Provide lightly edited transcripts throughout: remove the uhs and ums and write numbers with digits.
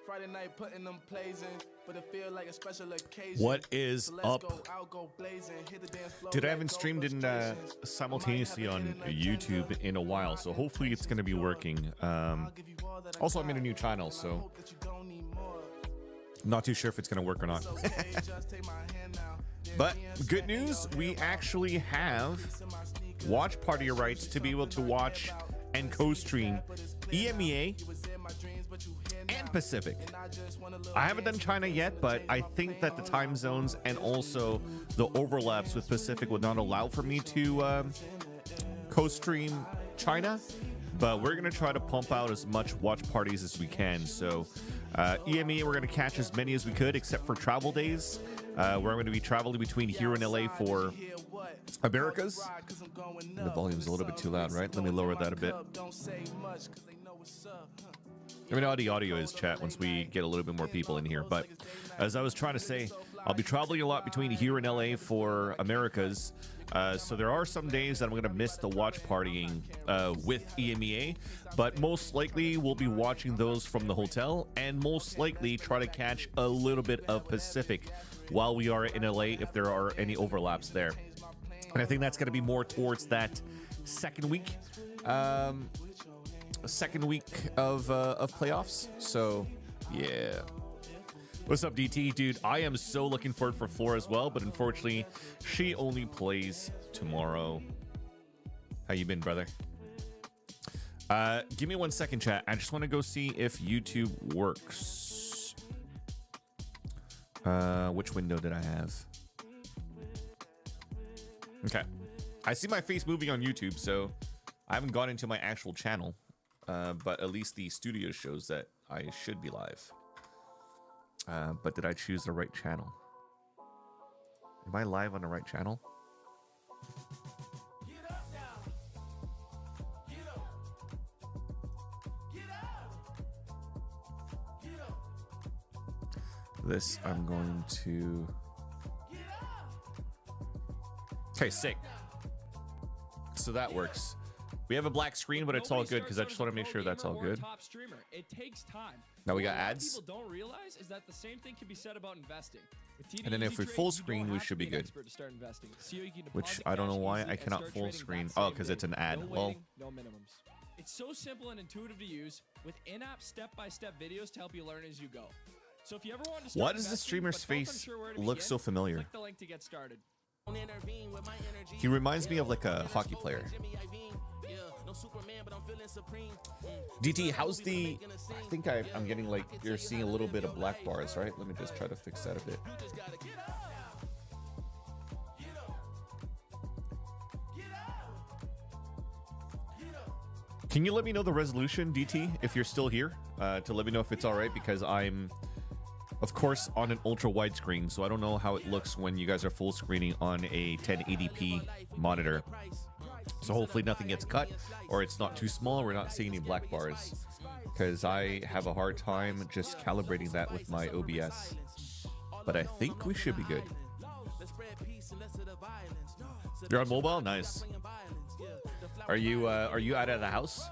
Friday night putting them plays in, but it feel like a special occasion. What is up? Dude, I haven't streamed in simultaneously on YouTube in a while, so hopefully it's going to be working. Also, I'm in a new channel, so not too sure if it's going to work or not. But good news, we actually have watch party rights to be able to watch and co-stream EMEA and Pacific. I haven't done China yet, but I think that the time zones and also the overlaps with Pacific would not allow for me to co-stream China, but we're going to try to pump out as much watch parties as we can. So EMEA, we're going to catch as many as we could, except for travel days, where I'm going to be traveling between here and LA for Americas. The volume's a little bit too loud, right? Let me lower that a bit. I mean, how the audio is, chat, once we get a little bit more people in here. But as I was trying to say, I'll be traveling a lot between here and LA for Americas. So there are some days that I'm going to miss the watch partying with EMEA, but most likely we'll be watching those from the hotel and most likely try to catch a little bit of Pacific while we are in LA if there are any overlaps there. And I think that's going to be more towards that second week of playoffs. So yeah. What's up, DT? Dude, I am so looking forward for Floor as well, but unfortunately she only plays tomorrow. How you been, brother? Give me 1 second, chat. I just want to go see if YouTube works. Which window did I have? Okay, I see my face moving on YouTube, so I haven't gone into my actual channel, but at least the studio shows that I should be live. But did I choose the right channel? Am I live on the right channel? This I'm going to... Okay, sick. So that works. We have a black screen, but it's all good because I just want to make sure that's all good. It takes time. Now we got ads. People don't realize is that the same thing can be said about investing. And then if we full screen, we should be good. Which I don't know why I cannot full screen. Oh, because it's an ad. Well, no minimums. It's so simple and intuitive to use with in-app step-by-step videos to help you learn as you go. So if you ever want to why does the streamer's face look so familiar? Click the link to get started. He reminds me of like a hockey player. DT, how's the... I think I'm getting like... You're seeing a little bit of black bars, right? Let me just try to fix that a bit. Can you let me know the resolution, DT, if you're still here? To let me know if it's alright, because I'm... Of course, on an ultra wide screen, so I don't know how it looks when you guys are full screening on a 1080p monitor. So hopefully nothing gets cut, or it's not too small. We're not seeing any black bars, because I have a hard time just calibrating that with my OBS. But I think we should be good. You're on mobile? Nice. Are you out of the house?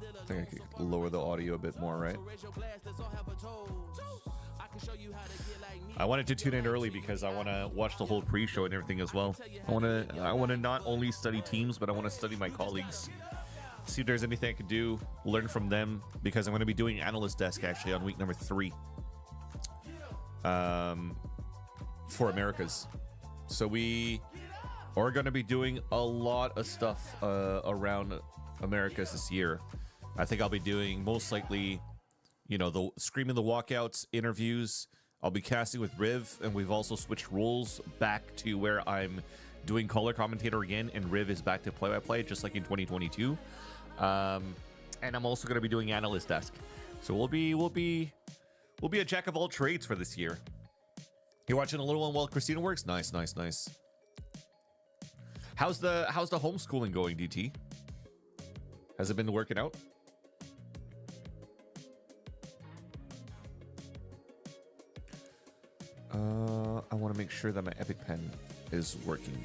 I think I could lower the audio a bit more, right? I wanted to tune in early because I want to watch the whole pre-show and everything as well. I want to not only study teams, but I want to study my colleagues. See if there's anything I could do, learn from them, because I'm going to be doing Analyst Desk actually on week number 3 for Americas. So we are going to be doing a lot of stuff around Americas this year. I think I'll be doing most likely, you know, the screaming the walkouts, interviews. I'll be casting with Riv, and we've also switched roles back to where I'm doing color commentator again, and Riv is back to play-by-play, just like in 2022. And I'm also going to be doing Analyst Desk. So we'll be a jack of all trades for this year. You're watching a little one while Christina works? Nice, nice, nice. How's the homeschooling going, DT? Has it been working out? I want to make sure that my Epic Pen is working.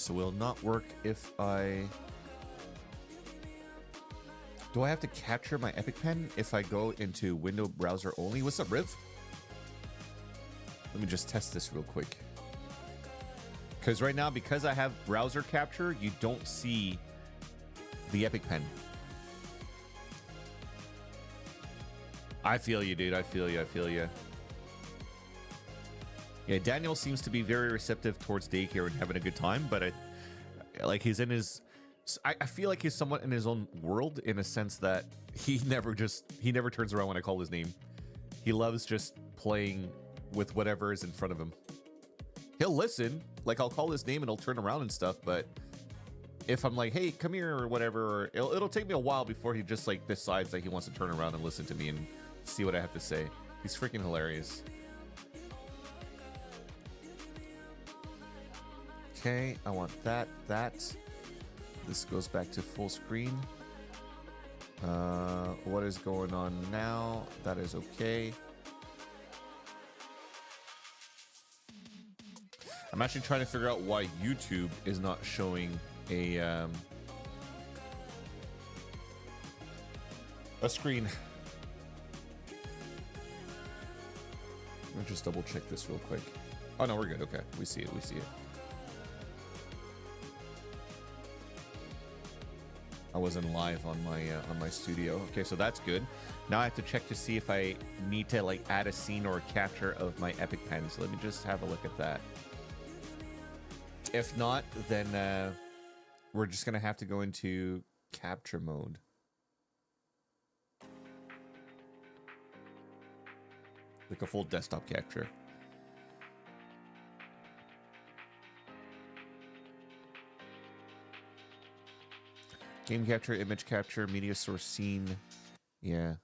So will not work if I... Do I have to capture my Epic Pen if I go into window browser only? What's up, Riv? Let me just test this real quick. Because right now, because I have browser capture, you don't see the Epic Pen. I feel you, dude. I feel you. I feel you. Yeah, Daniel seems to be very receptive towards daycare and having a good time, but he's in his... I feel like he's somewhat in his own world in a sense that he never turns around when I call his name. He loves just playing with whatever is in front of him. He'll listen, like I'll call his name and he'll turn around and stuff, but if I'm like, hey, come here or whatever, it'll take me a while before he just like decides that he wants to turn around and listen to me and see what I have to say. He's freaking hilarious. Okay, I want that. This goes back to full screen. What is going on now? That is okay. I'm actually trying to figure out why YouTube is not showing a screen. Let me just double check this real quick. Oh no, we're good. Okay, we see it. We see it. I wasn't live on my studio. Okay, so that's good. Now I have to check to see if I need to like add a scene or a capture of my Epic Pen. So let me just have a look at that. If not, then we're just gonna have to go into capture mode. Like a full desktop capture. Game capture, image capture, media source scene. Yeah.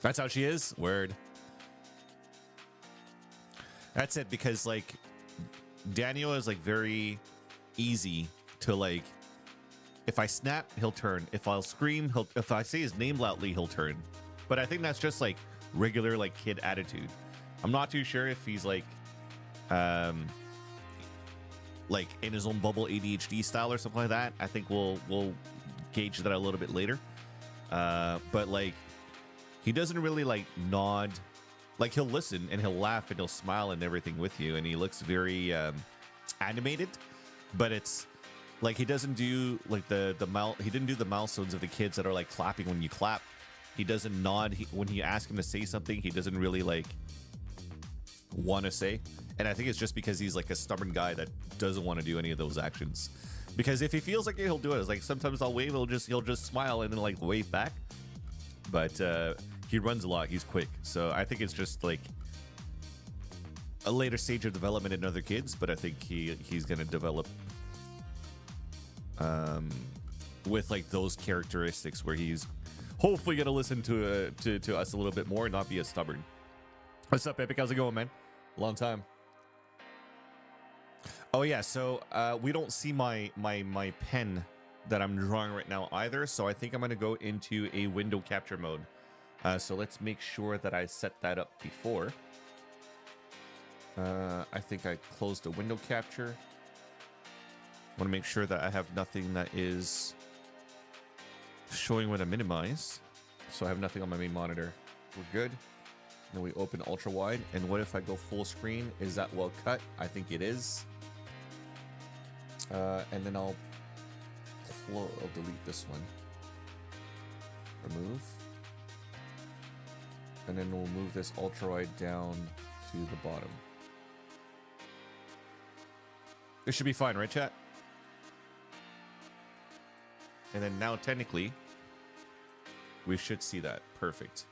That's how she is? Word. That's it, because like Daniel is like very easy to like, if I snap, he'll turn. If I'll scream, if I say his name loudly, he'll turn. But I think that's just like regular like kid attitude. I'm not too sure if he's like in his own bubble ADHD style or something like that. I think we'll gauge that a little bit later. But like he doesn't really like nod. Like he'll listen and he'll laugh and he'll smile and everything with you, and he looks very animated. But it's like he doesn't do like the mouth. He didn't do the milestones of the kids that are like clapping when you clap. He doesn't nod when you ask him to say something. He doesn't really like want to say. And I think it's just because he's like a stubborn guy that doesn't want to do any of those actions. Because if he feels like it, he'll do it. It's like sometimes I'll wave, he'll just smile and then like wave back. But he runs a lot. He's quick. So I think it's just like a later stage of development in other kids. But I think he's gonna develop with like those characteristics where he's hopefully gonna listen to us a little bit more and not be as stubborn. What's up, Epic? How's it going, man? Long time. Oh yeah, so we don't see my pen that I'm drawing right now either, so I think I'm gonna go into a window capture mode. So let's make sure that I set that up before. I think I closed the window capture. I want to make sure that I have nothing that is showing when I minimize. So I have nothing on my main monitor. We're good. Then we open ultra wide. And what if I go full screen? Is that well cut? I think it is. And then I'll delete this one. Remove. And then we'll move this ultra wide down to the bottom. This should be fine, right, chat? And then now technically we should see that. Perfect.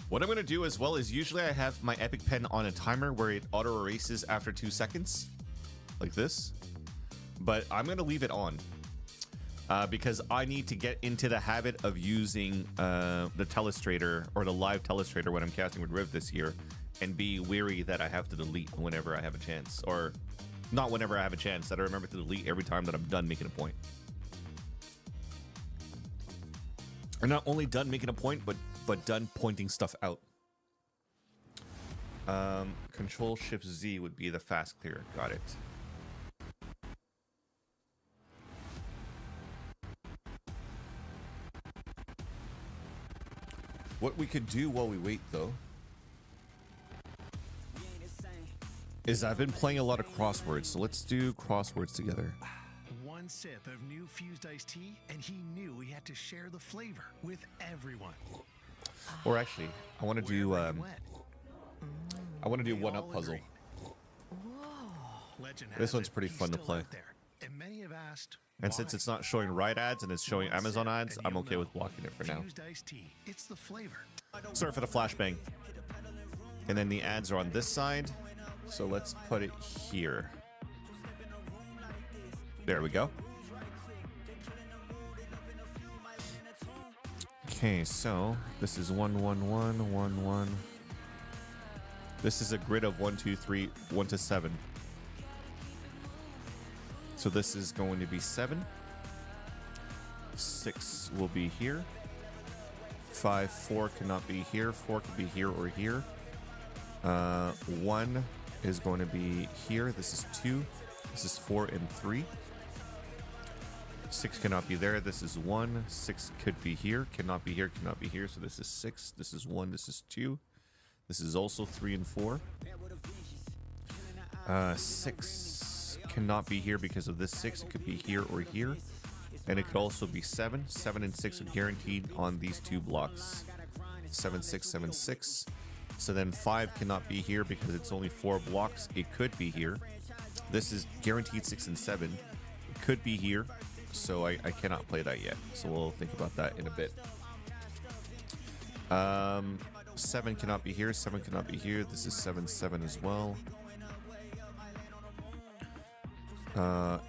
What I'm going to do as well is usually I have my Epic Pen on a timer where it auto erases after 2 seconds like this, but I'm going to leave it on because I need to get into the habit of using the Telestrator or the live Telestrator when I'm casting with Riv this year, and be wary that I have to delete whenever I have a chance, or not whenever I have a chance, that I remember to delete every time that I'm done making a point. Or not only done making a point, but but done pointing stuff out. Control Shift Z would be the fast clear. Got it. What we could do while we wait, though, is I've been playing a lot of crosswords, so let's do crosswords together. One sip of new fused iced tea, and he knew he had to share the flavor with everyone. Or actually, I want to do Wherever he went, one they up all puzzle. agreed. Legend This has one's it pretty he's fun to still play. out there, and many have asked, And since why? it's not showing right ads and it's showing One Amazon sip, ads, and I'm you'll okay with know. blocking it for now. Fused iced tea, it's the flavor. Sorry for the flashbang. And then the ads are on this side, so let's put it here. There we go. Okay, so this is 1 1 1 1 1. This is a grid of 1 2 3 1 to 7. So this is going to be 7. 6 will be here. 5 4 cannot be here. 4 can be here or here. 1 is going to be here. This is 2. This is 4 and 3. 6 cannot be there. This is 1. 6 could be here. Cannot be here. Cannot be here. So this is 6. This is 1. This is 2. This is also 3 and 4. 6 cannot be here because of this 6. It could be here or here. And it could also be 7. 7 and 6 are guaranteed on these two blocks. 7 6 7 6. So then 5 cannot be here because it's only 4 blocks. It could be here. This is guaranteed 6 and 7. It could be here. So I cannot play that yet. So we'll think about that in a bit. 7 cannot be here. 7 cannot be here. This is 7 7 as well.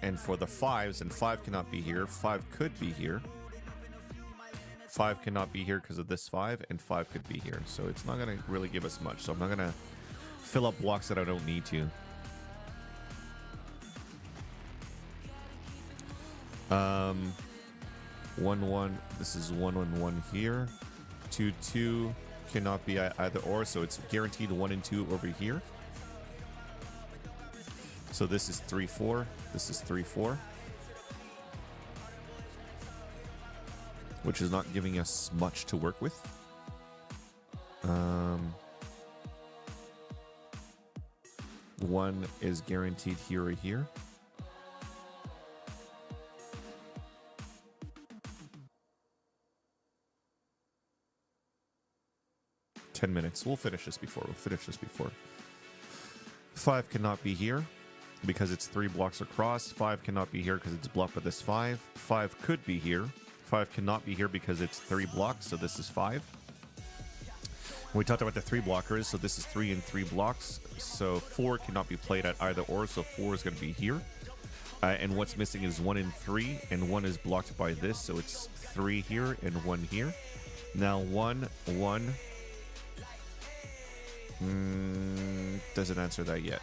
And for the 5s, and 5 cannot be here. 5 could be here. 5 cannot be here because of this 5, and 5 could be here. So it's not going to really give us much. So I'm not going to fill up blocks that I don't need to. 1 1. This is 1 1 1 here. 2 2 cannot be either or. So it's guaranteed 1 and 2 over here. So this is 3 4. This is 3 4. Which is not giving us much to work with. 1 is guaranteed here or here. Minutes. We'll finish this before. 5 cannot be here because it's 3 blocks across. 5 cannot be here because it's blocked by this 5. 5 could be here. 5 cannot be here because it's 3 blocks, so this is 5. We talked about the 3 blockers, so this is 3 and 3 blocks. So 4 cannot be played at either or, so 4 is going to be here. And what's missing is 1 and 3, and 1 is blocked by this, so it's 3 here and 1 here. Now 1 1 doesn't answer that yet.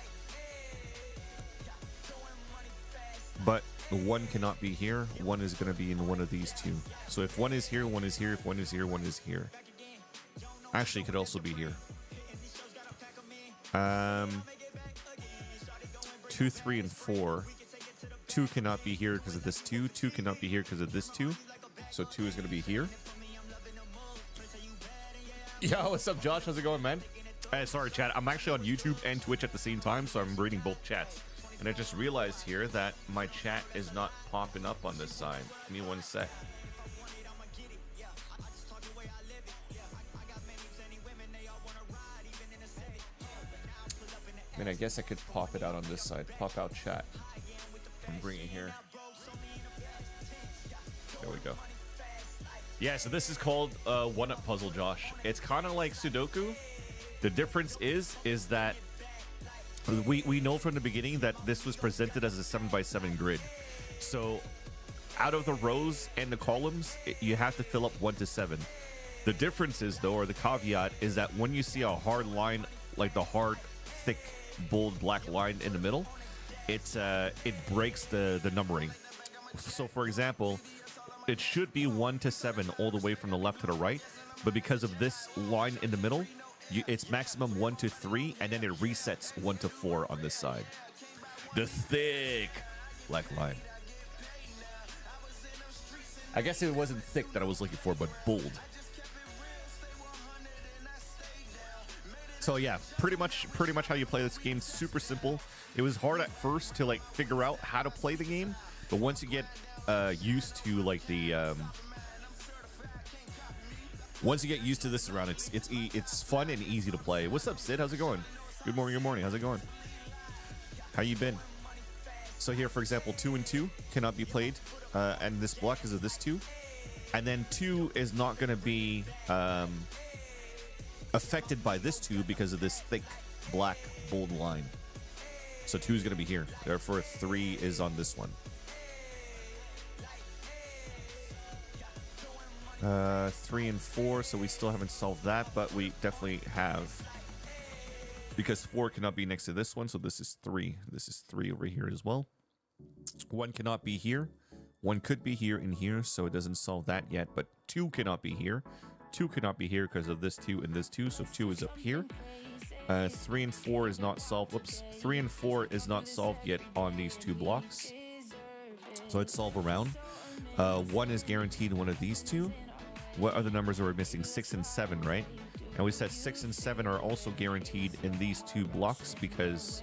But 1 cannot be here. 1 is going to be in one of these two. So if 1 is here, 1 is here. If 1 is here, 1 is here. Actually, it could also be here. 2, 3, and 4. 2 cannot be here because of this 2. 2 cannot be here because of this 2. So 2 is going to be here. Yo, what's up, Josh? How's it going, man? Sorry, chat. I'm actually on YouTube and Twitch at the same time, so I'm reading both chats. And I just realized here that my chat is not popping up on this side. Give me one sec. I mean, I guess I could pop it out on this side. Pop out chat. I'm bringing it here. There we go. Yeah, so this is called one-up puzzle, Josh. It's kind of like Sudoku. The difference is that we know from the beginning that this was presented as a 7x7 grid. So out of the rows and the columns, you have to fill up 1 to 7. The difference is, though, or the caveat, is that when you see a hard line, like the hard, thick, bold black line in the middle, it breaks the numbering. So, for example, it should be 1 to 7 all the way from the left to the right. but because of this line in the middle, it's maximum 1 to 3, and then it resets 1 to 4 on this side. The thick black line. I guess it wasn't thick that I was looking for, but bold. So yeah, pretty much how you play this game. Super simple. It was hard at first to like figure out how to play the game, but once you get used to like the once you get used to this around, it's fun and easy to play. What's up, Sid? How's it going? Good morning. Good morning. How's it going? How you been? So here, for example, 2 and 2 cannot be played, and this block is of this 2, and then 2 is not going to be affected by this 2 because of this thick black bold line. So 2 is going to be here. Therefore, 3 is on this one. 3 and 4, so we still haven't solved that, but we definitely have, because 4 cannot be next to this one, so this is 3. This is 3 over here as well. 1 cannot be here. 1 could be here and here, so it doesn't solve that yet, but 2 cannot be here. 2 cannot be here because of this 2 and this 2, so 2 is up here. 3 and 4 is not solved. Whoops. 3 and 4 is not solved yet on these 2 blocks, so it's solved around. 1 is guaranteed one of these 2. What other numbers are we missing? 6 and 7, right? And we said 6 and 7 are also guaranteed in these 2 blocks because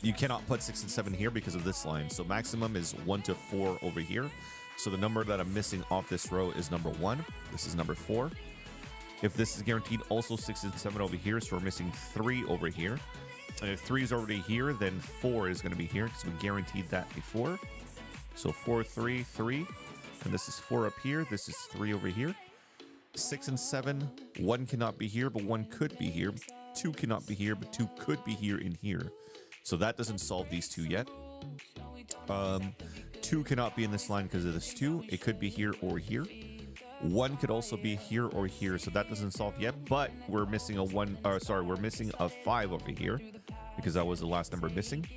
you cannot put 6 and 7 here because of this line. So maximum is 1 to 4 over here. So the number that I'm missing off this row is number 1. This is number 4. If this is guaranteed, also 6 and 7 over here. So we're missing 3 over here. And if 3 is already here, then 4 is going to be here because we guaranteed that before. So 4, 3, 3. And this is 4 up here. This is 3 over here. 6 and 7. 1 cannot be here, but 1 could be here. 2 cannot be here, but 2 could be here and here. So that doesn't solve these 2 yet. 2 cannot be in this line because of this 2. It could be here or here. 1 could also be here or here, so that doesn't solve yet. But we're missing a 1. We're missing a 5 over here because that was the last number missing.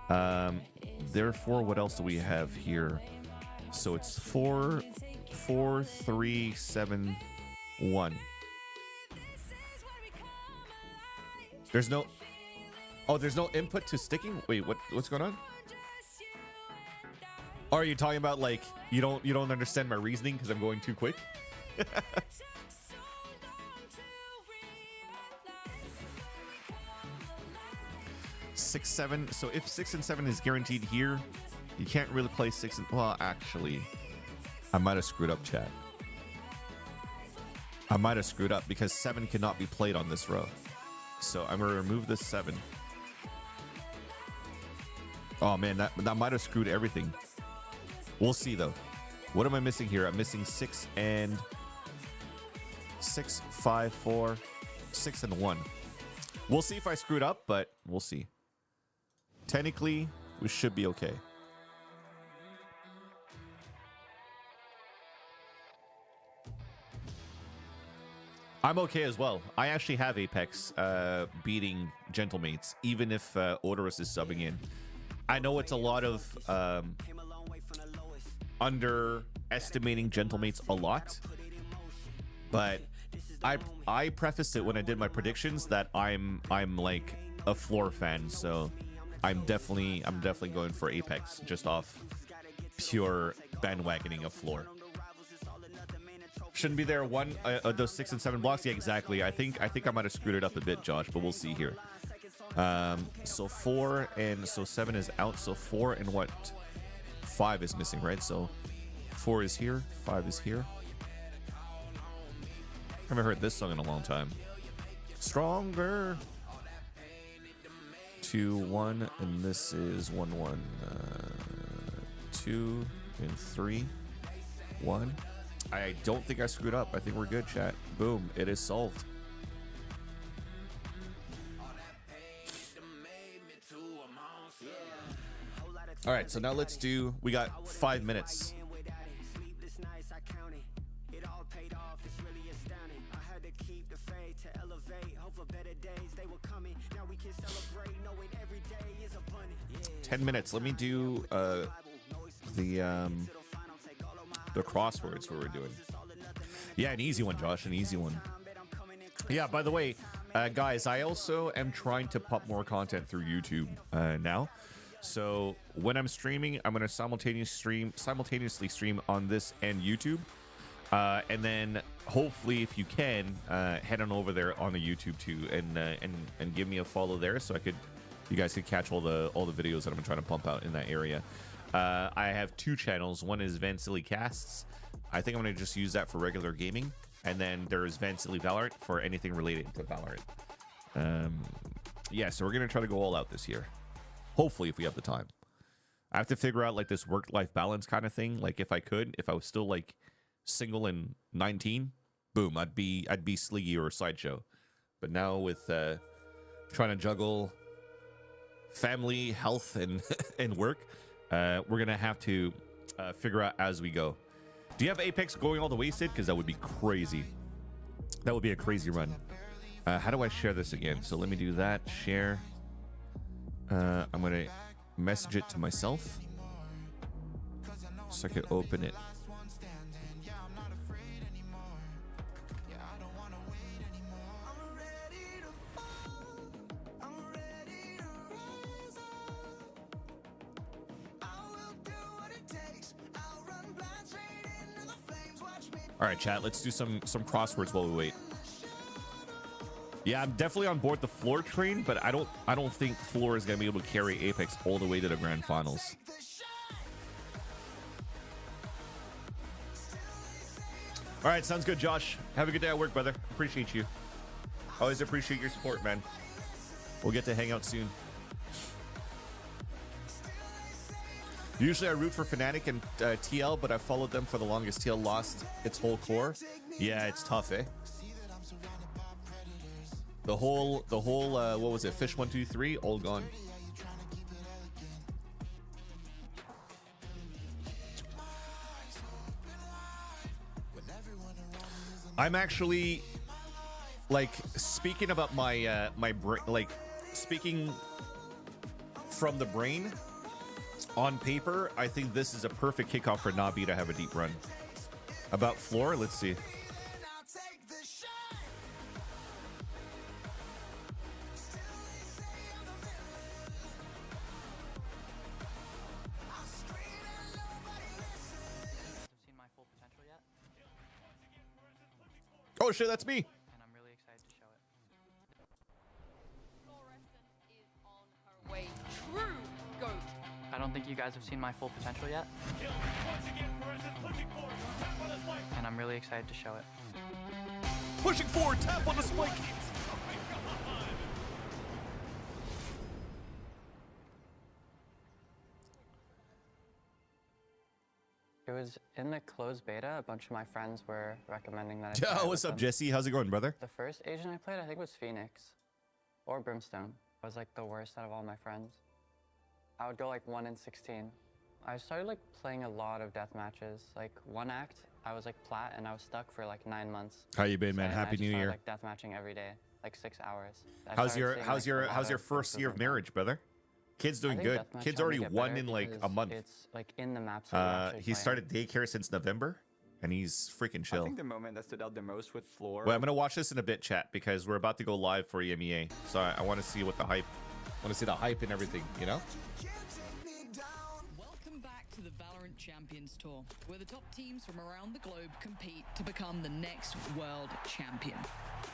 Therefore, what else do we have here? So it's 4, 4, 3, 7, 1. There's no. Oh, there's no input to sticking. Wait, what's going on? Oh, are you talking about like you don't understand my reasoning because I'm going too quick? 6, 7. So if 6 and 7 is guaranteed here, you can't really play 6 and... Well, actually, I might have screwed up, chat. I might have screwed up because 7 cannot be played on this row. So I'm going to remove this 7. Oh, man, that might have screwed everything. We'll see, though. What am I missing here? I'm missing 6 and... 6, 5, 4, 6 and 1. We'll see if I screwed up, but we'll see. Technically, we should be okay. I'm okay as well. I actually have Apex beating Gentlemates, even if Odorous is subbing in. I know it's a lot of underestimating Gentlemates a lot, but I prefaced it when I did my predictions that I'm like a floor fan, so I'm definitely going for Apex just off pure bandwagoning of floor. Shouldn't be there one those 6 and 7 blocks. Yeah, exactly. I think I might have screwed it up a bit, Josh, but we'll see here. So 4 and so 7 is out. So 4 and what? 5 is missing, right? So 4 is here. 5 is here. I haven't heard this song in a long time. Stronger. 2, 1, and this is 1, 1. 2 and 3, 1. I don't think I screwed up. I think we're good, chat. Boom. It is solved. All right, so now let's do... We got 5 minutes. Let me do the crosswords where we're doing. Yeah, an easy one, Josh. An easy one. Yeah, by the way, guys, I also am trying to pump more content through YouTube now. So when I'm streaming, I'm going to simultaneously stream on this and YouTube. And then hopefully, if you can, head on over there on the YouTube too, and give me a follow there, so you guys could catch all the videos that I'm trying to pump out in that area. I have 2 channels. One is Van Silly Casts. I think I'm gonna just use that for regular gaming, and then there's Van Silly Valorant for anything related to Valorant. Yeah, so we're gonna try to go all out this year. Hopefully, if we have the time. I have to figure out like this work-life balance kind of thing. Like if I was still like single and 19, boom, I'd be Sliggy or Sideshow. But now with trying to juggle family, health, and and work, we're gonna have to figure out as we go. Do you have Apex going all the way, Sid? Because that would be crazy. That would be a crazy run. How do I share this again? So let me do that. Share. I'm gonna message it to myself so I can open it. All right, chat, let's do some crosswords while we wait. Yeah, I'm definitely on board the floor train, but I don't think floor is gonna be able to carry Apex all the way to the grand finals. All right, sounds good, Josh. Have a good day at work, brother. Appreciate you. Always appreciate your support, man. We'll get to hang out soon. Usually I root for Fnatic and TL, but I followed them for the longest. TL lost its whole core. Yeah, it's tough, eh? The whole what was it? Fish 1, 2, 3, all gone. I'm actually like speaking about my my brain, like speaking from the brain. On paper, I think this is a perfect kickoff for Nabi to have a deep run. About floor, let's see. Seen my full potential yet? Oh shit, that's me. And I'm really excited to show it. Fluorescent is on her way. True GOAT. I don't think you guys have seen my full potential yet. And I'm really excited to show it. Pushing forward, tap on the spike. It was in the closed beta. A bunch of my friends were recommending that I try Yo, it what's with up, them. Jesse? How's it going, brother? The first Asian I played, I think, was Phoenix. Or Brimstone. I was like the worst out of all my friends. I would go like 1 in 16. I started like playing a lot of death matches. Like one act, I was like plat and I was stuck for like 9 months. How you been, man? So I Happy just New started, Year. like death matching every day, like 6 hours. I How's started your seeing, how's like, a lot your of first year of improvement. marriage, brother? Kid's I doing think good. deathmatch Kid's helped me already get won better in like a because month. It's like in the maps that you're actually He playing. started daycare since November, and he's freaking I chill. think the moment that stood out the most with Floor. Well, I'm gonna watch this in a bit, chat, because we're about to go live for EMEA. So I want to see what the hype. I want to see the hype and everything, you know. Welcome back to the Valorant Champions Tour, where the top teams from around the globe compete to become the next world champion.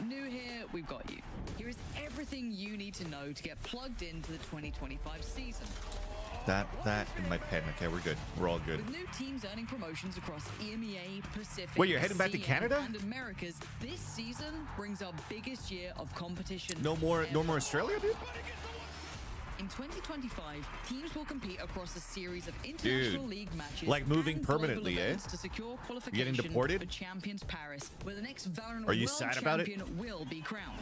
New here, we've got you. Here is everything you need to know to get plugged into the 2025 season. That and my pen. Okay, we're good. We're all good. With new teams earning promotions across EMEA, Pacific, Wait, you're heading back to CM, Canada? and Americas, this season brings our biggest year of competition. No more ever. Australia, dude. In 2025, teams will compete across a series of international league matches, like moving and global permanently, eh? events to secure qualification Getting deported? for Champions Paris, where the next Valorant Are you World sad about it? Champion will be crowned.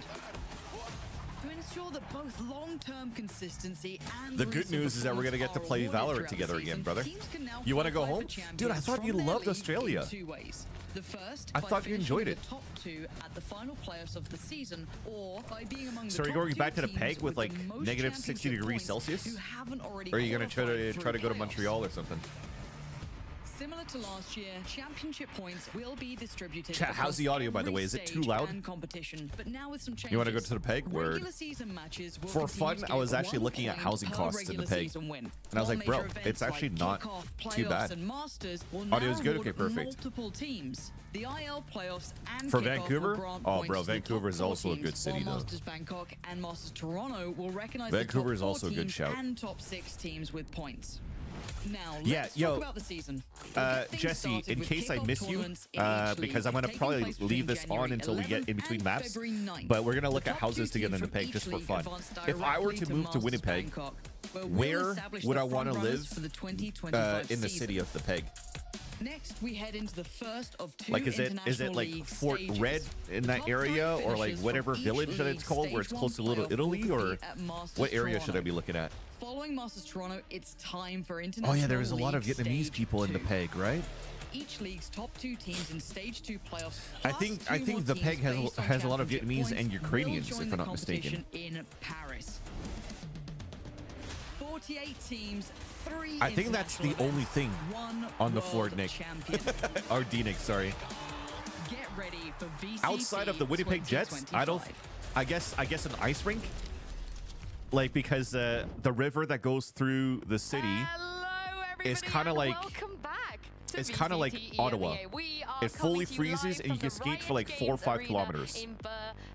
To ensure that both long-term consistency and The good news is that we're gonna get to play Valorant together again, brother. You wanna go home? Dude, I thought you loved Australia. Two ways. The first, I by thought you finishing enjoyed the it. top 2 at the final playoffs of the season, or by being among the So are you top going 2 back to the teams peg with the like most negative 60 championship degrees points Celsius? who haven't already Or are you gonna try qualified to through go to playoffs. Montreal or something? Similar to last year, championship points will be distributed. Chat, how's the audio, by the way? Is it too loud? Competition, but now with some changes. You want to go to the peg? Word. Regular season matches will For continue fun, to I was get actually 1 looking at point housing per costs in the regular peg. season win. And I was While like, bro, major it's events actually like not kickoff, too playoffs, bad. and Masters will Audio's now good? award Okay, perfect. multiple teams. The IL playoffs and For kickoff Vancouver? will grant Oh, points bro, to the Vancouver top is 4 also a teams, good city, while though. Masters Bangkok and Masters Toronto will recognize Vancouver the is top 4 also a good teams shout. and top 6 teams with points. Now, Yeah, let's yo, talk about the season. We'll get things Jesse, started in with case I kickoff miss you, tournaments in each because I'm league, going to taking probably place leave this between on until we get January in between 11th maps, and February 9th. but we're going to look The at top 2 houses together in teams the from peg just each for league fun. advance If I were directly to move to Masters Winnipeg, Bangkok, we'll where establish would the I want to frontrunners live for the 2025 in the season. city of the peg? Next, we head into the first of 2 Like, is it international like league Fort stages. Red in The that top 3 area, or like finishers whatever from each village that it's league called, where it's stage close to 1 Little playoff Italy, will or compete at Masters what area Toronto. should I be looking at? Following Masters Toronto, it's time for international. Oh yeah, there's a lot of League Vietnamese Stage people in the 2. peg, right? Each league's top 2 teams in Stage 2 playoffs. I plus think 2 more the teams peg based on has a lot of championship Vietnamese points and will Ukrainians, join if the I'm not mistaken. competition in Paris. 48 teams, 3 I think that's the international only events, thing 1 on the world Ford, Nick. champion. Or D-Nick, sorry. Get ready for VCT Outside of the Winnipeg Jets, I don't. 2025. I guess an ice rink, like, because the river that goes through the city Hello, everybody, is kind of and like welcome back to it's kind of like VCT Ottawa. EMEA. We are It fully coming to you freezes live and you from can the skate for like Riot 4 or Games 5 Arena kilometers. in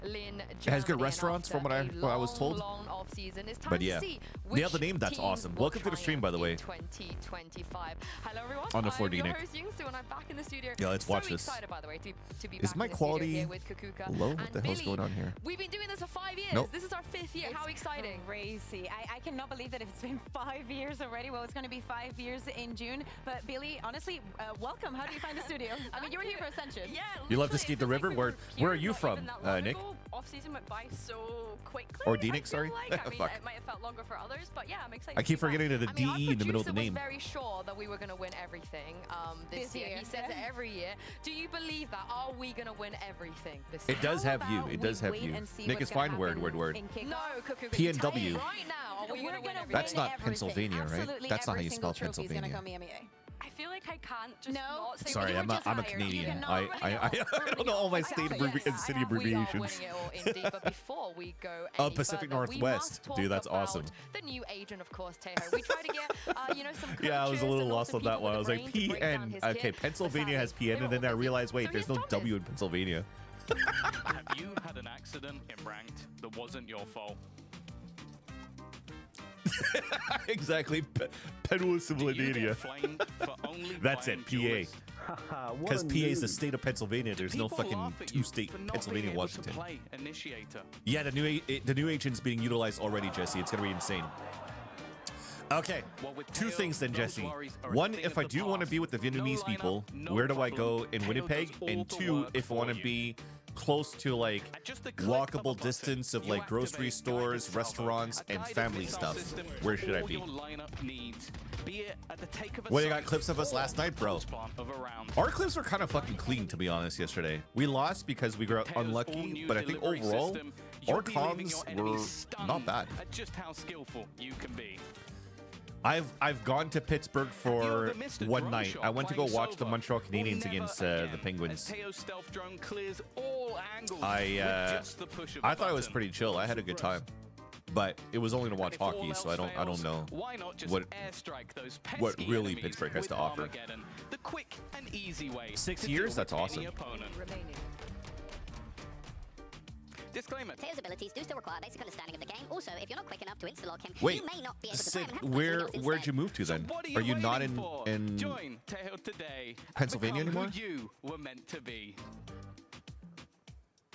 Berlin, It has good Germany, restaurants and from what after I a was told. long off-season, it's time But to yeah. see Yeah, the which name, that's teams awesome. will Welcome to the stream, by the way. triumph in 2025. Hello, everyone. On the I'm 4D, your Nick. host, Yingsu, and I'm back in the studio. Yeah, let's watch so this. excited, by the way, to be Is back my in the studio quality here with Kakuka low? What and the hell's Billy. going on here? We've been doing this for 5 years. Nope. This is our 5th year. How exciting. Crazy. I cannot believe that it's been 5 years already. Well, it's going to be 5 years in June. But Billy, honestly, welcome. How do you find the studio? I mean, you were here for Ascension. Yeah, You love to literally, skate it the feels like river? we Where were are here you not from, even that long Nick? ago. Off-season went by so quickly. Or I D-Nick, feel sorry? like. I mean, Fuck. it might have felt longer for others, but yeah, I'm excited. I keep to be back. forgetting the I mean, our DE in the middle of the producer name. was very sure that we were going to win everything this year. He says it every year. Do you believe that? Are we going to win everything this year? It does have you. It does have you. Nick is fine. Word. No, Kuku, P&W. right now, are we going to win everything? That's not Pennsylvania, right? That's not how you spell Pennsylvania. I feel like I can't just not say Sorry, I'm a Canadian. I don't know all my state and city abbreviations. We are winning it all indeed, but before we go Oh, any Pacific further, we Northwest. must talk Dude, that's about awesome. The new agent, of course, Tejo. We try to get, some Yeah, I was a little coaches lost and on also that one. I people was with like, the brain to break down PN. his Okay, kit, but Pennsylvania has sadly, PN, they and then were I all realized, busy. wait, So there's no here's W in Thomas. Pennsylvania. Have you had an accident in ranked that wasn't your fault? Exactly. Pennsylvania. That's it, PA. Because PA is the state of Pennsylvania. There's no fucking two-state Pennsylvania, Washington. Yeah, the new agent's being utilized already, Jesse. It's gonna be insane. Okay, 2 things then, Jesse. 1, if I do want to be with the Vietnamese people, where do I go in Winnipeg? And 2, if I want to be close to like walkable distance of like grocery stores, restaurants, and family stuff, where should I be? Well, you got clips of us last night, bro. Our clips were kind of fucking clean, to be honest, yesterday. We lost because we got unlucky, but I think overall, our comms were not bad. Just how skillful you can be. I've gone to Pittsburgh for one night. I went to go watch the Montreal Canadiens against the Penguins. I thought it was pretty chill. I had a good time, but it was only to watch hockey, so I don't know what really Pittsburgh has to offer. 6 years? That's awesome. Disclaimer. Tejo's abilities do still require basic understanding of the game. Also, if you're not quick enough to insta-log him, Wait, you may not be able to Sid, play him and have to play something else where'd instead. you move to then? What Are you waiting not for? in Join Tejo today. Pennsylvania Become anymore? Who you were meant to be.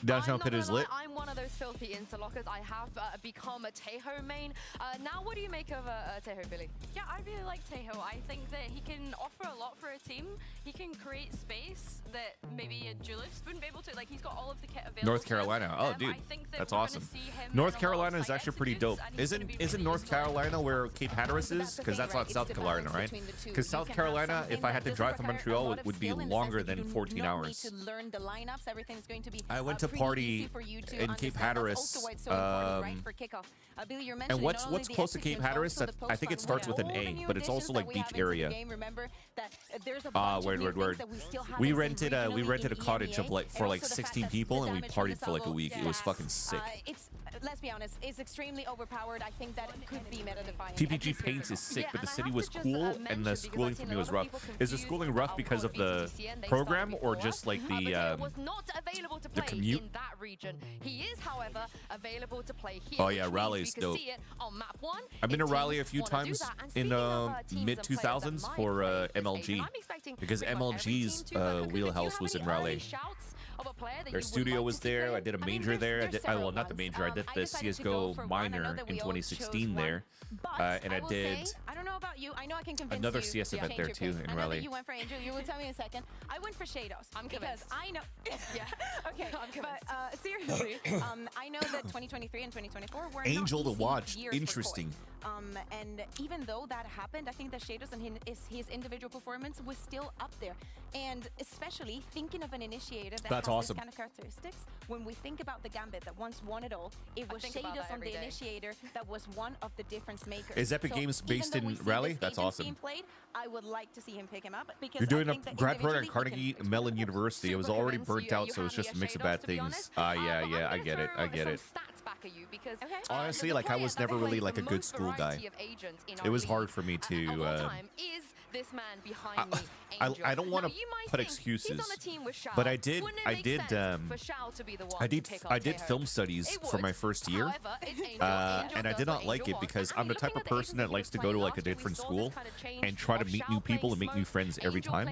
Downtown Pit is lit? I'm one of those filthy insta-lockers. I have become a Tejo main. Now, what do you make of Tejo, Billy? Yeah, I really like Tejo. I think that he can offer a lot for a team. He can create space that maybe a duelist wouldn't be able to. Like, he's got all of the kit available. North Carolina. Oh, dude, I think that that's we're gonna awesome. see him North in a lot of Carolina is site actually pretty dope. executes, and he's gonna be Isn't really North useful. Carolina where Cape Hatteras But that's is? the Because thing, that's right? not It's South the Carolina, balance right? between the two. Because You South can have Carolina, something if I that had to doesn't drive from require a Montreal, lot it of would be skill in the longer sense that than you do 14 not hours. need to learn the lineups. Everything's going to be I went to pretty party easy for you to in Cape understand. That's Hatteras, also why it's so important, right, for kickoff. Billy, you're and mentioning what's not only the close to Cape execution, but Hatteras? also the I think it post-run. starts with an All the A, new but it's also additions like that we beach have into the area. game. Remember that there's a bunch of new things word. that we still haven't We seen rented a regionally in cottage of EMEA, like for and like also the fact 16 that people, the and we damage on the partied for like a Salvo, week. It was fucking sick. It's, let's be honest, it's extremely overpowered. I think that could be meta defining. PPG Paints is sick, but the city was cool, and the schooling for me was rough. Is the schooling rough because of the program, or just like the commute? In that region. He is, however, available to play here. Oh yeah, Raleigh is dope. I've been to Raleigh a few times in mid 2000s for MLG, because MLG's wheelhouse was in Raleigh. Their studio was there. I did a major there. I did, well, not the major. I did the CS:GO minor in 2016 there, and I did. I don't know about you. I know I can convince another you CS to event change there your too pick. in I know Raleigh. that you went for Angel. You will tell me in a second. I went for Shadows. I'm because convinced. I know. Yeah. Okay. I'm convinced. But seriously, I know that 2023 and 2024 were Angel not to easy watch. years for Interesting. Koi. And even though that happened, I think that Shadows and his individual performance was still up there. And especially thinking of an initiator that That's has awesome. this kind of characteristics, when we think about the Gambit that once won it all, it was Shadows on the initiator that was one of the difference makers. Is Epic Games based in Raleigh? That's awesome. Played, I would like to see him pick him up because You're doing I a think that grad program at individually Carnegie Mellon University. It was already burnt out, so it's just a mix of bad things. Yeah, I get it. I get it. Honestly, like I was never really like a good school guy. It was hard for me to. I don't want to put excuses, but I did film studies for my first year, and I did not like it because I'm the type of person that likes to go to like a different school and try to meet new people and make new friends every time.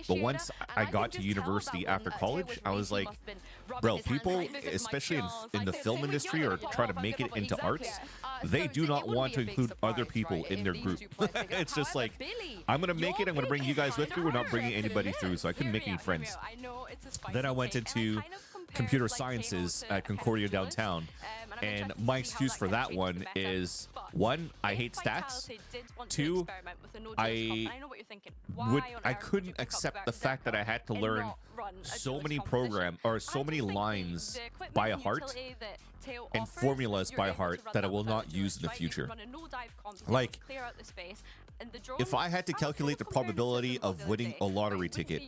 But once I got to university after college, I was like, bro, people, especially in the film industry or trying to make it into arts, they do not want to include other people in their group. It's just like, I'm going to make it, I'm going to bring you guys with me, we're not bringing anybody through, so I couldn't make any friends. Then I went into computer sciences at Concordia downtown, and my excuse for that one is, one, I hate stats, two, I couldn't accept the fact that I had to learn so many lines by heart and formulas by heart that I will not use in the future. Like, if I had to calculate the probability of winning a lottery ticket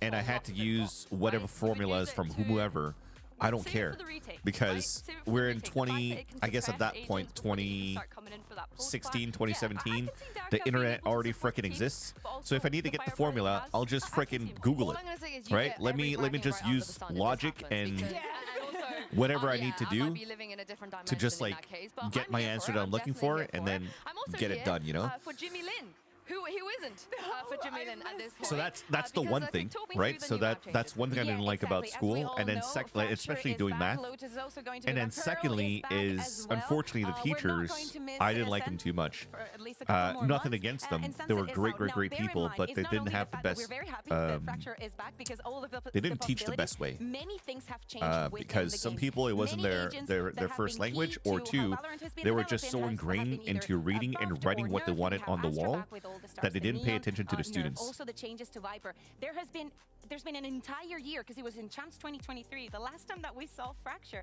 and I had to use whatever formulas from whomever, I don't care, because we're in I guess at that point, 2016, 2017, the internet already frickin' exists. So if I need to get the formula, I'll just frickin' Google it, right? Let me just use logic and whatever I need to do to just like get my answer that I'm looking for and then get it done, you know? For Jimmy Lin. Who isn't for Jimmy Lin at this point? So that's the one thing, right? So that's one thing I didn't like about school, and then especially doing math. And then secondly is unfortunately the teachers. I didn't like them too much. Nothing against them; they were great people, but they didn't have the best. They didn't teach the best way. Because some people it wasn't their first language, or two, they were just so ingrained into reading and writing what they wanted on the wall that they didn't pay attention to the students. Also the changes to Viper. There's been an entire year, because it was in Champs 2023, the last time that we saw Fracture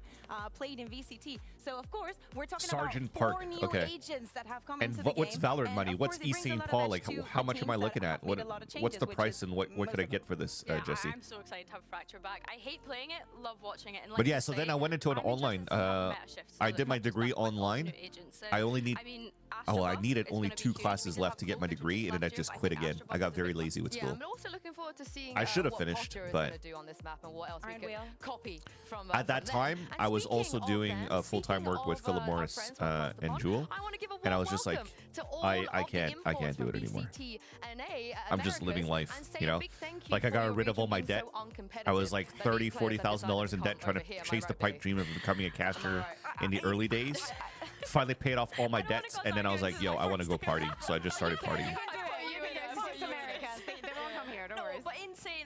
played in VCT. So of course we're talking Sergeant about 4 Park. new Okay. agents that have come And into the game. what's Valorant And money? of What's course, it East brings St. a lot Paul? of Like, edge to how much am I teams looking that at? have made a lot of What's the changes, price which and what could I get for this, Yeah, Jesse? I'm so excited to have Fracture back. I hate playing it, love watching it. And like But yeah, you so say, then I went into an I'm interested online. to see how meta shifts, so I it's did my not just degree that with all the online. new agents. So, I only need. I mean, I Astrobuff needed is only gonna be 2 huge classes because left to get my degree, and then I just quit again. I got very lazy with Yeah, school. I'm also looking forward to seeing I should have what finished, Posture is but gonna do on this map and what else we Iron can Wheel. copy from at that from time, them. I was And also speaking of doing them, full-time work with speaking Philip of our Morris friends from across the and pond, Jewel, I want to give a and I warm was just like, welcome to all I of the can't imports do it from anymore. VCT and A, I'm just living Americas, life, and say you a know? big thank you Like I for got your rid of all region my being debt. so I was like uncompetitive that these players have decided $30,000 to in come debt trying over to here. Am I chase the right, pipe Billy? dream of becoming a caster in the early days. Finally paid off all my debts, and then I was like, yo, I want to go party. So I just started partying. They won't come here, don't worry. But in saying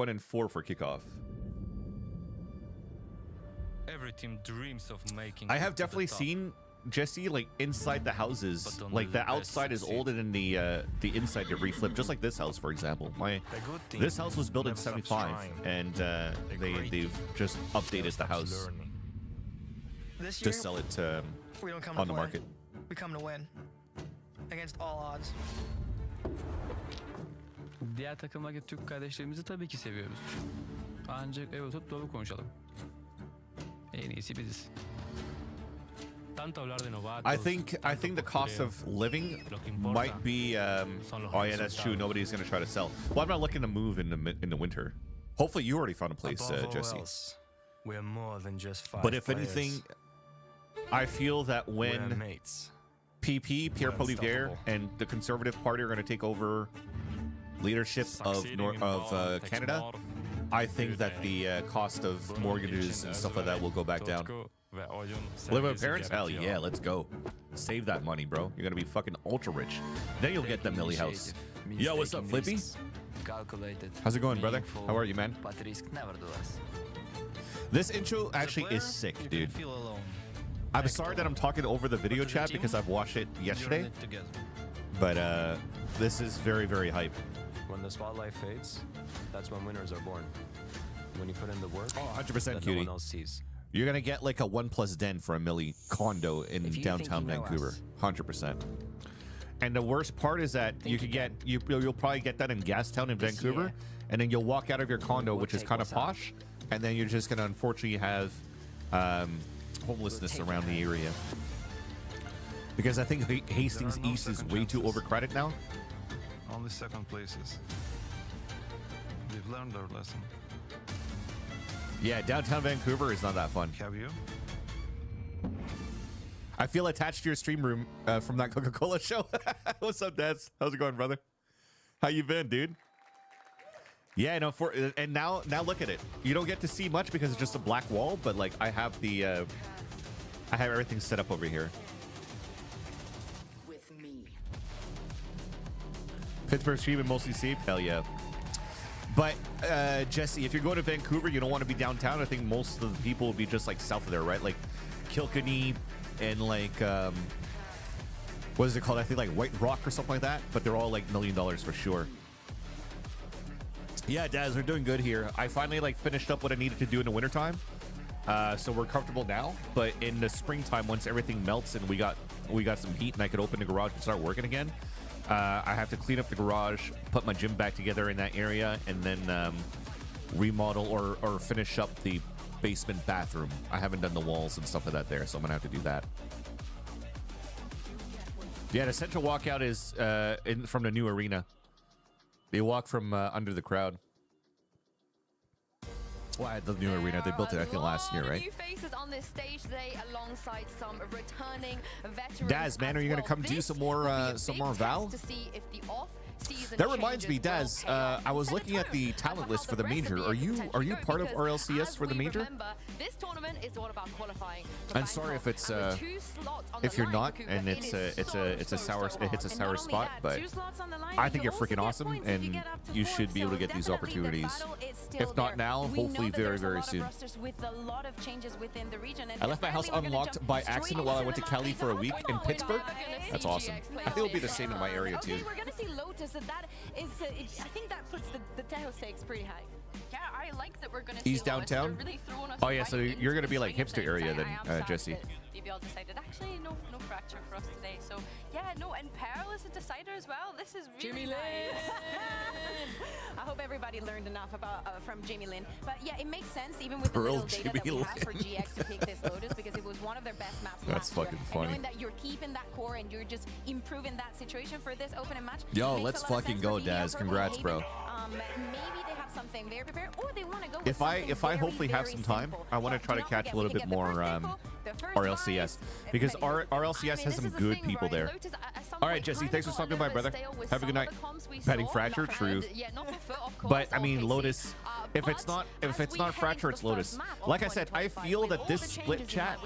1 and 4 for kickoff. Every team dreams of making. I have definitely seen Jesse, like inside the houses, like the outside is older than the inside to reflip, just like this house, for example. This house was built in '75, and they've just updated the house to sell it on the market. We come to win against all odds. Diğer takımdaki Türk kardeşlerimizi tabii ki seviyoruz. Ancak evet doğru konuşalım. En iyisi biziz. I think the cost of living might be oh yeah, that's true. Nobody's gonna try to sell. Well, I'm not looking to move in the winter. Hopefully you already found a place, Jesse. We're more than just 5 But if anything, I feel that when PP, Pierre Poilievre, and the Conservative Party are going to take over leadership of Canada, I think that the cost of mortgages and stuff like that will go back down. Live with parents? Hell yeah, let's go. Save that money, bro. You're going to be fucking ultra rich. Then you'll get the Millie house. Yo, what's up, Flippy? How's it going, brother? How are you, man? This intro actually is sick, dude. I'm sorry that I'm talking over the video chat because I've watched it yesterday. But this is very, very hype. When the spotlight fades, that's when winners are born. When you put in the work, 100% cutie. No one else sees. You're gonna get like a 1+ den for a milli condo in downtown Vancouver, 100%. And the worst part is that you could get you'll probably get that in Gastown in Vancouver, and then you'll walk out of your condo, which is kind of posh, and then you're just gonna unfortunately have homelessness around the area. Because I think Hastings East is way too overcrowded now. Only second places. We've learned our lesson. Yeah, downtown Vancouver is not that fun. Have you? I feel attached to your stream room from that Coca-Cola show. What's up, Daz? How's it going, brother? How you been, dude? Yeah, no. And now look at it. You don't get to see much because it's just a black wall, but like I have everything set up over here. With me. Pittsburgh stream and mostly safe. Hell yeah. But Jesse, if you're going to Vancouver, you don't want to be downtown. I think most of the people will be just like south of there, right? Like Kilkenny and like what is it called? I think like White Rock or something like that. But they're all like $1 million for sure. Yeah, Daz, we're doing good here. I finally like finished up what I needed to do in the wintertime. So we're comfortable now. But in the springtime, once everything melts and we got some heat and I could open the garage and start working again, I have to clean up the garage, put my gym back together in that area, and then remodel or finish up the basement bathroom. I haven't done the walls and stuff like that there, so I'm gonna have to do that. Yeah, the central walkout is from the new arena. They walk from under the crowd. Well, the new arena, they built it I think last year, right? New faces on this stage today, alongside some returning veterans. Daz, man, are you gonna come do some more Val? To see if the off-season That reminds me, Daz. I was looking at the talent list for the major. Are you part of RLCS for the major? Remember, this tournament is all about qualifying. I'm sorry if it's if you're not, and it's a sour spot, but I think you're freaking awesome, and you should be able to get these opportunities. If not now, hopefully very, very soon. I left my house unlocked by accident while I went to Cali for a week in Pittsburgh. That's awesome. I think it'll be the same in my area too. We're gonna see Lotus, and that is, I think that puts the Tejo stakes pretty high. Yeah, I like that we're gonna see East downtown. Really oh yeah, so you're gonna be like hipster area then, Jesse. BBL decided actually no fracture for us today. So yeah, no, and Pearl is a decider as well. This is really nice. I hope everybody learned enough about from Jamie Lynn. But yeah, it makes sense even with the Pearl little data that we Lynn. have for GX to pick this Lotus because it was one of their best maps That's last year. fucking funny. And knowing that you're keeping that core and you're just improving that situation for this opening match. Yo, let's fucking go, Daz. Congrats, bro. Maybe they have something very prepared, or they want to go. If I hopefully have some time, I want to try to catch a little bit more RLCS because RLCS has some good people there. All right, Jesse, thanks for stopping by, brother. Have a good night. Petting Fracture, true. But I mean, Lotus. If it's not Fracture, it's Lotus. Like I said, I feel that this split chat,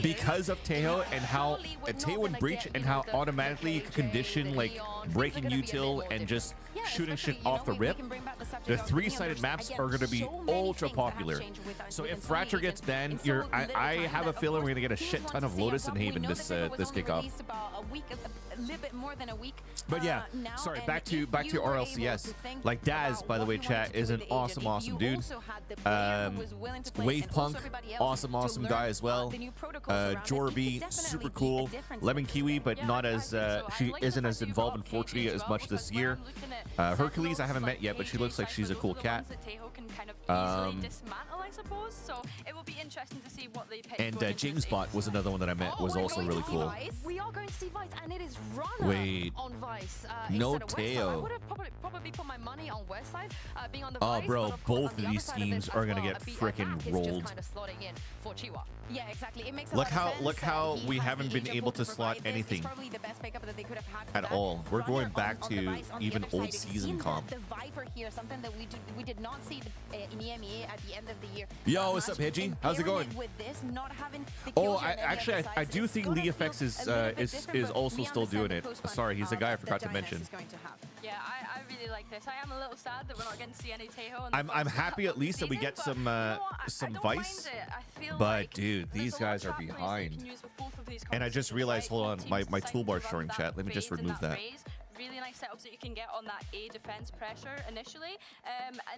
because of Tejo and how Tejo and Breach and how automatically you can condition like breaking util and just shooting shit off the rip, the 3-sided maps are going to be ultra popular. So if Fracture gets banned, I have a feeling we're gonna get a shit ton of Lotus and Haven this this kickoff. About a week, a little bit more than a week. But yeah, now, sorry. and Back to if you were able to RLCS. think Like Daz, about by the what way, you wanted chat to do is with an the agent, awesome, if awesome you dude. also had the player who was willing to play Wave and also Punk, everybody else awesome, to awesome learn, guy as well. the new protocols around it, it could Jorby, definitely super be cool. a difference Lemon maker. Kiwi, but not as she isn't as involved in Fortnite as much this year. Hercules, I haven't met yet, but she looks like she's a cool cat. Dismantle, I suppose. So it will be interesting to see what they pick. And James Bot was another one that I met, was also really cool. We are going to see Vice, and it is Runner Wait, on Vice. no instead of Westside. I Teo. would have probably put my money on Westside being on the Oh, Vice, bro, but of course, both on the of these other side of schemes it are as gonna well, get BBL frickin' is rolled. just kind of slotting in for Chihuahua. Yeah, exactly. It makes a Look lot of sense. look how He we has haven't the been agent able pool to slot provide this. anything It's probably the best pickup that they could have had at for that. all. We're Runner going back on the to Vice on the even other old side. We've season seen comp. The Viper here, something that we did not see in EMEA at the end of the year. Yo, what's up, Hedgie? How's it going? With this, not having the Oh, kills on any actually, other I sides, do it's think gonna Lee feel FX a little bit is different, but also we still understand doing the it. post-run, Sorry, he's the guy I that forgot to Dynas mention. is going to have. Yeah, I really like this. I am a little sad that we're not getting to see any Tejo. I'm happy at least that we get some Vice. But dude, these guys are behind. And I just realized, hold on, my toolbar showing chat. Let me just remove that. Really nice setups that you can get on that A defense pressure initially.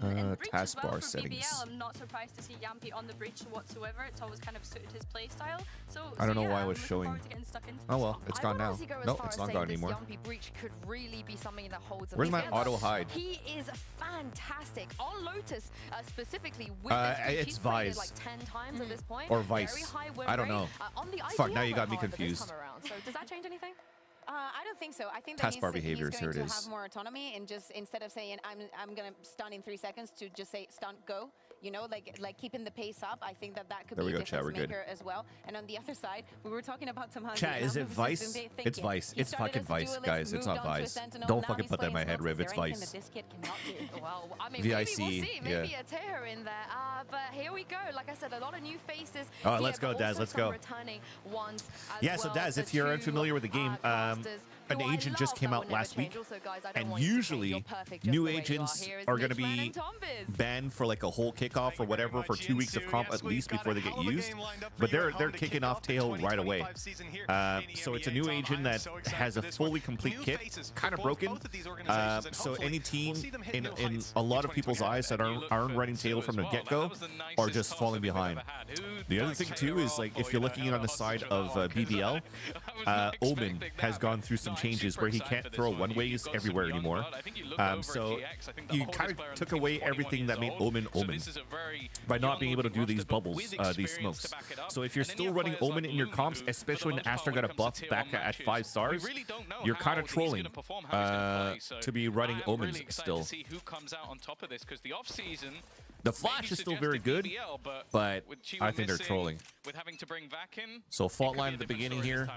And breach as well taskbar for settings. BBL. I'm not surprised to see Yampy on the breach whatsoever. It's always kind of suited his playstyle. So I don't know yeah, why I I'm was looking showing. forward to getting stuck into Oh this well, one. it's I gone would now. honestly go as No, far it's as not saying gone this anymore. Yampy breach could really be something that holds. Where's my together. auto hide? He is fantastic on Lotus, specifically with It's this breach. He's played it Vice. like 10 times at this point. Or Very Vice. high win I don't rate. know. On the Fuck, now IGL you got me however, this confused. time around. So does that change anything? I don't think so. I think that Taskbar he's behaviors, going here it to is. have more autonomy and just instead of saying I'm gonna stun in 3 seconds to just say stun go. You know, like keeping the pace up. I think that could There be we a go, chat, difference we're good. maker as well. And on the other side, we were talking about some Chat, is it Vice? It's Vice. It's fucking Vice, guys. It's not Vice. Don't fucking put that in my head, Riv. It's Vice. Well, I mean, maybe we'll VIC, see. Maybe yeah. a tear in there. But here we go. Like I said, a lot of new faces. All right, here, let's go, but Daz. also Let's some go. returning ones as Yeah, so well. Daz, The if you're two, unfamiliar with the game, casters an who I agent just love came that out will never last week, change. Also, guys, I don't and want you to change. usually You're perfect just new the way you agents Here is are going to Mitchman be and Tombiz. banned for like a whole kickoff or whatever for 2 weeks of comp at least before they get used. But they're kicking off Tail right away. So it's a new agent that has a fully complete kit, kind of broken. So any team in a lot of people's eyes that aren't running Tail from the get-go are just falling behind. The other thing too is like if you're looking on the side of BBL, Omen has gone through some changes where he can't throw one-ways everywhere anymore. So you kind of took away everything that made Omen by not being able to do these bubbles, these smokes. So if you're still running Omen in your comps, especially when Astra got a buff back at 5 stars, you're kind of trolling to be running Omens still. The Flash is still very good, but I think they're trolling. So fault line at the beginning here.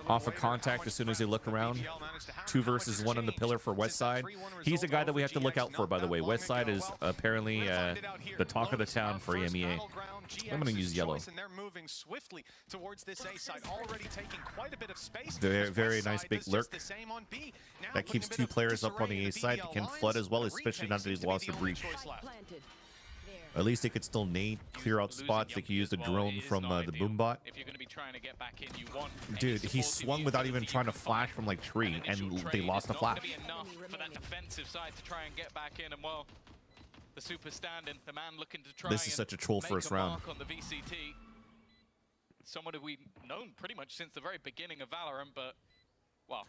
Off of contact as soon as they look around. 2 versus 1 on the pillar for Westside. He's a guy that we have to look out for, by the way. Westside is apparently the talk of the town for EMEA. I'm going to use yellow. Very, very nice big lurk. That keeps 2 players up on the A side. They can flood as well, especially now that he's lost the breach. At least they could still nade, clear out spots. They could use the drone from the boom bot. Dude, he swung without even trying to flash from like tree, and they lost the flash. The super stand-in, the man looking to try This is such a troll first round. on the VCT. Someone who we've known pretty much since the very beginning of Valorant, but well.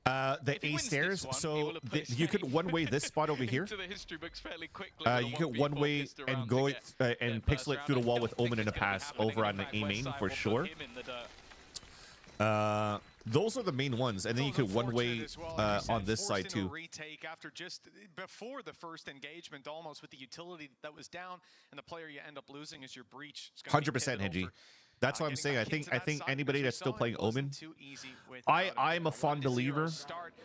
The A stairs, so you could one-way this spot over here. You could one-way and go it and pixel it through the wall with Omen in a pass over on the A main for sure. Those are the main ones, and then you could one-way on this side too. Retake after just before the first engagement, almost with the utility that was down, and the player you end up losing is your breach. 100% Hedgie. That's what I'm saying. I think anybody that's still playing Omen, I'm a fond believer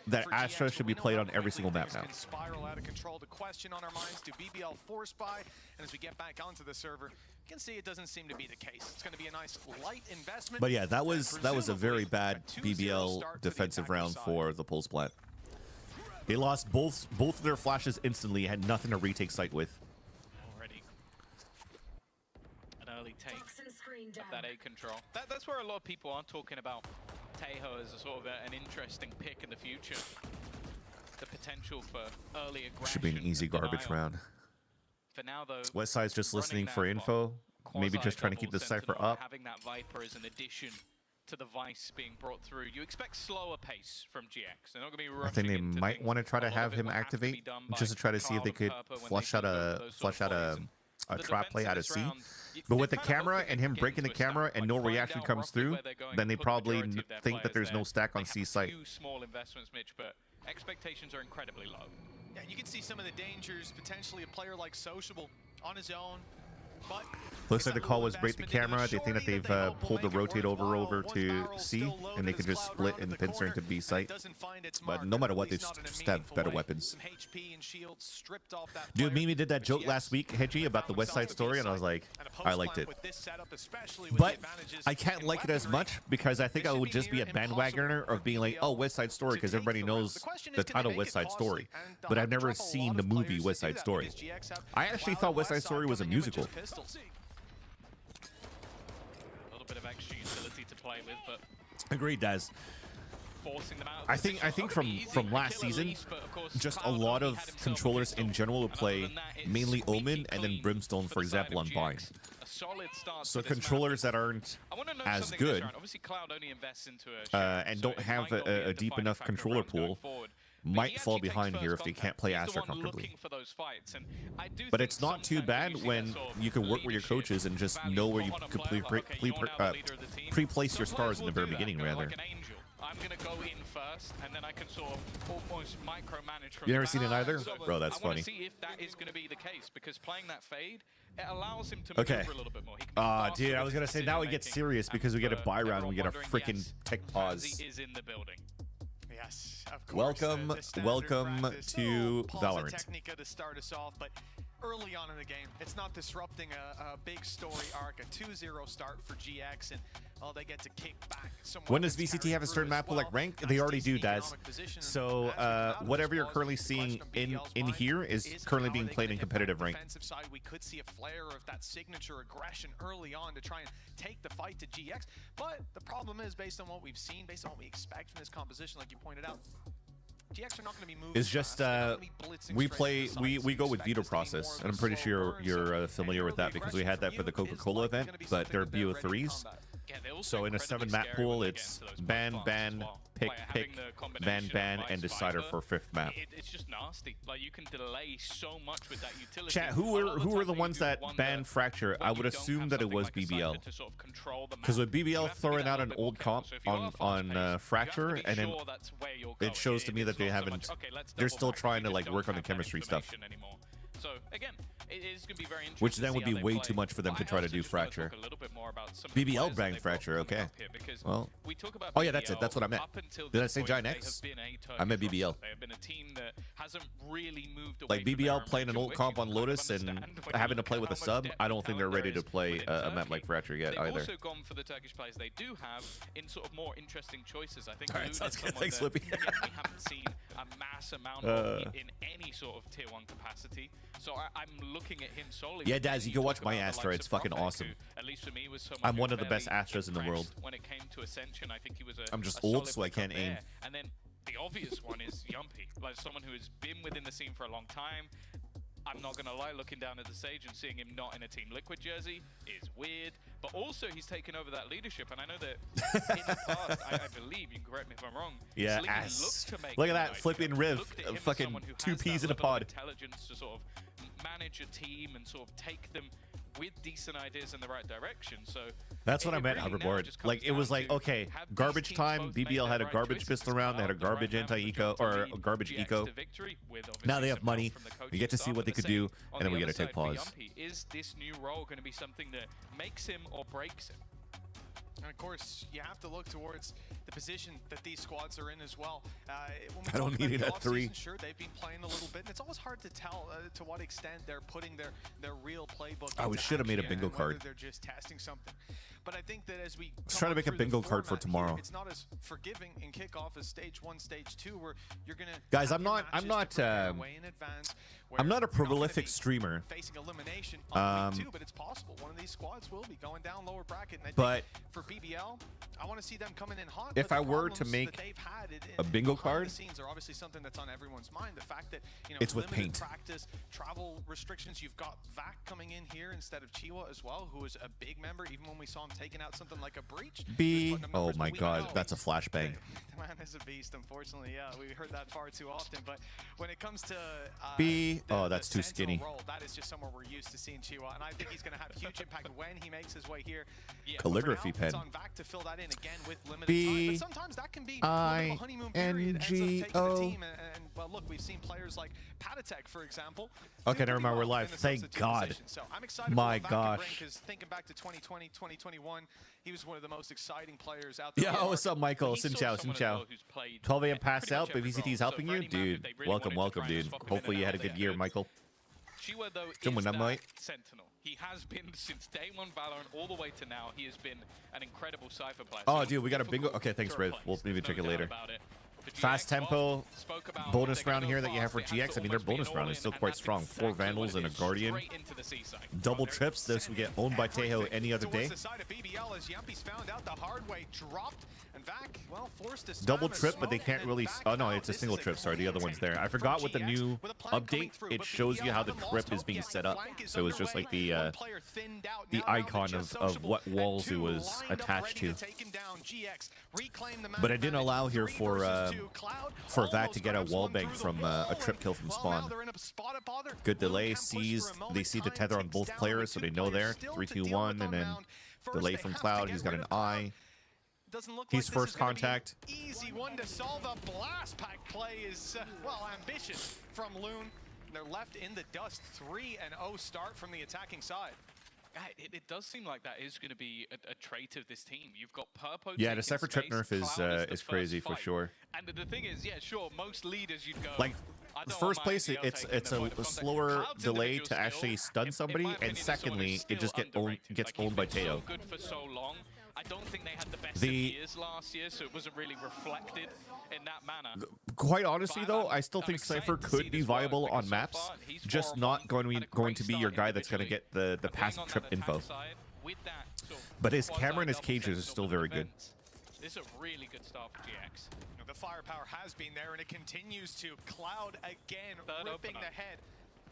that Astra should be played on every single map now. Spiral out of control. The question on our minds: do BBL force buy? And as we get back onto the server, you can see it doesn't seem to be the case. It's going to be a nice light investment. But yeah, that was a very bad BBL defensive round for the Pulse Plat. They lost both of their flashes instantly. Had nothing to retake site with. Already an early take. of that A control. That's where a lot of people are talking about Tejo as a sort of an interesting pick in the future. The potential for early aggression. Should be an easy garbage round. For now, though, Westside's just listening for info. Maybe just trying to keep the cipher up. Having that Viper as an addition to the Vice being brought through. You expect slower pace from GX. They're not going to be rushing. I think they might want to try to have him activate just to try to see if they could flush out a trap play out of C. But with the camera and him breaking the camera and no reaction comes through, then they probably think that there's no stack on C site. Small investments, Mitch, but expectations are incredibly low. Yeah, you can see some of the dangers, potentially a player like Sociable on his own. But looks like the call was break the camera. They think that they've pulled the rotate over to C, and they could just split and pincer into B site. But no matter what, they just have better weapons. Dude, Mimi did that joke last week, Hedgie, about the West Side story, and I was like, I liked it. But I can't like it as much because I think I would just be a bandwagoner of being like, oh, West Side Story, because everybody knows the title West Side Story. But I've never seen the movie West Side Story. I actually thought West Side Story was a musical. A little bit of extra utility to play with, but agreed, Daz. Forcing them out. I think from last season, just a lot of controllers in general would play mainly Omen and then Brimstone, for example, on Bind. So controllers that aren't as good and don't have a deep enough controller pool might fall behind here if they can't play Astra comfortably. But it's not too bad when you can work with your coaches and just know where you could pre-place your stars in the very beginning, rather. I'm gonna go in first, and then I can sort of almost micromanage from. You never seen it either, bro? That's funny. I want to see if that is going to be the case, because playing that fade, it allows him to maneuver a little bit more. Dude, I was gonna say now it gets serious because we get a buy round, and we get a freaking tech pause. Is in the building. Yes, of course. Welcome to Valorant. Technica to start us off, but early on in the game, it's not disrupting a big story arc, a 2-0 start for GX, and they get to kick back. When does VCT have a certain map pool like rank? They already do, Daz. So whatever you're currently seeing in here is currently being played in competitive rank. Side, we could see a flare of that signature aggression early on to try and take the fight to GX. But the problem is, based on what we've seen, based on what we expect from this composition, like you pointed out, GX are not going to be moving. It's just we go with veto process, and I'm pretty sure you're familiar with that because we had that for the Coca-Cola event, but they're BO3s. So in a 7-map pool, it's ban, pick, ban, and decider for 5th map. It's just nasty. Like, you can delay so much with that utility. Chat, who were the ones that banned Fracture? I would assume that it was BBL. Because with BBL throwing out an old comp on Fracture, and then it shows to me that they haven't. They're still trying to like work on the chemistry stuff. So again, it is going to be very interesting. Which then would be way too much for them to try to do Fracture. BBL banned Fracture, okay. Well, oh yeah, that's it. That's what I meant. Did I say Giant X? I meant BBL. They have been a team that hasn't really moved away like BBL playing an old comp on Lotus and having to play with a sub. I don't think they're ready to play a map like Fracture yet either. They've also gone for the Turkish players they do have in sort of more interesting choices. I think. All right, sounds good. Thanks, Flippy. We haven't seen a mass amount of in any sort of tier 1 capacity. So I'm looking at him solely. Yeah, Daz, you can watch my Astra. It's fucking awesome. At least for me, was I'm one of the best Astras in the world. When it came to Ascension, I think he was I'm just old, so I can't aim. And then the obvious one is Yumpy, like someone who has been within the scene for a long time. I'm not gonna lie, looking down at the stage and seeing him not in a Team Liquid jersey is weird. But also, he's taken over that leadership, and I know that in the past, I believe, you can correct me if I'm wrong. Yeah, look at that flipping Riv, fucking 2 Ps in a pod. Intelligence to sort of manage a team and sort of take them with decent ideas in the right direction. So that's what I meant, Hoverboard. Like, it was like, okay, garbage time. BBL had a garbage pistol round. They had a garbage anti-eco or a garbage eco. Now they have money. We get to see what they could do, and then we get to take pause. Is this new role going to be something that makes him or breaks him? And of course, you have to look towards the position that these squads are in as well. When we I don't talk need about it the at 3. offseason, sure, they've been playing a little bit, and it's always hard to tell to what extent they're putting their real playbook. Oh, we into should have made a action bingo and whether card. They're just testing something. But I think that as we Let's try to make a bingo card for tomorrow. it's not as forgiving in kickoff as stage 1, stage 2, where you're gonna Guys, I'm not a prolific streamer. facing elimination on week 2, but it's possible one of these squads will be going down lower bracket. And I But think for BBL, I want to see them coming in hot. if but I the were to problems make that they've had a bingo behind card, the scenes are obviously something that's on everyone's mind. The fact that it's with limited paint. practice, travel restrictions. You've got Vac coming in here instead of Chiwa as well, who is a big member. Even when we saw him taking out something like a breach. B. Oh my God, that's a flashbang. The man is a beast, unfortunately. Yeah, we heard that far too often. But when it comes to B. Oh, that's too skinny. role, that is just somewhere we're used to seeing Chiwa, and I think he's going to have huge impact when he makes his way here. Yeah, Calligraphy pen. It's on Vac to fill that in again with limited B. time, but sometimes that can be a little bit of a honeymoon period. Ends up taking the team, and well, look, we've seen players like Patatek, for example. Okay, never mind. We're live. Thank God. So I'm excited My for gosh. because thinking back to 2020, 2021, he was one of the most exciting players out there. Yeah, what's up, Michael? Sin Chow, Sin Chow. 12 a.m. pass out, but VCT's helping you? Dude, welcome, welcome, dude. Hopefully you had a good year, Michael. Chiwa, though, Jumbo is that Dynamite. sentinel. He has been since day 1 Valorant all the way to now. He has been an incredible Cypher player. Oh, dude, we got a bingo. Okay, thanks, Riv. We'll maybe check it later. Fast tempo bonus round here that you have for GX. I mean, their bonus round is still quite strong. 4 Vandals and a Guardian. Double trips. This will get owned by Tejo any other day. Double trip, but they can't really. Oh no, it's a single trip. Sorry, the other one's there. I forgot with the new update. It shows you how the trip is being set up. So it's just like the icon of what walls it was attached to. But I didn't allow here for Vac to get a wall bang from a trip kill from spawn. Good delay. They see the tether on both players, so they know there. 3, 2, 1, and then delay from Cloud. He's got an eye. He's first contact. Easy one to solve. A blast pack play is well ambitious from Loon. They're left in the dust. 3-0 start from the attacking side. It does seem like that is going to be a trait of this team. You've got Purpo. Yeah, the Cypher trip nerf is crazy for sure. And the thing is, yeah, sure, most leaders you'd go. Like, first place, it's a slower delay to actually stun somebody, and secondly, it just gets owned by Tejo. So good for so long. I don't think they had the best of years last year, so it wasn't really reflected in that manner. Quite honestly, though, I still think Cypher could be viable on maps, just not going to be your guy that's going to get the passive trip info. But his camera and his cages are still very good. This is a really good start for GX. The firepower has been there, and it continues to. Cloud again, ripping the head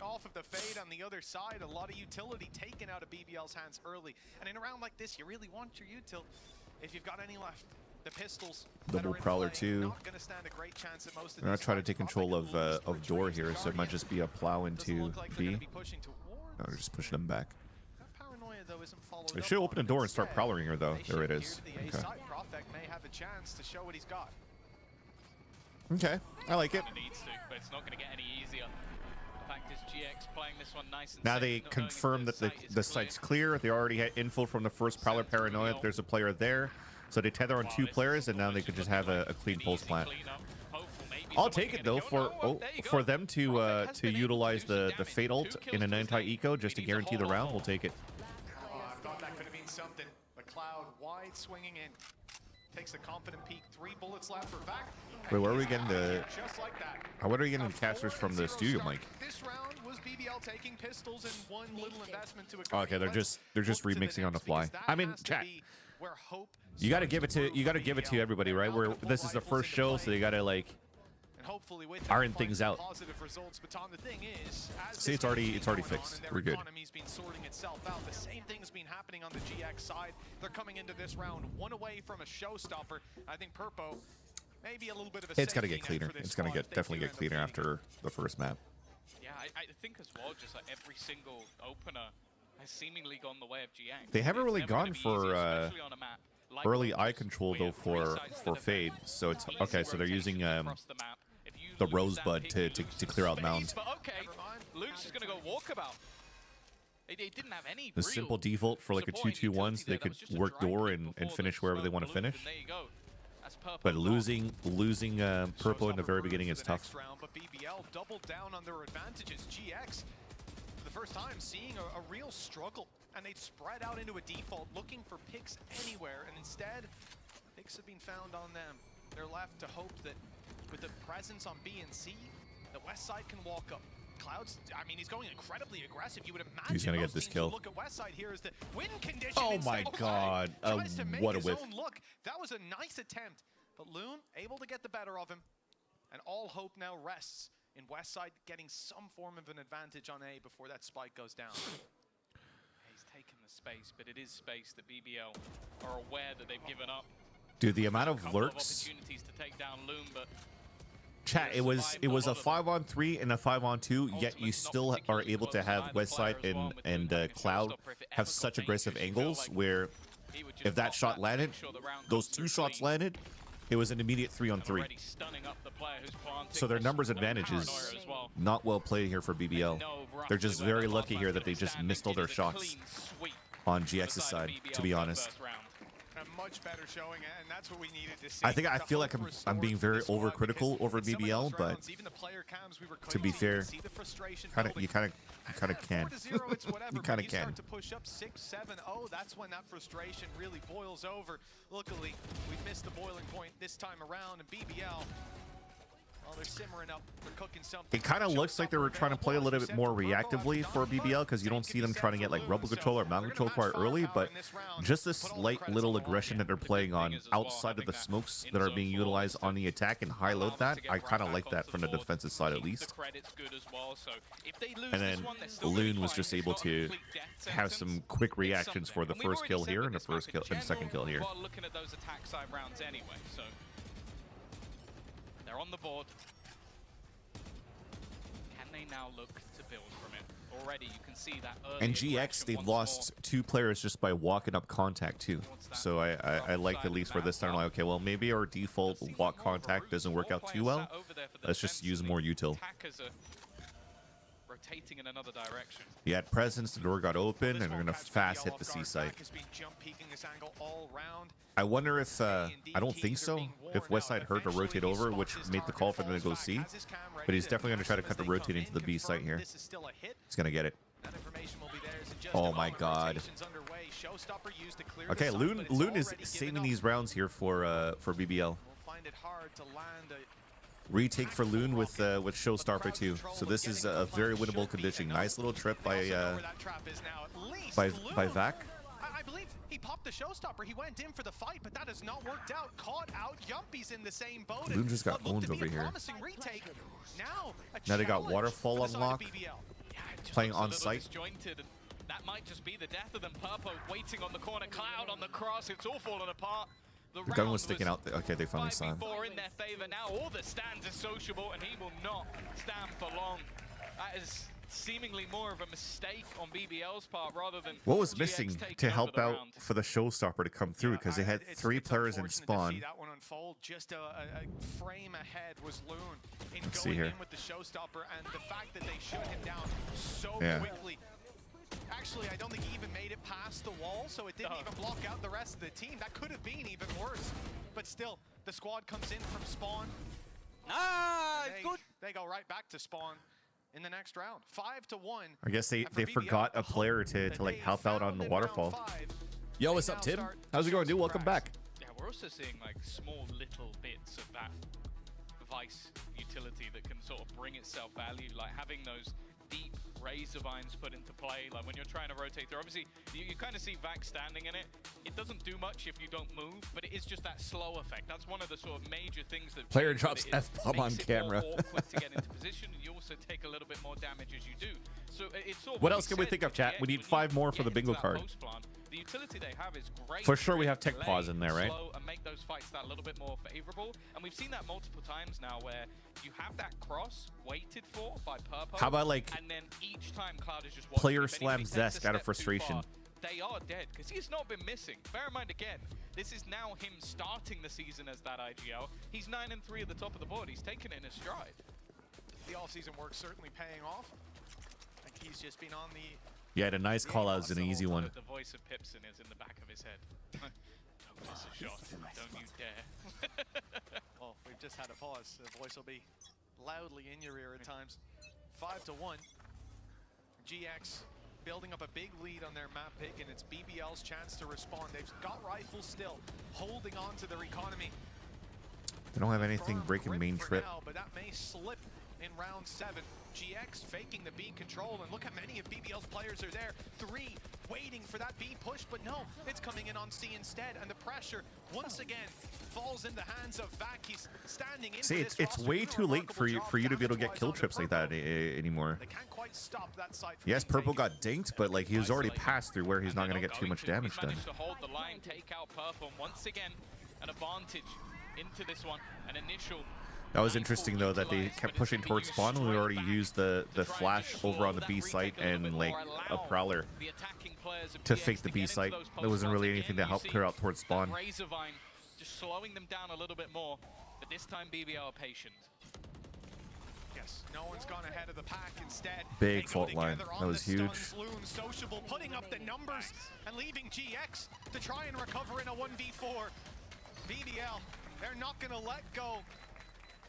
off of the fade on the other side. A lot of utility taken out of BBL's hands early. And in a round like this, you really want your util if you've got any left. The pistols. Double Prowler too. Not gonna stand a great chance at most of I'm gonna these try to fights. take control of door here, so it might just be a plow into B. No, we're just pushing them back. Paranoia, though, isn't followed They up should on. open a door and start prowling her though. There it is. The A Okay. side Prophet may have a chance to show what he's got. Okay, I like it. It needs to, but it's not going to get any easier. The fact is, GX playing this one nice and Now safe, they not knowing if confirm that the site's clear. They already had info from the first Prowler Paranoia that there's a player there. So they tether on 2 players, and now they could just have a clean post plant. I'll take it though for them to utilize the Fate ult in an anti-eco just to guarantee the round. We'll take it. I thought that could have been something. The Cloud wide swinging in. Takes a confident peek. 3 bullets left for Vac. Wait, where are we getting the? Just like that. What are we getting the casters from the studio mic? This round was BBL taking pistols and one little investment to Oh, okay, they're just remixing on the fly. I mean, chat. You gotta give it to everybody, right? This is the first show, so you gotta like iron things out. See, it's already fixed. We're good. Economy's been sorting itself out. The same thing's been happening on the GX side. They're coming into this round 1 away from a showstopper. I think Purpo maybe a little bit of a. It's gotta get cleaner. It's gonna definitely get cleaner after the first map. Yeah, I think as well, just like every single opener has seemingly gone the way of GX. They haven't really gone for especially on a map like early eye control though for Fade. So it's okay. So they're using the Rosebud to clear out Mound. But okay, Luke's is gonna go walkabout. It didn't have any The simple default for like a 2-2-1, so they could work door and finish wherever they want to finish. There you go. That's But losing purple in the very beginning is tough. Round, but BBL doubled down on their advantages. GX, for the first time, seeing a real struggle, and they'd spread out into a default, looking for picks anywhere, and instead, picks have been found on them. They're left to hope that with the presence on B and C, the West Side can walk up. Clouds, I mean, he's going incredibly aggressive. You would imagine he's gonna get most this teams kill. would look at West Side here as the win condition. Oh my god! Tries to make What a his whiff! own look. That was a nice attempt, but Loon able to get the better of him, and all hope now rests in West Side getting some form of an advantage on A before that spike goes down. He's taken the space, but it is space that BBL are aware that they've given up. Dude, the amount of Couple lurks. opportunities to take down Loon, but Chat, it was a 5-on-3 and a 5-on-2, yet you still are able to have Westside and Cloud have such aggressive angles where if that shot landed, those 2 shots landed, it was an immediate 3-on-3. So their numbers advantage is not well played here for BBL. They're just very lucky here that they just missed all their shots on GX's side, to be honest. A much better showing, and that's what we needed to see. I feel like I'm being very overcritical over BBL, but to be fair, you kind of can. You kind of can. To push up 6-7-0, that's when that frustration really boils over. Luckily, we missed the boiling point this time around, and BBL, well, they're simmering up. They're cooking something. It kind of looks like they were trying to play a little bit more reactively for BBL because you don't see them trying to get like rebel control or mount control quite early, but just this slight little aggression that they're playing on outside of the smokes that are being utilized on the attack and high load that, I kind of like that from the defensive side at least. And then Loon was just able to have some quick reactions for the first kill here and the first kill and second kill here. Looking at those attack side rounds anyway, so they're on the board. Can they now look to build from it? Already you can see that early And GX, they've lost 2 players just by walking up contact too. So I like at least for this time, like, okay, well, maybe our default walk contact doesn't work out too well. Let's just use more util. Rotating in another direction. Yeah, at presence, the door got open, and they're going to fast hit the C site. I wonder if, I don't think so, if Westside heard to rotate over, which made the call for them to go C. But he's definitely going to try to cut the rotating to the B site here. He's going to get it. Oh my god. Okay, Loon is saving these rounds here for BBL. Retake for Loon with Showstopper too. So this is a very winnable condition. Nice little trip by Vac. I believe he popped the showstopper. He went in for the fight, but that has not worked out. Caught out. Yumpy's in the same boat. Loon just got owned over here. Now they got Waterfall unlocked. Playing on site. That might just be the death of them. Purpo waiting on the corner. Cloud on the cross. It's all falling apart. The gun was sticking out. Okay, they finally saw him. In their favor now. All the stands are sociable, and he will not stand for long. That is seemingly more of a mistake on BBL's part rather than what was missing to help out for the Showstopper to come through, because they had 3 players in spawn. That one unfold. Just a frame ahead was Loon in Let's going see here. in with the Showstopper, and the fact that they shut him down so quickly. Actually, I don't think he even made it past the wall, so it didn't even block out the rest of the team. That could have been even worse. But still, the squad comes in from spawn. They go right back to spawn in the next round. 5-1. I guess they forgot a player to like help out on the waterfall. Yo, what's up, Tim? How's it going, dude? Welcome back. Yeah, we're also seeing like small little bits of that Vice utility that can sort of bring itself value, like having those deep razor vines put into play, like when you're trying to rotate through. Obviously, you kind of see Vac standing in it. It doesn't do much if you don't move, but it is just that slow effect. That's one of the sort of major things that player drops F-bomb on camera. Awkward to get into position, and you also take a little bit more damage as you do. So it's sort of what else can we think of, chat? We need 5 more for the bingo card. The utility they have is great. For sure, we have tech pause in there, right? And make those fights that little bit more favorable. And we've seen that multiple times now, where you have that cross waited for by Purpo. How about like and then each time Cloud is just player slams Zesk out of frustration? They are dead because he's not been missing. Bear in mind again, this is now him starting the season as that IGL. He's 9-3 at the top of the board. He's taken it in his stride. The off-season work certainly paying off. Like he's just been on the. Yeah, the nice call out is an easy one. The voice of Pipson is in the back of his head. Don't Miss a shot. Don't you dare. Well, we've just had a pause. The voice will be loudly in your ear at times. 5-1. GX building up a big lead on their map pick, and it's BBL's chance to respond. They've got rifles still, holding on to their economy. They don't have anything breaking main trip. Now, but that may slip in round 7. GX faking the B control, and look how many of BBL's players are there. 3 waiting for that B push, but no, it's coming in on C instead, and the pressure once again falls in the hands of Vac. He's standing in. See, it's way too late for you to be able to get kill trips like that anymore. They can't quite stop that side. Yes, Purple got dinked, but like he was already passed through where he's not gonna get too much damage done. Managed to hold the line, take out Purple once again, an advantage into this one, an initial. That was interesting though that they kept pushing towards spawn when we already used the flash over on the B site and like a prowler to fake the B site. There wasn't really anything to help clear out towards spawn. Razorvine just slowing them down a little bit more, but this time BBL are patient. Yes, no one's gone ahead of the pack. Instead, big fault line. That was huge. Sociable putting up the numbers and leaving GX to try and recover in a 1v4. BBL, they're not going to let go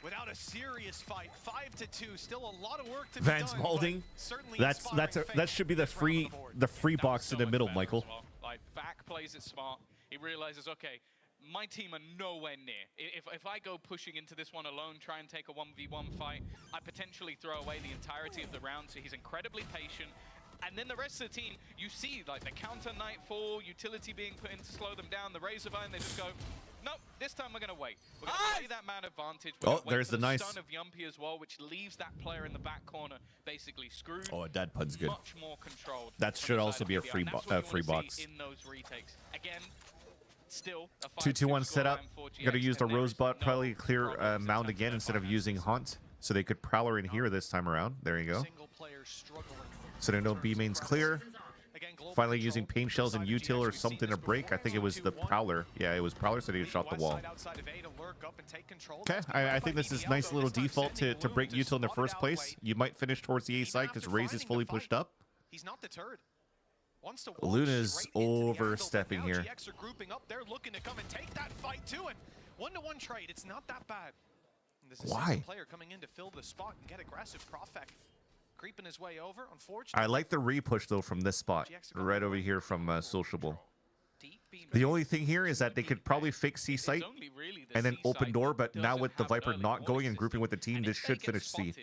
without a serious fight. 5-2, still a lot of work to be Vance done. Malding. Certainly That should be the free box in the middle, Michael. Well. Like Vac plays it smart. He realizes, okay, my team are nowhere near. If I go pushing into this one alone, try and take a 1v1 fight, I potentially throw away the entirety of the round. So he's incredibly patient. And then the rest of the team, you see like the counter Nightfall, utility being put in to slow them down, the Razorvine, they just go, nope, this time we're going to wait. We're going to play that man advantage. Oh, there's the nice stun of Yumpy as well, which leaves that player in the back corner basically screwed. Oh, a dead pun's good. Much more controlled. That should also be a free box. In those retakes. Again, still a 2-2-1 setup. You got to use the Rosebot, probably clear mound again instead of using Haunt, so they could Prowler in here this time around. There you go. So they know B main's clear. Finally using pain shells and util or something to break. I think it was the Prowler. Yeah, it was Prowler, so he shot the wall. Okay, I think this is nice little default to break util in the first place. You might finish towards the A side because Raze is fully pushed up. He's not deterred. Luna's overstepping here. GX are grouping up. They're looking to come and take that fight too. And 1-to-1 trade. It's not that bad. Why? Player coming in to fill the spot and get aggressive. Profek creeping his way over. Unfortunately, I like the re-push though from this spot, right over here from Sociable. The only thing here is that they could probably fake C site and then open door, but now with the Viper not going and grouping with the team, this should finish C.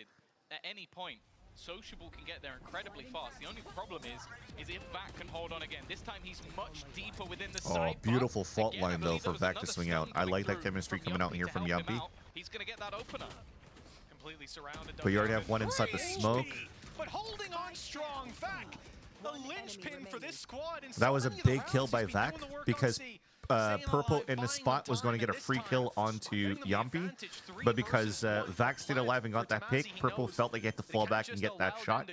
At any point, Sociable can get there incredibly fast. The only problem is if Vac can hold on again. This time he's much deeper within the side. Oh, beautiful fault line though for Vac to swing out. I like that chemistry coming out here from Yumpy. He's gonna get that opener. Completely surrounded. But you already have one inside the smoke. But holding on strong, Vac. The linchpin for this squad. That was a big kill by Vac because Purple in the spot was going to get a free kill onto Yumpy, but because Vac stayed alive and got that pick, Purple felt like he had to fall back and get that shot,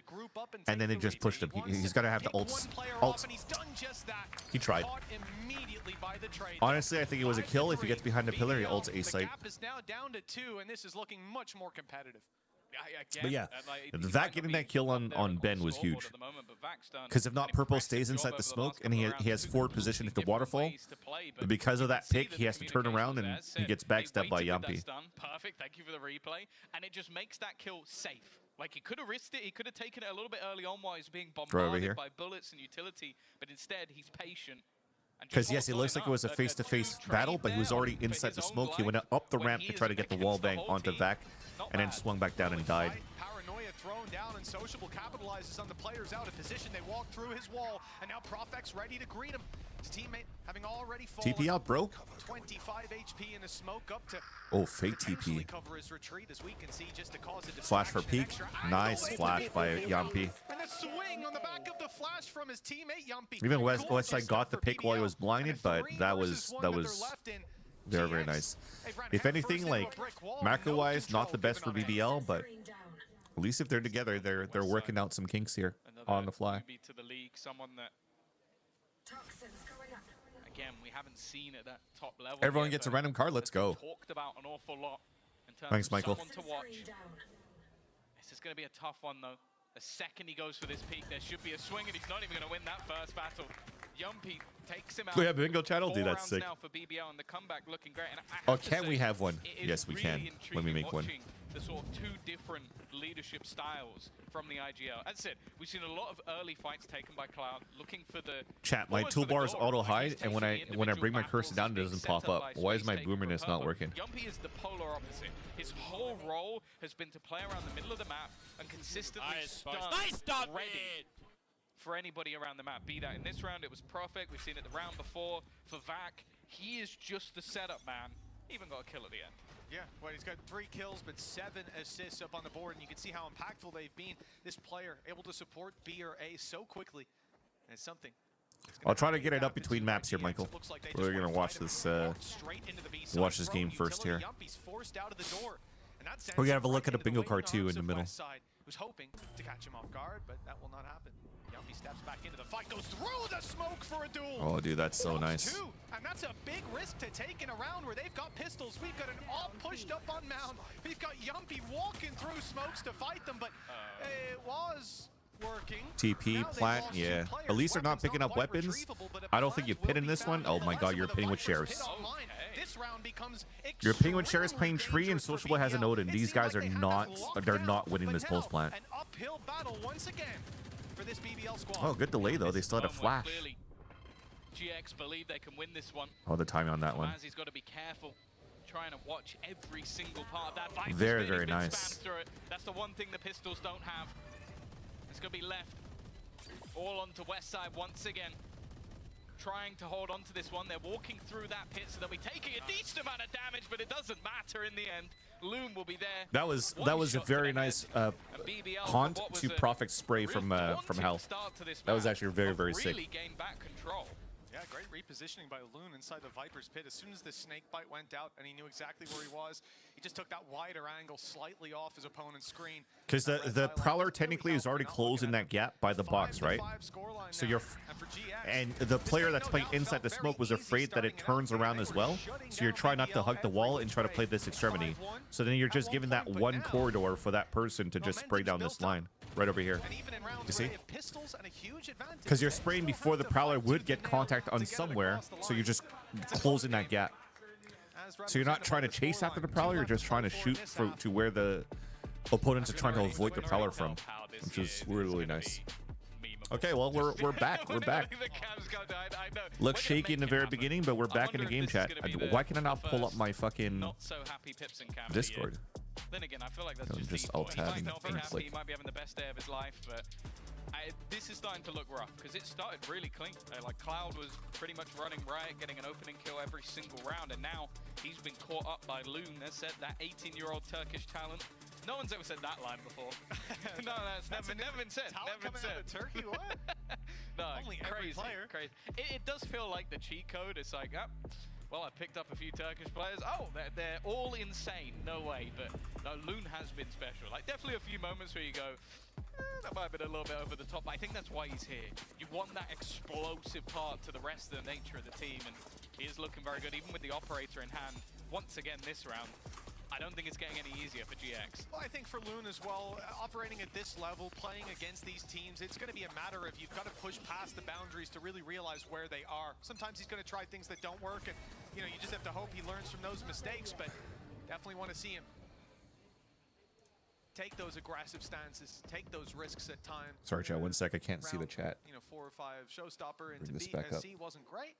and then it just pushed him. He's got to have the ults. He tried. Honestly, I think it was a kill. If he gets behind the pillar, he ults A site. The gap is now down to 2, and this is looking much more competitive. But yeah, Vac getting that kill on Ben was huge. Because if not, Purple stays inside the smoke, and he has forward position at the waterfall. But because of that pick, he has to turn around, and he gets backstabbed by Yumpy. Perfect, thank you for the replay. And it just makes that kill safe. Like, he could have risked it, he could have taken it a little bit early on while he's being bombarded by bullets and utility, but instead, he's patient. Because yes, it looks like it was a face-to-face battle, but he was already inside the smoke. He went up the ramp to try to get the wall bang onto Vac, and then swung back down and died. Paranoia thrown down, and Sociable capitalizes on the players out of position. They walk through his wall, and now Profek's ready to greet him. His teammate having already fallen. TP out, bro. 25 HP in the smoke up to oh, fake TP. cover his retreat, as we can see, just to cause a Flash for peak. Nice flash by Yumpy. And a swing on the back of the flash from his teammate Yumpy. Even Westside got the pick while he was blinded, but that was very, very nice. If anything, like macro-wise, not the best for BBL, but at least if they're together, they're working out some kinks here on the fly. To the league, someone that again we haven't seen at that top level. Everyone gets a random card. Let's go. Talked about an awful lot in terms Thanks, of Michael. someone to watch. This is going to be a tough one though. The second he goes for this peak, there should be a swing, and he's not even going to win that first battle. Yumpy takes him out. We have a bingo channel? Dude, 4 that's rounds sick. now for BBL, and the comeback looking great. And I Oh, have to can we say, have one? it is Yes, we really can. When we intriguing make one. watching the sort of 2 different leadership styles from the IGL. As I said, we've seen a lot of early fights taken by Cloud, looking for the Chat, my almost for the toolbar is goal. auto Like, hide, he's and when taking I the bring my individual cursor down, it battles, doesn't being pop set up. by Why is space my taken from boomerness not Purple. working? Yumpy is the polar opposite. His whole role has been to play around the middle of the map and consistently stun ready for anybody around the map. Be that in this round, it was Prophet. We've seen it the round before. For Vac, he is just the setup man. Even got a kill at the end. Yeah, well, he's got 3 kills, but 7 assists up on the board, and you can see how impactful they've been. This player able to support B or A so quickly, and it's something. I'll try to get it up between maps here, Michael. We're gonna watch this. Watch this game first here. We're gonna have a look at a bingo card too in the middle. Who's hoping to catch him off guard, but that will not happen. Yumpy steps back into the fight, goes through the smoke for a duel. Oh, dude, that's so nice. 2, and that's a big risk to take in a round where they've got pistols. We've got an all pushed up on Mound. We've got Yumpy walking through smokes to fight them, but it was working. TP, plant, yeah. At least they're not picking up weapons. I don't think you pin in this one. Oh my god, you're pinning with shares. You're pinning with shares, playing tree, and Sociable has an Odin. These guys are not, they're not winning this post plant. An uphill battle once again for this BBL squad. Oh, good delay though. They still had a flash. GX believe they can win this one. Oh, the timing on that one. He's got to be careful, trying to watch every single part of that fight. Very, very nice. That's the one thing the pistols don't have. It's going to be left all onto West Side once again. Trying to hold on to this one. They're walking through that pit, so they'll be taking a decent amount of damage, but it doesn't matter in the end. Loom will be there. That was a very nice haunt to Prophet spray from Health. That was actually very, very sick. Really gained back control. Yeah, great repositioning by Loon inside the Viper's pit. As soon as the snake bite went out and he knew exactly where he was, he just took that wider angle slightly off his opponent's screen. Because the Prowler technically is already closing that gap by the box, right? So you're, and the player that's playing inside the smoke was afraid that it turns around as well. So you're trying not to hug the wall and try to play this extremity. So then you're just giving that one corridor for that person to just spray down this line right over here. You see? Because you're spraying before the Prowler would get contact on somewhere, so you're just closing that gap. So you're not trying to chase after the Prowler, you're just trying to shoot to where the opponents are trying to avoid the Prowler from, which is really nice. Okay, well, we're back. We're back. Looks shaky in the very beginning, but we're back in the game chat. Why can I not pull up my fucking Discord? Then again, I feel like that's just alt-tab and click. He might be having the best day of his life, but this is starting to look rough because it started really clean. Like Cloud was pretty much running riot, getting an opening kill every single round, and now he's been caught up by Loon. As said, that 18-year-old Turkish talent. No one's ever said that line before. No, that's never been said. Never been said. Turkey, what? No, Only crazy, every player. crazy. It does feel like the cheat code. It's like, well, I picked up a few Turkish players. Oh, they're all insane. No way. But no, Loon has been special. Like, definitely a few moments where you go, that might have been a little bit over the top. But I think that's why he's here. You want that explosive part to the rest of the nature of the team. And he is looking very good, even with the operator in hand. Once again, this round, I don't think it's getting any easier for GX. Well, I think for Loon as well, operating at this level, playing against these teams, it's going to be a matter of you've got to push past the boundaries to really realize where they are. Sometimes he's going to try things that don't work, and you just have to hope he learns from those mistakes, but definitely want to see him take those aggressive stances, take those risks at times. Sorry, chat, 1 sec, I can't see the chat. 4 or 5 showstopper into Bring this B back up. C wasn't great.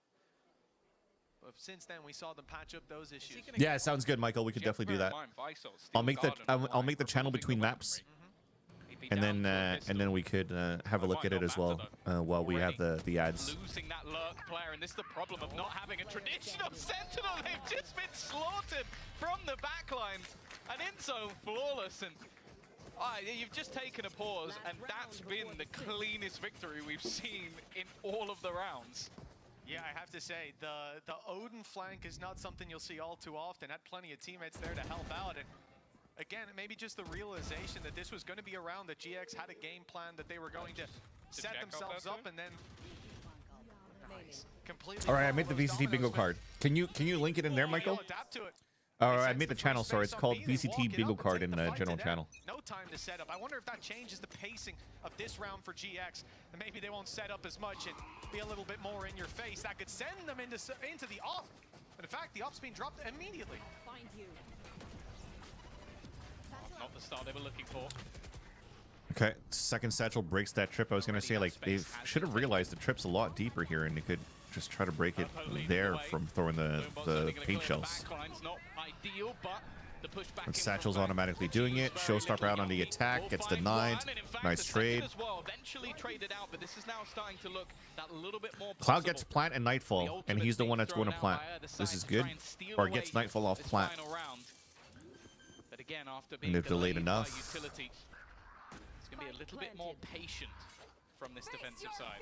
But since then, we saw them patch up those issues. Yeah, it sounds good, Michael. We could definitely do that. I'll make the channel between maps, and then we could have a look at it as well while we have the ads. Losing that lurk player, and this is the problem of not having a traditional sentinel. They've just been slaughtered from the backlines, and Inzo flawless, and you've just taken a pause, and that's been the cleanest victory we've seen in all of the rounds. Yeah, I have to say, the Odin flank is not something you'll see all too often. Had plenty of teammates there to help out, and again, maybe just the realization that this was going to be a round that GX had a game plan that they were going to set themselves up, and then completely. All right, I made the VCT bingo card. Can you link it in there, Michael? Adapt to it. Oh, I made the channel, sorry. It's called VCT Bingo Card in the general channel. No time to set up. I wonder if that changes the pacing of this round for GX. And maybe they won't set up as much and be a little bit more in your face. That could send them into the off. But in fact, the off's being dropped immediately. Find you. Not the start they were looking for. Okay, second satchel breaks that trip. I was going to say, like, they should have realized the trip's a lot deeper here, and they could just try to break it there from throwing the paint shells. And Satchel's automatically doing it. Showstopper out on the attack, gets denied. Nice trade. Cloud gets plant and Nightfall, and he's the one that's going to plant. This is good. Or gets Nightfall off plant. And they've delayed enough. It's going to be a little bit more patient from this defensive side.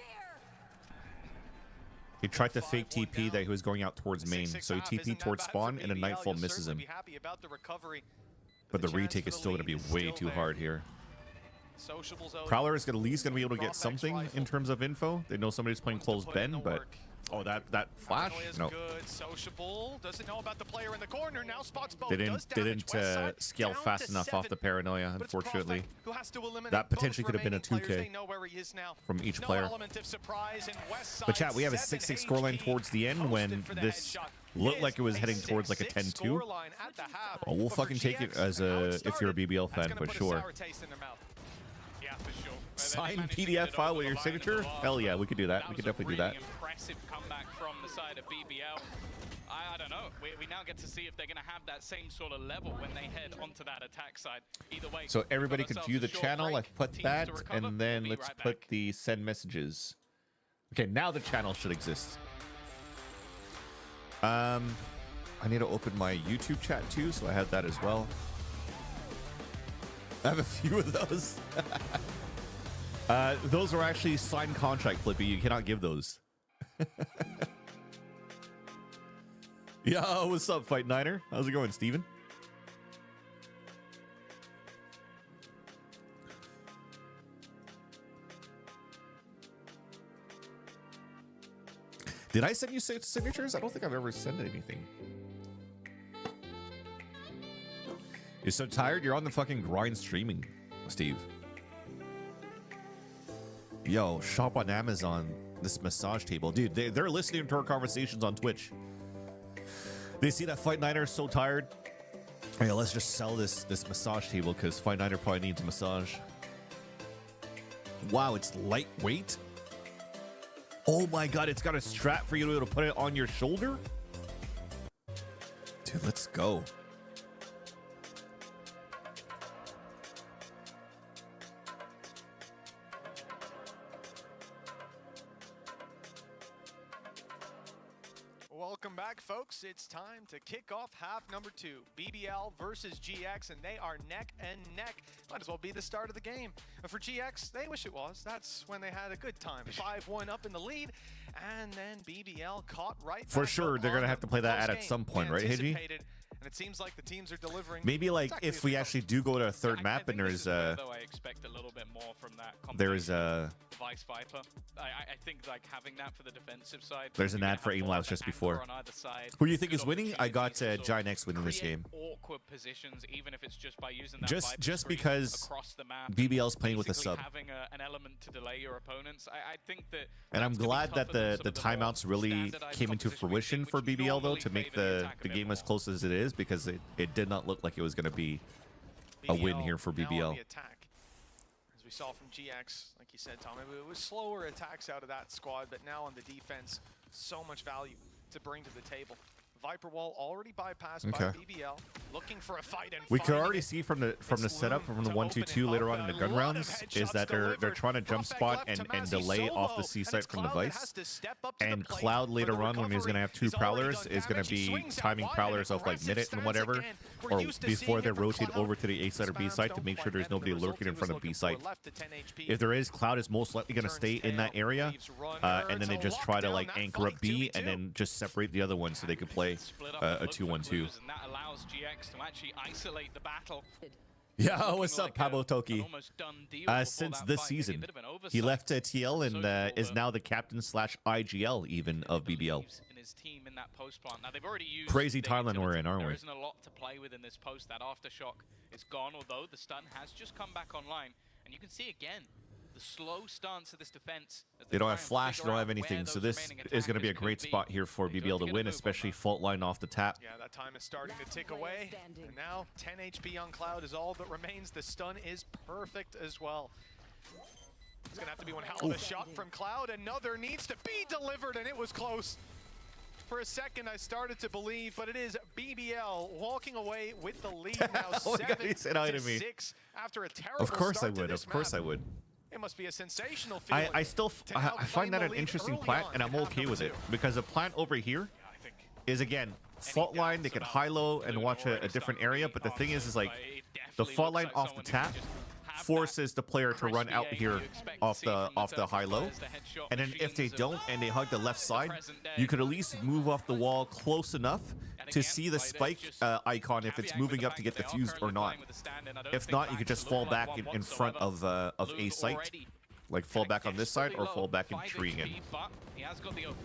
He tried to fake TP that he was going out towards main, so he TP'd towards spawn, and a Nightfall misses him. But the retake is still going to be way too hard here. Prowler is at least going to be able to get something in terms of info. They know somebody's playing close Ben, but oh, that flash? No. Sociable doesn't know about the player in the corner. Now spots both. They didn't scale fast enough off the paranoia, unfortunately. That potentially could have been a 2K from each player. But chat, we have a 6-6 scoreline towards the end when this looked like it was heading towards like a 10-2. Oh, we'll fucking take it as if you're a BBL fan for sure. Signed PDF file with your signature? Hell yeah, we could do that. We could definitely do that. Impressive comeback from the side of BBL. I don't know. We now get to see if they're going to have that same sort of level when they head onto that attack side. Either way. So everybody could view the channel. I've put that, and then let's put the send messages. Okay, now the channel should exist. I need to open my YouTube chat too, so I have that as well. I have a few of those. Those are actually signed contract, Flippy. You cannot give those. Yo, what's up, Fight Niner? How's it going, Steven? Did I send you signatures? I don't think I've ever sent anything. You're so tired? You're on the fucking grind streaming, Steve. Yo, shop on Amazon. This massage table. Dude, they're listening to our conversations on Twitch. They see that Fight Niner is so tired. Hey, let's just sell this massage table because Fight Niner probably needs a massage. Wow, it's lightweight. Oh my god, it's got a strap for you to be able to put it on your shoulder? Dude, let's go. Welcome back, folks. It's time to kick off half number 2. BBL versus GX, and they are neck and neck. Might as well be the start of the game. And for GX, they wish it was. That's when they had a good time. 5-1 up in the lead, and then BBL caught right for sure. They're gonna have to play that at some point, right, Hiji? And it seems like the teams are delivering. Maybe like if we actually do go to a third map and there's I expect a little bit more from that. There's Vice Viper. I think like having that for the defensive side. There's an ad for Aim Labs just before. Who do you think is winning? I got Giant X winning this game. Awkward positions, even if it's just by using that just because across the map, BBL's playing with a sub. Having an element to delay your opponents. I think that. And I'm glad that the timeouts really came into fruition for BBL though to make the game as close as it is, because it did not look like it was going to be a win here for BBL. As we saw from GX, like you said, Tom, it was slower attacks out of that squad, but now on the defense, so much value to bring to the table. Viper wall already bypassed by BBL, looking for a fight. And we could already see from the setup from the 1-2-2 later on in the gun rounds is that they're trying to jump spot and delay off the C site from the Vice. And Cloud later on, when he's going to have 2 Prowlers, is going to be timing Prowlers off like minute and whatever, or before they rotate over to the A side or B side to make sure there's nobody lurking in front of B site. If there is, Cloud is most likely going to stay in that area, and then they just try to like anchor up B and then just separate the other one so they can play a 2-1-2. And that allows GX to actually isolate the battle. Yeah, what's up, Pablo Toki? Since this season, he left TL and is now the captain / IGL even of BBL. In his team in that post plant. Now they've already used Crazy timeline we're in, aren't There we? isn't a lot to play with in this post. That aftershock is gone, although the stun has just come back online, and you can see again the slow stance of this defense. They don't have flash, they don't have anything, so this is going to be a great spot here for BBL to win, especially fault line off the tap. Yeah, that time is starting to tick away. And now 10 HP on Cloud is all that remains. The stun is perfect as well. It's going to have to be one hell of a shot from Cloud. Another needs to be delivered, and it was close. For a second, I started to believe, but it is BBL walking away with the lead now. Oh my God, he said hi to me. 7-6 after a terrible Of course I start to would. this Of course I map. would. It must be a sensational feeling. I find that an interesting plant, and I'm okay with it because the plant over here is again fault line. They can high low and watch a different area, but the thing is like the fault line off the tap forces the player to run out here off the high low, and then if they don't and they hug the left side, you could at least move off the wall close enough to see the spike icon if it's moving up to get diffused or not. If not, you could just fall back in front of A site, like fall back on this side or fall back in tree in.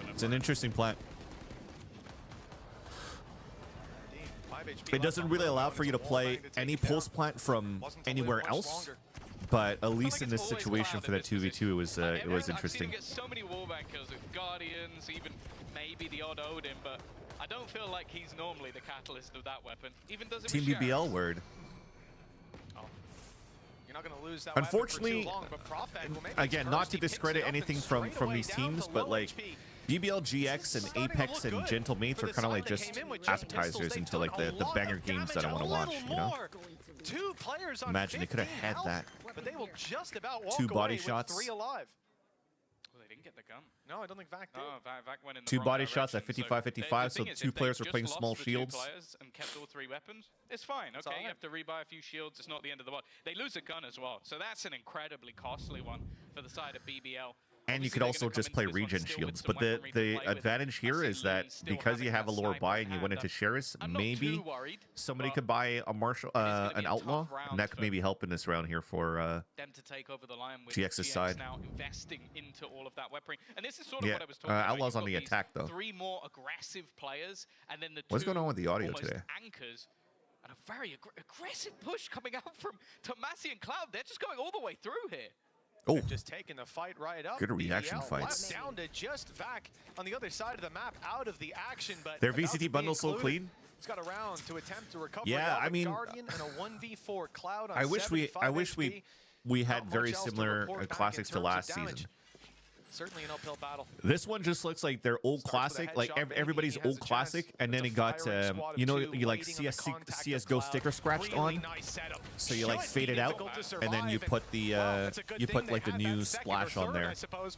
It's an interesting plant. It doesn't really allow for you to play any pulse plant from anywhere else, but at least in this situation for that 2v2, it was interesting. I've seen him get so many wallbang kills with Guardians, even maybe the odd Odin, but I don't feel like he's normally the catalyst of that weapon. Even does it Team with BBL Sheriff. word. You're not going to lose that Unfortunately, weapon for too long, but Prophet will make again, his not first. to He picks discredit it up anything and from straight away these down teams, to but low like HP. BBL GX and Apex and Gentle Mates are kind of like just appetizers into like the banger games that I want to watch, you know? Two players on Imagine they could have 50 had health, that. but they will just about walk 2 body away shots. with 3 alive. Well, they didn't get the gun. No, I don't think Vac did. Oh, Vac went in the 2 wrong body shots at direction. 55-55, so the thing is, 2 if they players are just playing lost small the 2 shields. players and kept all 3 weapons, it's fine. Okay, you have to rebuy a few shields. It's not the end of the world. They lose a gun as well, so that's an incredibly costly one for the side of BBL. And you could also just play regen shields, but the advantage here is that because you have a lower buy and you went into Sheriffs, maybe somebody could buy a Marshall, an Outlaw, and that could maybe help in this round here for them to take over the line with GX's side. now investing into all of that weaponry. And this is sort of Yeah, what I was talking about. Outlaws You've on the got these attack, though. 3 more aggressive players, and then the What's 2 going on with the audio almost today? anchors. And a very aggressive push coming out from Tomasi and Cloud. They're just going all the way through here. Oh, just taking the fight right up. good reaction BBL fights. left down to just Vac on the other side of the map, out of the action, but Their about to VCT be bundle's so included. clean. He's got a round to attempt to recover. Yeah, out I of mean, Guardian and a 1v4 Cloud on I wish we 75 HP. had Not very much else to similar report back in classics to terms of last damage. season. Certainly an uphill battle. This one just looks like their old classic, like everybody's old classic, and then it got, you know, you like CSGO sticker scratched on, so you like fade it out, and then you put the like the new splash on there. All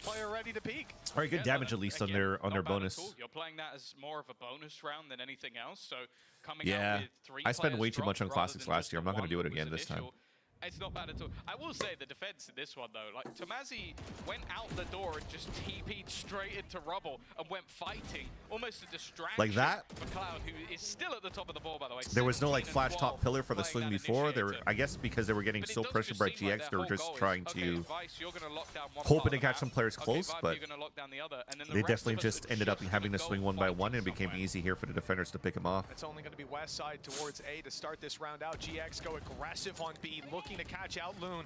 right, good damage at least on their bonus. You're playing that as more of a bonus round than anything else. So coming Yeah, out with 3 I spent players way too much on dropped classics rather than last year. I'm not going to do it one again was this time. initial. It's not bad at all. I will say the defense in this one though, like Tomasi went out the door and just TP'd straight into rubble and went fighting, almost a distraction Like that? for Cloud, who is still at the top of the ball by the way. There was no like 17 flash and top 12 pillar for the playing swing that before. They were, initiator. I guess, because they were getting But it so does pressured just by seem like GX, their they were whole just goal is, trying okay, to Vice, you're gonna lock down one hoping part to of catch the some map. players Okay, close, Vibe, but you're gonna lock down the other, and then the they rest definitely of us just are ended up just having to gonna swing go one by fight one, and it became somewhere. easy here for the defenders to pick them off. It's only going to be west side towards A to start this round out. GX go aggressive on B, looking to catch out Loon.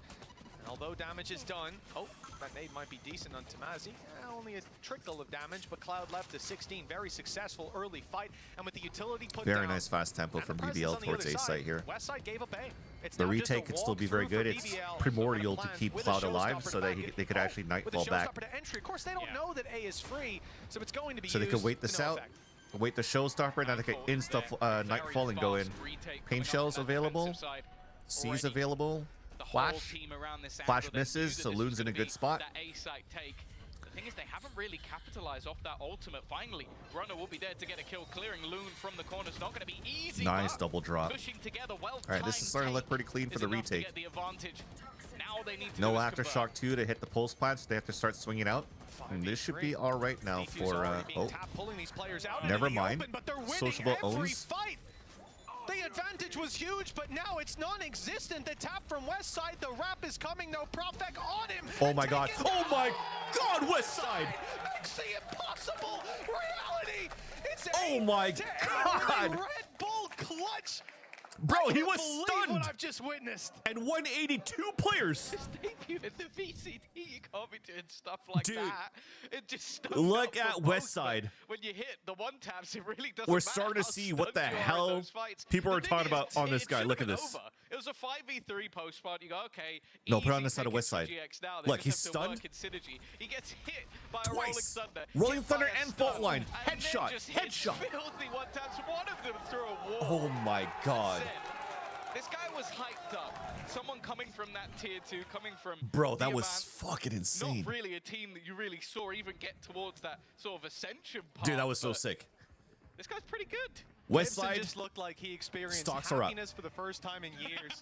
And although damage is done, that nade might be decent on Tomasi. Only a trickle of damage, but Cloud left to 16. Very successful early fight, and with the utility put Very down, nice fast tempo from BBL towards A site here. West side gave up A. It's The now just a retake could still be walk very through good. for It's BBL. primordial to Plans keep with a Cloud alive showstopper so to that back it. they could actually With a nightfall back. showstopper to entry. Of course, they don't know that A is free, so it's going to be So they could used wait this to no out, effect. wait the showstopper, now they can insta nightfall and go in. Pain shells available, C's available, flash, flash misses, so Loon's in a good spot. That A site take. The thing is, they haven't really capitalized off that ultimate. Finally, Runner will be there to get a kill, clearing Loon from the corner. It's not going to be easy. Nice but double drop. pushing together, well All right, this is starting to look pretty clean for the enough to retake. get the advantage. Now they need to No do is convert. aftershock 2 to hit the pulse plants. They have to start swinging out. And this should be all right now for, oh, Pulling these players out never into the mind. open, but they're winning Sociable every owns. fight. The advantage was huge, but now it's non-existent. The tap from West Side, the wrap is coming, no Profec on him. Oh my god. Oh my god, West Side. Makes the impossible reality. It's Oh my god. Red Bull clutch. Bro, he was Believe stunned. what I've just witnessed. And 182 players. His debut in the VCT, you can't be doing stuff like Dude, that. It just stuck look out at for West both, Side. but when you hit the one taps, it really doesn't We're matter starting to how see what the stunned you are in hell those fights. people The are thing talking is, about on this it guy. should've Look at been this. over. It was a 5v3 post spot. You go, okay. No, put it on easy the side of pickings West for Side. GX now. They Look, just he's have to work stunned. in synergy. He gets hit by a Rolling Twice. Thunder. Rolling hit by Thunder a and stun, Fault Line. and then Headshot. just hits Headshot. filthy one taps. One of them through a Oh wall. my god. This guy was hyped up. Someone coming from that tier 2, coming from Bro, that the was Avant, fucking insane. Not really a team that you really saw even get towards that sort of ascension part. Dude, that was so but sick. This guy's pretty good. West Gibson Side just looked like he experienced stocks are up. happiness for the first time in years.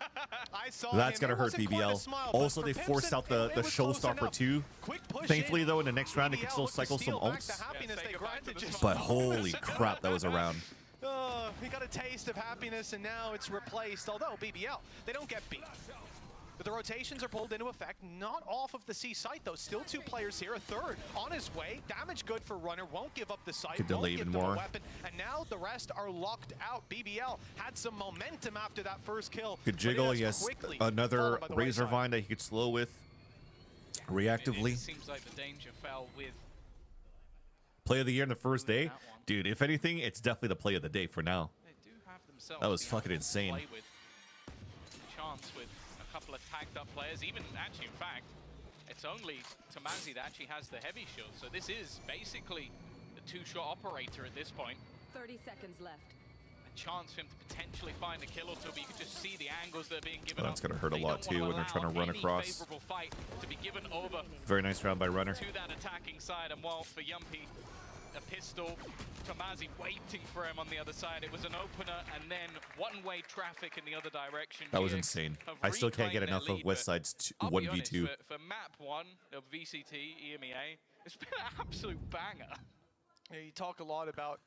I saw That's him. gonna It hurt wasn't quite a BBL. smile, but Also, for they forced Pimpson, out the it was close Showstopper enough. 2. Quick push Thankfully, in. though, in the next round, they BBL could still with the cycle some steal back ults. to happiness they granted just But holy crap, that was a round. he got a taste of happiness, and now it's replaced. Although BBL, they don't get beat. But the rotations are pulled into effect, not off of the C site though. Still 2 players here, a third on his way. Damage good for Runner, won't give up the site, Could delay won't give even them a more. weapon, and now the rest are locked out. BBL had some momentum after that first kill. Could but it jiggle, has yes. quickly Another fallen by the Razor wayside. Vine that he could slow with reactively. It seems like the danger fell with Play of the year in the first day. Dude, if anything, it's definitely the play of the day for now. themselves. That was being fucking able to insane. play with chance with a couple of tagged up players. Even actually, in fact, it's only Tomazi that actually has the heavy shield. So this is basically the 2-shot operator at this point. 30 seconds left. A chance for him to potentially find a kill or two, but you can just see the angles that are being given. Well, that's gonna hurt a lot too when they're trying to run across. Favorable fight to be given over Very nice round by Runner. to that attacking side, and while for Yumpy, a pistol, Tomazi waiting for him on the other side. It was an opener and then one-way traffic in the other direction. That was GX insane. have I still can't get reclaimed their enough of lead, West but Side's I'll be honest, 1v2. for map 1 of VCT, EMEA, it's been an absolute banger. Yeah, you talk a lot about,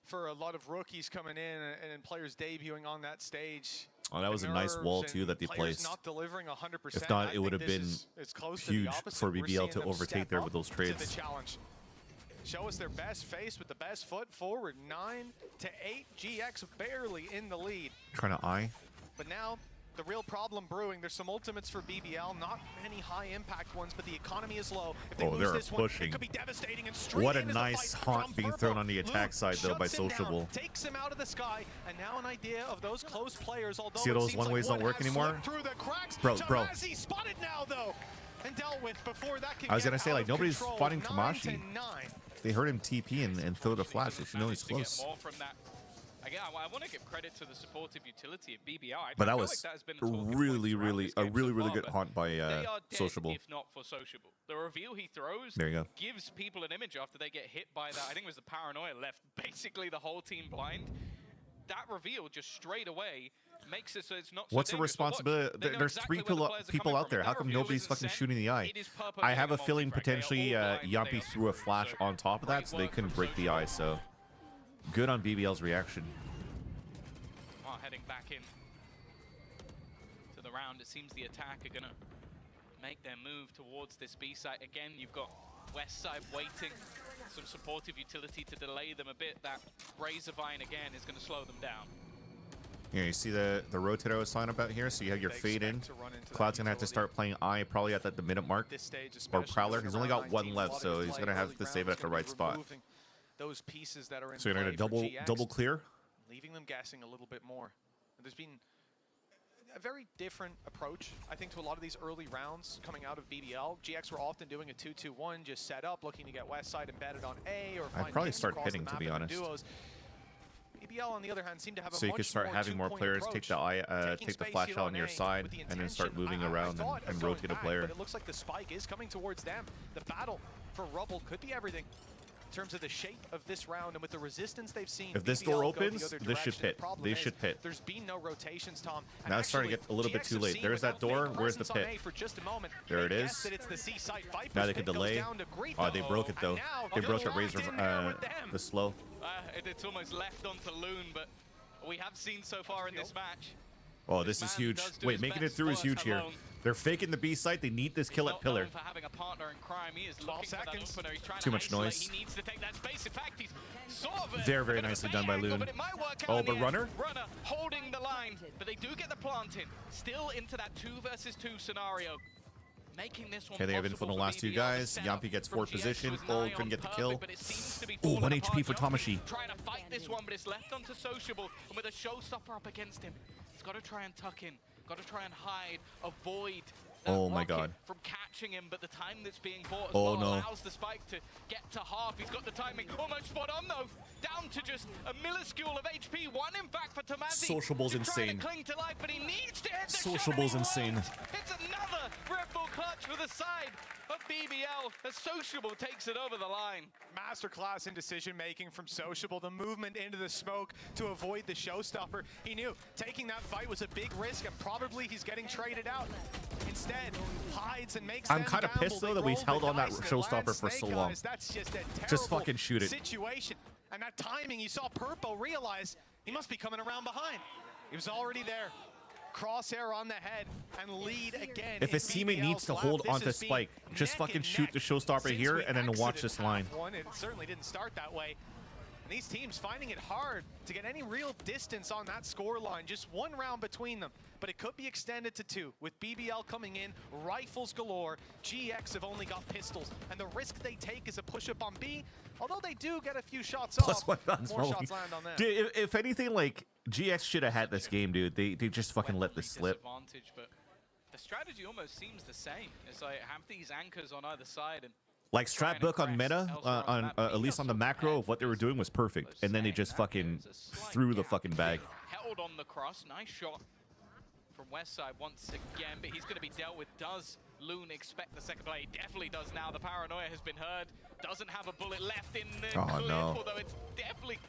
for a lot of rookies coming in and players debuting on that stage. Oh, that was the a nice nerves wall and too that they players placed. not delivering 100%. If not, I it would think have been this is close to the huge opposite. for We're BBL seeing to them overtake step there up with those to trades. the challenge. Show us their best face with the best foot forward. 9-8. GX barely in the lead. Trying to eye. But now, the real problem brewing. There's some ultimates for BBL, not many high impact ones, but the economy is low. If they Oh, lose they're this one, pushing. it could be devastating. And straight What a in is the nice fight haunt from being Purple. thrown on the attack Luke side though by shuts him down, Sociable. takes him out of the sky, and now an idea of those close players. Although See it those seems one like ways don't work has anymore? slipped through the cracks. Bro. Tomazi spotted now though, and dealt with before that can I was get gonna say, out like, of nobody's control. spotting 9 to Tamashi. 9. They heard him TP and throw the flash. They should know he's To get close. more from that. Again, I want to give credit to the supportive utility of BBL. I But that feel was like that has been a talking point really, throughout really, this a game really, so really far, good but haunt by they are dead Sociable. if not for Sociable. The reveal he throws There you go. gives people an image after they get hit by that. I think it was the paranoia left basically the whole team blind. That reveal just straight away makes it so it's not so What's the dangerous. But watch, responsibility? they know There's exactly 3 where the players are people coming out from. there. If How that come reveal nobody's isn't fucking sent, shooting the eye? it is purposely I have a a feeling multi-frag. They are all potentially blind, they Yumpy are threw a screwed. flash So on top of that, so they great couldn't work break from the eye. So good on BBL's reaction. Well, heading back in to the round, it seems the attack are going to make their move towards this B site. Again, you've got West Side waiting, some supportive utility to delay them a bit. That Razor Vine again is going to slow them down. Here, you see the rotator I was talking about here? So you have your They fade in. expect to run into that Cloud's going to have to utility. start playing eye probably at the minute mark. This stage, Or especially Prowler. going He's only around got 1 19, left, a lot so of he's your going to play have early to save it rounds at the gonna be right spot. removing those pieces that are in So you're going play to for double GX, clear. leaving them guessing a little bit more. And there's been a very different approach, I think, to a lot of these early rounds coming out of BBL. GX were often doing a 2-2-1, just set up, looking to get West Side embedded on A, or I'd find probably pings start across hitting, the to map be in the honest. duos. BBL, on the other hand, seemed to have So a you much could start more having more two-point players approach, take the eye, taking take the space flash here out on on your A side, with the and then start intention, moving I around thought of and going rotate a back, player. But it looks like the spike is coming towards them. The battle for Rubble could be everything in terms of the shape of this round, and with the resistance they've seen. If this BBL door go the opens, other this should direction. The pit. problem They is should pit. There's been no rotations, Tom. And Now it's starting to actually, get a little bit GX too have late. seen There's that without door. big Where's the presence on pit? A for just a moment. There They it guess is. that it's the C-site. Viper's Now they pit could goes delay. down to Greedo. Oh, they broke it though. And now They broke the locked razor, in there with them. the slow. It's almost left onto Loon, but we have seen so far in this match. Oh, this is huge. Wait, making it through is huge here. They're faking the B site. They need this kill at pillar. For having a partner in crime. He is looking for that opener. He's trying Too to much isolate. noise. He needs to take that space. In fact, he's sort of Very, very nicely done by Loon. Oh, but runner? Runner holding the line, but they do get the plant in. Still into that 2 versus 2 scenario. Making this one Okay, they have info on the last two guys. Yampi gets 4th position. Oh, couldn't get the kill. Oh, 1 HP for Tamashi. Trying to fight this one, but it's left onto Sociable. And with a showstopper up against him, he's got to try and tuck in. Got to try and hide, avoid that Oh my rocket God. from catching him, but the time that's being bought as Oh well no. allows the spike to get to half. He's got the timing almost spot on though. Down to just a minuscule of HP. 1 in fact for Tamazi. Sociable's He's trying insane. to cling to life, but he needs to hit the Sociable's insane. It's another Red Bull clutch for the side of BBL as Sociable takes it over the line. Masterclass in decision making from Sociable. The movement into the smoke to avoid the showstopper. He knew taking that fight was a big risk and probably he's getting traded out. Instead, hides and makes I'm kind of pissed though that we held on that showstopper for so long. That's just a Just fucking shoot it. situation. And that timing, you saw Purpo realize he must be coming around behind. He was already there. Crosshair on the head and lead again. If his teammate needs to hold onto Spike, just fucking shoot the showstopper here and then watch this line. It certainly didn't start that way. And these teams finding it hard to get any real distance on that score line. Just 1 round between them, but it could be extended to 2. With BBL coming in, rifles galore. GX have only got pistols, and the risk they take is a push-up on B. Although they do get a few shots off, +1 guns more rolling. shots land on them. Dude, if anything, like GX should have had this game, dude. They just fucking let this slip. But the strategy almost seems the same. It's like have these anchors on either side and Like strat book on meta, at least on the macro of what they were doing was perfect, and then they just fucking threw the fucking bag. held on the cross. Nice shot from Westside once again, but he's going to be dealt with. Does Loon expect the second play? He definitely does now. The paranoia has been heard. Doesn't have a bullet left in the clip, no. although it's definitely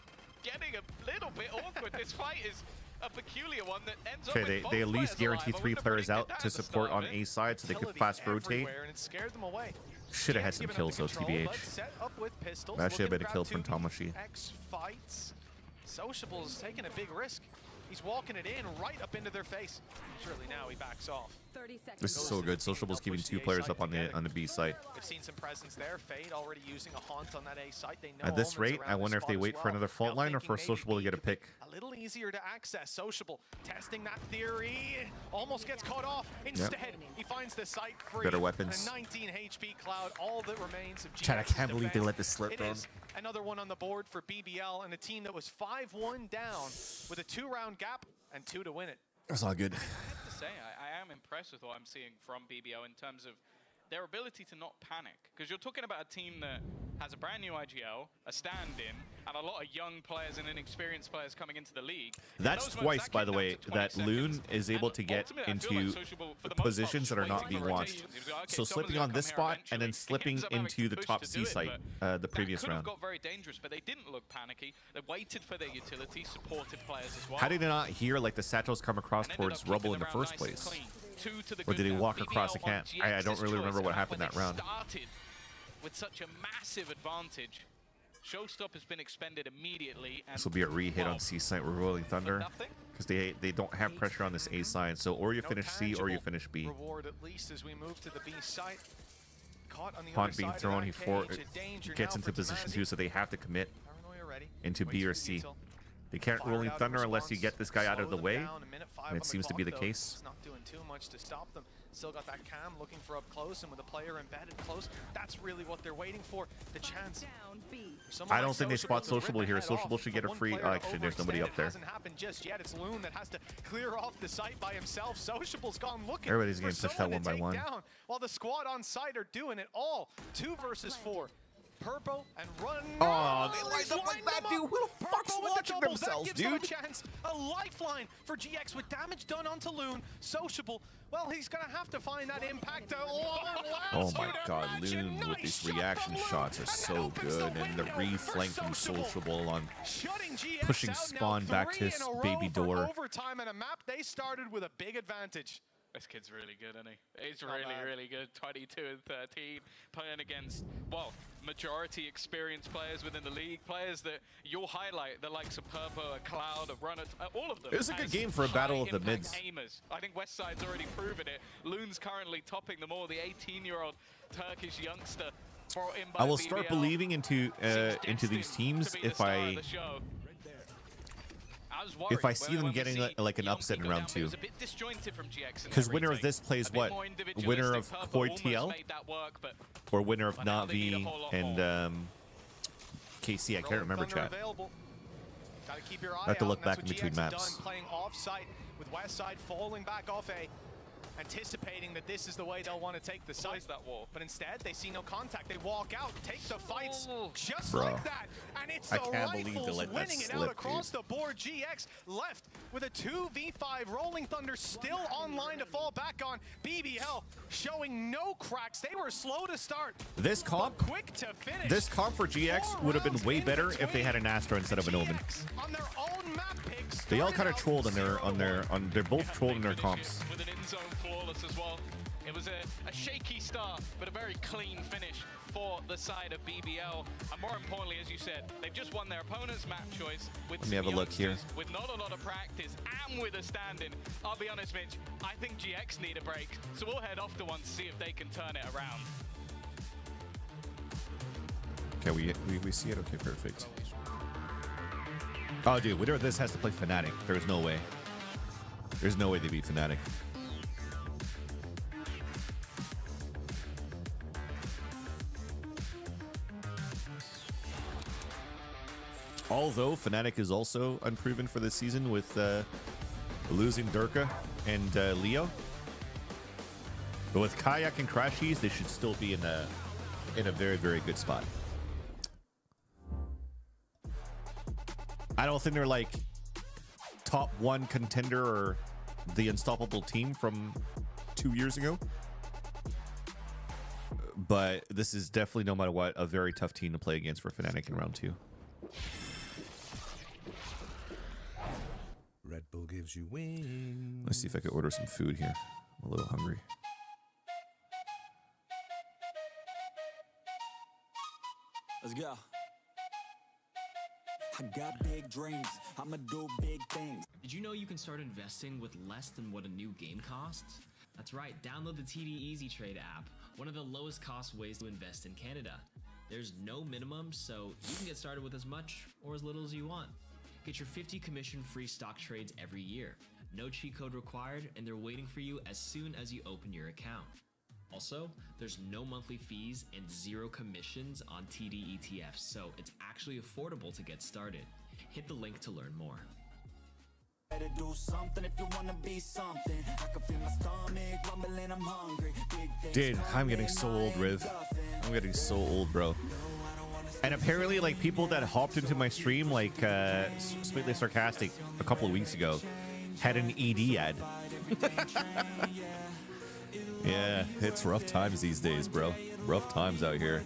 getting a little bit awkward. This fight is a peculiar one that ends up with Okay, both they at least players guarantee alive. I 3 wouldn't have players predicted out that to at the support start on of it. A side so they could Utility fast rotate. everywhere, and it scared them away. Should have had GX some giving up kills the though, control, TBH. but set up with pistols, That should have looking been a to kill grab from 2 Tamashi. X fights. Sociable is taking a big risk. He's walking it in right up into their face. Surely now he backs off. This is so good. Sociable's keeping 2 players up on the B site. We've seen some presence there. Fade already using a haunt on that A site. They know At this Omen's rate, around I this wonder if spot they as wait for well. another fault Now line or for thinking maybe Sociable to get a pick. a little easier to access. Sociable testing that theory. Almost gets caught off. Instead, he finds the site free. Better weapons. And a 19 HP Cloud, all that remains of GX's Chad, I can't believe they defense. let this slip, It man. is another one on the board for BBL and a team that was 5-1 down with a 2-round gap and 2 to win it. That's all good. I have to say, I am impressed with what I'm seeing from BBL in terms of their ability to not panic. Because you're talking about a team that has a brand new IGL, a stand-in, and a lot of young players and inexperienced players coming into the league. That's twice, by the way, that Loon is able to get into positions that are not being watched. So slipping on this spot and then slipping into the top C site the previous Could have round. got very dangerous, but they didn't look panicky. They waited for their utility, supported players as well. How did they not hear like the satchels come across towards rubble in the first place? Or did he walk across a camp? I don't really remember what happened that round. Started with such a massive advantage. Showstop has been expended immediately. And This will be a re-hit on C site with Rolling Thunder because they don't have pressure on this A side. So or you finish C or you finish B. Reward at least as we move to the B site. Caught on the Haunt other being side of thrown, that he cage, a danger gets now into for position Tamazi. 2, so they have to commit Paranoia ready. into B or C. They can't Rolling Thunder unless you get this guy out of the way, and it seems to be the case. It's not doing too much to stop them. Still got that cam looking for up close, and with a player embedded close, that's really what they're waiting for. The chance. I don't think they spot Sociable here. Sociable should get a free. Actually, there's nobody up there. Hasn't happened just yet. It's Loon that has to clear off the site by himself. Sociable's gone looking. Everybody's for getting pushed out someone one by to one. take down, while the squad on site are doing it all. 2 versus 4. Purpo and run. Oh, they lined up like that, dude. Who the fuck's watching themselves, that gives them dude? a chance, a lifeline for GX with damage done onto Loon. Sociable, well, he's gonna have to find that impact. Oh my god, Loon with these reaction shots are so good, and the re-flank from Sociable on pushing Spawn back to his baby door. Overtime and a map they started with a big advantage. This kid's really good, isn't he? He's really good. 22 and 13, playing against, well, majority experienced players within the league, players that you'll highlight, the likes of Purpo, a Cloud, a Runner, all of them. It was a good game for a battle of the mids. Aimers. I think Westside's already proven it. Loon's currently topping them all, the 18-year-old Turkish youngster brought in by I will BBL. start believing into these teams if I see them getting like an upset in round 2. Because winner of this plays what? Winner of Koi TL? Or winner of Navi and KC? I can't remember, chat. I have to look back in between maps. Playing offsite with Westside falling back off A, anticipating that this is the way they'll want to take the site. That wall. But instead, they see no contact. They walk out, take the fights just Bro. like that. And it's I the can't believe they Rifles let that winning it slip, out across dude. the board. GX left with a 2v5. Rolling Thunder still online to fall back on. BBL showing no cracks. They were slow to start. This comp, Quick to finish. this comp for GX would have been way better if they had an Astra instead of an Omen. On their own map picks. They all kind of trolled they're both trolled in their comps. With an in-zone flawless as well. It was a shaky start, but a very clean finish for the side of BBL. And more importantly, as you said, they've just won their opponent's map choice with Let me have a look here. with not a lot of practice and with a stand-in. I'll be honest, Mitch, I think GX need a break. So we'll head off to one to see if they can turn it around. Okay, we see it. Okay, perfect. Oh, dude, winner of this has to play Fnatic. There's no way. There's no way they beat Fnatic. Although Fnatic is also unproven for this season with losing Durka and Leo. But with Kayak and Crashies, they should still be in a very, very good spot. I don't think they're like top 1 contender or the unstoppable team from 2 years ago. But this is definitely, no matter what, a very tough team to play against for Fnatic in round 2. Red Bull gives you wings. Let's see if I can order some food here. I'm a little hungry. Let's go. I got big dreams. I'ma do big things. Did you know you can start investing with less than what a new game costs? That's right, download the TD Easy Trade app, one of the lowest cost ways to invest in Canada. There's no minimum, so you can get started with as much or as little as you want. Get your 50 commission-free stock trades every year. No cheat code required, and they're waiting for you as soon as you open your account. Also, there's no monthly fees and 0 commissions on TD ETFs, so it's actually affordable to get started. Hit the link to learn more. Better do something if you wanna be something. I can feel my stomach rumbling, I'm hungry. Dude, I'm getting so old, Riv. I'm getting so old, bro. And apparently, like, people that hopped into my stream, like, Sweetly Sarcastic a couple of weeks ago, had an ED ad. Yeah, it's rough times these days, bro. Rough times out here.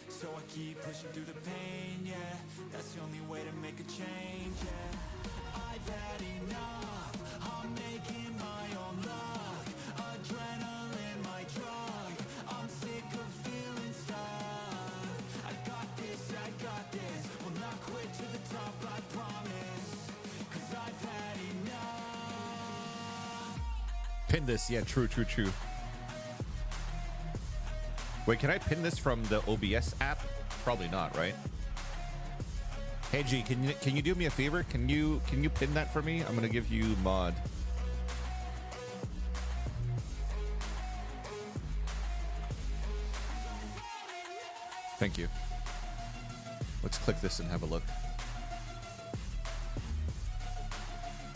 So I keep pushing through the pain, yeah. That's the only way to make a change, yeah. I've had enough. I'm making my own luck. Adrenaline, my drug. I'm sick of feeling stuck. I got this, will not quit to the top, I promise. 'Cause I've had enough. Pin this, yeah, true. Wait, can I pin this from the OBS app? Probably not, right? Hey G, can you do me a favor? Can you pin that for me? I'm gonna give you mod. Thank you. Let's click this and have a look.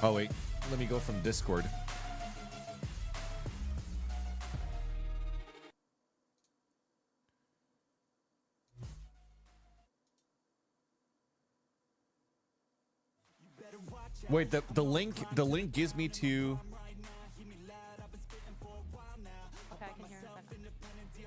Oh wait, let me go from Discord. Wait, the link gives me to. Okay, I can hear that.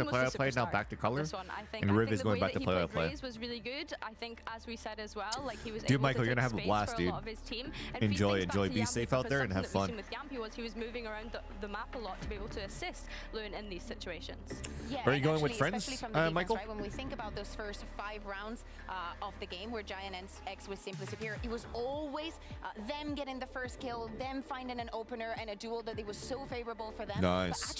to was the play-by-play, now superstar back to color. this one, I think. And I Riv think is the going way back that to he played play-by-play. Raze was really good. I think, as we said as well, like he was Dude, able Michael, to you're take gonna have a space blast, for a dude. lot of his team and Enjoy, feed things back to be Yampy, safe out because there and have something that fun. we've seen with Yampy was he was moving around the map a lot to be able to assist Loon in these situations. Yeah, Are you and going with actually, friends, especially from the defense, Michael? right? When we think about those first 5 rounds of the game where Giant X was simply superior, it was always them getting the first kill, them finding an opener and a duel that it was so favorable for them. Nice. But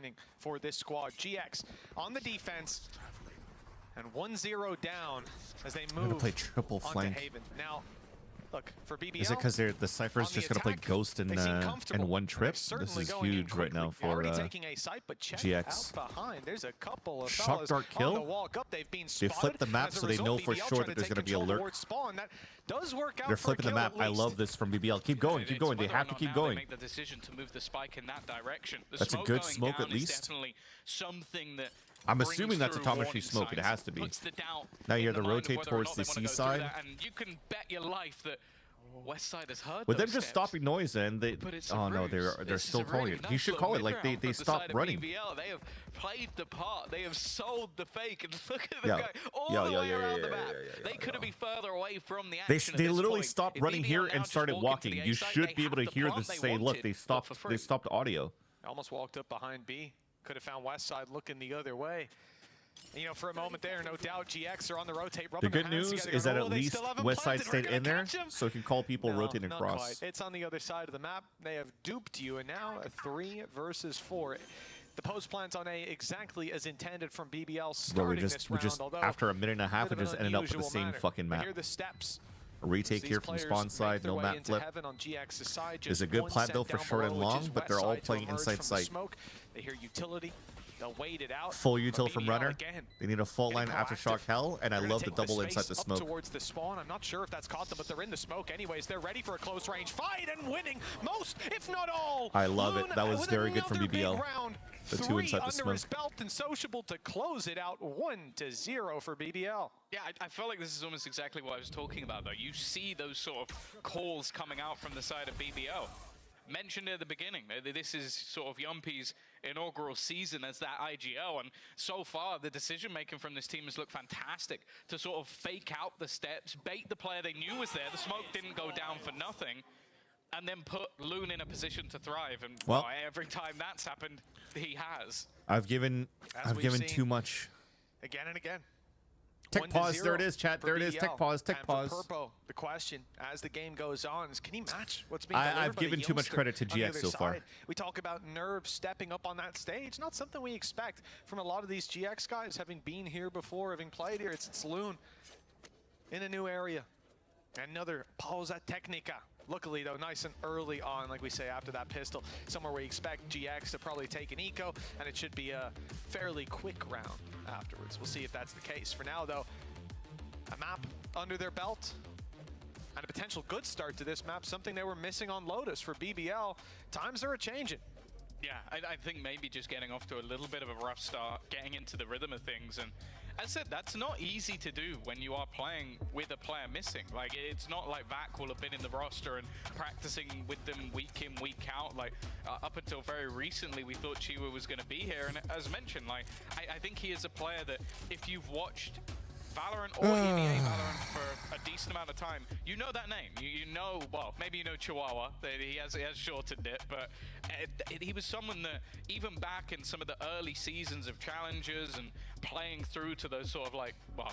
disappointing for this squad. GX on the defense. And 1-0 down as they I'm gonna move play triple onto flank. Haven. Now, look, for BBL, Is it because the Cypher's on just the gonna play attack, Ghost they seem in comfortable. one trip? They're This certainly is going in huge right now quickly. They're for already taking a site, but check GX. out behind. There's a couple of Shock fellas Dart on kill? the walk up. They've been They spotted. flip the map As a so they result, know for BBL sure trying that to there's take gonna be a control lurk. towards spawn. That does work out They're for a flipping the kill map. at I least. love this from BBL. Keep going, keep It's going. They whether or have to not keep now going. They make the decision to move the spike in that direction. The That's a smoke good going smoke down at least. Is definitely something that I'm brings assuming that's a through Tomashi warning smoke. It signs, has to be. puts the doubt Now you in have to the mind of rotate whether or towards not the they wanna go through seaside. that, and you can bet your life that Westside has heard With them those just steps. stopping noise, and they. But it's a Oh no, ruse. they're This is still a calling really it. He nice should little call it like mid-round they from the stopped side of running. BBL. They have played the part. They have sold the fake. And look at Yeah. them going all Yeah, the yeah, way yeah, around yeah, the map. yeah, They couldn't be further away from the They action. they at this literally point. stopped If running BBL here now and just started walk into walking. the You A site, should they be able to have the hear plant this they say, look, wanted, they but stopped. for They free. stopped audio. Almost walked up behind B. Could have found Westside looking the other way. And, you know, for a moment there, no doubt GX are on the rotate. The rubbing their good hands news together, is that going, at "Oh, they least still haven't Westside planted. We're stayed gonna in there, catch 'em." so it can call people No, rotating not across. quite. It's on the other side of the map. They have duped you, and now a 3 versus 4. The post plans on A exactly as intended from BBL Bro, starting we this just round, although after a minute and a half, bit it of just an ended up with the unusual same manner. fucking But map. here are the steps. A retake As here these from players spawn make side, their no way map into flip. heaven on GX's side, There's just a good one plat set though for down short and below, which long, is but they're all Westside to playing emerge inside from the sight. smoke. They hear utility. They'll wait it out. Full but util from BBL runner. again, They need a full line getting aftershock proactive. hell, and I They're gonna love the take this double inside space the up smoke. towards the spawn. I'm not sure if that's caught them, but they're in the smoke anyways. They're ready for a close range fight and winning most, if not all. I love it. Loon That was with very good from another big BBL. round. The 2 Three inside the under smoke. his belt and sociable to close it out 1-0 for BBL. Yeah, I feel like this is almost exactly what I was talking about, though. You see those sort of calls coming out from the side of BBL. Mentioned at the beginning, this is sort of Yumpy's inaugural season as that IGL, and so far the decision-making from this team has looked fantastic to sort of fake out the steps, bait the player they knew was there, the smoke didn't go down for nothing, and then put Loon in a position to thrive, and Well, every time that's happened, he has. I've given too much. Again and again. Tech pause. There it is, chat. There it is. Tech pause. Tech pause. For Purpo, the question as the game goes on is, can he match what's being I've delivered by the given too much youngster credit to on the GX other so far. side? We talk about Nerve stepping up on that stage. Not something we expect from a lot of these GX guys, having been here before, having played here. It's Loon in a new area. Another pausa technica. Luckily, though, nice and early on, like we say, after that pistol, somewhere we expect GX to probably take an eco, and it should be a fairly quick round afterwards. We'll see if that's the case. For now, though, a map under their belt and a potential good start to this map, something they were missing on Lotus for BBL. Times are a-changing. Yeah, I think maybe just getting off to a little bit of a rough start, getting into the rhythm of things, and as I said, that's not easy to do when you are playing with a player missing. Like, it's not like Vac will have been in the roster and practicing with them week in, week out. Like, up until very recently, we thought Chiwa was going to be here, and as mentioned, like, I think he is a player that if you've watched Valorant or EVA Valorant for a decent amount of time, you know that name. You know, well, maybe you know Chihuahua. He has shortened it, but he was someone that even back in some of the early seasons of Challengers and playing through to those sort of like, well,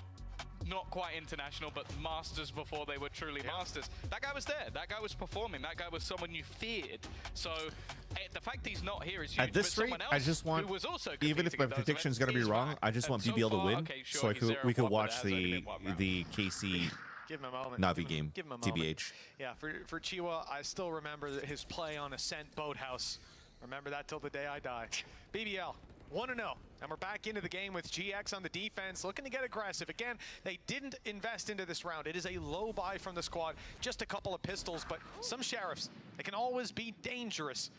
not quite international, but masters before they were truly masters. That guy was there. That guy was performing. That guy was someone you feared. So the fact he's not here is huge. At this rate, I just want, even if my prediction's going to be wrong, I just want BBL to win, so we could watch the KC Give him a moment. Navi game, Give him a TBH. moment. Yeah, for Chiwa, I still remember his play on Ascent Boathouse. Remember that till the day I die. BBL, 1-0, and we're back into the game with GX on the defense, looking to get aggressive. Again, they didn't invest into this round. It is a low buy from the squad, just a couple of pistols, but some sheriffs, they can always be dangerous.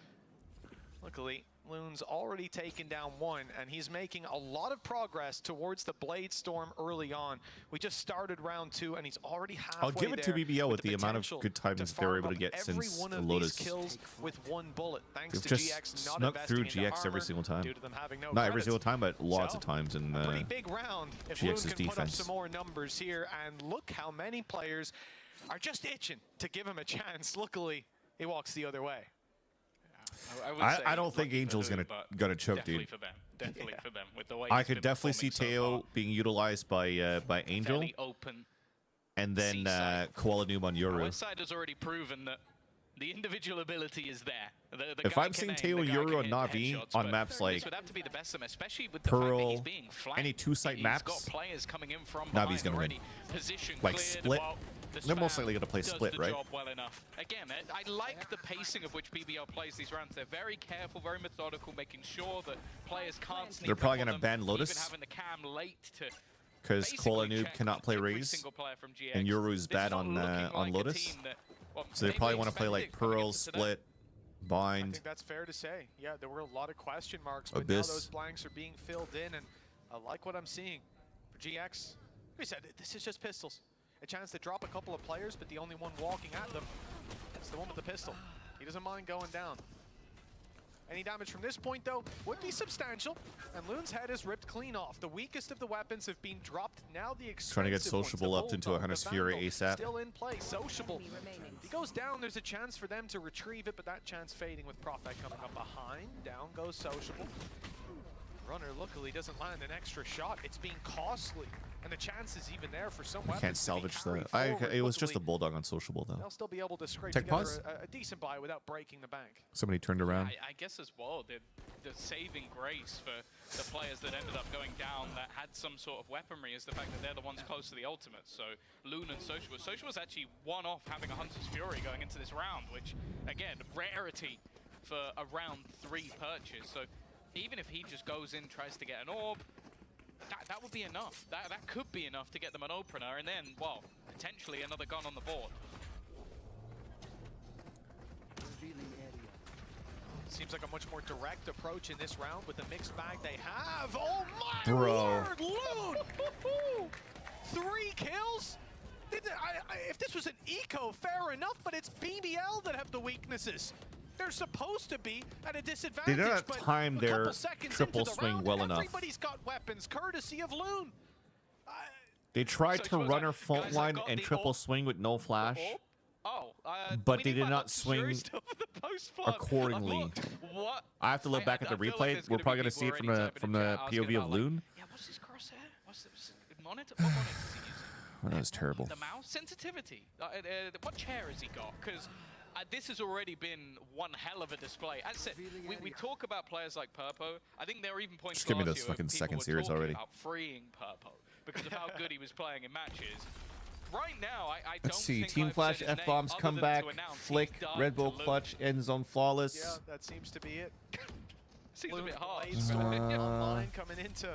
Luckily, Loon's already taken down one, and he's making a lot of progress towards the Blade Storm early on. We just started round 2, and he's already halfway. I'll give it to BBL with the amount of good times they were able to get since one of Lotus. these kills with one bullet, thanks They've to just GX not snuck through investing into GX every armor single time. due to them having no Not every credits. single time, but lots So, of times in a pretty big round if GX's Loon can put up defense. some more numbers here, and look how many players are just itching to give him a chance. Luckily, he walks the other way. I don't think Angel's gonna choke, dude. For them. Definitely for them. With the way I he's could been definitely see performing so Teo being utilized by Angel, fairly open. and then Koala Noob on Yoru. Westside has already proven that The individual ability is there. The If guy I'm can seeing aim, Teo, the guy Yoru, can and hit Na'Vi headshots, on but maps like this would have to be the best of them, especially with the fact that Pearl, he's being flanked. any two-site He's maps, got players coming in from Navi's behind gonna already. win. Position Like cleared, split, while the they're most spam likely gonna play does split, the right? job well enough. Again, I like the pacing of which BBL plays these rounds. They're very careful, very methodical, making sure that players can't sneak They're probably up on gonna them, ban Lotus. even having the cam late to Because Kola Noob check cannot play every Raze, single player from GX. and Yoru's This bad is not on looking like a Lotus. team that, well, So they maybe probably want to play expected like it coming Pearl, into today. Split, I Bind. think that's fair to say. Yeah, there were a lot of question marks, but now Abyss. those blanks are being filled in, and I like what I'm seeing. For GX, like I said, this is just pistols. A chance to drop a couple of players, but the only one walking at them is the one with the pistol. He doesn't mind going down. Any damage from this point, though, would be substantial, and Loon's head is ripped clean off. The weakest of the weapons have been dropped. Now the expensive Trying to get ones, the Sociable up into Bulldog, Hunter's the Fury Vandal, ASAP. Still in play, Sociable. If he goes down, there's a chance for them to retrieve it, but that chance fading with Prophet coming up behind. Down goes Sociable. Runner luckily doesn't land an extra shot. It's being costly, and the chance is even there for some I weapons can't to be salvage carried that. forward. It was just a Luckily, Bulldog on Sociable, though. they'll still be able to scrape Tech together pause? a decent buy without breaking the bank. Somebody turned around. I guess as well, the saving grace for the players that ended up going down that had some sort of weaponry is the fact that they're the ones close to the ultimate. So Loon and Social. Social was actually one off having a Hunter's Fury going into this round, which, again, rarity for a round 3 purchase. So even if he just goes in, tries to get an orb, that would be enough. That could be enough to get them an opener, and then, well, potentially another gun on the board. Seems like a much more direct approach in this round with the mixed bag they have. Oh my Bro. word, Loon! 3 kills? If this was an eco, fair enough, but it's BBL that have the weaknesses. They're supposed to be at a disadvantage. They did not but time a their couple seconds triple into the swing round, well enough. Everybody's got weapons, courtesy of Loon. They tried to run her guys, front I line got and the triple orb. swing with no flash, Oh, but we they need did my not Hunter's Fury swing stuff for the post-flop. accordingly. What? I have to look back at the I feel like replay. there's We're gonna probably be going to see it people already from typing in the chat asking POV of about, like, Loon. yeah, what's this crosshair? What's this monitor? What monitor is he using? Oh, that was terrible. The mouse sensitivity. What chair has he got? Because this has already been one hell of a display. As I said, we talk about players like Purpo. I think there were even points Just give me last those year where fucking people second were series talking already. about freeing Purpo because of how good he was playing in matches. Right now, I don't Let's see. think Team I've Flash, said his name F-bombs, other comeback, than to announce he's flick, done Red Bull to Loon. clutch, end zone flawless. Yeah, that seems to be it. Seems a bit hard. Online coming into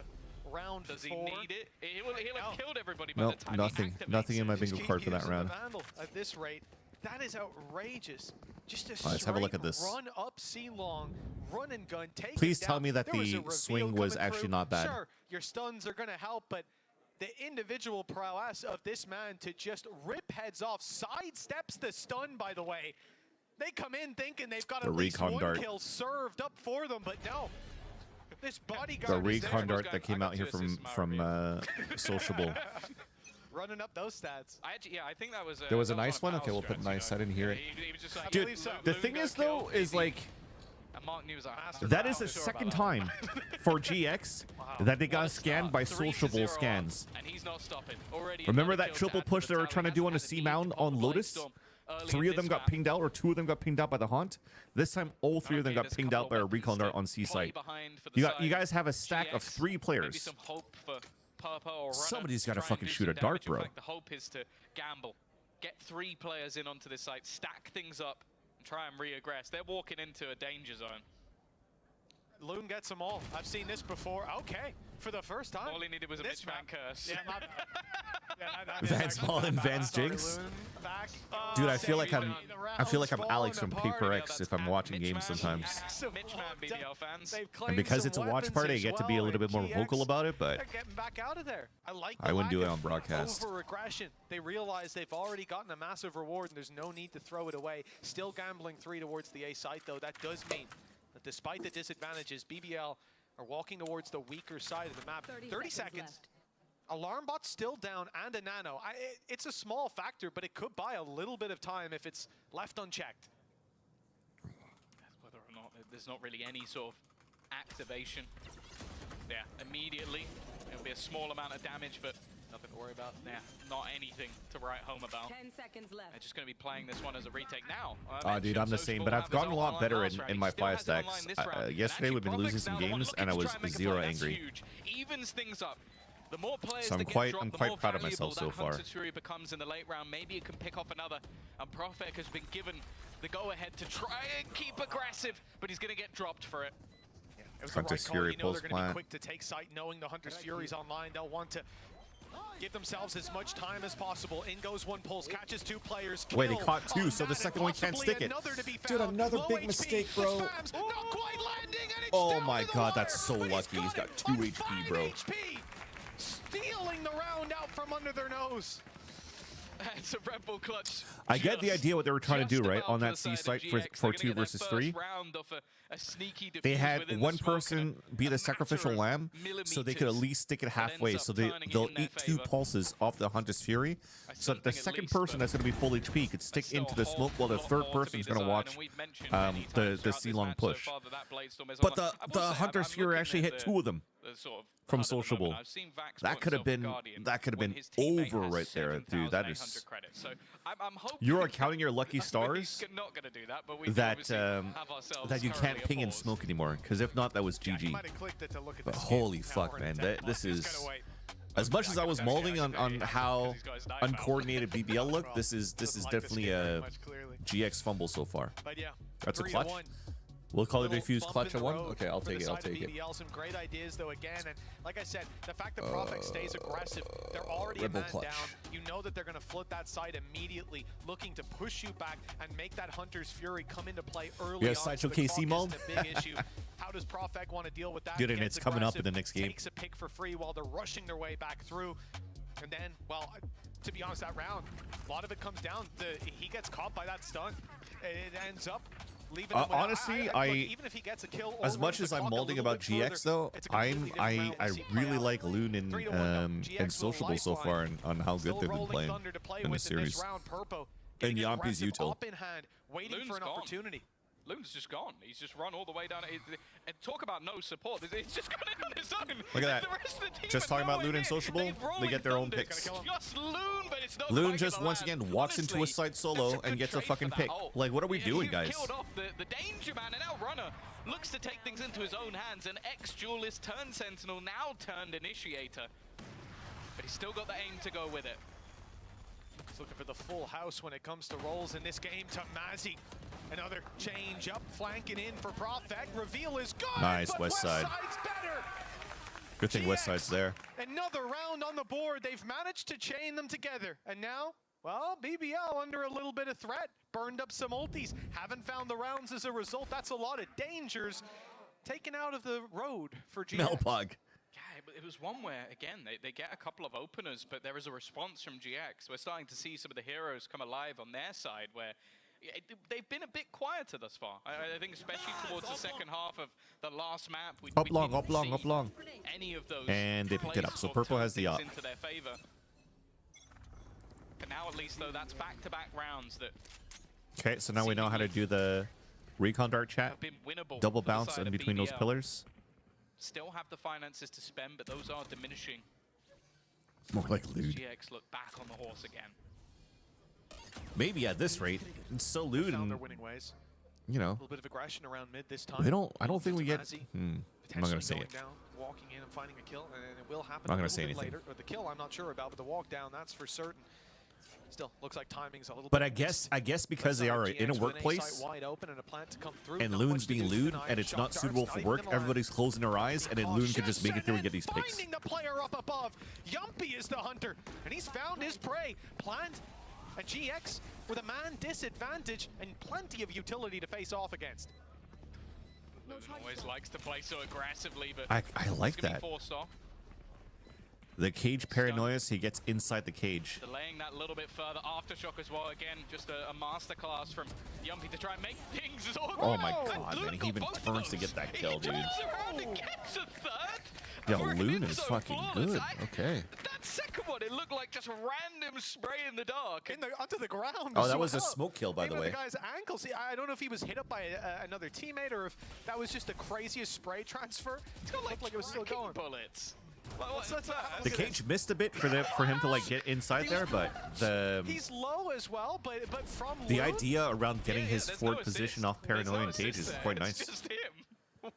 round Does he 4. need it? He'll have killed everybody by Nope, the time nothing. he activates Nothing in my it. bingo Keep card for that using round. the Vandal at this rate. That is outrageous. Just a Let's have a look at straight this. run up C-long, run and gun, take Please it tell down. me that There was the a reveal swing was coming actually through. not bad. Sure, your stuns are going to help, but the individual prowess of this man to just rip heads off, sidesteps the stun, by the way. They come in thinking they've got The at least recon one dart. kill served up for them, but no. This bodyguard The is there. recon dart that came out here from Sociable. Running up those stats. I think that was There was a nice one. Okay, we'll put nice. I didn't hear it. He was just like, Dude, the thing is though, is like and Mark New was like, that is the second time for GX that they got scanned by Sociable scans. and he's not stopping. Already Remember another that kill triple tap push for they were Tally. trying to do on a Hasn't C had mound the on Lotus? Storm early 3 in of them this got map. pinged out, or 2 of them got pinged out by the Haunt. This time, all 3 of them Okay, got there's a pinged couple out by a of recon dart on play C site. behind for the You side. guys have a stack of GX, 3 Maybe players. some hope for Purpo or Runner Somebody's to gotta try and fucking do shoot some a dart, damage. In bro. fact, the hope is to gamble, get 3 players in onto this site, stack things up, and try and re-aggress. They're walking into a danger zone. Loon gets them all. I've seen this before. Okay, for the first time. All he needed was a This Mitchman curse. Yeah, not, Van's ball and Van's jinx. Dude, I feel like I'm Alex from Paper X if I'm watching games sometimes. Mitchman BBL fans. And because it's a watch party, I get to be a little bit more vocal about it, but They're getting back out of there. I like. I wouldn't do it on broadcast. Over aggression. They realize they've already gotten a massive reward, and there's no need to throw it away. Still gambling 3 towards the A site, though. That does mean that despite the disadvantages, BBL are walking towards the weaker side of the map. 30 seconds. Alarm bot's still down and a nano. It's a small factor, but it could buy a little bit of time if it's left unchecked. Whether or not there's not really any sort of activation. Yeah, immediately. It'll be a small amount of damage, but Nothing to worry about. Nah, not anything to write home about. 10 seconds left. They're just going to be playing this one as a retake now. Oh, dude, I'm the same, but I've gotten a lot better in my 5 stacks. Yesterday we've been losing some games, and I was 0 angry. Evens things up. The more players So I'm that get quite dropped, the proud more of myself valuable so that far. Hunter's Fury becomes in the late round. Maybe it can pick off another. And Profek has been given the go-ahead to try and keep aggressive, but he's going to get dropped for it. It was Hunter's the right call. Fury You know they're pulse going to be plant. quick to take site, knowing the Hunter's Fury's online. They'll want to give themselves as much time as possible. In goes one pulse, catches 2 players. Wait, they kill caught 2, on so the that, second and one can't possibly stick it. another to be Dude, found. another Low big HP, mistake, bro. spams, not quite landing, and it's Oh down my to the god, wire, that's so but lucky. He's got 2 HP, bro. HP, stealing the round out from under their nose. It's a Red Bull clutch. I get the idea what they were trying to do, right? Just On about that to C the site side for, of GX. for They're 2 gonna get versus their 3. first round off a sneaky They defuse had within one the smoke person be the sacrificial of lamb, so they could at least stick it halfway. So they'll eat 2 pulses off the Hunter's Fury, so that the second person that's going to be full HP could stick into the smoke, while the third person is going to watch the C-long push. But the Hunter's Fury actually hit 2 of them from Sociable. That could have been over right there, dude. That is. You are counting your lucky stars that you can't ping and smoke anymore, because if not, that was GG. But holy fuck, man, this is. As much as I was molding on how uncoordinated BBL looked, this is definitely a GX fumble so far. That's a clutch. We'll call it a defuse clutch at 1. Okay, I'll take it. I'll take it. BBL, some great ideas though again, and like I said, the fact that Profek stays aggressive, they're already a man down. You know that they're going to flip that side immediately, looking to push you back and make that Hunter's Fury come into play early. Yeah, on. Sideshow The clock KC mold. isn't a big issue. How does Profek want to deal with that? Dude, and Gets it's coming up in aggressive, the next game. Takes a pick for free while they're rushing their way back through, and then, well, to be honest, that round, a lot of it comes down to he gets caught by that stun. It ends up. Honestly, even if he gets a kill, as much as I'm molding about GX though, I really like Loon and Sociable so far on how good they've been playing in the series. And Yampi's util. Waiting for an opportunity. Loon's just gone. He's just run all the way down. And talk about no support. He's just gone in on his own. Look at that. The rest of the team Just talking about Loon and Sociable, they get their own picks. Just Loon, but it's not Loon just once again walks into a side solo and gets a fucking pick. Like, what are we doing, guys? Killed off the danger man, and now Runner looks to take things into his own hands. An ex-duelist turned Sentinel, now turned Initiator. But he's still got the aim to go with it. He's looking for the full house when it comes to rolls in this game. Tamazi, another change up, flanking in for Profek. Reveal is good. Nice, but West Side. Side's better. Good thing West Side's there. Another round on the board. They've managed to chain them together. And now, well, BBL under a little bit of threat. Burned up some ultis. Haven't found the rounds as a result. That's a lot of dangers taken out of the road for GX. Melpog. Yeah, it was one where, again, they get a couple of openers, but there is a response from GX. We're starting to see some of the heroes come alive on their side, where they've been a bit quieter thus far. I think especially towards the second half of the last map. Up long. Any of those And they picked it up. So plays Purple turn has the things up. into their favor. But now at least, though, that's back-to-back rounds that Okay, so now we know how to do the recon dart chat. have been winnable. Double for the bounce side in of between those BBL. pillars. Still have the finances to spend, but those are diminishing. More like Lude. GX look back on the horse again. Maybe at this rate, it's so Lude Found and, their winning ways. you know, A little bit of aggression around mid this time. I don't think we get. Tamazi I'm not gonna say potentially it. going down, walking in and finding a kill, and it will happen Not a gonna little say bit anything. later. Or the kill, I'm not sure about, but the walk down, that's for certain. Still, looks like timing's a little But bit I guess because they are in a workplace wide open and a plan to come through. and Not Loon's much to being do Loon tonight. and it's Shot not darts, suitable not for even work, gonna land. everybody's closing their eyes, and then Loon can just make it through and get these picks. Finding the player up above. Yumpy is the hunter, and he's found his prey. Plant and GX with a man disadvantage and plenty of utility to face off against. Loon always likes to play so aggressively, but I he's like gonna be that. forced off. The cage paranoia, he gets inside the cage. Delaying that a little bit further. Aftershock as well. Again, just a masterclass from Yumpy to try and make things as awkward. Oh my god, man, he even turns to get that kill, dude. Turns around and gets a third. Yo, for an Loon is Inzo fucking flawless. good. Okay. That second one, it looked like just random spray in the dark. Onto the ground. Oh, as that was a well. smoke kill, by the Even way. The guy's ankles. I don't know if he was hit up by another teammate or if that was just the craziest spray transfer. It's got like it was still going. bullets. The cage missed a bit for him to like get inside there, but he's low as well, but from the Loon, idea around getting his forward position off paranoia and cage is quite nice. Just him.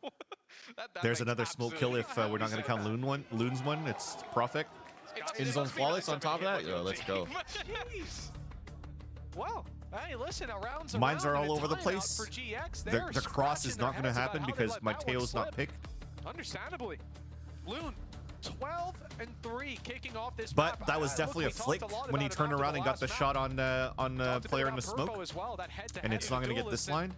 There's another smoke kill if we're not going to count Loon's one. It's Profit. In zone flawless on top of that. Yo, let's go. Jeez. Well, hey, listen, Mines are all around over the and a timeout place. for GX. The They're cross is scratching not their going to heads about happen how they because let my that one tail's not slip. picked. Understandably. Loon, 12-3 kicking off this But map. that was definitely a flick when he turned around and got the shot on player in the smoke. And it's not going to get this line.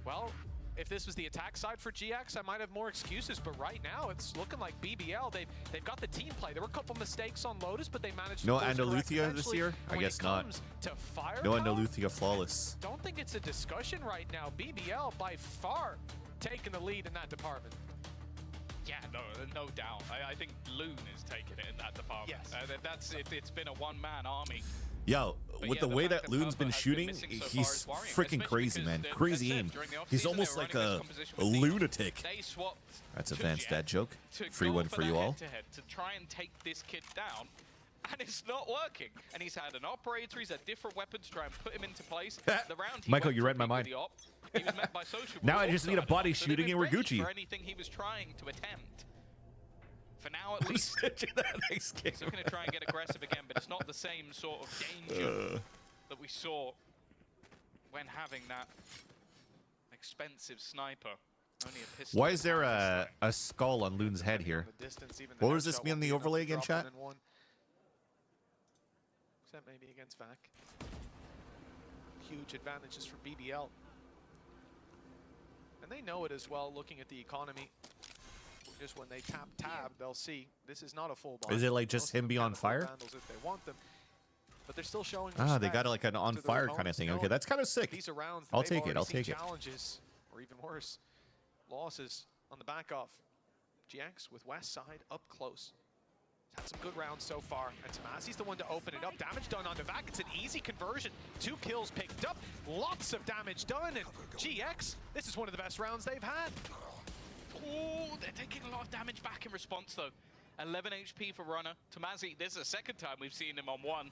Well, if this was the attack side for GX, I might have more excuses, but right now it's looking like BBL. They've got the team play. There were a couple mistakes on Lotus, but they managed to No course correct Andalusia this eventually. year? I When it guess not. comes to firepower, No Andalusia flawless. don't think it's a discussion right now. BBL by far taking the lead in that department. Yeah, no doubt. I think Loon is taking it in that department. Yes. It's been a one-man army. Yo, But with yeah, the the way fact that that Loon's Purple been has been shooting, missing so far he's is worrying, freaking especially crazy, because man. as Crazy said, aim. during the He's offseason, almost they're like running a this composition with League. lunatic. They swapped That's a to Vance Jet dad joke. to Free go one for for the you all. head-to-head to try and take this kid down, and it's not working. And he's had an operator, he's had different weapons to try and put him into place. The round he Michael, went you for read my with mind. the op, he was met by Social, Now who I just also need a had body op, so they shooting were and we're ready Gucci. for anything he was trying to attempt. For now, at least. Next game. He's looking to try and get aggressive again, but it's not the same sort of danger that we saw when having that expensive sniper. Only a pistol. Why is there a skull on Loon's head here? What was this me on the overlay again, chat? Except maybe against Vac. Huge advantages for BBL. And they know it as well, looking at the economy. Just when they tap tab, they'll see this is not a full bar. Is it like just him be on fire? If they want them. But they're still showing Ah, they got respect like an on to their fire kind of opponents, thing. knowing Okay, that's kind of sick. these are rounds I'll they've take it. already I'll seen take it. challenges, or even worse, losses on the back off. GX with West Side up close. He's had some good rounds so far, and Tomasi's the one to open it up. Damage done on Vac. It's an easy conversion. 2 kills picked up. Lots of damage done, and GX, this is one of the best rounds they've had. Oh, they're taking a lot of damage back in response, though. 11 HP for Runner. Tomasi, this is the second time we've seen him on 1.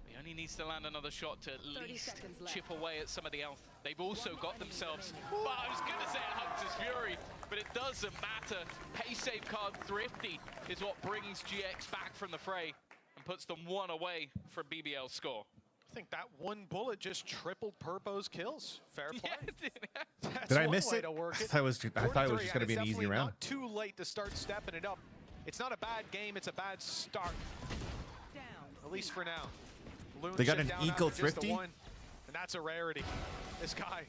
He only needs to land another shot to at least chip away at some of the health. They've also got themselves, well, I was going to say a Hunter's Fury, but it doesn't matter. Pace save card Thrifty is what brings GX back from the fray and puts them 1 away from BBL's score. I think that one bullet just tripled Purpo's kills. Fair play. Did I miss it? I thought it was just going to be an easy round. Not too late to start stepping it up. It's not a bad game, it's a bad start. At least for now. Loon They got shut an down eco after just the Thrifty? one, and that's a rarity. This guy,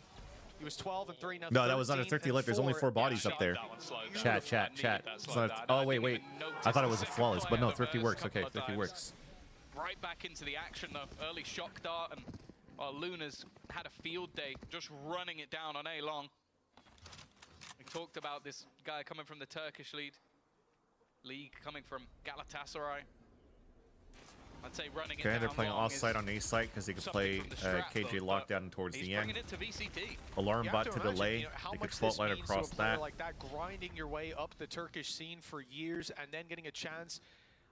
he was 12-3 now. No, that was under 30 lit. There's only 4 bodies up there. Chat. It's not- oh, wait. I thought it was a flawless, but no, Thrifty works. Okay, Thrifty works. Right back into the action, though. Early shock dart, and Luna's had a field day just running it down on A-Long. We talked about this guy coming from the Turkish league coming from Galatasaray. I'd say running it Okay, down they're playing long off-site is on A-site because they could something play from the strat, KJ though, lockdown towards he's the end. bringing it to VCT. Alarm You have bot to imagine, delay. you know, how They could much fault this line means across to a player that. like that, grinding your way up the Turkish scene for years and then getting a chance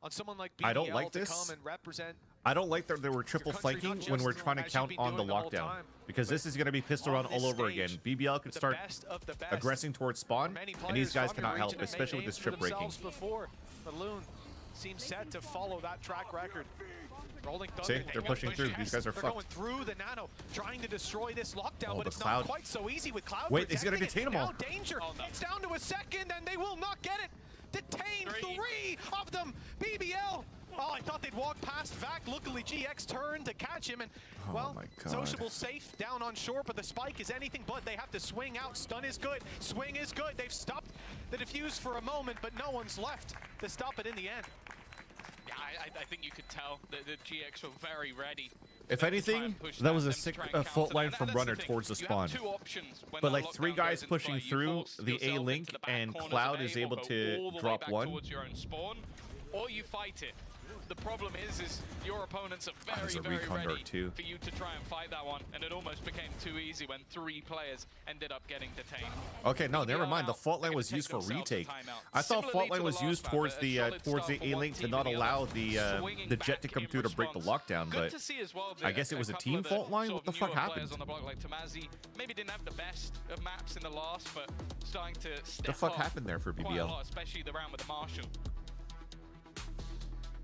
on someone like BBL I don't like to this. come and represent. I don't like that they were triple country, flanking not when just we're trying to as count you've been on the doing the whole lockdown. time, Because this is going to be pistol on round all this over again. stage, BBL could with the start best of the best. aggressing towards spawn, Many and these players guys from your cannot help, region have made especially with names this for trip breaking. themselves Before, but Loon seems set to follow that track record. Rolling See, Thunder, they're they pushing push through. past. These guys are They're fucked. going through the nano, trying to destroy this lockdown, Oh, but the it's Cloud. not quite so easy with Cloud. Wait, he's gonna protecting detain it. them all. Now danger. It's down to a second, and they will not get it. Detain 3 of them. BBL. Oh, I thought they'd walk past Vac. Luckily, GX turned to catch him, and well, my God. Sociable safe down on shore, but the spike is anything but. They have to swing out. Stun is good. Swing is good. They've stopped the defuse for a moment, but no one's left to stop it in the end. Yeah, I think you could tell that the GX were very ready. If anything, that was a sick fault line from Runner towards the spawn. But like 3 guys pushing through the A link, and Cloud is able to drop 1. Towards your own spawn, or you fight it. The problem is your opponents are there's very, a very recon ready dart too. for you to try and fight that one, and it almost became too easy when 3 players ended up getting detained. Okay, no, never mind. The fault line They're was gonna used for take themselves a retake. timeout. I thought Similarly fault to line the was last used map, towards a the solid towards start the for A one link to team not and the allow other swinging the jet to back come in through to break the response. lockdown. Good But to see as well I that guess it was a couple team of the fault line. sort What the of fuck newer happened? players on the block like Tamazi maybe didn't have the best of maps in the last, but starting to step The fuck up happened there for quite a BBL? lot, especially the round with the Marshall.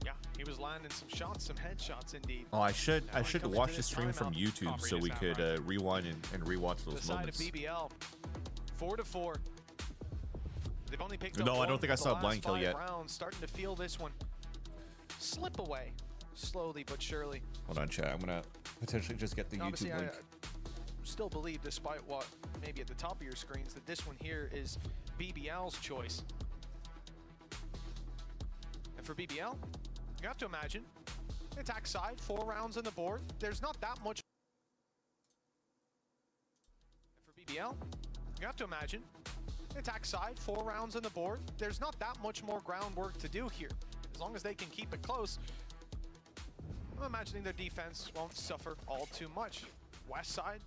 Yeah, he was landing some shots, some headshots indeed. Oh, I should Now he comes watch into the stream timeout. from YouTube so we could rewind and rewatch The those side moments. of BBL, 4-4. They've only picked up No, I don't one think I of the saw a last blind kill 5 yet. rounds, starting to feel this one slip away, slowly but surely. Hold on, chat. I'm gonna potentially just get the Obviously, YouTube link. I still believe, despite what maybe at the top of your screens, that this one here is BBL's choice. And for BBL, you have to imagine, attack side, 4 rounds on the board. There's not that much. And for BBL, you have to imagine, attack side, 4 rounds on the board. There's not that much more groundwork to do here. As long as they can keep it close, I'm imagining their defense won't suffer all too much. West side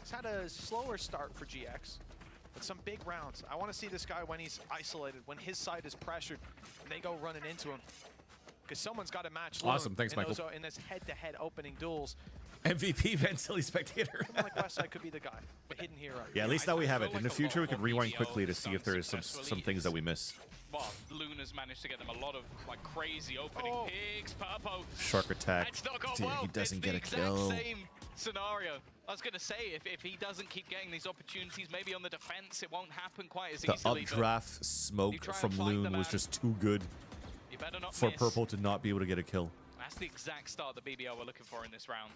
has had a slower start for GX, but some big rounds. I want to see this guy when he's isolated, when his side is pressured, and they go running into him. Because someone's got to match Loon Awesome, thanks, in Michael. in this head-to-head opening duels. MVP Van Silly Spectator. Someone like Westside could be the guy, the hidden hero. Yeah, at least now we have it. In the future, we could rewind BBL quickly to has see done if there is some successfully things that we miss. Well, Luna's managed to get them a lot of like crazy opening picks. Purpo. Shark attack. It's not gone Dude, well. he doesn't It's get the a exact kill. same scenario. I was going to say, if he doesn't keep getting these opportunities, maybe on the defense, it won't happen quite as The easily. but updraft you smoke try and from fight the Loon was man. just too good You better not for miss. Purple to not be able to get a kill. That's the exact start that BBL were looking for in this round.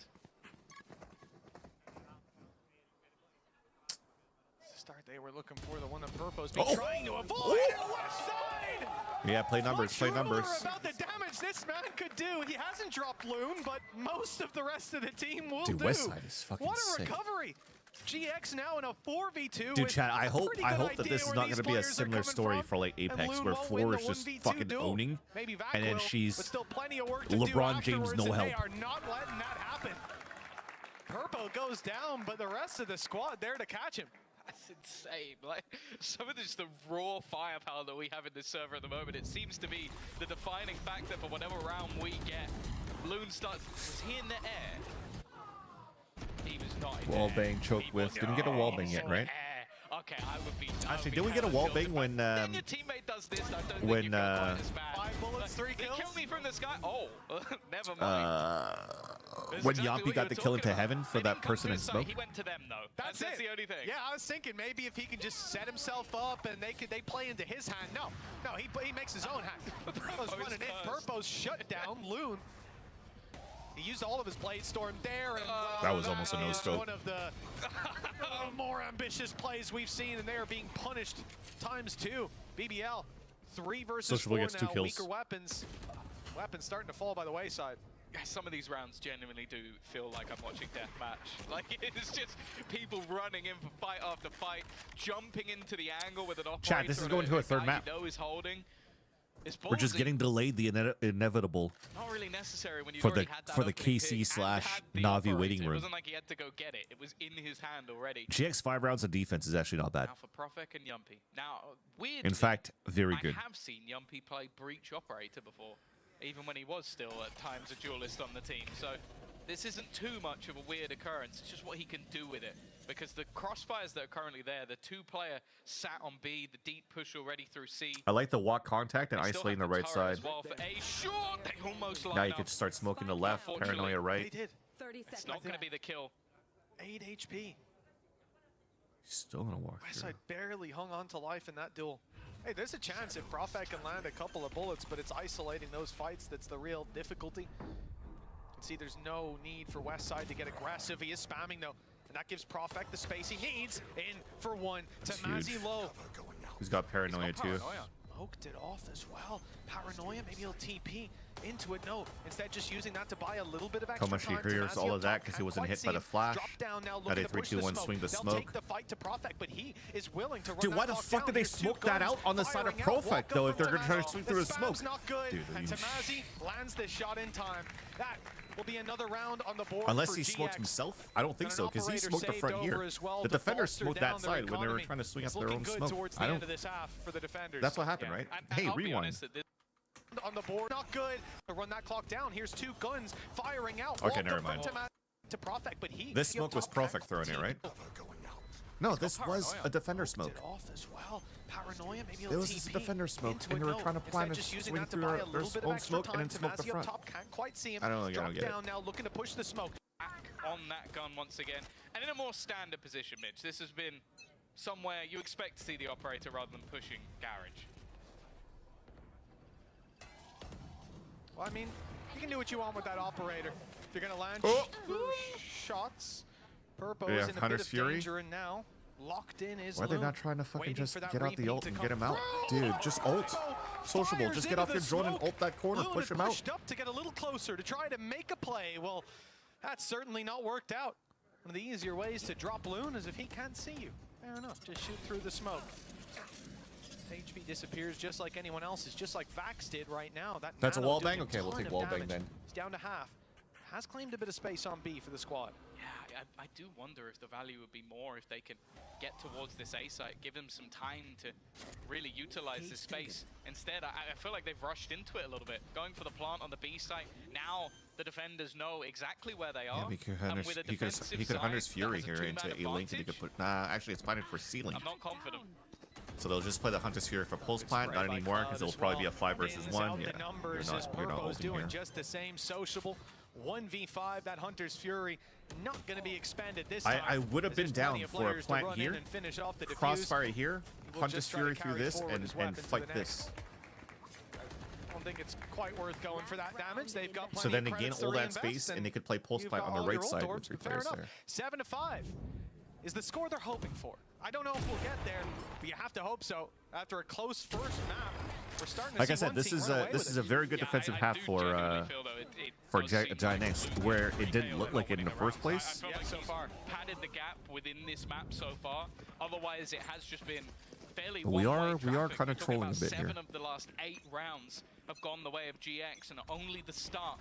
Start they were looking for, the one that Purpo's been trying to avoid. Westside! Yeah, play numbers, play numbers. About the damage this man could do. He hasn't dropped Loon, but most of the rest of the team will Dude, do. Westside is fucking what a sick. recovery! GX now in a 4v2. Dude, with chat, I a hope pretty I good hope that idea this is where not these going to be a players are similar coming story from, for like and Apex, Loon where won't win 4 the is just 1v2 fucking duel. owning, Maybe Vac and then will, she's but still plenty of work to do LeBron James afterwards, no and help. They are not letting that happen. Purpo goes down, but the rest of the squad there to catch him. That's insane. Like some of this, the raw firepower that we have in this server at the moment, it seems to be the defining factor for whatever round we get. Loon starts. Was he in the air? He was not in wall the air. bang choke whiff. Didn't get a wall bang yet, right? Okay, I would be. Actually, did we get a wall bang when Then your teammate does this. I don't think when you feel quite as bad. 5 bullets, 3 They kills. killed me from the sky. Oh, never mind. when exactly Yampi what got you the were kill into talking about. heaven for They that didn't come person to in his side. smoke. He went to them though. That's That's it. the only thing. Yeah, I was thinking maybe if he could just set himself up and they play into his hand. No, he makes his own hand. Purpo's running in. Purpo's shut down. Loon. He used all of his Blade Storm there, and That was almost a is no-scope. one of the more ambitious plays we've seen, and they are being punished ×2. BBL 3 versus Sociable 4 gets 2 now. kills. Weaker weapons. Weapons starting to fall by the wayside. Some of these rounds genuinely do feel like I'm watching deathmatch. Like it's just people running in for fight after fight, jumping into the angle with an operator. Chat, this is and going to a guy third you map. know is holding. It's We're just ballsy. getting delayed the inevitable Not really necessary when you've for the already had that for the opening KC pick and slash had the Navi operator. waiting It room. wasn't like he had to go get it. It was in his hand already. GX 5 rounds of defense is actually not bad. Now for Profek and Yumpy. Now, weirdly, In fact, very good. I have seen Yumpy play Breach Operator before, even when he was still at times a duelist on the team. So this isn't too much of a weird occurrence. It's just what he can do with it. Because the crossfires that are currently there, the 2-player sat on B, the deep push already through C. I like the walk contact and They still isolating the have right turret side. as well for A. Short, they almost line Now you up. can start smoking the left, Unfortunately, paranoia right. They did. It's not going to be the kill. 8 HP. Still gonna walk through. Westside barely hung on to life in that duel. Hey, there's a chance if Profek can land a couple of bullets, but it's isolating those fights that's the real difficulty. You can see there's no need for Westside to get aggressive. He is spamming though, and that gives Profek the space he needs. In for one. That's Tamazi huge. low. He's got paranoia too. Poked it off as well. Paranoia, maybe he'll TP. into it. No, instead just using that to buy a little bit of How extra much he time. hears Tomassi all up of that top, because he can't wasn't quite hit see by the him. flash. Drop down now, Got looking a to push 3-2-1 the smoke. swing the They'll smoke. take the fight to Profect, but he is willing to run Dude, that why the clock fuck down. did they Here's two smoke that guns out on the side of firing out. Profect, Walk though, up if they're going to Tomassi. try to swing through his The smoke? spam's not good, Dude, and you- Tomassi lands this shot in time. That will be another round on the board Unless for he GX. smoked himself? I don't think And so, an because he operator smoked the saved front over here. as well The to defenders bolster smoked down that their side when they were economy. trying to swing It's up their looking own good smoke. towards the I end don't. of this half for the defenders. That's what happened, right? Hey, I'll be rewind. honest that this On the board, not good. To run that clock down. Here's two guns firing out. Okay, Walk never up mind. to Profect, but he This smoke was Profect throwing it, right? No, this was a defender smoke. off as well. Paranoia, maybe It was just defender smoke, and they were trying to plan to swing through their own smoke and then smoke the front. Can't quite see him. I don't Drop get it. down now, looking to push the smoke. back on that gun once again, and in a more standard position, Mitch. This has been somewhere you expect to see the operator rather than pushing garage. Well, I mean, you can do what you want with that operator. If you're gonna land shots, Purpo Yeah, is in a Hunter's bit of Fury. danger, and now locked in is Why are they Loon, not trying to fucking waiting just for that get out the repeat ult to and come get him out? through. Dude, just ult. Sociable, Fires just get into off the your drone and smoke. ult that corner, Loon push had him out. pushed up to get a little closer to try to make a play. Well, that's certainly not worked out. One of the easier ways to drop Loon is if he can't see you. Fair enough, just shoot through the smoke. HP disappears just like anyone else's, just like Vax did right now. That's a Nano wall doing bang? Okay, we'll ton take of wall bang damage. then. He's down to half. Has claimed a bit of space on B for the squad. Yeah, I do wonder if the value would be more if they can get towards this A site, give them some time to really utilize this space. Instead, I feel like they've rushed into it a little bit, going for the plant on the B site. Now the defenders know exactly where they are. Yeah, he could and Hunter's, with a he could, defensive he could side Hunter's that Fury has a here two-man into A-Link and he could put... Nah, actually it's planted for ceiling. I'm not confident. So they'll just play the Hunter's Fury for pulse plant, not anymore, because it'll probably be a 5 versus 1. Yeah, The numbers you're as not Purpo's ulting doing here. just the same. Sociable 1v5. That Hunter's Fury not going to be expended this time. I would have as been there's plenty down of for a players to plant run in here, and finish off the defuse. crossfire here, He will Hunter's just try to Fury through carry this, forward and his weapon to fight the this. I don't think it's quite worth going for that damage. They've got plenty So then of they gain credits to all that reinvest, space, and they could play pulse you've plant got on the all right your side ult with 3 Fair players enough. there. 7-5 is the score they're hoping for. I don't know if we'll get there, but you have to hope so. After a close first map, we're starting to Like see I said, one this team is run a away this with is it. a very good defensive half for Giant X, where it didn't look like it in the first place. I felt like so far padded the gap within this map so far. Otherwise, it has just been fairly We are one-way traffic. kind We're of talking trolling a about bit here. 7 of the last 8 rounds have gone the way of GX, and only the start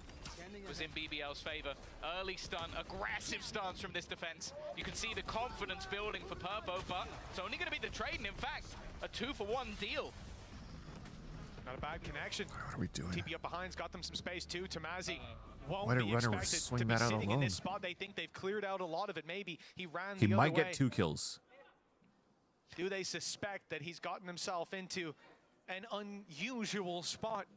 was in BBL's favor. Early stun, aggressive stance from this defense. You can see the confidence building for Purpo, but it's only going to be the trade, and in fact, a 2-for-1 deal. Not a bad connection. What are we doing? TP up behind's got them some space too. Tomassi won't Why did be Runner expected swing to be that out sitting in alone? this spot. They think they've cleared out a lot of it. Maybe he ran He the might other get way. 2 kills. Do they suspect that he's gotten himself into an unusual spot?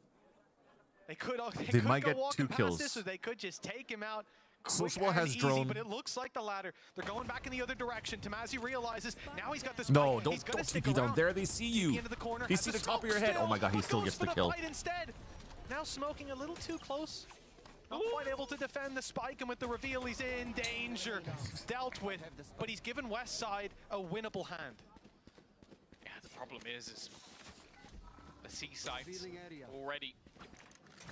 They could might go get walking 2 past kills. this, or they could just take him out. Quick Sociable and has easy, drone. but it looks like the latter. They're going back in the other direction. Tomassi realizes now he's got the spike. No, He's gonna don't stick TP down around. there. They see you. Into the corner, He has see the the top of your smoke head. Oh my god, he still goes gets for the kill. fight instead. Now smoking a little too close. Not quite able to defend the spike, and with the reveal, he's in danger. Dealt with, but he's given West Side a winnable hand. Yeah, the problem is the C site's already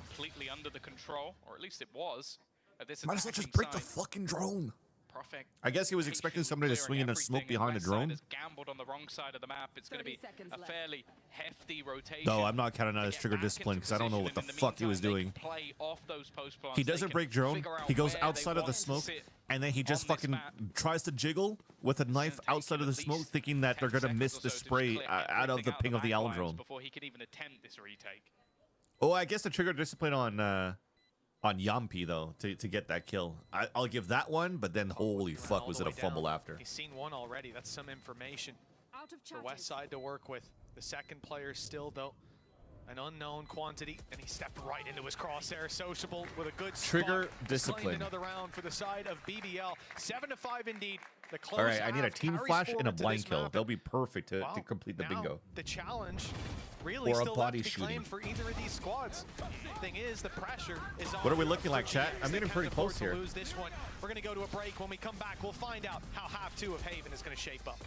completely under the control, or at least it was. At this Might as well just attacking break the side. fucking drone. Profect I guess he was expecting somebody to swing in and smoke behind a drone. has gambled on the wrong side of the map. It's going to be a fairly hefty rotation. No, I'm not counting on his trigger discipline because I don't know what the fuck he was doing. Play off those post plants. He doesn't break drone. He goes outside of the smoke, and then he just fucking tries to jiggle with a knife outside of the smoke, thinking that they're gonna miss the spray out of the ping of the owl drone. Before he could even attempt this retake. Oh, I guess the trigger discipline on Yampi though to get that kill. I'll give that one, but then holy fuck, was it a fumble after? He's seen one already. That's some information for West Side to work with. The second player still, though, an unknown quantity, and he stepped right into his crosshair. Sociable with a good Trigger spot. discipline. Claimed another round for the side of BBL. 7-5 indeed. The close All right, I need a half team carries flash and a forward to blind this kill. map. They'll be perfect to Wow, complete the now bingo. The challenge really Or a still body left to be shooting. claimed for either of these squads. Thing is, the pressure is on. What are we looking like, for chat? GX. I'm They getting can't pretty afford close to here. lose this one. We're going to go to a break. When we come back, we'll find out how half 2 of Haven is going to shape up.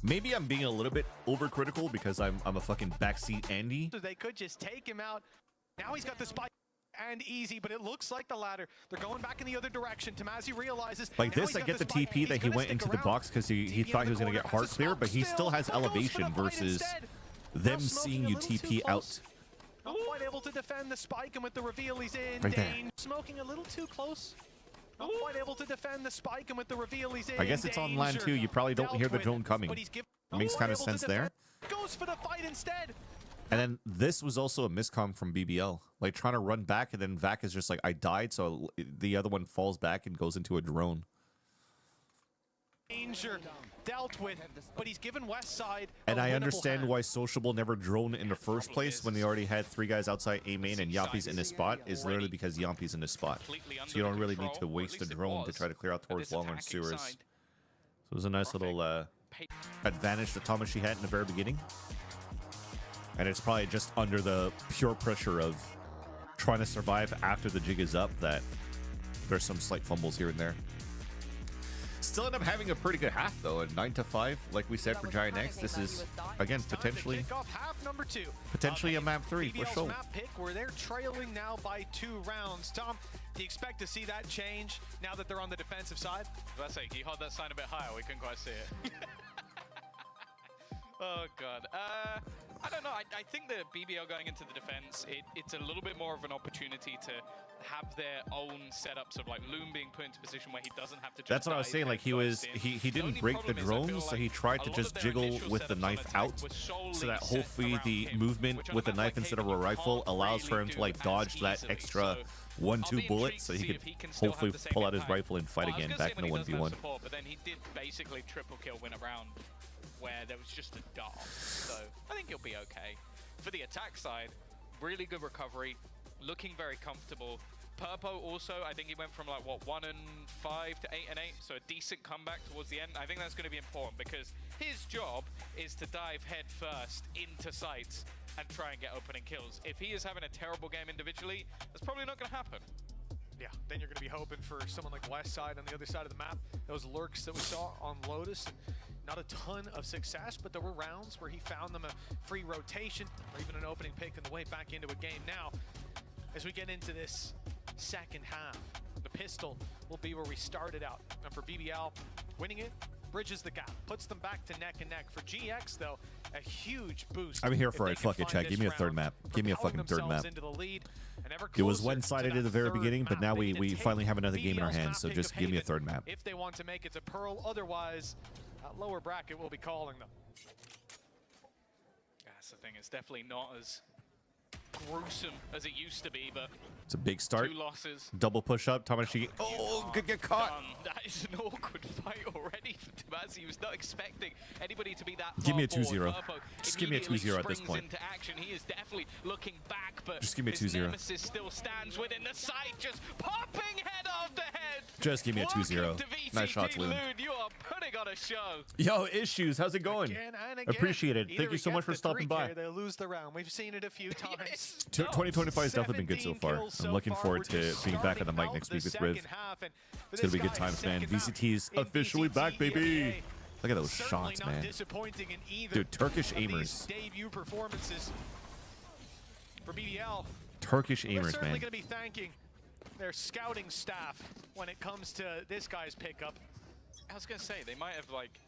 Maybe I'm being a little bit overcritical because I'm a fucking backseat Andy. So they could just take him out. Now he's got the spike and easy, but it looks like the ladder. They're going back in the other direction. Tamazi realizes. Like this, I get the TP that he went into the box because he thought he was going to get heart clear, but he still has elevation versus them seeing you TP out. Not quite able to defend the spike, and with the reveal, he's in Right there. danger. Smoking a little too close. Not quite able to defend the spike, and with the reveal, he's in I guess it's on land too. You probably don't hear the drone coming. It makes kind of sense there. Goes for the fight instead. And then this was also a miscomm from BBL, like trying to run back, and then Vac is just like, I died, so the other one falls back and goes into a drone. Danger dealt with, but he's given West Side. And I understand why Sociable never drone in the first place when they already had 3 guys outside A main and Yampi's in his spot, is literally because Yampi's in his spot. So you don't really need to waste a drone to try to clear out towards long run sewers. So it was a nice little advantage that Tamashi had in the very beginning. And it's probably just under the pure pressure of trying to survive after the jig is up that there's some slight fumbles here and there. Still end up having a pretty good half though, at 9-5, like we said for Giant X. This is again potentially a map 3 for sure. Map pick where they're trailing now by 2 rounds. Tom, do you expect to see that change now that they're on the defensive side? Let's say, can you hold that sign a bit higher? We couldn't quite see it. Oh god. I don't know. I think the BBL going into the defense, it's a little bit more of an opportunity to have their own setups of like Loom being put into a position where he doesn't have to. That's what I was saying. Like he didn't break the drones, so he tried to just jiggle with the knife out, so that hopefully the movement with the knife instead of a rifle allows for him to like dodge that extra 1-2 bullets, so he could hopefully pull out his rifle and fight again back in the 1v1. But then he did basically triple kill win a round where there was just a dart. So I think he'll be okay. For the attack side, really good recovery, looking very comfortable. Purpo also, I think he went from like, what, 1-5 to 8-8, so a decent comeback towards the end. I think that's going to be important because his job is to dive head first into sites and try and get opening kills. If he is having a terrible game individually, that's probably not going to happen. Yeah, then you're going to be hoping for someone like West Side on the other side of the map. Those lurks that we saw on Lotus, not a ton of success, but there were rounds where he found them a free rotation or even an opening pick on the way back into a game. Now, as we get into this second half, the pistol will be where we started out. And for BBL, winning it bridges the gap, puts them back to neck and neck. For GX, though, a huge boost. I'm here for it. Fuck it, Chad. Give me a third map. Give me a fucking third map. It was one-sided at the very beginning, but now we finally have another game in our hands, so just give me a third map. If they want to make it to Pearl, otherwise, lower bracket will be calling them. That's the thing, it's definitely not as gruesome as it used to be, but it's a big start. 2 losses. Double push up. Tamashi. Oh, could get caught. That is an awkward fight already for Tamazi. He was not expecting anybody to be that Give me a far 2-0. forward. Just give me a 2-0 at this point. Into action. He is definitely looking back, but just give me a 2-0. his nemesis still stands within the sight, just popping head after head. Just give me a 2-0. Nice shots, Loon. You are putting on a show. Yo, Issues, how's it going? Again. Appreciate it. Thank you so much for stopping by. They lose the round. We've seen it a few times. 2025 has definitely been good so far. I'm looking forward to being back on the mic next week with Riv. It's going to be good times, man. VCT's officially back, baby. Look at those shots, man. Dude, Turkish aimers. Debut performances for BBL. Turkish We're aimers, certainly man. going to be thanking their scouting staff when it comes to this guy's pickup. I was going to say, they might have, like,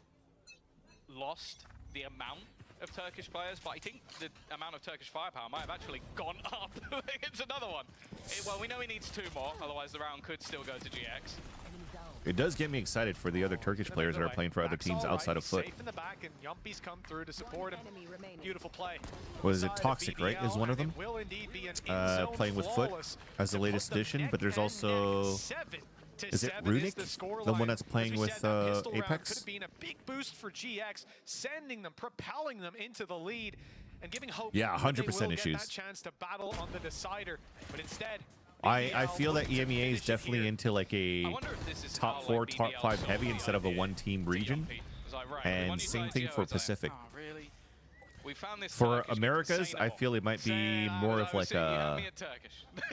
lost the amount of Turkish players, but I think the amount of Turkish firepower might have actually gone up. It's another one. Well, we know he needs 2 more, otherwise the round could still go to GX. It does get me excited for the other Turkish players that are playing for other teams outside of Foot. Safe in the back, and Yumpy's come through to support him. Beautiful play. What is it? Toxic, right? Is one of them? Playing with Foot as the latest addition, but there's also... Is it Runic? The one that's playing with Apex? Could have been a big boost for GX, sending them, propelling them into the lead, and giving hope. Yeah, 100% Issues. Issues. That chance to battle on the decider, but instead, I feel that EMEA is definitely into like a top 4, top 5 heavy instead of a 1-team region. And same thing for Pacific. For Americas, I feel it might be more of like a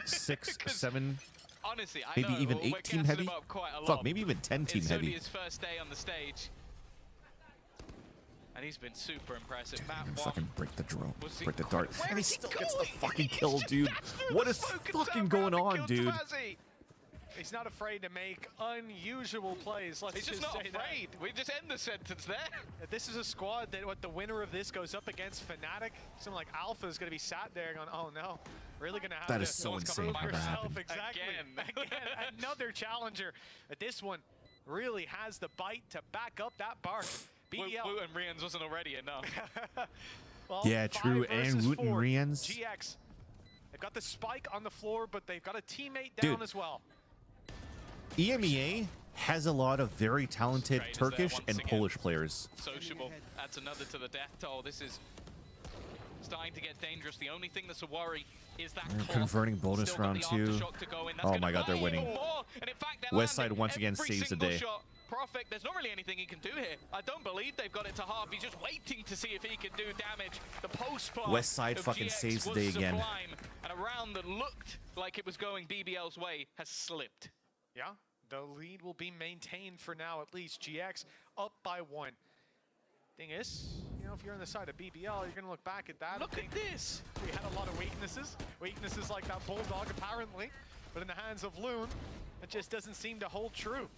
6, 7, Honestly, maybe even 8-team heavy. Fuck, maybe even 10-team heavy. His first day on the stage. and he's been super impressive. Matt Fucking break the drone, was break the dart, Where and he is he still gets the going? fucking He kill, just dude. gets through What the is smoke and fucking turned going around and on, killed dude? Tamazi. He's not afraid to make unusual plays. Let's He's just not say that. afraid. We just end the sentence there. This is a squad that what the winner of this goes up against Fnatic. Someone like Alpha is going to be sat there going, oh no, really going to have That to is so insane how that happened. Exactly. Again, another challenger. But this one really has the bite to back up that bar. BBL. Woot and Rians wasn't already enough. Well, Yeah, true, 5 and versus Woot and 4. Rians. GX. They've got the spike on the floor, but they've got a teammate down Dude. as well. EMEA has a lot of very talented Straight is there Turkish once and again. Polish players. Sociable adds another to the death toll. This is starting to get dangerous. The only thing that's a worry is that They're clock. converting bonus Still got round the 2. aftershock to go in. That's Oh gonna my god, they're buy winning. even more. And in fact, they're West Side landing once again every saves the single day. shot. Prophet, there's not really anything he can do here. I don't believe they've got it to half. He's just waiting to see if he can do damage. The post plant West Side of fucking GX saves the was day again. sublime, and a round that looked like it was going BBL's way has slipped. Yeah, the lead will be maintained for now, at least. GX up by 1. Thing is, you know, if you're on the side of BBL, you're going to look back at that. Look at this. We had a lot of weaknesses. Weaknesses like that Bulldog, apparently. But in the hands of Loon, it just doesn't seem to hold true.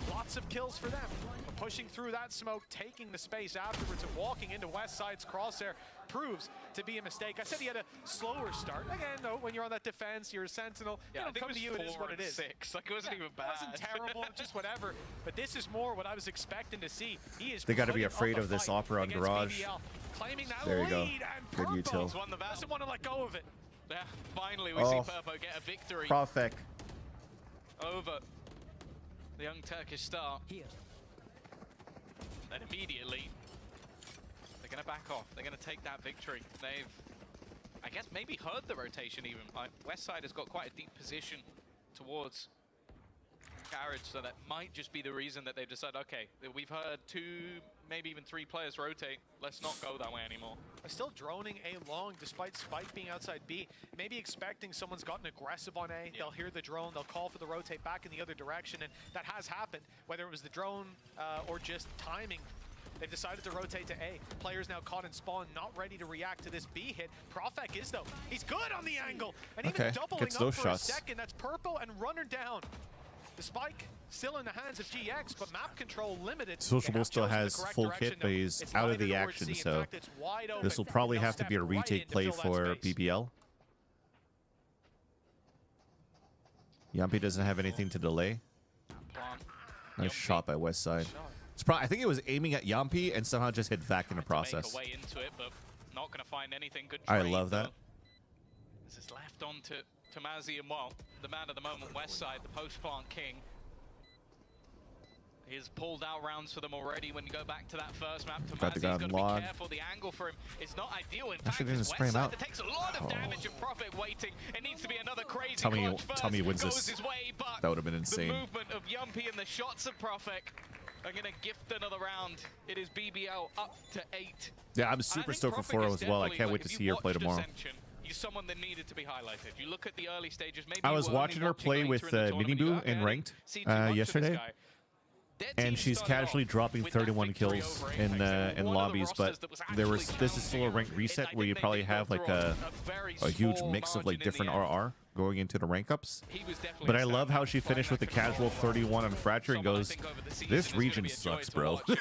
Lots of kills for them. But pushing through that smoke, taking the space afterwards, and walking into West Side's crosshair proves to be a mistake. I said he had a slower start. Again, though, when you're on that defense, you're a sentinel. Yeah, I think come it to was you, it is 4 what it and is. 6. Like, it wasn't even bad. It wasn't terrible, just whatever. But this is more what I was expecting to see. He is They gotta be putting up afraid a of this fight Opera on against Garage. BBL, claiming that There you go. lead, and Good Purple util. Won the battle. doesn't want to let go of it. Yeah, finally we see Oh. Purpo get a victory Profek. over the young Turkish star. Then immediately, they're going to back off. They're going to take that victory. They've, I guess, maybe heard the rotation even. West Side has got quite a deep position towards Garage, so that might just be the reason that they've decided, okay, we've heard 2, maybe even 3 players rotate. Let's not go that way anymore. They're still droning A long despite Spike being outside B. Maybe expecting someone's gotten aggressive on A. They'll hear the drone, they'll call for the rotate back in the other direction, and that has happened. Whether it was the drone or just timing, they've decided to rotate to A. Players now caught in spawn, not ready to react to this B hit. Profek is though. He's good on the angle, and Okay, even doubling gets up those for shots. a second. That's Purple and Runner down. The spike still in the hands of GX, but map control limited. Sociable still has full kit, but he's out of the action, so this will probably have to be a retake play for BBL. Yampi doesn't have anything to delay. Nice shot by West Side. It's I think it was aiming at Yampi and somehow just hit Vac in the process. Make a way into it, but not going to find anything. Good I trade, love that. though. This is left on to Tamazi, and well, the man of the moment, West Side, the post-plant king. He's pulled out rounds for them already. When you go back to that first map, Got the Tamazi's guy got to be unlocked. careful. The angle for him is not ideal. In Actually fact, didn't it's spray West him Side out. that takes a lot of Oh. damage and Profit waiting. It needs to be another crazy Tell me- clutch tell me he first. wins Goes this. his way, but That would've been insane. The movement of Yumpy and the shots of Profit are going to gift another round. It is BBL up to 8. Yeah, I'm And I super think stoked for Profit 4 is as well. I definitely, can't like, wait to if see you her play watched tomorrow. Ascension, he's someone that needed to be highlighted. You look at the early stages, maybe I you was were only watching her play later with in the tournament, you Miniboo go, in "Okay, I ranked didn't see too much of this yesterday. guy." Their And team she's started casually off dropping with that 31 victory kills over in Apex. They were in one of the lobbies, rosters but that was this is still a ranked reset where you probably have like a huge mix of like different RR going into the rank ups. But I love how she finished with the casual 31 on Fracture and goes, "This region sucks, bro." Okay,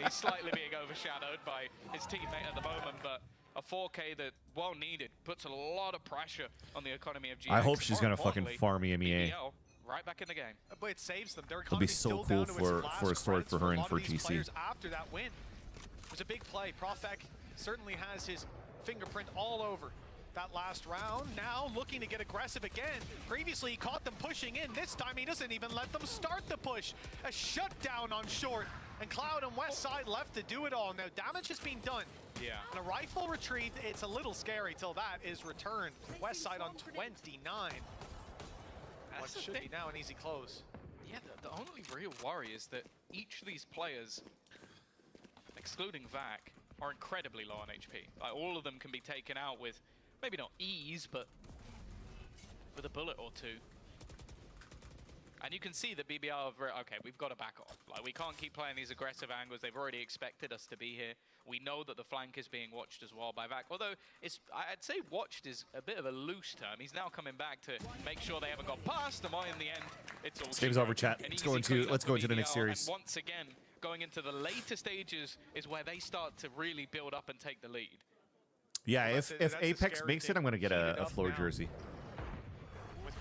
he's slightly being overshadowed by his teammate at the moment, but a 4K that, well needed, puts a lot of pressure on the economy of GX. I hope she's More gonna fucking importantly, farm EMEA. BBL right back in the game. But it saves them. Their It'll be economy's so still cool down to its for last a story credits for her a and lot for of these GC. players after that win. It was a big play. Profek certainly has his fingerprint all over that last round. Now looking to get aggressive again. Previously he caught them pushing in. This time he doesn't even let them start the push. A shutdown on short. And Cloud and West Side left to do it all. Now damage has been done. Yeah. And a rifle retreat, it's a little scary till that is returned. West Side on 29. What That's the should thing. be now an easy close. Yeah, the only real worry is that each of these players, excluding Vac, are incredibly low on HP. Like, all of them can be taken out with, maybe not ease, but with a bullet or two. And you can see that BBL have, okay, we've got to back off. Like, we can't keep playing these aggressive angles. They've already expected us to be here. We know that the flank is being watched as well by Vac. Although, I'd say watched is a bit of a loose term. He's now coming back to make sure they haven't got past them. In the end, it's all This game's over, chat. Let's go into the next series. And once again, going into the later stages is where they start to really build up and take the lead. Yeah, if Apex makes it, I'm going to get a floor jersey.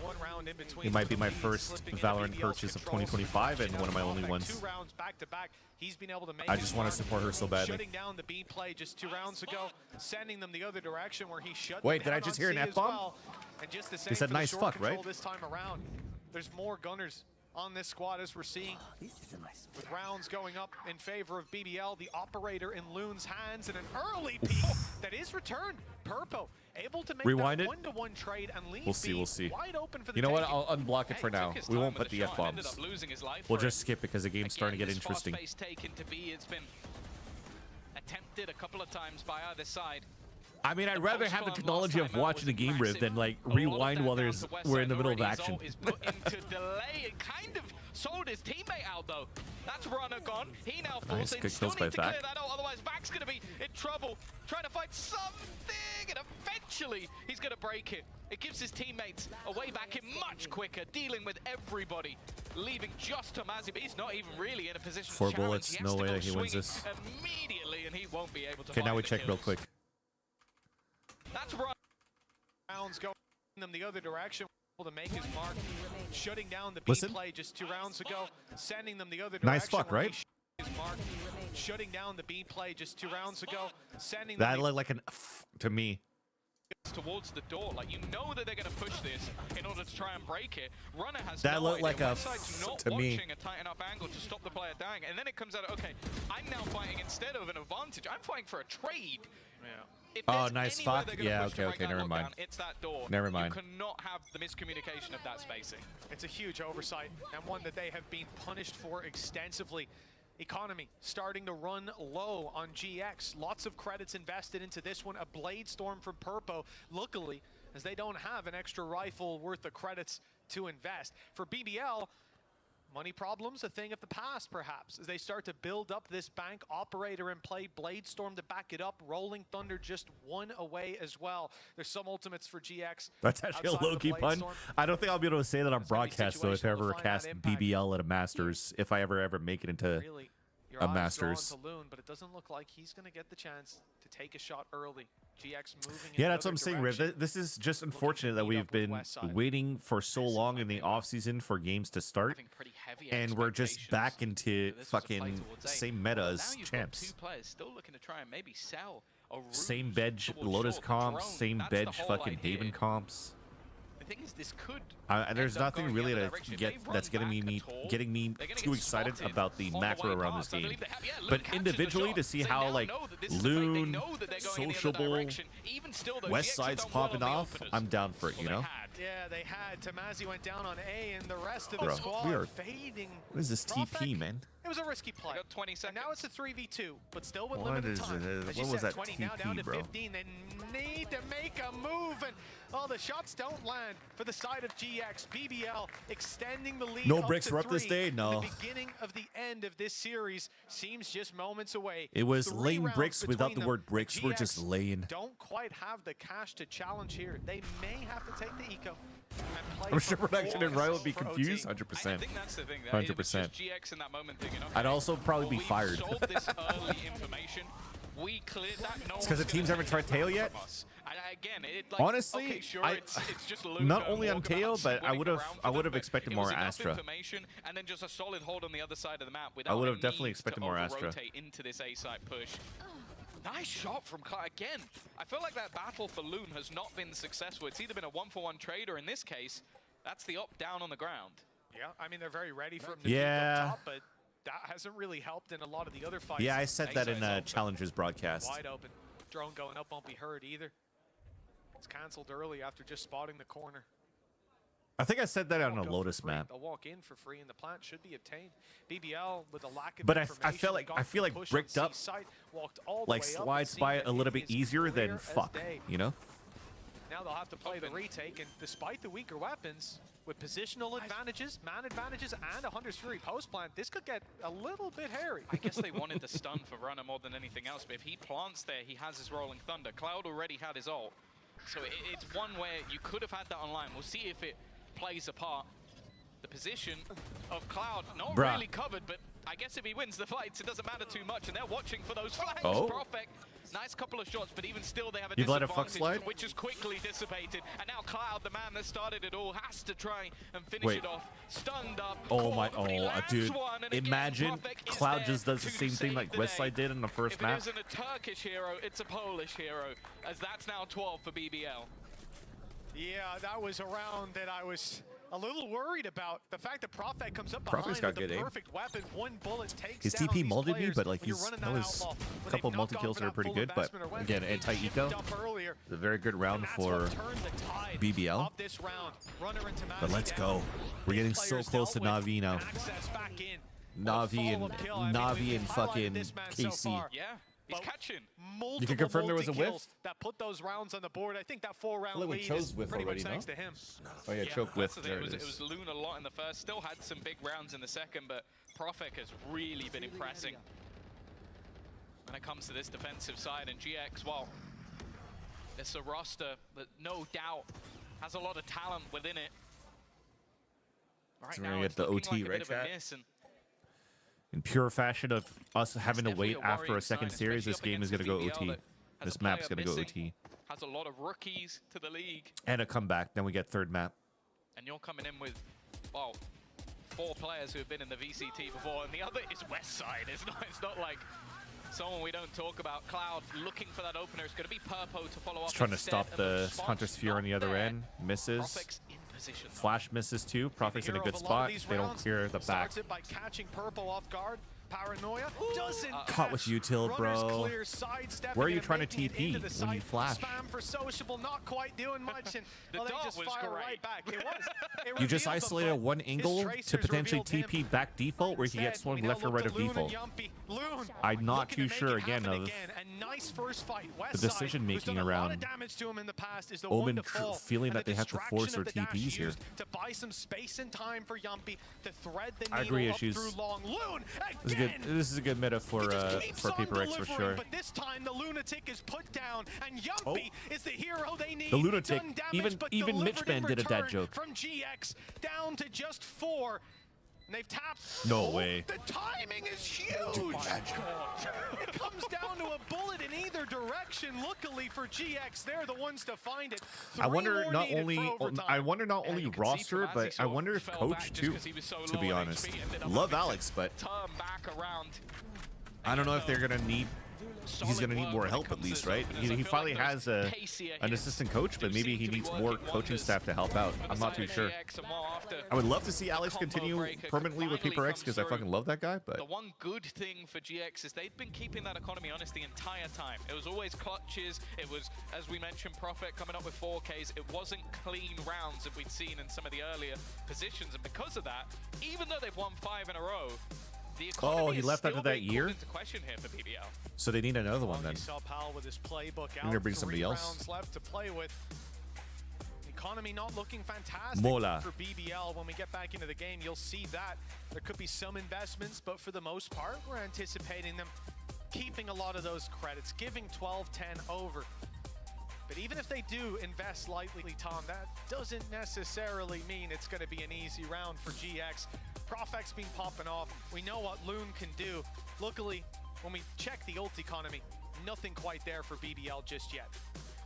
One round in between. It might be my first Valorant purchase of 2025 and one of my only ones. 2 rounds back to back. He's been able to make I just want to support her so badly. Shutting down the B play just 2 rounds ago, sending them the other direction where he shut Wait, them did I down just on hear an C as F-bomb? well. And just the same He said for the nice short fuck, control right? this time around. There's more gunners on this squad as we're seeing. With rounds going up in favor of BBL, the operator in Loon's hands, and an early peek that is returned. Purpo able to make Rewind that it. one-to-one trade and leave We'll see. B We'll see. wide open for the You know what? taking. I'll unblock it for now. We won't put the F-bombs. We'll just skip it because the game's starting to get interesting. Fast-paced take into B. It's been attempted a couple of times by either side. I mean, I'd rather have the technology of watching the game riv than like rewind while we're in the middle of action. Is put into delay and kind of sold his teammate out though. That's runner gone. He now falls Nice, in. good Still kills by need to clear Vac. that out, otherwise Vac's gonna be in trouble. Trying to find something, and eventually he's gonna break it. It gives his teammates a way back in much quicker, dealing with everybody, leaving just Tomazi, but he's not even really in a position to 4 challenge. bullets, He has no to way go that he wins swinging this. immediately, and he won't be able to Okay, now find we the check real kills. quick. That's right. Rounds going them the other direction. Able to make his mark, shutting down the B Listen. play just 2 rounds ago, sending them the other direction. Nice fuck, where right? he shut his mark, shutting down the B play just 2 rounds ago, sending That them looked like an to me. Towards the door, like you know that they're going to push this in order to try and break it. Runner has That no looked idea. like a Westside's not to me. watching a tight enough angle to stop the player dying, and then it comes out. Okay, I'm now fighting instead of an advantage. I'm fighting for a trade. Yeah. If Oh, there's nice anywhere fuck. they're gonna Yeah, push the okay, right okay, guy never mind. lockdown, it's that door. Never mind. You cannot have the miscommunication of that spacing. It's a huge oversight and one that they have been punished for extensively. Economy starting to run low on GX. Lots of credits invested into this one. A Blade Storm from Purpo. Luckily, as they don't have an extra rifle worth of credits to invest. For BBL, money problems, a thing of the past, perhaps, as they start to build up this bank. Operator in play, Blade Storm to back it up, Rolling Thunder just 1 away as well. There's some ultimates for GX. That's actually a outside of the low-key Blade pun. Storm. I don't think I'll be able to say that on broadcast, though, if I ever situational to find cast that impact. BBL at a Masters, if I ever make it into Really, your a eyes drawn Masters. to Loon, but it doesn't look like he's going to get the chance to take a shot early. GX moving Yeah, in that's what another I'm saying, Riv. direction. This is just unfortunate that we've been waiting for so long in the offseason for games to start, and we're just back into fucking same meta Now as you've got champs. 2 players still looking to try and maybe sell a route Same bench towards Lotus short. comps, Drone, same that's the bench whole fucking idea. Haven comps. The thing is, this could There's end up nothing going really the to other direction. If get they that's run getting me back at all, getting me they're gonna too get excited spotted about the on the macro way around this past. I game. believe they have- yeah, Loon But catches the individually, shot. to see They how now like know that this is the fight. They Loon, know that they're going in the other Sociable, direction. Even still, though, West GX have Side's done well popping on the off, openers. I'm down for it, you know? Yeah, they had. Tamazi went down on A, and the rest of Bro, the squad we are- fading. What is this Prophet, TP, man? It was a risky play. Got 20 seconds. And now it's a 3v2, but still with What limited is time. it? As What you was said, that 20 now down TP, to bro? 15. They need to make a move, and the shots don't land for the side of GX. BBL extending the lead. No up bricks to were up this 3. day? No. The beginning of the end of this series seems just moments away. It was 3 laying rounds bricks without between the them. word bricks. We're just GX laying. Don't quite have the cash to challenge here. They may have to take the eco. and play I'm for sure production and Riot would be for OT. confused. I 100%. think that's the thing. 100%. GX in that moment thinking, okay, I'd also probably be we've fired. sold this early information. We cleared that. No It's 'cause the one's teams gonna haven't take tried Tail that yet? from us. And again, like, Honestly, okay, sure, it's just Luca not and only on Walkabout Tail, but I winning would around have for them, but expected it more was enough Astra. information and then just a solid hold on the other side of the map I without would a have definitely need expected to more Astra. over-rotate into this A-side push. Nice shot from Kai again. I feel like that battle for Loon has not been successful. It's either been a 1-for-1 trade, or in this case, that's the up down on the ground. Yeah, I mean, they're very ready for him to Yeah. keep up top, but that hasn't really helped in a lot of the other fights. Yeah, I said that in Challenger's broadcast. Wide open. Drone going up won't be heard either. It's canceled early after just spotting the corner. I think I said that on a Walk up for Lotus free. map. They'll walk in for free, and the plant should be obtained. BBL with a lack of But I information, feel like gone for the like push on bricked C up site, walked all the like way up, slides and by seen it a that little it bit is easier clear than as fuck, day. you know? Now they'll have to play the retake, and despite the weaker weapons, with positional advantages, man advantages, and a Hunter's Fury post plant, this could get a little bit hairy. I guess they wanted the stun for Runner more than anything else, but if he plants there, he has his Rolling Thunder. Cloud already had his ult, so it's one where you could have had that online. We'll see if it plays a part. The position of Cloud, not really covered, but I guess if he wins the fights, it doesn't matter too much, and they're watching for those flanks. Profek, nice couple of shots, but even still they have a disadvantage, which is quickly dissipated. And now Cloud, the man that started it all, has to try and finish it off. Stunned up. Dude. Imagine Cloud just does the same thing like Westside did in the first map. If it isn't a Turkish hero, it's a Polish hero, as that's now 12 for BBL. Yeah, that was a round that I was a little worried about. The fact that Profek comes up Profek's behind got with the good perfect weapon, one bullet takes His down TP these molded me, players. but like When you're he's running that that was outlaw, a when couple they've not multi gone kills for are that pretty full good. But investment or went again, for anti-eco, dump earlier. it's a very good round That's for what turned the tide BBL. of this round. Runner into But let's go. We're getting so close to Na'Vi now. Access back in. Na'Vi and fucking KC. Yeah, he's catching. You can confirm there was a whiff? That put those rounds on the board. I think that 4-round we lead chose is whiff pretty already, much thanks no? to him. Oh yeah, choke whiff. That's the thing, it was Loon a lot in the first, still had some big rounds in the second, but Profek has really been impressing when it comes to this defensive side. And GX, well, it's a roster that no doubt has a lot of talent within it. Right So we're now, gonna it's get the looking OT, like a right, bit of a chat? miss, and In pure fashion of us having to wait definitely a after a worrying second sign, series, this especially game up is going to go against the OT. BBL that has This a map's player going to go missing, OT. has a lot of rookies to the league. And a comeback. Then we get third map. And you're coming in with, well, 4 players who have been in the VCT before, and the other is Westside. It's not like someone we don't talk about. Cloud looking for that opener. It's going to be Purpo to follow up. He's trying to instead, stop and the response Hunter Sphere on the other there. end. Misses. Profek's in position. Flash misses too. Profek's in a good spot. They don't clear the back. Starts it by catching Purple off guard. Paranoia doesn't Caught with util, bro. clear, sidestepping Where are you and trying to making it into TP the when you site. flash? Spam for sociable, not quite doing much, and The well, they dart just was fire great. right back. It was. It You just revealed them, isolated but one his angle to tracers potentially revealed him. TP back default where he can get Instead, swung we now left or look right to of Loon default. and Yumpy. Loon I'm not looking too to make sure it again happen of A nice first fight. the decision making around damage to him in the past is the Omen one to fall. feeling And that the they have to force distraction their of the dash TPs here. used to buy some space and time for Yumpy to thread the I needle agree, up issues. through long. Loon This is a good meta for Paper X for sure. But this time the lunatic is put down, and Yumpy is the hero they need. The lunatic, Done damage, but even delivered Mitch Man in did a dad return joke. From GX down to just 4. And they've tapped. No way. The timing is huge. It comes down to a bullet in either direction. Luckily for GX, they're the ones to find it. I wonder Three not more only needed for overtime. roster, but I wonder if coach too. To be honest, love Alex, but I don't know if they're gonna need. He's gonna need more help at least, right? He finally has an assistant coach, but maybe he needs more coaching staff to help out. I'm not too sure. I would love to see Alex continue permanently with Paper X because I fucking love that guy. But the one good thing for GX is they've been keeping that economy honest the entire time. It was always clutches. It was, as we mentioned, Profek coming up with 4Ks. It wasn't clean rounds that we'd seen in some of the earlier positions, and because of that, even though they've won 5 in a row, the economy he is left still after that being year? called into question here for BBL. so they need another one then. Saw Powell with his playbook I'm gonna out. bring somebody 3 else. rounds left to play with. Economy not looking fantastic Mola. for BBL. When we get back into the game, you'll see that. There could be some investments, but for the most part, we're anticipating them keeping a lot of those credits, giving 12-10 over. But even if they do invest lightly, Tom, that doesn't necessarily mean it's going to be an easy round for GX. Profek's been popping off. We know what Loon can do. Luckily, when we check the ult economy, nothing quite there for BBL just yet.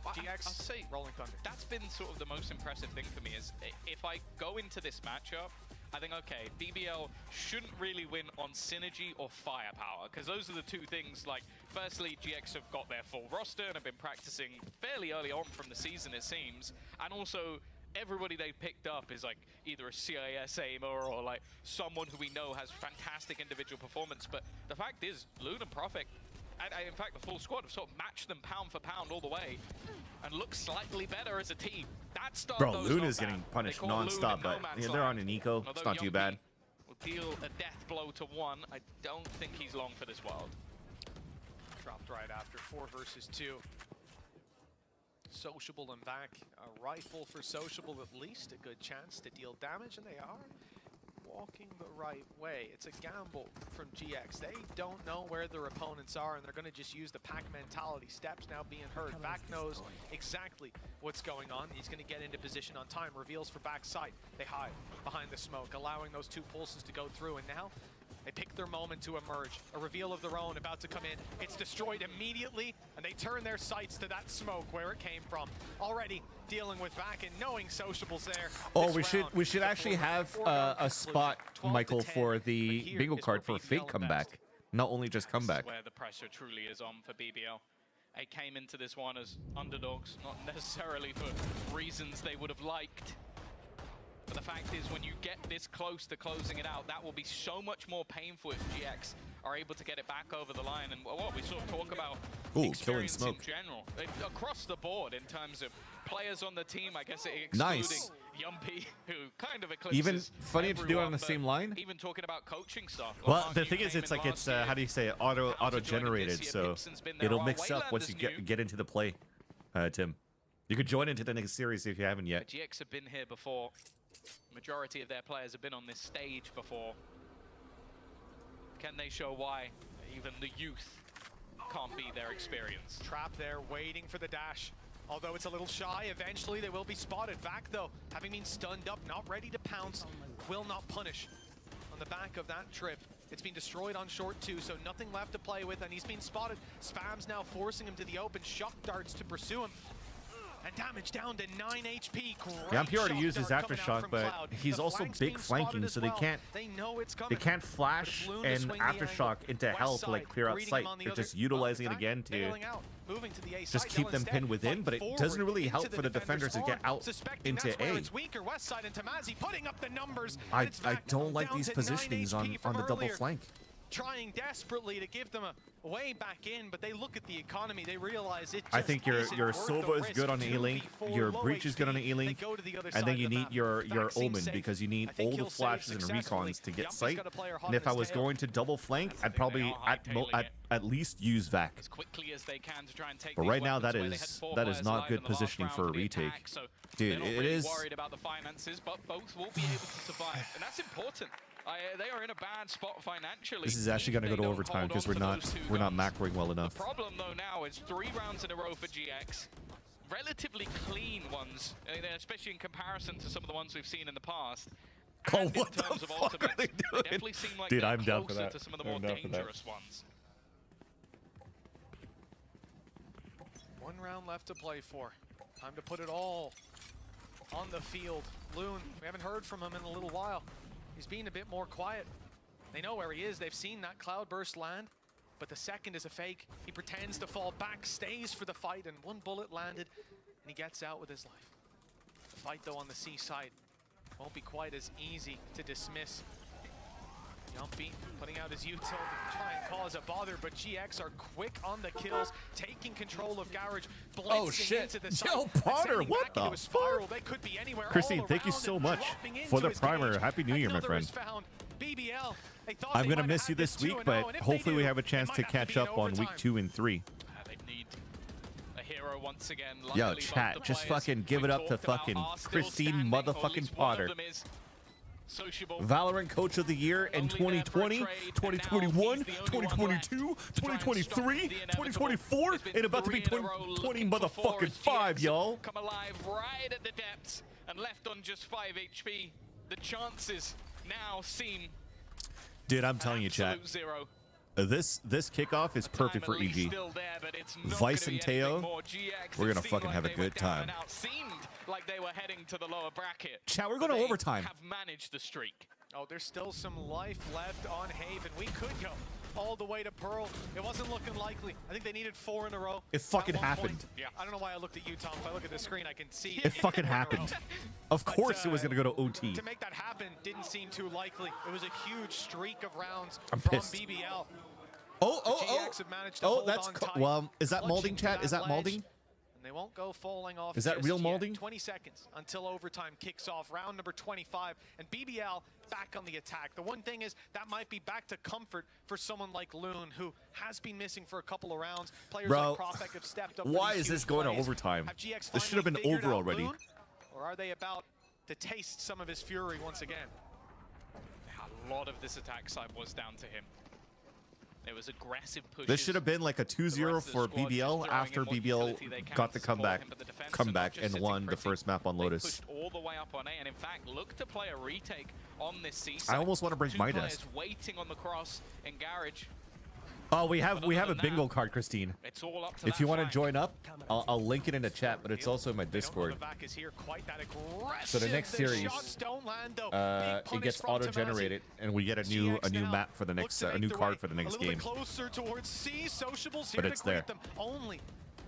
GX, I'll say, Rolling Thunder. That's been sort of the most impressive thing for me is if I go into this matchup, I think, okay, BBL shouldn't really win on synergy or firepower, because those are the two things, like, firstly, GX have got their full roster and have been practicing fairly early on from the season, it seems, and also everybody they picked up is like either a CIS aimer or like someone who we know has fantastic individual performance, but the fact is, Loon and Profek, and in fact the full squad have sort of matched them pound for pound all the way and look slightly better as a team. That start Bro, goes Loon not is getting bad. punished They call Loon non-stop, in but no man's they're on land. an eco. Although It's not too Yumpy bad. will deal a death blow to 1. I don't think he's long for this world. Dropped right after 4 versus 2. Sociable and back. A rifle for Sociable, at least a good chance to deal damage, and they are walking the right way. It's a gamble from GX. They don't know where their opponents are, and they're going to just use the pack mentality. Steps now being heard. Back knows exactly what's going on. He's going to get into position on time. Reveals for backside. They hide behind the smoke, allowing those two pulses to go through, and now they pick their moment to emerge. A reveal of their own about to come in. It's destroyed immediately, and they turn their sights to that smoke where it came from. Already dealing with back and knowing Sociable's there. Oh, we should actually have a spot, Michael, for the bingo card for a fake comeback, not only just comeback. Where the pressure truly is on for BBL. They came into this one as underdogs, not necessarily for reasons they would have liked. But the fact is, when you get this close to closing it out, that will be so much more painful if GX are able to get it back over the line. And what we sort of talk about experience in general, across the board in terms of players on the team, I guess excluding Yumpy, who kind of eclipses Even funny to do it on the same line. Even talking about coaching stuff. Well, the thing is, it's like it's how do you say it? auto generated, so it'll mix up once you get into the play. Tim, you could join into the next series if you haven't yet. GX have been here before. Majority of their players have been on this stage before. Can they show why even the youth can't be their experience? Trap there, waiting for the dash. Although it's a little shy, eventually they will be spotted. Vac, though, having been stunned up, not ready to pounce, will not punish. On the back of that trip, it's been destroyed on short too, so nothing left to play with, and he's been spotted. Spam's now forcing him to the open, shock darts to pursue him. And damage down to 9 HP. Yampi already uses Aftershock, but he's also big flanking, so they can't flash and Aftershock into hell to like clear out sight. They're just utilizing it again to just keep them pinned within, but it doesn't really help for the defenders to get out into A. I don't like these positionings on the double flank. Trying desperately to give them a way back in, but they look at the economy, they realize it just I think your Sova is good on the A-Link, your Breach is good on the A-Link, and then you need your Omen, because you need all the flashes and recons to get sight. And if I was going to double flank, I'd probably at least use Vac. But right now that is not good positioning for a retake. Dude, it is worried about the finances, but both will be able to survive, and that's important. They are in a bad spot financially. This is actually going to go to overtime because we're not macroing well enough. The problem though now is 3 rounds in a row for GX. Relatively clean ones, especially in comparison to some of the ones we've seen in the past. Oh, and what in terms the of fuck are they doing? Definitely seem like Dude, they're I'm down for closer that. to some of the more dangerous ones. 1 round left to play for. Time to put it all on the field. Loon, we haven't heard from him in a little while. He's being a bit more quiet. They know where he is. They've seen that cloudburst land, but the second is a fake. He pretends to fall back, stays for the fight, and 1 bullet landed, and he gets out with his life. The fight, though, on the seaside won't be quite as easy to dismiss. Yumpy putting out his util to try and cause a bother, but GX are quick on the kills, taking control of Garage, blitzing into the site. Yo, Potter, what the fuck? They could be anywhere. Christine, thank you so much for the primer. Happy New Year, my friend. BBL, I'm going to miss you this week, but hopefully we have a chance to catch up on week 2 and 3. They need a hero once again. Yo, chat, just fucking give it up to fucking Christine motherfucking Potter. Valorant Coach of the Year in 2020, 2021, 2022, 2023, 2024, and about to be 2020 motherfucking 5, y'all. Come alive right at the depths and left on just 5 HP. The chances now seem Dude, I'm telling you, chat. This kickoff is perfect for EG. Vice and Teo, we're gonna fucking have a good time. Like they were heading to the lower bracket. Chat, we're going to overtime. Have managed the streak. Oh, there's still some life left on Haven. We could go all the way to Pearl. It wasn't looking likely. I think they needed 4 in a row. It fucking happened. Yeah, I don't know why I looked at you, Tom. If I look at the screen, I can see it fucking happened. Of course it was going to go to OT. To make that happen didn't seem too likely. It was a huge streak of rounds I'm from pissed. BBL. Oh, that's well, is that molding, chat? Is that molding? they won't go falling off. Is that just real yet. molding? 20 seconds until overtime kicks off. Round number 25, and BBL back on the attack. The one thing is that might be back to comfort for someone like Loon, who has been missing for a couple of rounds. Players Bro, like Profek have stepped up. why is this going to overtime? Have GX This should have been finally figured over out already. Loon, or are they about to taste some of his fury once again? A lot of this attack side was down to him. It was aggressive pushes. This should have been like a 2-0 for BBL after BBL got the comeback and won the first map on Lotus. Pushed all the way up on A, and in fact, look to play a retake on this C I almost want to break my desk. Waiting on the cross in Garage. Oh, we have a bingo card, Christine. It's all up to If you want to join up, I'll link it in the chat, but it's also in my Discord. So the next series, it gets auto-generated, and we get a new map for the next a new card for the next game. Closer towards C. Sociables But here it's to greet there. them. Only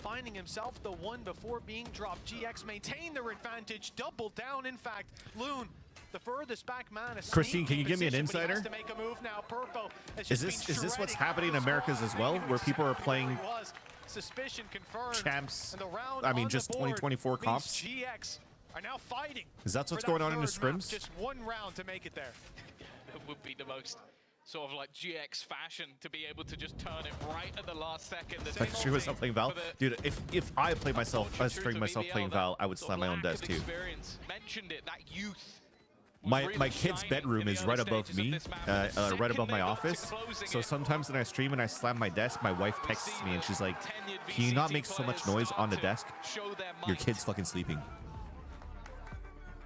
finding himself the one before being dropped. GX maintain their advantage, double down. In fact, Loon, the furthest back man, is Christine, can you give me an position, but he has insider? to make a move now. Purpo has Is just this been what's shredding happening in Americas as well, where people are playing Suspicion confirmed. champs? And the round I mean, on just the board 2024 means comps. GX are now fighting. Is that for what's going on in the third map. scrims? Just one round to make it there. It would be the most sort of like GX fashion to be able to just turn it right at the last second. The Like, sure was not playing Val, dude. If I play myself, I string myself BBL, playing Val, I would slam my own desk too. Mentioned it, that youth. My kid's bedroom is right above me, right above my office. So sometimes when I stream and I slam my desk, my wife texts me and she's like, "Can you not make so much noise on the desk? Your kid's fucking sleeping."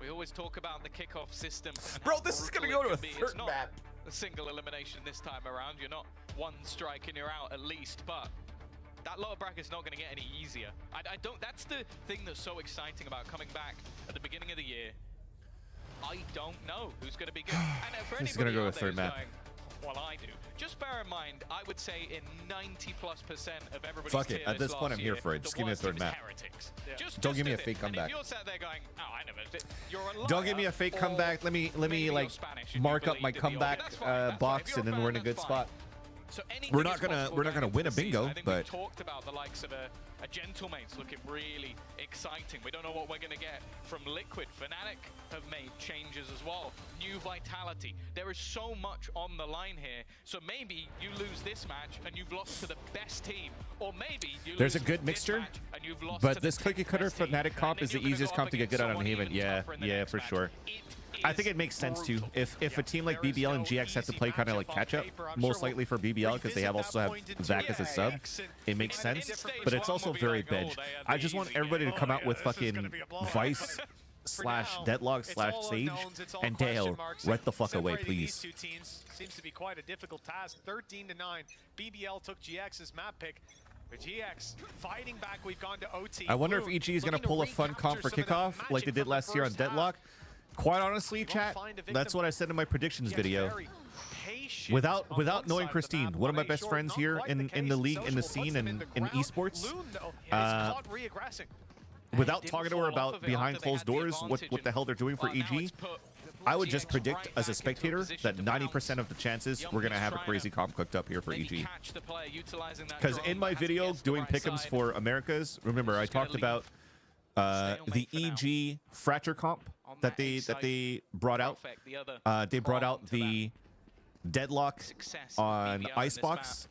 We always talk about the kickoff system. and Bro, how this is gonna brutal go it to can a be. third It's not map. a single elimination this time around. You're not one strike and you're out at least, but that lower bracket's not going to get any easier. I don't. That's the thing that's so exciting about coming back at the beginning of the year. I don't know who's going to be good. And for This is gonna anybody go out to there third who's map. going, well, I do. Just bear in mind, I would say in 90+% of everybody's Fuck it. tier At list this point, last I'm here year, for it. Just give me a worst third team is map. Heretics. Don't give me a do fake it. comeback. And if you're sat there going, oh, I never did, you're a liar. Don't give me a fake or comeback. Let me like mark up my comeback box, and then we're in a good spot. So We're not gonna win a bingo, I think but we've talked about the likes of a Gentlemates looking really exciting. We don't know what we're going to get from Liquid. Fnatic have made changes as well. New Vitality. There is so much on the line here. So maybe you lose this match and you've lost to the best team. Or maybe you there's a lose good this mixture, match and you've lost but to this the cookie cutter best team. Fnatic comp is And the then you're easiest gonna comp to go get up good on against Haven. someone Yeah, even tougher in the yeah, next for match. sure. I think it makes sense too. If a team like BBL and GX have to play kind of like catch up, most likely for BBL because they also have Vac as a sub, it makes sense. But it's also very bench. I just want everybody to come out with fucking Vice / Deadlock / Sage and Dale right the fuck away, please. These two teams seems to be quite a difficult task. 13-9. BBL took GX's map pick. But GX fighting back. We've gone to OT. I wonder if EG is going to pull a fun comp for kickoff like they did last year on Deadlock. Quite honestly, chat, that's what I said in my predictions video. Without knowing Christine, one of my best friends here in the league, in the scene, and in esports, without talking to her about behind closed doors what the hell they're doing for EG, I would just predict as a spectator that 90% of the chances we're going to have a crazy comp cooked up here for EG. Because in my video doing pick'ems for Americas, remember I talked about the EG fracture comp that they brought out. They brought out the Deadlock on Icebox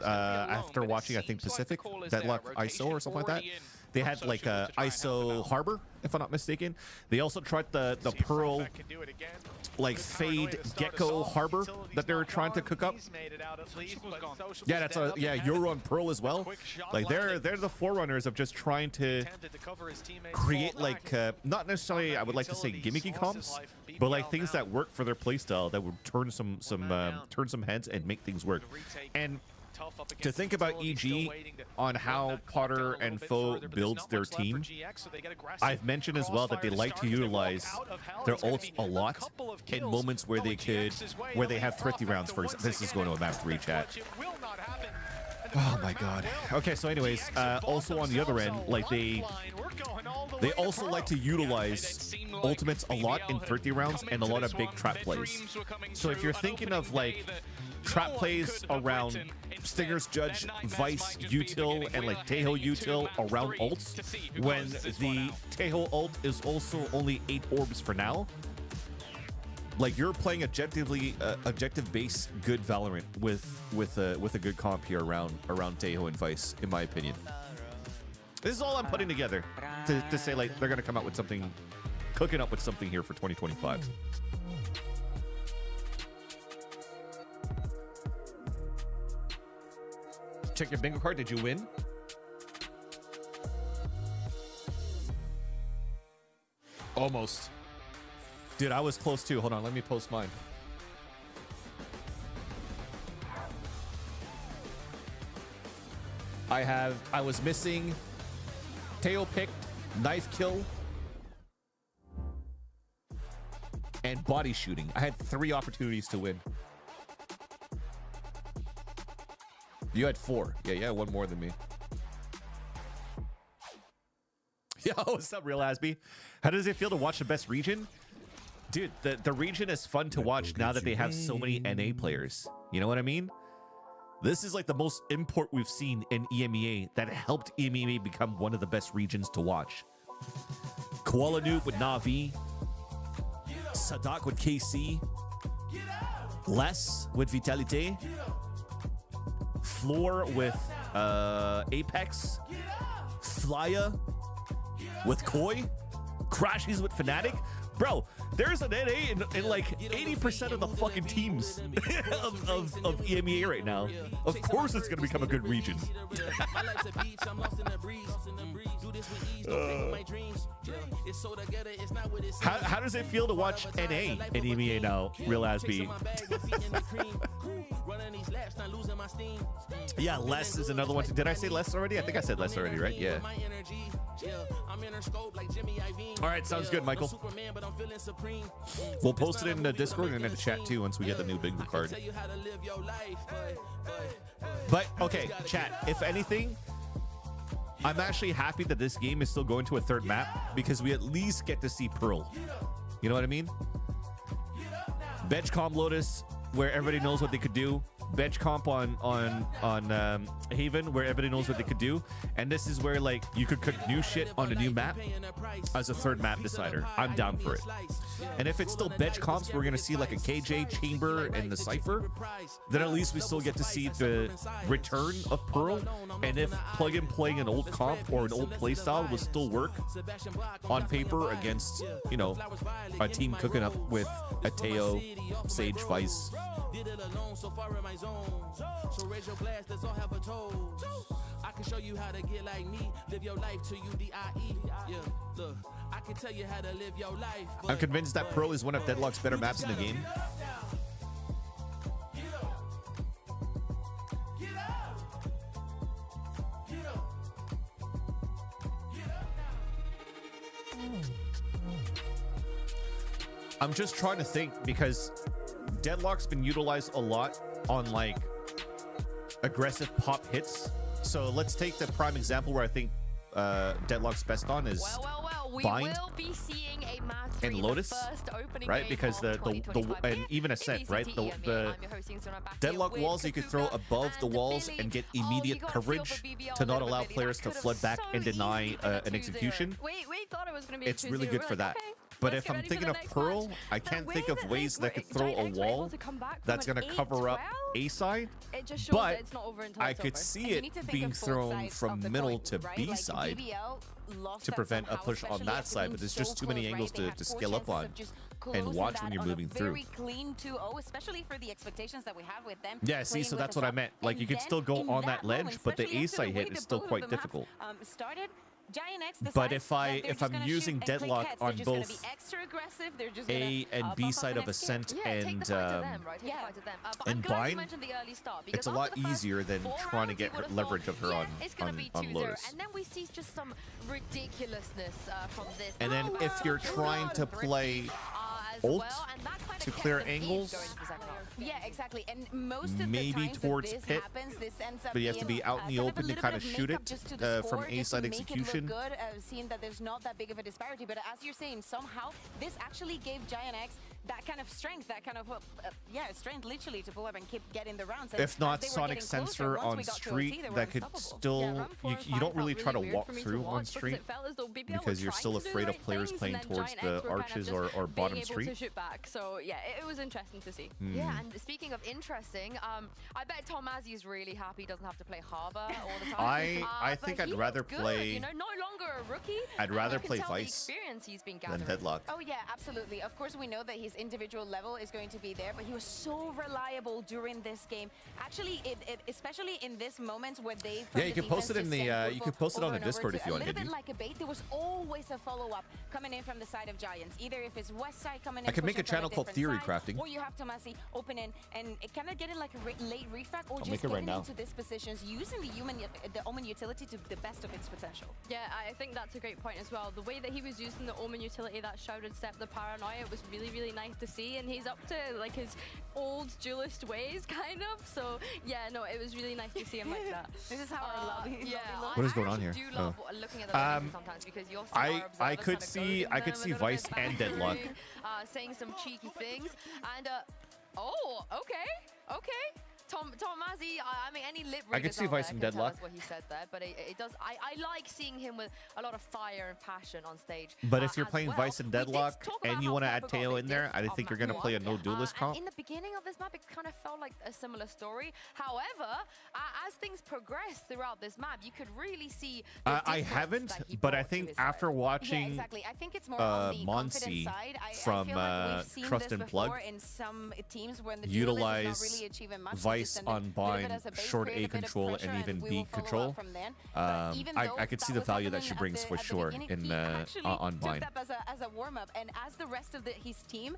after watching, I think, Pacific Deadlock ISO or something like that. They had like a ISO Harbor, if I'm not mistaken. They also tried the Pearl like Fade Gecko Harbor that they were trying to cook up. Yeah, that's a Euro on Pearl as well. Like they're the forerunners of just trying to create like not necessarily I would like to say gimmicky comps, but like things that work for their playstyle that would turn some heads and make things work. And to think about EG on how Potter and Foe builds their team, I've mentioned as well that they like to utilize their ults a lot in moments where they have thrifty rounds. For example, this is going to a map 3 chat. Oh my god. Okay, so anyways, also on the other end, like they also like to utilize ultimates a lot in 30 rounds and a lot of big trap plays. So if you're thinking of like trap plays around Stingers judge Vice util and like Tejo util around ults when the Tejo ult is also only 8 orbs for now. Like you're playing objective-based good Valorant with a good comp here around Tejo and Vice, in my opinion. This is all I'm putting together to say like they're gonna come out with something, cooking up with something here for 2025. Check your bingo card. Did you win? Almost. Dude, I was close too. Hold on, let me post mine. I was missing tail picked, knife kill, and body shooting. I had 3 opportunities to win. You had 4. Yeah, you had 1 more than me. Yo, what's up, Real Asby? How does it feel to watch the best region? Dude, the region is fun to watch now that they have so many NA players. You know what I mean? This is like the most import we've seen in EMEA that helped EMEA become one of the best regions to watch. Kuala Noob with Na'Vi, Sadak with KC, Les with Vitalite, Floor with Apex, Flya with Koi, Crashies with Fnatic. Bro, there's an NA in like 80% of the fucking teams of EMEA right now. Of course it's going to become a good region. How does it feel to watch NA in EMEA now, Real Asby? Yeah, Les is another one. Did I say Les already? I think I said Les already, right? Yeah. All right, sounds good, Michael. We'll post it in the Discord and in the chat too once we get the new bingo card. But okay, chat, if anything, I'm actually happy that this game is still going to a 3rd map because we at least get to see Pearl. You know what I mean? Bench comp Lotus, where everybody knows what they could do. Bench comp on Haven, where everybody knows what they could do. And this is where like you could cook new shit on a new map as a 3rd map decider. I'm down for it. And if it's still bench comps, we're gonna see like a KJ, Chamber, and the Cypher. Then at least we still get to see the return of Pearl. And if plug and playing an old comp or an old playstyle will still work on paper against, you know, a team cooking up with a Teo, Sage, Vice. Did it alone, so far in my zone. So raise your glass, let's all have a toast. I can show you how to get like me, live your life to UDIE. Yeah, look, I can tell you how to live your life. I'm convinced that Pearl is one of Deadlock's better maps in the game. I'm just trying to think because Deadlock's been utilized a lot on like aggressive pop hits. So let's take the prime example where I think Deadlock's best on is we Bind will be seeing a mastery and Lotus, right? Because the and even Ascent, right? The Deadlock walls you could throw above the walls and get immediate coverage to not allow players to flood back and deny an execution. We thought it was going to be. It's really good for that. But if I'm thinking of Pearl, I can't think of ways that could throw a wall that's going to cover up A side. But I could see it being thrown from middle to B side to prevent a push on that side. But there's just too many angles to scale up on and watch when you're moving through. Especially for the expectations that we have with them. Yeah, see, so that's what I meant. Like you could still go on that ledge, but the A side hit is still quite difficult. But if I'm using Deadlock on both A and B side of Ascent and Bind, it's a lot easier than trying to get leverage of her on Lotus. And then we see just some ridiculousness from this. And then if you're trying to play ult to clear angles, yeah, exactly. And most of maybe the times towards that this pit, happens, this ends up but you have to be out in the open to kind of shoot it from A side execution. Good, seeing that there's not that big of a disparity, but as you're saying, somehow this actually gave Giant X that kind of strength, that kind of strength literally to pull up and keep getting the rounds. If not Sonic Sensor on street, that could still you don't really try to walk through on street because you're still afraid of players playing towards the arches or bottom street. To shoot back. So yeah, it was interesting to see. Yeah, and speaking of interesting, I bet Tom Mazzy's really happy he doesn't have to play Harbor all the time. I think I'd rather play. You know, no longer a rookie. I'd rather play Vice than Deadlock. Oh yeah, absolutely. Of course, we know that his individual level is going to be there, but he was so reliable during this game. Actually, especially in this moment where they. Yeah, you can post it in the. You can post it on the Discord if you want. A little bit like a bait. There was always a follow-up coming in from the side of Giants. Either if it's West Side coming in. I can make a channel called Theory Crafting. Or you have Tomasi open in and kind of getting like a late refract, or I'll just make it right getting now. into these positions using the Omen utility to the best of its potential. Yeah, I think that's a great point as well. The way that he was using the Omen utility, that Shrouded Step, the Paranoia, was really, really nice to see. And he's up to like his old duelist ways, kind of. So yeah, no, it was really nice to see him like that. This is how our lobby. Yeah, What is going on here? I do love looking at the lobby sometimes because you'll see I could see Vice and Deadlock. Saying some cheeky things and oh, okay. Tom Mazzy, I mean, any lip readers I could see Vice and Deadlock. That's what he said there, but it does. I like seeing him with a lot of fire and passion on stage. But if you're playing Vice and Deadlock and you want to add Teo in there, I think you're going to play a no duelist comp. In the beginning of this map, it kind of felt like a similar story. However, as things progress throughout this map, you could really see. I haven't, but I think after watching exactly. I think it's more on the confidence side. from I feel like we've seen Trust this and Plug in some teams when the utilize really achieving much. Vice on bind, short A control, and even B control. I could see the value that she brings for sure in on bind. Took that as a warm up, and as the rest of his team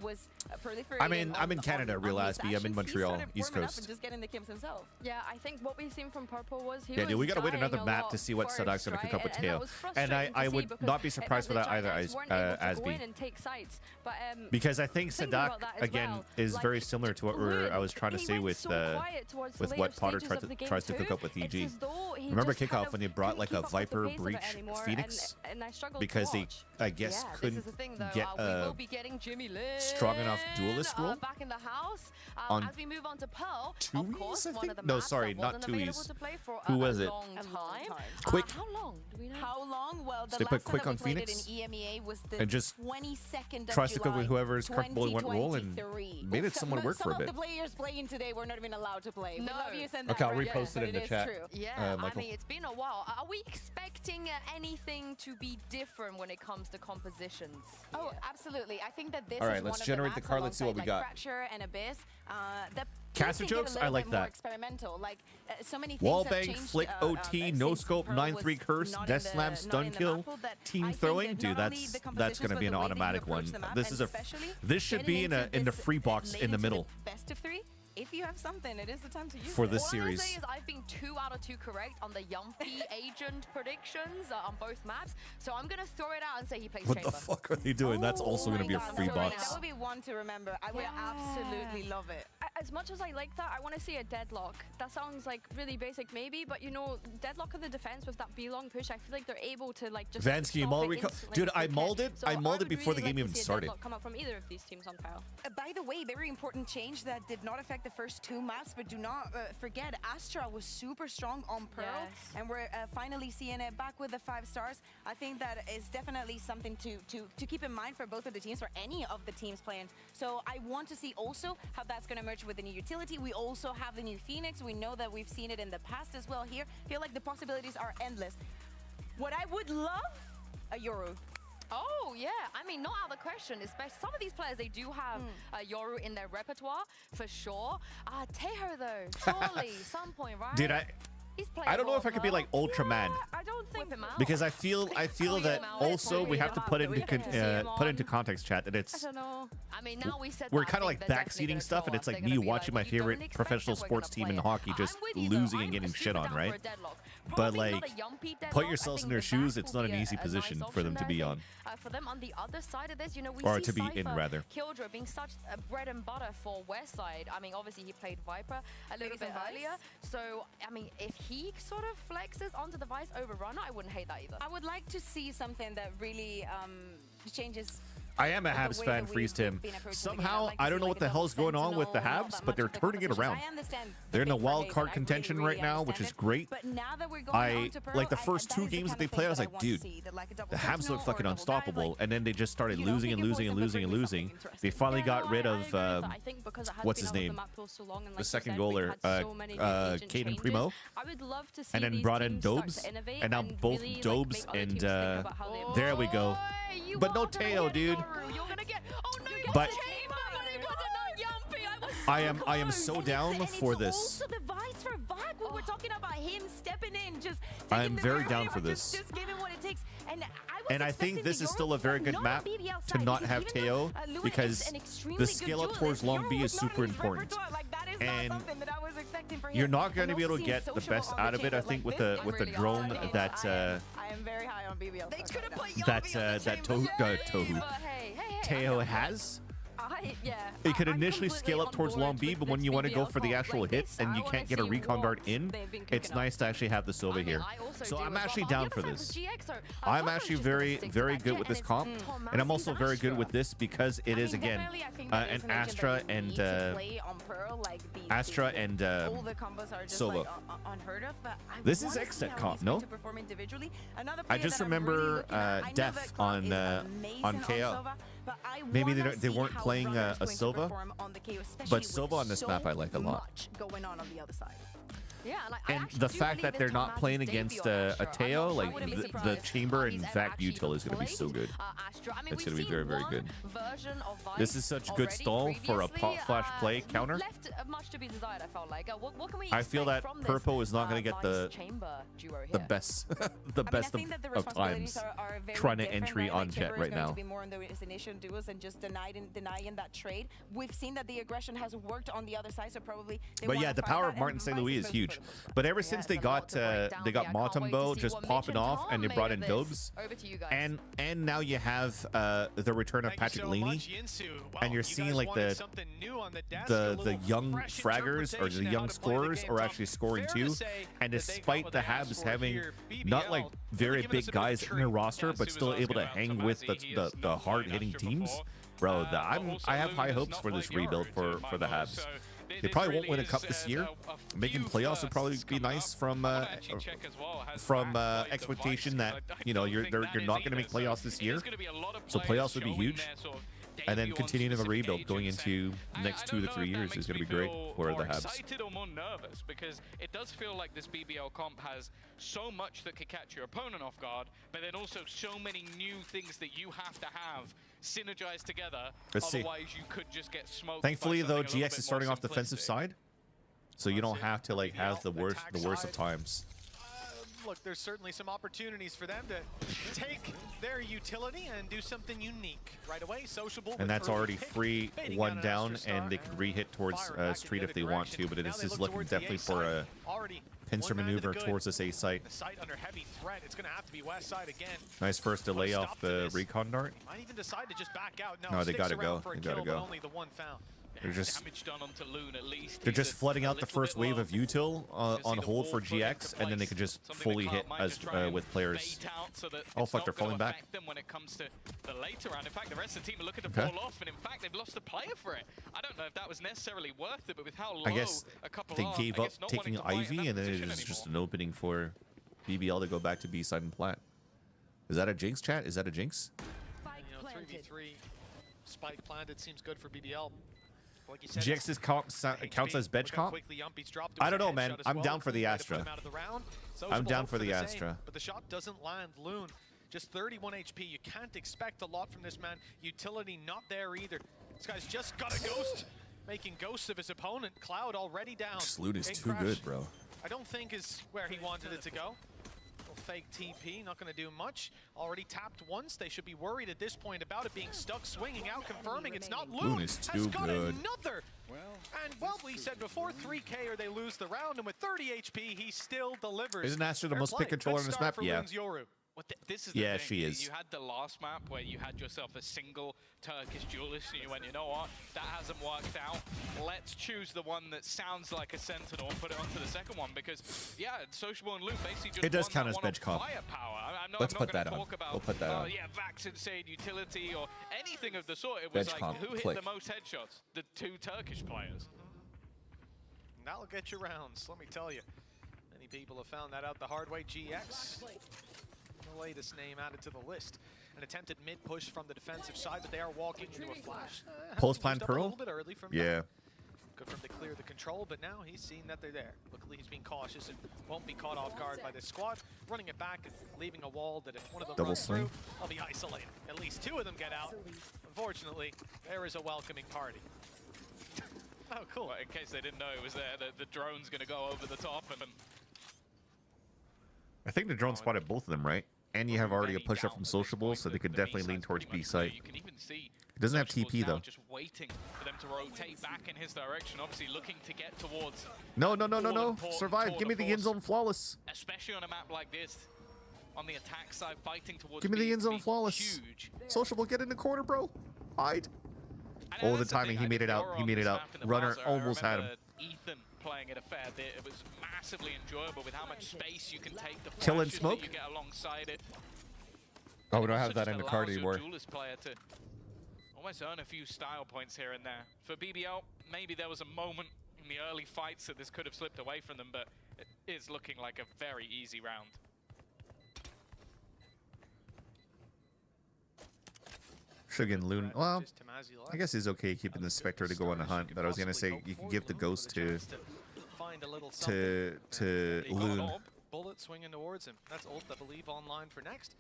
was proliferating. I'm in Canada, real Asby. I'm in Montreal, East Coast. And just getting the kills himself. Yeah, I think what we've seen from Purple was he dude, we gotta wait another map to see what Sadak's gonna cook up with Teo, and I would not be surprised with that either, Asby. Because I think Sadak again is very similar to what I was trying to say with what Potter tries to cook up with EG. Remember kickoff when they brought like a Viper Breach Phoenix because they I guess couldn't get a strong enough duelist role back in the house. On as we move on to Pearl, of course, one of the no, sorry, not Tui's. Who was it? Quick. How long? Do we know? How long? Well, the they last put time Quick that on we played Phoenix it in EMEA was the and just 22nd of tries to cook with July, whoever's comfortable in what role and made it somewhat work for a bit. Some of the players playing today were not even allowed to play. No. Okay, I'll repost it in the chat. Yeah, Michael. I mean, it's been a while. Are we expecting anything to be different when it comes to compositions? Oh, absolutely. I think that this All right, is let's one of generate the maps card. Let's see what we alongside, got. like Fracture and Abyss. The Caster jokes, I like that. Experimental, like so many things Wallbang, changed, flick, OT, no scope, 9-3 curse, death slam, stun kill, team throwing. Dude, that's gonna be an automatic one. This should be in the free box in the middle. Best of 3. If you have something, it is the time to use for it. this All series. I'm say is I've been 2 out of 2 correct on the Yumpy agent predictions on both maps, so I'm gonna throw it out and say he plays What Chamber. the fuck are they doing? That's also gonna be a free box. That would be one to remember. I would absolutely love it. As much as I like that, I want to see a Deadlock. That sounds like really basic maybe, but you know, Deadlock in the defense with that B-long push, I feel like they're able to like just Vansky, dude, I mauled it. I mauled it before the game even started. Come up from either of these teams on Pearl. By the way, very important change that did not affect the first 2 maps, but do not forget Astra was super strong on Pearl, and we're finally seeing it back with the 5 stars. I think that is definitely something to keep in mind for both of the teams, for any of the teams playing. So I want to see also how that's going to merge with the new utility. We also have the new Phoenix. We know that we've seen it in the past as well here. I feel like the possibilities are endless. What I would love, a Yoru. Oh, yeah. I mean, not out of the question. Especially some of these players, they do have Yoru in their repertoire, for sure. Teho, though, surely, some point, right? Dude, I don't know if I could be like Ultraman. I don't think because I feel that also we have to put into context, chat, that it's I don't know. I mean, now we said we're kind of like backseating stuff, and it's like me watching my favorite professional sports team in hockey just losing and getting shit on, right? But like, put yourselves in their shoes. It's not an easy position for them to be on. For them on the other side of this, you know, we or see to be in Cypher, rather. Killjoy being such a bread and butter for Westside. I mean, obviously he played Viper a little bit earlier. So, I mean, if he sort of flexes onto the Vice over Runner, I wouldn't hate that either. I would like to see something that really changes I am a Habs fan, Freeze Tim. Somehow, I don't know what the hell's going on with the Habs, but they're turning it around. They're in a wild card contention right now, which is great. Like the first 2 games that they played, I was like, dude, the Habs look fucking unstoppable. And then they just started losing and losing and losing and losing. They finally got rid of, what's his name? The second goaler, Caden Primo. And then brought in Dobes. And now both Dobes and, there we go. But no Teo, dude. But I am so down for this. We were talking about him stepping in, just I am very down for this. Just giving what it takes. And I think this is still a very good map to not have Teo, because the scale up towards Long B is super important. And you're not going to be able to get the best out of it, I think, with the drone that I am very high on BBL. Teo has. It could initially scale up towards Long B, but when you want to go for the actual hit and you can't get a recon dart in, it's nice to actually have the Silva here. So I'm actually down for this. I'm actually very, very good with this comp, and I'm also very good with this because it is, again, an Astra and Silva. This is X-Set comp, no? I just remember Def on KO. Maybe they weren't playing a Silva, but Silva on this map I like a lot. And the fact that they're not playing against a Teo, like the chamber and Vac Util is going to be so good. It's going to be very, very good. This is such good stall for a pop flash play counter. I feel that Purpo is not going to get the best the best of times trying to entry on Jet right now. We've seen that the aggression has worked on the other side, so probably. But yeah, the power of Martin St. Louis is huge. But ever since they got Matumbo just popping off and they brought in Dobes, and now you have the return of Patrick Laney, and you're seeing like the young fraggers or the young scorers are actually scoring too. And despite the Habs having not like very big guys in their roster, but still able to hang with the hard hitting teams, bro, I have high hopes for this rebuild for the Habs. They probably won't win a cup this year. Making playoffs would probably be nice from expectation that, you know, you're not going to make playoffs this year. So playoffs would be huge. And then continuing the rebuild going into the next 2 to 3 years is going to be great for the Habs. Excited or more nervous, because it does feel like this BBL comp has so much that could catch your opponent off guard, but then also so many new things that you have to have synergized together. Otherwise, you could just get smoked. Thankfully, though, GX is starting off defensive side, so you don't have to like have the worst of times. Look, there's certainly some opportunities for them to take their utility and do something unique right away. Sociable, and that's already free one down, and they can re-hit towards Street if they want to, but this is looking definitely for a pincer maneuver towards this A site. The site under heavy threat. It's going to have to be west side again. Nice first delay off the recon dart. Might even decide to just back out. No, they got to go. They got to go. Only the one found. They're just flooding out the first wave of util on hold for GX, and then they could just fully hit as with players. Oh fuck, they're falling back. When it comes to the later round, in fact, the rest of the team are looking to fall off, and in fact, they've lost a player for it. I don't know if that was necessarily worth it, but with how low I guess a couple they gave up taking Ivy, and then it was just an opening for BBL to go back to B side and plat. Is that a jinx, chat? Is that a jinx? 3v3 spike planted seems good for BBL. Like GX's counts as bench comp? I don't know, man. I'm down for the Astra. I'm down for the Astra. But the shot doesn't land. Loon, just 31 HP. You can't expect a lot from this man. Utility not there either. This guy's just got a ghost, making ghosts of his opponent. Cloud already down. Sloot is too good, bro. I don't think is where he wanted it to go. Fake TP, not going to do much. Already tapped once. They should be worried at this point about it being stuck, swinging out, confirming it's not Loon. Is too got good. Another. And what we said before, 3K or they lose the round, and with 30 HP, he still delivers. Isn't Astra the most pick controller in this map? Yeah. This is the Yeah, thing. she is. You had the last map where you had yourself a single Turkish duelist, and you went, you know what? That hasn't worked out. Let's choose the one that sounds like a Sentinel and put it onto the second one, because, yeah, Sociable and Loot basically just It does won count that as one bench on comp. firepower. Let's I'm put not going that to on. talk about, We'll put that on. yeah, Vax Insane Utility or anything of the sort. It was Bench like, comp, who hit click. the most headshots? The 2 Turkish players. And that'll get you rounds, let me tell you. Many people have found that out the hard way. GX, the latest name added to the list. An attempted mid-push from the defensive side, but they are walking into a flash. Post-plan Moved up a Pearl? little bit early from Yeah. Good for him to clear the control, but now he's seen that they're there. Luckily, he's being cautious and won't be caught off guard by this squad. Running it back and leaving a wall that if one of them Double runs swing. through, they'll be isolated. At least 2 of them get out. Unfortunately, there is a welcoming party. Oh, cool. Well, in case they didn't know it was there, the drone's going to go over the top and I think the drone spotted both of them, right? And you have already a push up from Sociable, so they could definitely lean towards B site. you can even see It doesn't have Sociable's TP now though. just waiting for them to rotate back in his direction, obviously looking to get towards No, no, no, no, all no. important Survive. tour Give me de the end force, zone flawless. especially on a map like this. On the attack side, fighting towards Give me B the end zone be flawless. huge. Sociable, get in the corner, bro. Hide. And Oh, the that's timing. thing, He I made think it out. you're He on made it this out. map in the Runner browser. I almost had him. remember Ethan playing it a fair bit. It was massively enjoyable with how much space you can take, the Kill and flashes smoke? that you get alongside it. Oh, we don't have Also that just in the card allows anymore. your duelist player to almost earn a few style points here and there. For BBL, maybe there was a moment in the early fights that this could have slipped away from them, but it is looking like a very easy round. Shugen Loon. Well, I guess it's okay keeping the Spectre to go on a hunt, but I was gonna say you can give the Ghost to Loon. Bullet swinging towards him. That's ult, I believe, online for next.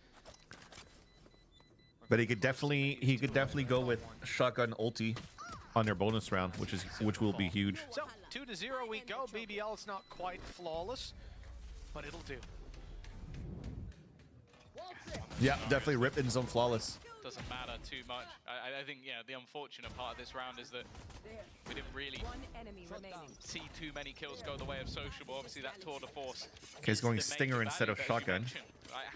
But he could definitely go with shotgun ulti on their bonus round, which will be huge. So 2-0 we go. BBL is not quite flawless, but it'll do. Yeah, definitely rip in zone flawless. Doesn't matter too much. I think, yeah, the unfortunate part of this round is that we didn't really see too many kills go the way of Sociable. Obviously, that tour de force. Okay, he's going is the Stinger major instead of value that you shotgun. mentioned.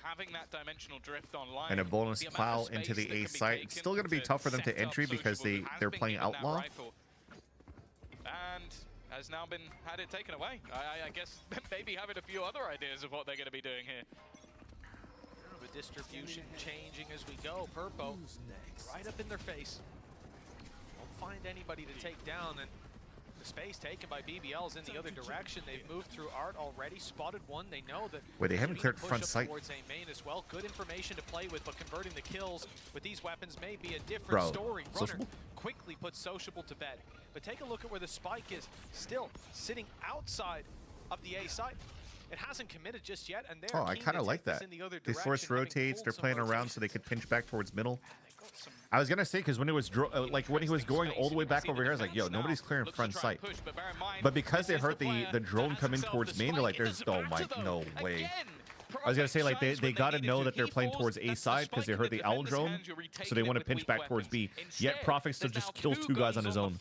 Having that dimensional drift online And a bonus the amount plow of into space the that A can be site. It's taken still going to be tough for them to set up entry because Sociable, who has they're been playing given that outlaw. rifle and has now had it taken away. I guess maybe having a few other ideas of what they're going to be doing here. The distribution changing as we go. Purpo right up in their face. Won't find anybody to take down, and the space taken by BBL is in the other direction. They've moved through Art already, spotted one. They know that. Wait, they haven't need to cleared push front up sight. towards A main as well. Good information to play with, but converting the kills with these weapons may be a different Bro, story. Runner Sociable? quickly puts Sociable to bed, but take a look at where the spike is. Still sitting outside of the A site. It hasn't committed just yet, and they're Oh, I keen kind to of like take this that. in the other They force direction, having rotates. pulled They're some playing around rotations. so they could pinch back towards middle. I was gonna say because when it was like when he was going all the way back over here, I was like, yo, nobody's clearing front sight. But because they heard the drone come in towards main, they're like, there's no way. I was gonna say like they gotta know that they're playing towards A side because they heard the owl drone, so they want to pinch back towards B. Yet Profix still just kills 2 guys on his own.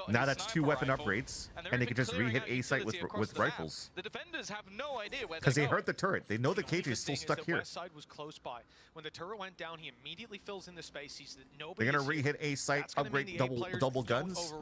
Now that's 2 weapon upgrades, and they can just re-hit A site with rifles. The defenders have no idea where Because they hurt the turret. They know the cage is still stuck here. West side was close by. When the turret went down, he immediately fills in the space. Sees that nobody. They're gonna re-hit A site, upgrade double guns,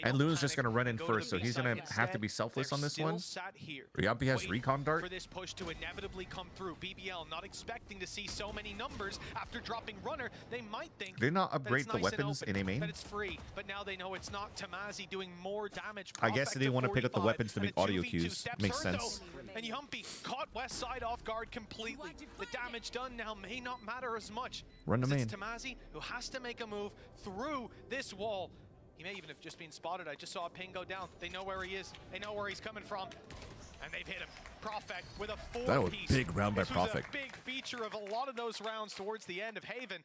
and Loon's just gonna run in first, so he's gonna have to be selfless on this one. Riampi has recon dart. For this push to inevitably come through. BBL not expecting to see so many numbers after dropping Runner. They might think. Did they not that upgrade it's the nice and weapons open, in A main? that it's free, but now they know it's not. Tamazi doing more damage. I guess they didn't want to pick up the 45, weapons to and make a audio 2v2 cues. steps Makes hurt, sense. though. And Yumpy caught West Side off guard completely. The damage done now may not matter as much. Run to It's main. Tamazi who has to make a move through this wall. He may even have just been spotted. I just saw a ping go down. They know where he is. They know where he's coming from. And they've hit him. Profect with a 4-piece. That was a big round by This was Profect. a big feature of a lot of those rounds towards the end of Haven.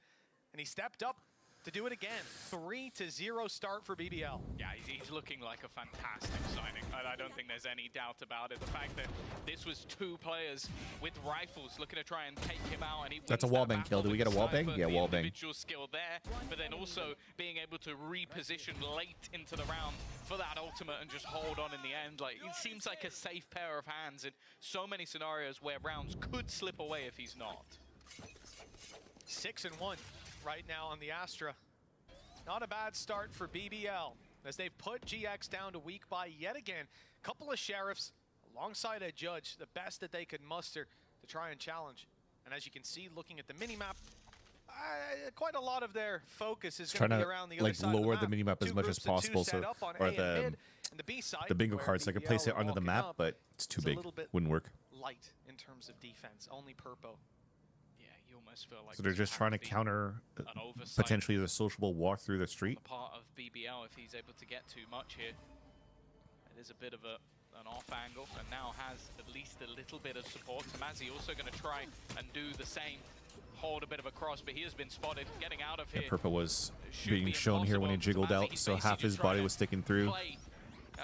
And he stepped up to do it again. 3-0 start for BBL. Yeah, he's looking like a fantastic signing. I don't think there's any doubt about it. The fact that This was 2 players with rifles looking to try and take him out, and he That's a wins that wallbang kill. battle Do we with get a the wallbang? sniper, Yeah, the wallbang. individual skill there, but then also being able to reposition late into the round for that ultimate and just hold on in the end. Like, it seems like a safe pair of hands in so many scenarios where rounds could slip away if he's not. 6-1 right now on the Astra. Not a bad start for BBL as they've put GX down to weak by yet again. Couple of sheriffs alongside a judge, the best that they could muster to try and challenge. And as you can see, looking at the minimap, quite a lot of their focus is going to be around the other side lower of the the map. minimap as much as possible, so or the bingo cards. So I could place it under the map, but it's too big. Wouldn't work. Light in terms of defense, only Purpo. Yeah, you almost feel like So they're just trying to counter potentially the sociable walk through the street. Part of BBL if he's able to get too much here. It is a bit of an off angle, and now has at least a little bit of support. Mazzy also going to try and do the same, hold a bit of a cross, but he has been spotted getting out of here. Yeah, Purple was being shown here when he jiggled out, so half his body was sticking through.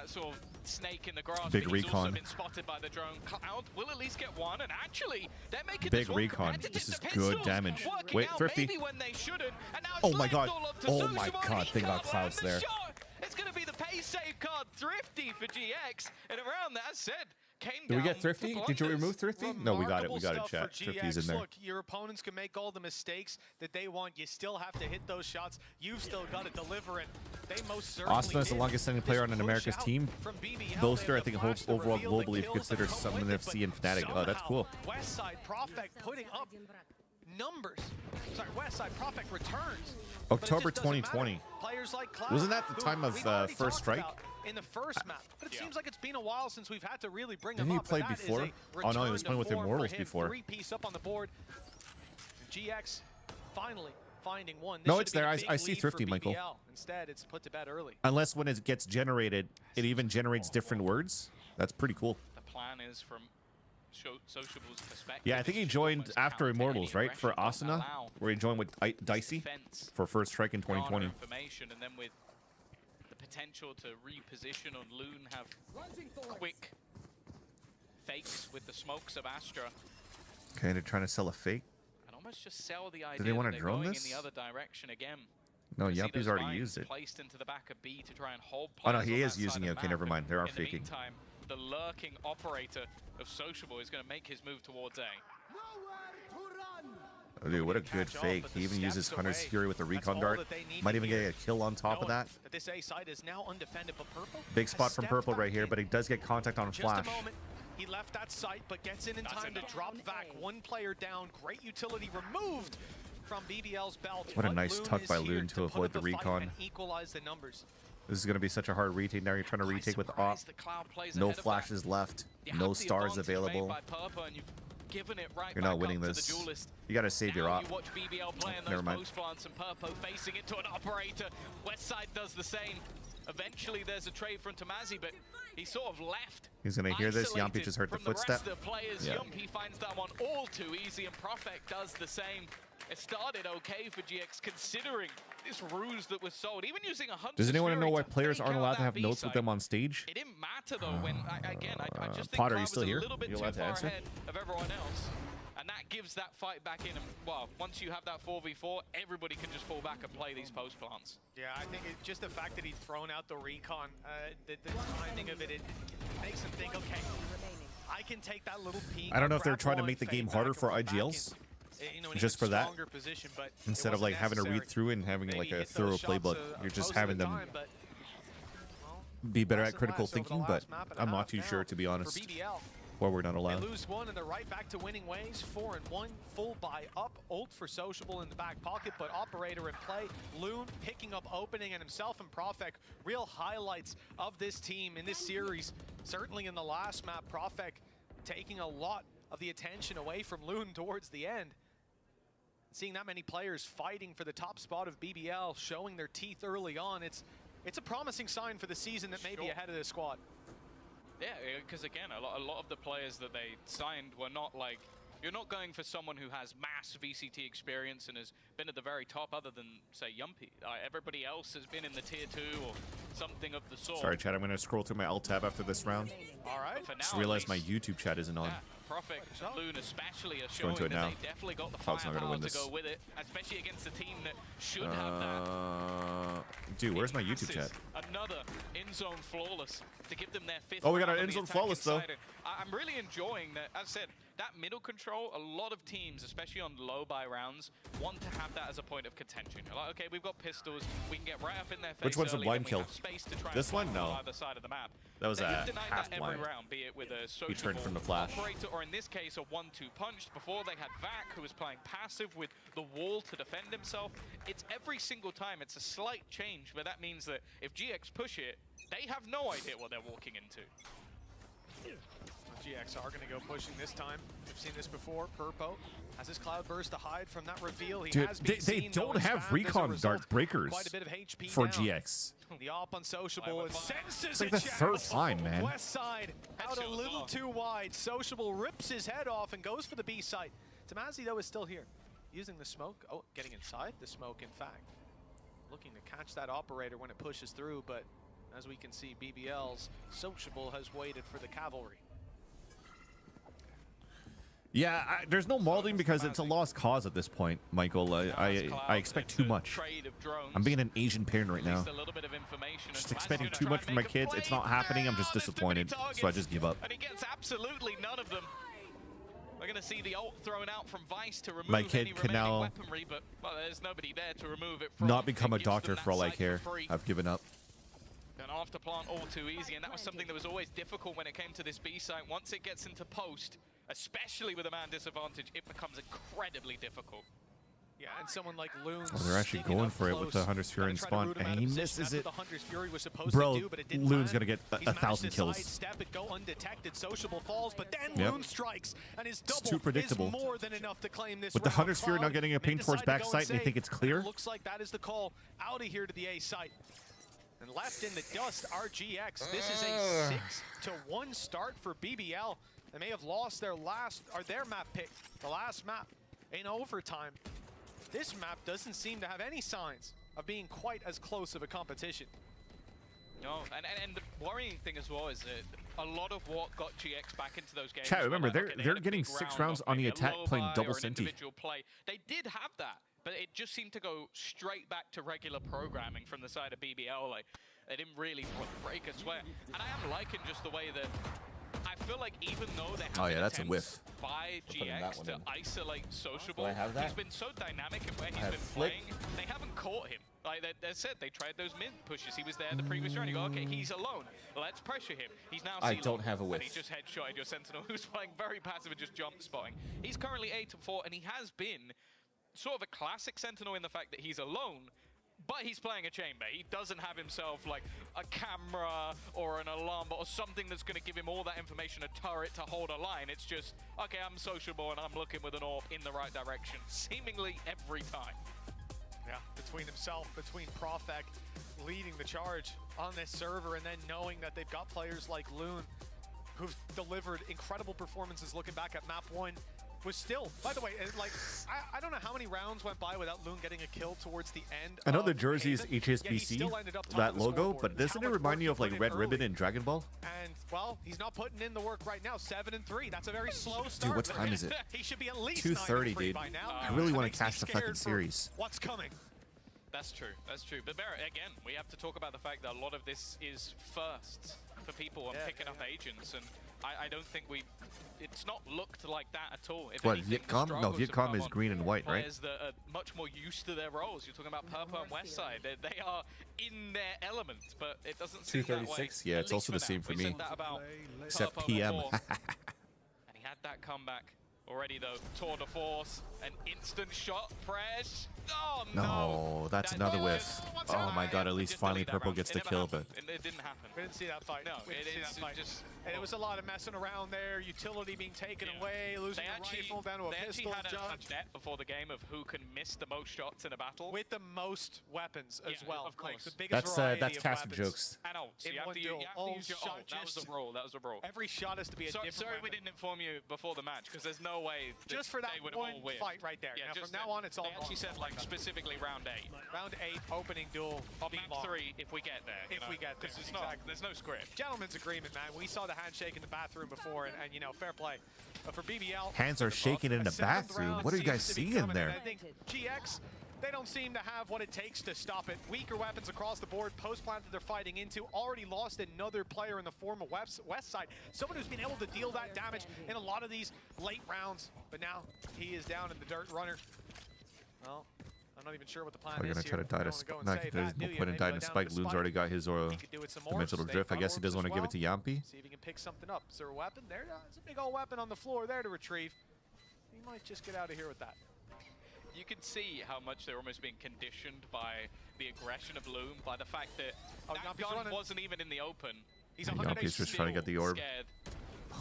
Sort of snake in the grass. Big but he's recon. Also been spotted by the drone. Cloud will at least get one, and actually they're making Big this recon. This is good damage. Wait, Thrifty. Maybe when they shouldn't, and now Oh my god. all up to Oh my Susumon. god. He Think about can't Clouds land the there. shot. It's going to be the pay save card Thrifty for GX, and around that said, came Did we down get Thrifty? to Did you blunders. remove Thrifty? No, we got it. We got it, Remarkable chat. stuff for Thrifty's in GX. there. Look, your opponents can make all the mistakes that they want. You still have to hit those shots. You've still got to deliver it. They most certainly Austin is the did. longest standing player on an This America's push out team. from BBL, Boaster, I they think, have holds the flash to overall reveal the globally if kills considered that come Summon with it, FC and but Fnatic. Oh, that's somehow cool. Westside Prophet putting up numbers. Sorry, Westside Prophet returns. October 2020. Players like Cloud, Wasn't that the who time of we've already First talked Strike? about in the first map, but it seems like it's been a while since we've had to really bring Didn't him he up. play but that is before? a Oh no, he was return playing with to form for Immortals him. before. 3-piece up on the board. GX finally finding one. This No, should it's have been there. a big I see lead Thrifty, for Michael. BBL. Instead, it's put to bed early. Unless when it gets generated, it even generates different words. That's pretty cool. The plan is from Sociable's perspective. Yeah, I think he joined after Immortals, right? For Asuna, where he joined with Dicey for First Strike in 2020. Information, and then with the potential to reposition on Loon, have quick fakes with the smokes of Astra, Okay, they're trying to sell a fake. and almost just sell the idea they wanna that they're drone going this? in the other direction again. No, You see Yuppie's those already lines used it. Placed into the back of B to try and hold Oh no, players he on is that using side it. of Okay, map, never and mind. They are in the faking. meantime, the lurking operator of Sociable is going to make his move towards A. Oh, dude, what a good fake. He even uses Hunter's Fury with the recon dart. Might even get a kill on top of that. This A side is now undefended, but Purple Big has spot from stepped Purple back right here, in. but he does get contact on Just Flash. a moment. He left that site, but gets in time to drop back. One player down. Great utility removed from BBL's belt. What a But nice Loon tuck is by here Loon to put avoid up the fight recon. and equalize the numbers. This is going to be such a hard retake. Now you're trying to retake with Op. No flashes left. No stars available. Given it right You're back not winning up to this. the duelist. You got to save your Now Op. you watch BBL playing Never those mind. post plants and Purpo facing it to an operator. Westside does the same. Eventually there's a trade from Tamazi, but he sort of left. He's going to hear this. isolated Yampi just heard the from the footstep. rest of the players. Yeah. Yumpy finds that one all too easy, and Prophet does the same. It started okay for GX considering this ruse that was sold. Even using a Hunter's Does anyone Fury know why to players fake aren't out allowed to that have B notes with side. them on stage? It didn't matter though when, I just think Potter, Cloud you still was here? a little bit You too allowed to far answer? ahead of everyone else. And that gives that fight back in. And, well, once you have that 4v4, everybody can just fall back and play these post plants. Yeah, I think it's just the fact that he'd thrown out the recon, the timing of it makes him think, okay, I can take that little peek. I don't know if they're grab trying to one, make the fade game back, harder and for fall back IGLs. in an Just even for that. stronger position, but it Instead of wasn't like having to read necessary. through and having Maybe like a hit those thorough shots, playbook. You're just most of having the them time, but be better less at and critical less over the thinking, but last map and a I'm not half too now sure, to be for honest, BBL. why we're not allowed. They lose one and they're right back to winning ways. 4-1, full buy up. Ult for Sociable in the back pocket, but Operator in play. Loon picking up opening, and himself and Profek, real highlights of this team in this series. Certainly in the last map, Profek taking a lot of the attention away from Loon towards the end. Seeing that many players fighting for the top spot of BBL, showing their teeth early on, it's a promising sign for the season that may be ahead of the squad. Yeah, because again, a lot of the players that they signed were not like, you're not going for someone who has mass VCT experience and has been at the very top other than, say, Yumpy. Everybody else has been in the tier 2 or something of the sort. Sorry, chat. I'm going to scroll through my alt tab after this round. All right. For now, Just at realized my least. YouTube chat isn't on. Prophet and Loon especially are Go showing into it that now. they definitely got the Cloud's not gonna firepower win to this. go with it, especially against a team that should have that. Dude, where's my YouTube chat? Another in-zone flawless to give them their fifth. Oh, we got round our on the in-zone attack flawless, though. inside it. I'm really enjoying that. As I said, that middle control, a lot of teams, especially on low buy rounds, want to have that as a point of contention. You're like, okay, we've got pistols, we can get right up in their face. Which one's a early, blind then we kill? have space to try This and one? fight on No. either side of the map. That was They a have denied half that every blind. round, be it with a He turned from the sociable flash. operator, or in this case, a 1-2 punch. Before they had Vac, who was playing passive with the wall to defend himself. It's every single time, it's a slight change, but that means that if GX push it, they have no idea what they're walking into. GX are going to go pushing this time. We've seen this before. Purpo has his cloud burst to hide from that reveal. He Dude, has been they seen, though, don't and have spammed as a recon result. dart breakers Quite a bit of HP for down. GX. The op unsociable and senses It's like the third time, man. West side out a little too wide. Sociable rips his head off and goes for the B site. Tamazi, though, is still here. Using the smoke. Oh, getting inside the smoke, in fact. Looking to catch that operator when it pushes through, but as we can see, BBL's Sociable has waited for the cavalry. Yeah, there's no molding because it's a lost cause at this point, Michael. I expect too much. I'm being an Asian parent right now. Just expecting too much from my kids. It's not happening. I'm just disappointed, so I just give up. And he gets absolutely none of them. We're going to see the ult thrown out from Vice to remove My kid any can remaining now weaponry, but well, there's nobody there to remove it from. not become a It gives them doctor that for all I site care. free. I've given up. An after plant all too easy, and that was something that was always difficult when it came to this B site. Once it gets into post, especially with a man disadvantage, it becomes incredibly difficult. Yeah, and someone like Loon. Oh, they're actually going for it with the Hunter's Fury in spawn, and he misses it. Bro, Loon's gonna get 1,000 kills. Step it, go undetected. Sociable falls, but then Yep. Loon strikes, and his It's double too predictable. is more than enough to claim this With the round. Hunter's Fury not Cloud getting a may ping towards decide to go backside, and they save, think it's but clear. it looks like that is the call out of here to the A site. And left in the dust, RGX. This is a 6-1 start for BBL. They may have lost their map pick, the last map, in overtime. This map doesn't seem to have any signs of being quite as close of a competition. No, and the worrying thing as well is that a lot of what got GX back into those games. Chat, were remember, like, they're okay, they they're had a getting big 6 round rounds off on the maybe a attack low playing buy double or an Sinti. individual play. They did have that, but it just seemed to go straight back to regular programming from the side of BBL. Like, they didn't really break a sweat. And I am liking just the way that I feel like even though they have Oh, yeah, that's a attempts whiff. by putting that GX one to in. isolate Sociable, Do I have that? he's been so dynamic in where he's have been flick. playing. They haven't caught him. Like they said, they tried those mid pushes. He was there the previous round. You go, okay, he's alone. Let's pressure him. He's now I C-low, don't have a and whiff. he just headshotted your Sentinel, who's playing very passive and just jump spotting. He's currently 8-4, and he has been sort of a classic Sentinel in the fact that he's alone, but he's playing a chamber. He doesn't have himself like a camera or an alarm or something that's going to give him all that information, a turret to hold a line. It's just, okay, I'm sociable and I'm looking with an AWP in the right direction, seemingly every time. Yeah, between himself, between Profec leading the charge on this server, and then knowing that they've got players like Loon who've delivered incredible performances. Looking back at map 1, was still, by the way, like, I don't know how many rounds went by without Loon getting a kill towards the end. I know of the jersey is Haven, yet he HSBC, still ended up top that of the logo, scoreboard. but That's doesn't how it much remind work you of he like put Red in Ribbon early. in Dragon Ball? And, well, he's not putting in the work right now. 7-3. That's a very slow start. Dude, what time is it? He should be at least 2:30, 9-3 dude. by now. I really That want makes to me catch the scared fucking for series. What's coming? That's true. That's true. But Barrett, again, we have to talk about the fact that a lot of this is firsts for people and picking up agents, and I don't think it's not looked like that at all. If What, anything, the Vietcom? No, struggles have Vietcom come is on green and white, right? Players that are much more used to their roles. You're talking about Purple and Westside. They are in their element, but it doesn't seem that way. 2:36? Yeah, at it's also least the for same now. for We me. said that about Except Purple PM. before. And he had that comeback already, though. Tour de force, an instant shot, fresh. Oh, no. No, that's another whiff. Oh my god, at least finally Purple gets the kill, but It didn't happen. We didn't see that fight. No, we didn't see it's that fight. just. And it was a lot of messing around there, utility being taken away, losing a rifle down to a They pistol. actually had a judge. bet before the game of who can miss the most shots in a battle. With the most weapons as well. Of course. Like the biggest variety that's of Castle weapons jokes. And ults. in You have one to duel. use your ult. That was a rule. That was a rule. Every shot has to be a different Sorry we weapon. didn't inform you before the match, because there's no way that Just for that they would one all win. fight right there. Yeah, now, just from now on, it's all They actually wrong. said, like, specifically round 8. Round 8, opening duel. Option 3 if we get there. If we get there, Because exactly. there's no script. Gentleman's agreement, man. We saw the handshake in the bathroom before, and you know, fair play. But for BBL, Hands are shaking in the bathroom. What are you guys seeing in there? I think GX, they don't seem to have what it takes to stop it. Weaker weapons across the board. Post plant that they're fighting into. Already lost another player in the form of West Side. Someone who's been able to deal that damage in a lot of these late rounds. But now he is down in the dirt. Runner. Well, I'm not even sure what the plan We're is gonna try to here. die to Spike. No, there's no point in dying to Spike. Loon's already got his dimensional drift. I guess he doesn't want to give it to Yampi. See if he can pick something up. Is there a weapon? There's a big old weapon on the floor there to retrieve. He might just get out of here with that. You can see how much they're almost being conditioned by the aggression of Loom, by the fact that that gun wasn't even in the open. He's Yampi's just trying to get the orb. Scared.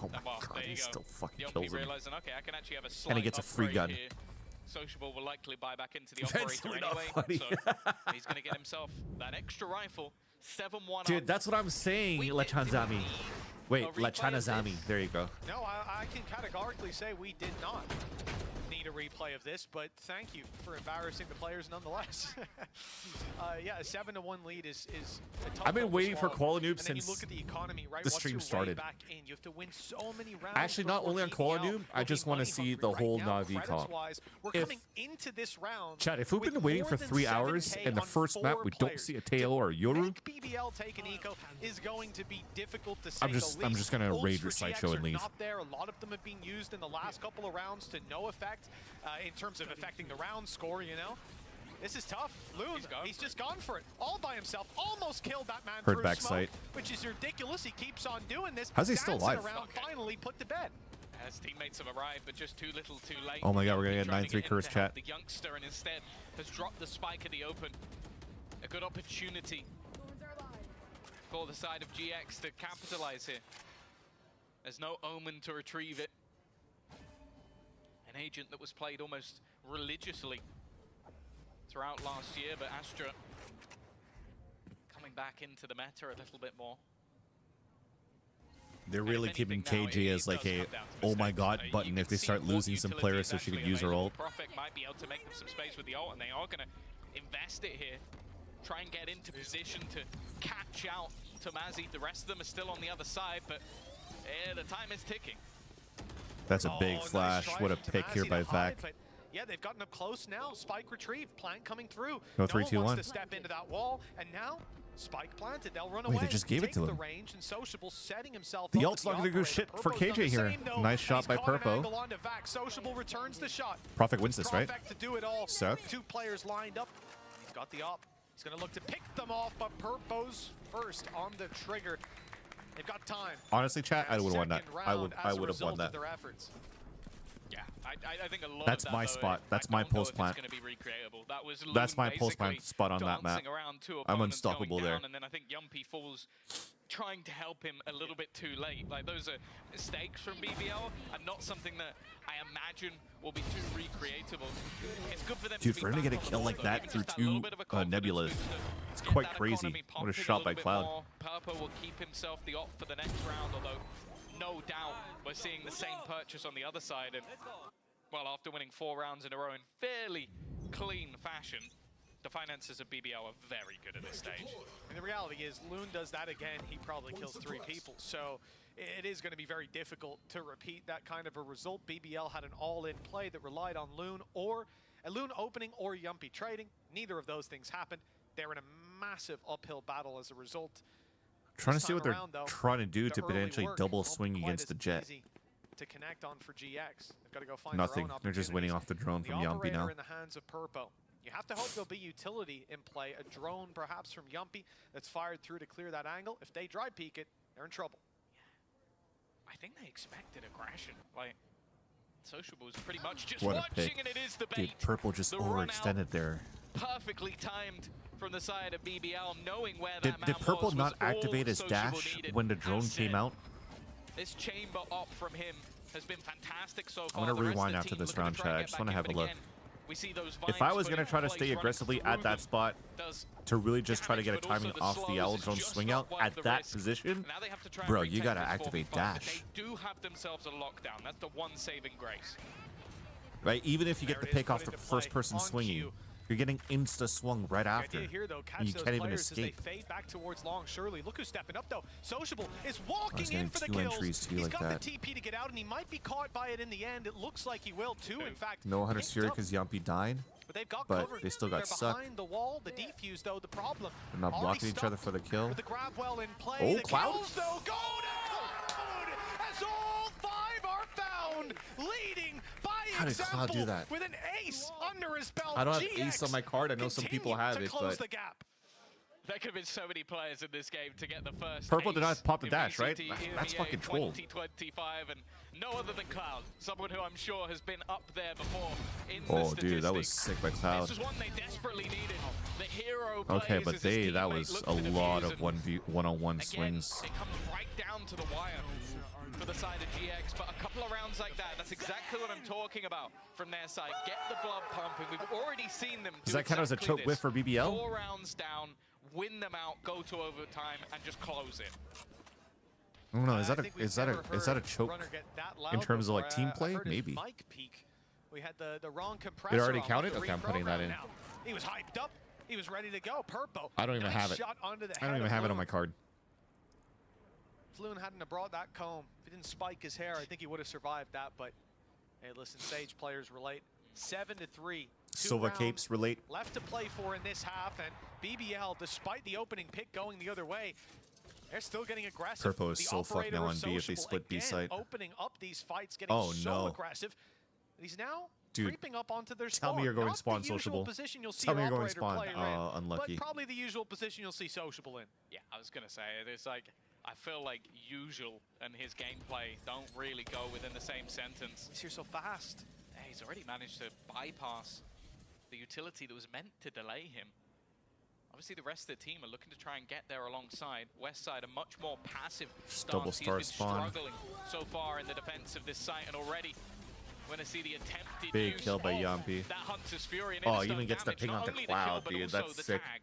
Oh my Well, god, there he you go. still fucking Yampi kills him. realizing, okay, I can actually have a slight And he gets a free upgrade gun. here. Sociable will likely buy back into the That's operator not anyway, funny. so he's going to get himself that extra rifle. 7-1. Dude, that's what I'm saying, Lechanzami. Wait, Lechanazami. There you go. No, I can categorically say we did not need a replay of this, but thank you for embarrassing the players nonetheless. Yeah, a 7-1 lead is a tough I've been one to waiting for swallow. Koala Noob And then you since look at the economy, right? the What's stream your way started. back in? You have to win so many rounds. Actually, not before only on BBL Koala Noob, I just want to see the whole Na'Vi comp. We're If- coming into this round. Chad, if we've been with waiting more for than 3 hours 7K and the on first map 4 we don't players, see a Teo or a Yoru, BBL taking eco is going to be difficult to say I'm just the least. gonna Ults raid for your GX sideshow and are leave. Not there. A lot of them have been used in the last couple of rounds to no effect in terms of affecting the round score, you know. This is tough. Loon, he's just gone for it all by himself. Almost killed that man Heard through back smoke, sight. which is ridiculous. He keeps on doing this. How's he still dancing alive? Around, finally put to bed. As teammates have arrived, but just too little, too late. Oh my god, we're gonna get Trying to 9-3 him curse to help chat. The youngster, and instead has dropped the spike at the open. A good opportunity for the side of GX to capitalize here. There's no Omen to retrieve it. An agent that was played almost religiously throughout last year, but Astra coming back into the meta a little bit more. They're really keeping KJ as like a oh my god button if they start losing some players so she could use her ult. Prophet might be able to make them some space with the ult, and they are going to invest it here. Try and get into position to catch out Tomazi. The rest of them are still on the other side, but the time is ticking. That's a big flash. What a pick here by Vac. Yeah, they've gotten up close now. Spike retrieved. Plant coming through. No, 3, 2, 1. Wants to step into that wall, and now Spike planted. They'll run away. Wait, they just gave it to take them. the range, and Sociable setting himself The up ult's as not going to do operator. shit for Purpo's done KJ the here. same, though. Nice shot He's by caught an Purpo. angle onto Vac. Sociable returns the shot. Prophet wins this, right? Perfect to do it all. Suck. 2 players lined up. He's got the op. He's going to look to pick them off, but Purpo's first on the trigger. They've got time. Honestly, chat, I would have won that. Second I would round as a have won result that. of their efforts. Yeah, I think a lot That's of that, my though, spot. That's I my don't know post if it's plant. gonna be recreatable. That was That's Loon my post plant basically spot on that map. dancing around two I'm opponents unstoppable going there. down, and then I think Yumpy falls trying to help him a little bit too late. Like, those are mistakes from BBL and not something that I imagine will be too recreatable. It's good for them Dude, to for be him to get a back on kill the like board, though. that Even through just that little 2 bit of a confidence Nebulas, booster. it's Get quite that crazy. economy What a pumping shot little by bit Cloud. more. Purpo will keep himself the op for the next round, although no doubt we're seeing the same purchase on the other side. And well, after winning 4 rounds in a row in fairly clean fashion, the finances of BBL are very good at this stage. And the reality is, Loon does that again, he probably kills 3 people. So it is going to be very difficult to repeat that kind of a result. BBL had an all-in play that relied on Loon or a Loon opening or Yumpy trading. Neither of those things happened. They're in a massive uphill battle as a result. Trying to This see what time they're around, though, trying to do the to early potentially work double won't swing be quite against as the jet. easy to connect on for GX. They've got to go find Nothing. their own They're just winning opportunities. off the drone The from Yumpy operator now. in the hands of Purpo. You have to hope there'll be utility in play. A drone perhaps from Yumpy that's fired through to clear that angle. If they dry peek it, they're in trouble. I think they expected aggression. Like, Sociable was pretty much just What a watching, pick. and it is the bait. Dude, Purple just The run out, overextended there. perfectly timed from the side of BBL, knowing where Did that man Purple was not all activate his Sociable dash needed. when the drone That's came it. out? This chamber op from him has been fantastic so I'm far. gonna The rest of rewind the after team this looking round, to try chat. and I get just back want to in, have a but look. again, we see those If vines I was put gonna in try to place, stay running aggressively through at that them. spot Does to really just try to get a damage, but timing also the off the slows owl is drone just swing not out worth at the that risk. position, Now they have to try and bro, you retake gotta this activate 4v5, but dash. They do have themselves a lockdown. That's the one saving grace. Right? Even if you get There the it is, pick put off the into first play person on swinging, cue. You're getting insta swung right after. The idea here, though, catch and you those can't even players escape. as they fade back towards long. Surely, look who's stepping up, though. Sociable is walking getting in for the two kills. entries too He's like got that. the TP to get out, and he might be caught by it in the end. It looks like he will, too. In fact, No Hunter picked Fury up, because Yumpy died. but they've got but covered. they still got They're sucked. behind the wall. The defuse, though, the problem. They're not Already blocking each other stuck for the kill. with the grab well in play. Oh, the Cloud? kills, though, go to Cloud as all 5 are found, leading by How did example Cloud do that? with an ace under his belt. I don't have GX ace on my card. I know some people continue have to it, close but the gap. There could have been so many players in this game to get the first. Purple did not ace pop the in dash, right? VCT That's EMEA fucking troll. 2025, and no other than Cloud, someone who I'm sure has been up there before in the Oh, dude, that was statistics. sick by Cloud. This was one they desperately needed. The hero Okay, plays but as his that teammate was looked a to lot defuse, of and 1v1-on-1 again, swings. it comes right down to the wire for the side of GX, but a couple of rounds like that, that's exactly what I'm talking about from their side. Get the blood pumping. We've already seen them Does do that count as a exactly choke whiff this. for BBL? 4 rounds down, win them out, go to overtime, and just close it. I don't know. Is I that think a we've is that never a is that a heard choke runner get that in loud terms of like before. team I play? heard his Maybe. mic peak. We had the wrong compressor. It already on. counted? We Okay, I'm putting that reprogrammed in. now. He was hyped up. He was ready to go. Purpo. I don't even nice have it. Shot onto the I don't head even of have it on Flume. my card. Flume hadn't have brought that comb. If he didn't spike his hair, I think he would have survived that. But hey, listen, Sage players relate. 7-3. 2 Silva rounds capes relate. left to play for in this half, and BBL, despite the opening pick going the other way, they're still getting aggressive. Purpo is The so fucked operator now of on B if they Sociable, split B again, site. opening up these fights, getting Oh, so no. aggressive. And he's now Dude, creeping up onto their tell spawn. me you're going Not spawn the usual Sociable. position you'll see Tell me an you're going operator spawn. player in, Unlucky. But probably the usual position you'll see Sociable in. Yeah, I was gonna say it. It's like I feel like usual and his gameplay don't really go within the same sentence. He's here so fast. Yeah, he's already managed to bypass the utility that was meant to delay him. Obviously, the rest of the team are looking to try and get there alongside. Westside, a much more passive stance. Double star He's been spawn. struggling so far in the defense of this site, and already we're going to see the attempted Big use kill by of Yumpy. that Hunter's Fury. And Oh, instant even gets the damage. ping Not onto only the kill, Cloud, but dude. also That's the sick. tag.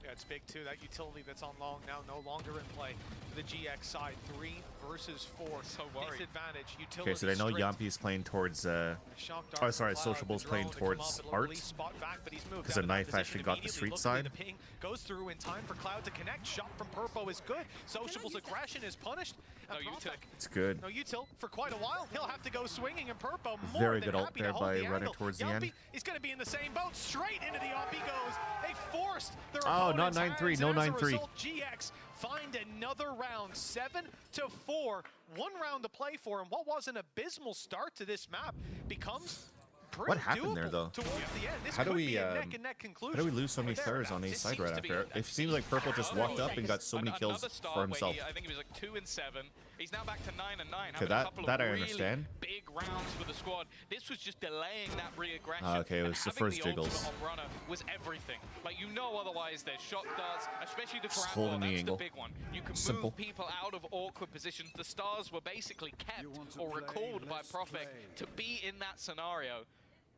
Yeah, it's big too. That utility that's on long now no longer in play for the GX side. 3 versus 4. So worried. Disadvantage. Utility Okay, so they know stripped. Yumpy's playing towards. Shock dart Oh, from sorry, Cloud, Sociable's the playing drone to come towards up, it'll Art. release spot back, but he's moved Because out the of that knife actually position got the immediately. street Luckily, side. The ping goes through in time for Cloud to connect. Shot from Purpo is good. Sociable's aggression is punished. No And util. Profek- It's good. No util for quite a while. He'll have to go swinging, and Purpo more Very than good ult happy there to hold by the running angle. towards the Yumpy end. is going to be in the same boat. Straight into the op he goes. They forced their Oh, not opponent's 9-3, hands, no and as a 9-3. result, GX find another round. 7-4. 1 round to play for, and what was an abysmal start to this map becomes pretty What happened there, doable though? towards the end. This How do could we be a neck-and-neck conclusion. how do we lose so many for players on A This side seems right to be after? It seems like Purple just walked up and got so many kills Another start for where himself. I think he was like 2-7. He's now back to 9-9. Okay, having a couple that of I really understand. big rounds for the squad. This was just delaying that re-aggression. Okay, it and was the having first ultimate jiggles. on runner was everything. Like, you know, otherwise there's shot darts, especially the Just grab wall. holding the That's angle. the big one. You can Simple. move people out of awkward positions. The stars were basically kept or recalled by Profek to be in that scenario,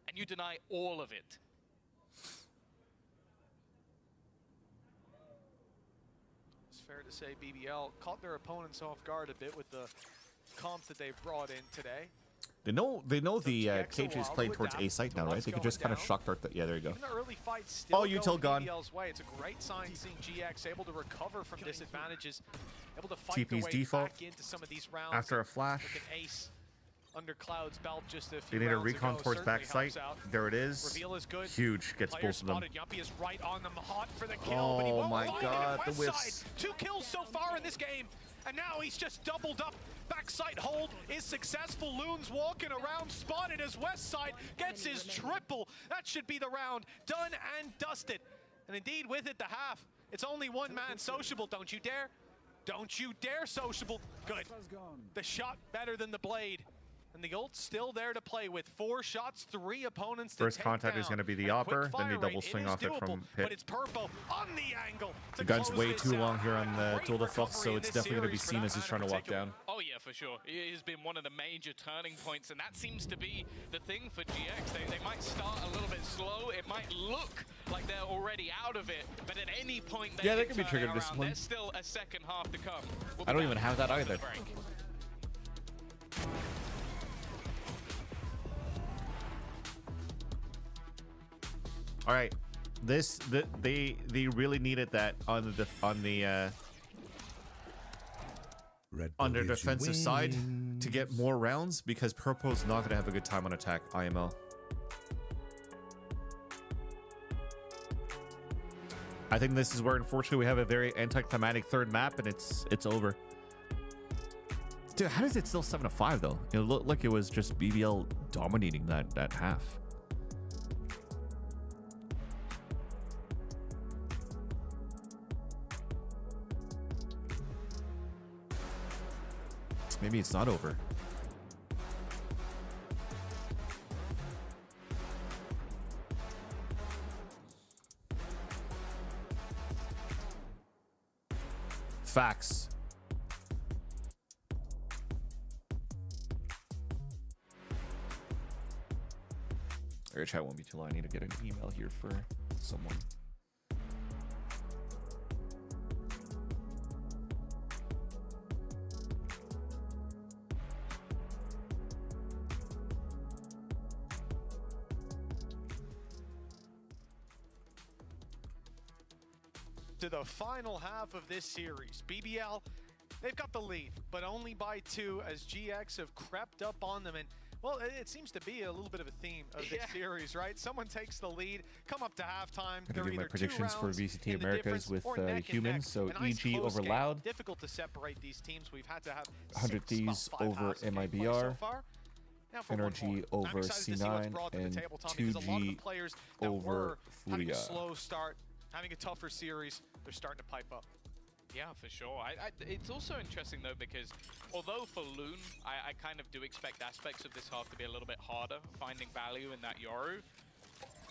and you deny all of it. It's fair to say BBL caught their opponents off guard a bit with the comp that they've brought in today. They know the GX KJ is will playing adapt towards A site to now, right? what's They could going just kind of down. shock dart that. Yeah, there you go. Even the early fight still Oh, util going gone. BBL's way. It's a great sign seeing GX able to recover from disadvantages, able to fight their TP's way default back into some of these rounds. after a flash. With an ace under Cloud's belt just a They few need a rounds recon ago towards certainly backside. helps out. There it is. Reveal is good. Huge. Gets Player both of them. spotted. Yumpy is right on them, hot for the kill, but he Oh won't my find God, it. the West whiffs. side, 2 kills so far in this game, and now he's just doubled up. Backside hold is successful. Loon's walking around, spotted as Westside gets his triple. That should be the round, done and dusted. And indeed, with it, the half. It's only one man. Sociable, don't you dare. Don't you dare, Sociable. Good. The shot better than the blade. And the ult's still there to play with. 4 shots, 3 opponents to First take contact down. is going to be the And a quick opper, then fire they rate, double it swing is off it doable, from But pit. it's Purpo on the angle. The gun's way too long here on the Great Tour de Force, so recovery it's in this definitely going to be series for seen that as he's man trying in to walk particular. down. Oh yeah, for sure. It has been one of the major turning points, and that seems to be the thing for GX. They might start a little bit slow. It might look like they're already out of it, but at any point Yeah, they can can be turn triggered it this around. one. There's still a second half to come. We'll I be don't back even have that after the either. break. All right, they really needed that on the on their defensive side to get more rounds, because Purple's not going to have a good time on attack. IML. I think this is where, unfortunately, we have a very anticlimactic third map, and it's over. Dude, how is it still 7-5 though? It looked like it was just BBL dominating that half. Maybe it's not over. Facts. Our chat won't be too long. I need to get an email here for someone. To the final half of this series. BBL, they've got the lead, but only by 2 as GX have crept up on them. And, well, it seems to be a little bit of a theme of this series, right? Someone takes the lead, come up to halftime. I'm gonna do my predictions for VCT Americas with humans. So EG over game. Loud. Difficult to separate these teams. We've had to have 100 Thieves over MIBR. Energy over C9 and 2G over Furia. Slow start, having a tougher series, they're starting to pipe up. Yeah, for sure. It's also interesting though, because although for Loon, I kind of do expect aspects of this half to be a little bit harder, finding value in that Yoru.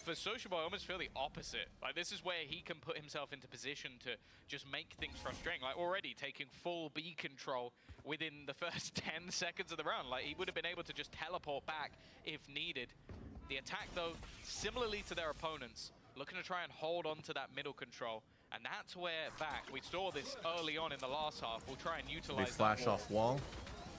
For Sociable, I almost feel the opposite. Like, this is where he can put himself into position to just make things frustrating. Like, already taking full B control within the first 10 seconds of the round. Like, he would have been able to just teleport back if needed. The attack, though, similarly to their opponents, looking to try and hold on to that middle control. And that's where back, we saw this early on in the last half. We'll try and utilize They flash off wall.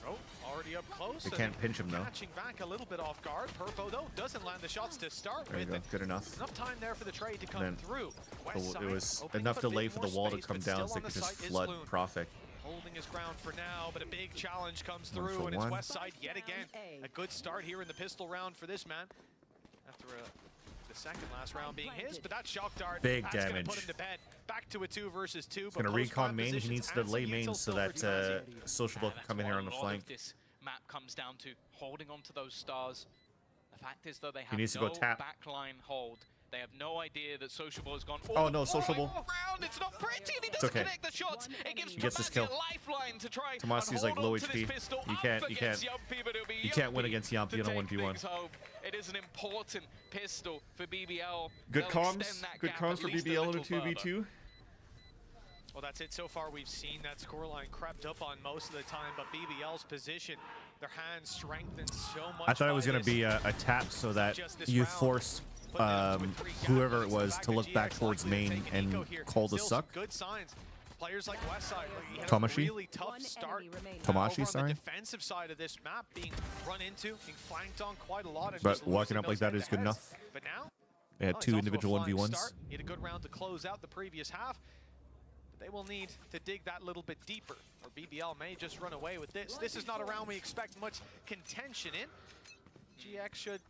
Oh, already up close. They can't pinch him though. Catching back a little bit off guard. Purpo though doesn't land the shots to start There you with. go. Good enough. Enough time there for the trade to come through. It was enough delay for the wall to come down so they could just flood Prophet. Holding his ground for now, but a big challenge comes through, and it's Westside yet again. A good start here in the pistol round for this man. After the second last round being his, but that shock dart, big that's damage. Gonna put him to bed. Back to a 2 versus 2. He's gonna recon main. He needs to delay main so that Sociable can come in here on the flank. This map comes down to holding on to those stars. The fact is, though, they have needs to no go tap. backline hold. They have no idea that Sociable has gone. Oh no, Sociable. Round. It's not pretty, and he doesn't connect the shots. It gives He gets this kill. a lifeline to try Tomasi's like low HP. You can't win against Yumpy in a 1v1. It is an important pistol for BBL. Good comms. Good comms for BBL in a 2v2. Well, that's it so far. We've seen that scoreline crept up on most of the time, but BBL's position, their hands strengthened so much. I thought it was going to be a tap so that you force whoever it was to look back towards main and call the suck. Good signs. Players like Westside, he had Tomashi? a really tough start. Tomashi, over sorry. on the defensive side of this map, being run into, being flanked on quite a lot. And But just walking losing up like those that is good head-to-heads. enough. But now, They had well, two he's off to a individual flying 1v1s. start. He had a good round to close out the previous half. But they will need to dig that little bit deeper, or BBL may just run away with this. This is not a round we expect much contention in. GX should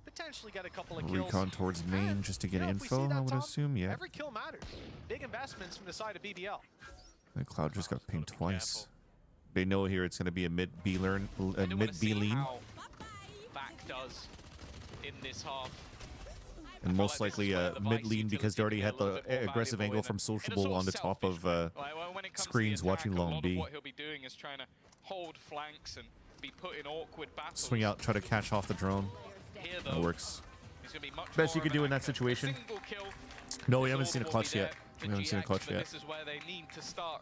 potentially get a couple of kills. Recon towards main just to get info, I would assume, yeah. Every kill matters. Big investments from the side of BBL. The Cloud just got pinged twice. They know here it's going to be a mid B lean. Back does in this half. And most likely a mid lean because they already had the aggressive angle from Sociable on the top of screens watching long B. What he'll be doing is trying to hold flanks and be put in awkward battles. Swing out, try to catch off the drone. Here, That though, works. he's gonna be much Best you more could of do an in that active situation. single kill. No, we The haven't sword seen a will clutch be yet. there We haven't for seen a GX, clutch but yet. This is where they need to start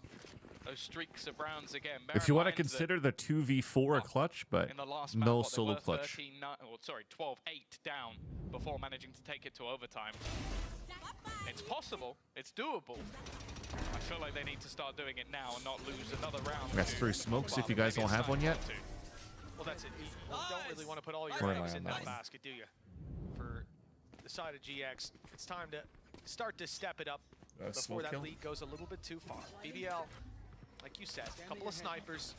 those streaks of rounds again. If you want to consider the 2v4 a clutch, but in the last map, no what, they solo were clutch. 12-8 down before managing to take it to overtime. It's possible. It's doable. I feel like they need to start doing it now and not lose another round. That's to 3 smokes if you Barber. guys Maybe don't it's have time one yet. not to. Well, that's it. You don't really want to put all your Where am eggs I in on that that one? basket, do you? For the the side of GX. It's time to start to step it up before smoke that kill? lead goes a little bit too far. BBL, like you said, a couple of snipers,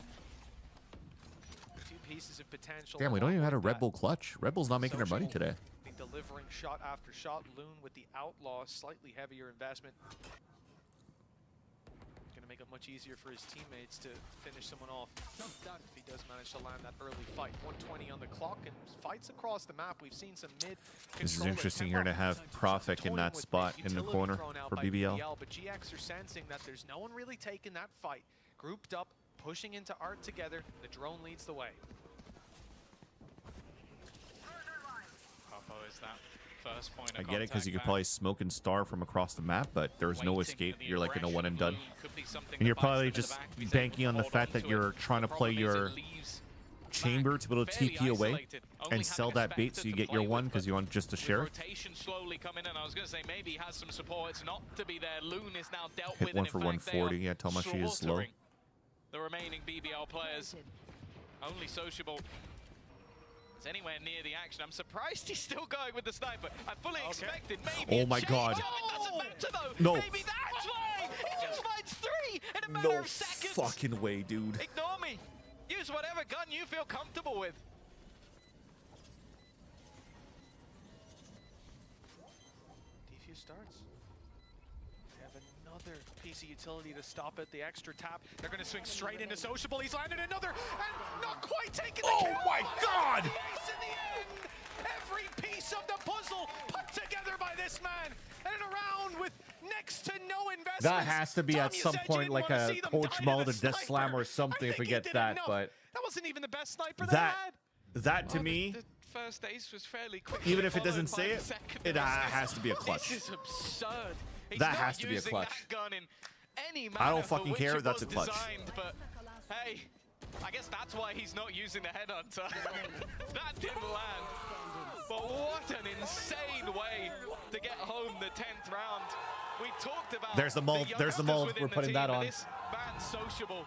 2 pieces of potential. Damn, we don't even have a along Red with Bull clutch. Red Bull's not making their money Social today. delivering shot after shot. Loon with the Outlaw, slightly heavier investment. Gonna make it much easier for his teammates to finish someone off if he does manage to land that early fight. 120 on the clock and fights across the map. We've seen some mid. This is interesting here to have Profik in that spot in the corner for BBL. But GX are sensing that there's no one really taking that fight. Grouped up, pushing into Art together. The drone leads the way. Is that first point I get it because you could probably smoke and star from across the map, but there's no escape. You're like in a one and done. And you're probably just banking on the fact that you're trying to play your chamber to be able to TP away and sell that bait so you get your one because you want just to share. Rotation slowly coming in. I was going to say maybe he has some support. It's not to be there. Loon is now dealt Hit with. one for 140. Yeah, Tomashi is low. The remaining BBL players. Only Sociable is anywhere near the action. I'm surprised he's still going with the sniper. I fully expected maybe. Oh my god. It doesn't matter though. No. Maybe that's why. He just finds 3 in a matter No of seconds. fucking way, dude. Ignore me. Use whatever gun you feel comfortable with. Defuse starts. They have another piece of utility to stop it. The extra tap. They're going to swing straight into Sociable. He's landed another and not quite taking the kill. Oh my god! The ace in the end. Every piece of the puzzle put together by this man. And in a round with next to no investment. That has to be at some point like a Coach Maul to Death Slam or something if we get that, but that wasn't even the best sniper that had. that to me, The first ace was fairly quick. even if it doesn't say it, it has to be a clutch. This is absurd. He's That not has to be a using clutch. that gun in any I don't manner for fucking which care, it that's a was clutch. designed, but hey, I guess that's why he's not using the headhunter. That didn't land. But what an insane way to get home the 10th round. We talked about There's the mold. There's the mold. We're putting that on. This man's Sociable.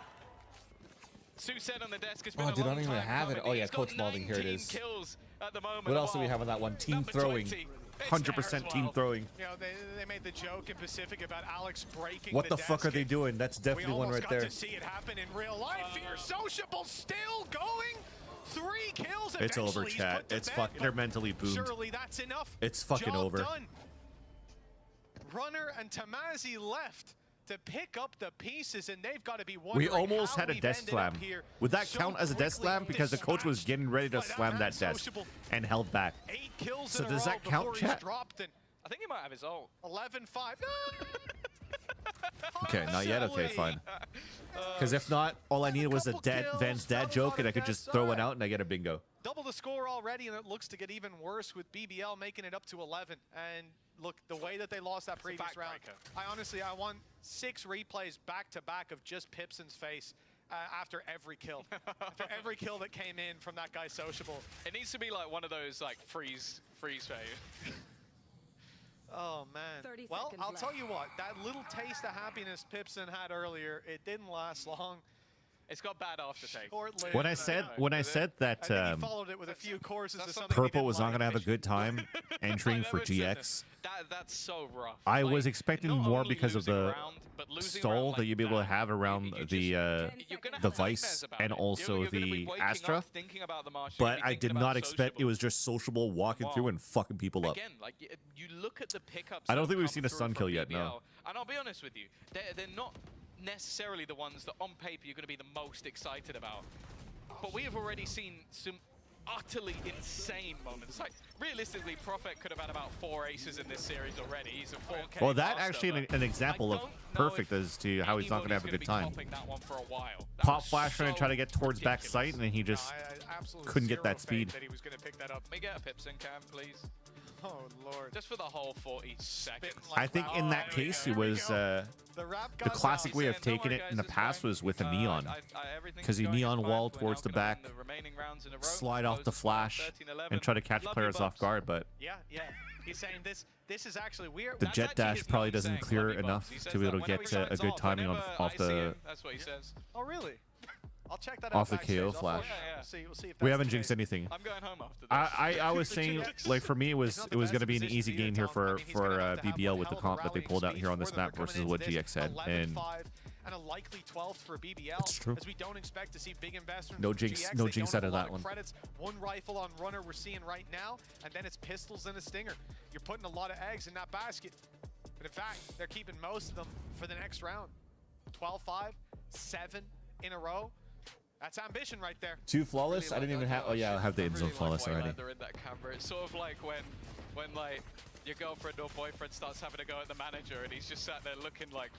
Sue said on the desk it's Oh, been a dude, I long don't even time have it. coming. Oh yeah, He's got Coach Malding. Here it 19 is. kills at the moment. What else do we Well, have on that one? Team number throwing. 20, 100% team throwing. You know, they made the joke in Pacific about Alex breaking What the fuck are they doing? That's definitely one right there. We almost got to see it happen in real life here. Sociable still going. 3 kills. It's over, Eventually, he's chat. put to It's bed, fucking. They're mentally boomed. Surely that's enough. It's fucking Job over. Done. Runner and Tamazi left to pick up the pieces, and they've got to be wondering We almost how had a we've death ended slam. up here Would that so count as a death quickly slam? Because the coach was getting ready to slam that desk and held back. 8 kills So in a does row that count, before he's chat? dropped, and I think he might have his ult. 11-5. Okay, not yet. Okay, fine. Because if not, all I needed was a dead Van's dad joke, and I could just throw it out, and I get a bingo. Double the score already, and it looks to get even worse with BBL making it up to 11. And look, the way that they lost that previous round, I want 6 replays back-to-back of just Pipson's face after every kill. After every kill that came in from that guy Sociable. It needs to be like one of those like freeze phase. Oh, man. Well, I'll tell you what, that little taste of happiness Pipson had earlier, it didn't last long. It's got bad aftertaste. When I said that he followed it with a few courses of something he Purple didn't was not like. going to have a good time entering for GX, That's so rough. I was expecting more because of the stall that you'd be able to have around the Vice and also the Astra, but I did not expect it was just Sociable walking through and fucking people up. Again, like you look at the pickups. I don't that think we've come seen a through stun from kill yet, BBL, no. And I'll be honest with you, they're not necessarily the ones that on paper you're going to be the most excited about. But we have already seen some utterly insane moments. Like realistically, Profik could have had about 4 aces in this series already. He's a 4K Well, that master, actually but an example of I don't know perfect as to how he's not going to have a good time. Popping that one for a while. That Pop was flash trying to try to get towards back sight, and then he just couldn't get that speed. That he was going to pick that up. Let me get a Pipson cam, please. Oh, Lord. Just for the whole 40 seconds. I think in that case it was the classic way of taking it in the past was with a neon, because you neon wall towards the back, slide off the flash, and try to catch players off guard. But yeah, he's saying this is actually weird. the jet dash probably doesn't clear enough to be able to get a good timing off the. That's what he says. Oh, really? I'll check that off out the KO backstage. flash. We'll see if We that's haven't the jinxed case. anything. I'm going home after this. I was saying, like, for me, it was going to be an easy game here for BBL with the comp that they pulled out here on this map versus what GX had, and a likely 12th for BBL. It's true. As we don't expect to see big investment. No from jinx- GX. no They jinx don't out of have a lot that one. Credits. One rifle on runner we're seeing right now, and then it's pistols and a stinger. You're putting a lot of eggs in that basket. But in fact, they're keeping most of them for the next round. 12-5, 7 in a row. That's ambition right there. 2 flawless. I didn't even have. Oh yeah, I have the end zone flawless already. They're in that camera. It's sort of like when like your girlfriend or boyfriend starts having a go at the manager, and he's just sat there looking like.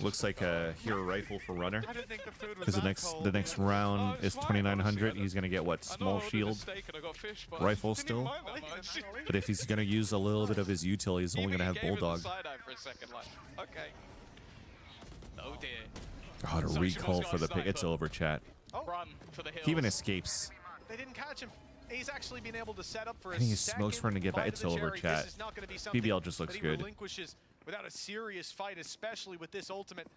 Looks like a hero rifle for runner. I didn't think the food was Because the next round is 2,900. He's gonna get what, small shield rifle still. But if he's gonna use a little bit of his util, he's only gonna have bulldog. Okay. Oh dear. Oh, the recall for the pick. It's over, chat. Run for the hills. He even escapes. They didn't catch him. He's actually been able to set up for I a think he second smokes for him to get back. fight It's of the over, Cherry. chat. This is not gonna be something BBL just looks that he good. relinquishes without a serious fight, especially with this ultimate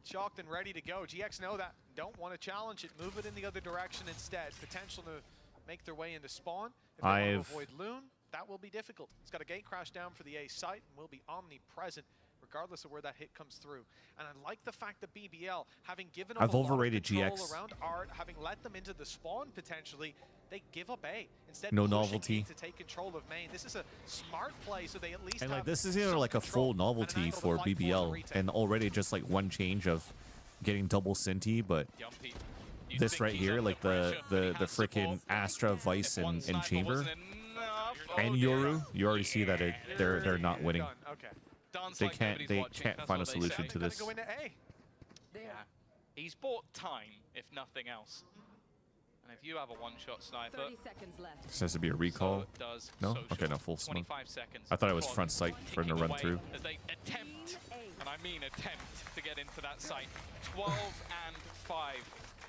chalked and ready to go. GX know that. Don't want to challenge it. Move it in the other direction instead. Potential to make their way into spawn. If they want to avoid Loon, that will be difficult. He's got a gate crash down for the A site and will be omnipresent regardless of where that hit comes through. And I like the fact that BBL, having given up I've a lot of overrated control GX. around Art, having let them into the spawn potentially, they give up A. Instead, No pushing novelty. E to take control of main. This is a smart play, so they at least And have like this is either some like a control full and an novelty angle to for fight in the BBL, retake. and already just like one change of getting double Cinti, but this right here, like the freaking Astra, Vice, and Chamber, and Yoru, you already see that they're not winning. Okay. They can't find a solution to this. Go into A. Yeah. He's bought time, if nothing else. And if you have a one-shot sniper, 30 seconds left. This has to be a recall. So it does. No? Social. Okay, no, full smoke. 25 seconds. I thought it was front sight for him to run through. As they attempt, and I mean attempt, to get into that site. 12 and 5.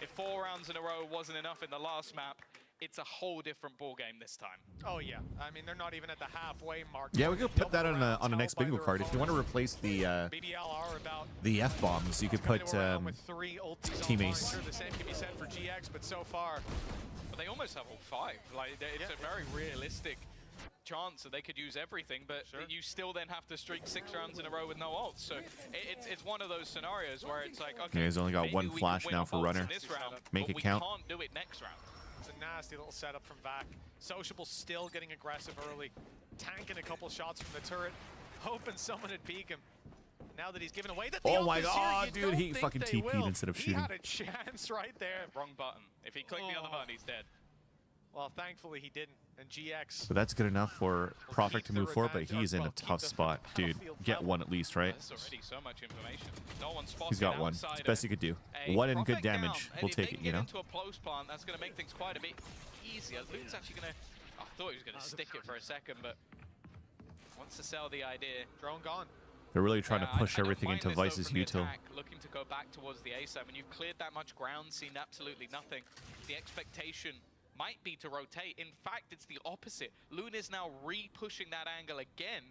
If 4 rounds in a row wasn't enough in the last map, it's a whole different ball game this time. Oh yeah, I mean they're not even at the halfway mark. Yeah, we could put that on the next bingo card. If you want to replace the F bombs, you could put Team Ace. The same can be said for GX, but so far, but they almost have all 5. Like it's a very realistic chance that they could use everything, but you still then have to streak 6 rounds in a row with no ults. So it's one of those scenarios where it's like, okay, Yeah, he's only got maybe one we flash can win now off for ults runner. in this round, Make but it count. We can't do it next round. it's a nasty little setup from Vac. Sociable still getting aggressive early, tanking a couple shots from the turret, hoping someone would peek him. Now that he's given away that the Oh ult my is here, god, you dude, don't he think fucking they TP'd will. instead of He shooting. had a chance right there. Wrong button. If he clicked the other button, he's dead. Well, thankfully he didn't, and GX. But that's good enough for Profit to move forward, but he's in a tough spot. Dude, get one at least, right? That's already so much information. No one spots He's got one. It's the best he could do. One and good damage. We'll take it, you know? Into a close plant, that's going to make things quite a bit easier. Luke's actually going to... I thought he was going to stick it for a second, but wants to sell the idea. Drone gone. They're really trying to push I don't everything mind into this, though, Vice's from the util. attack, looking to go back towards the A7. You've cleared that much ground, seen absolutely nothing. The expectation might be to rotate. In fact, it's the opposite. Loon is now re-pushing that angle again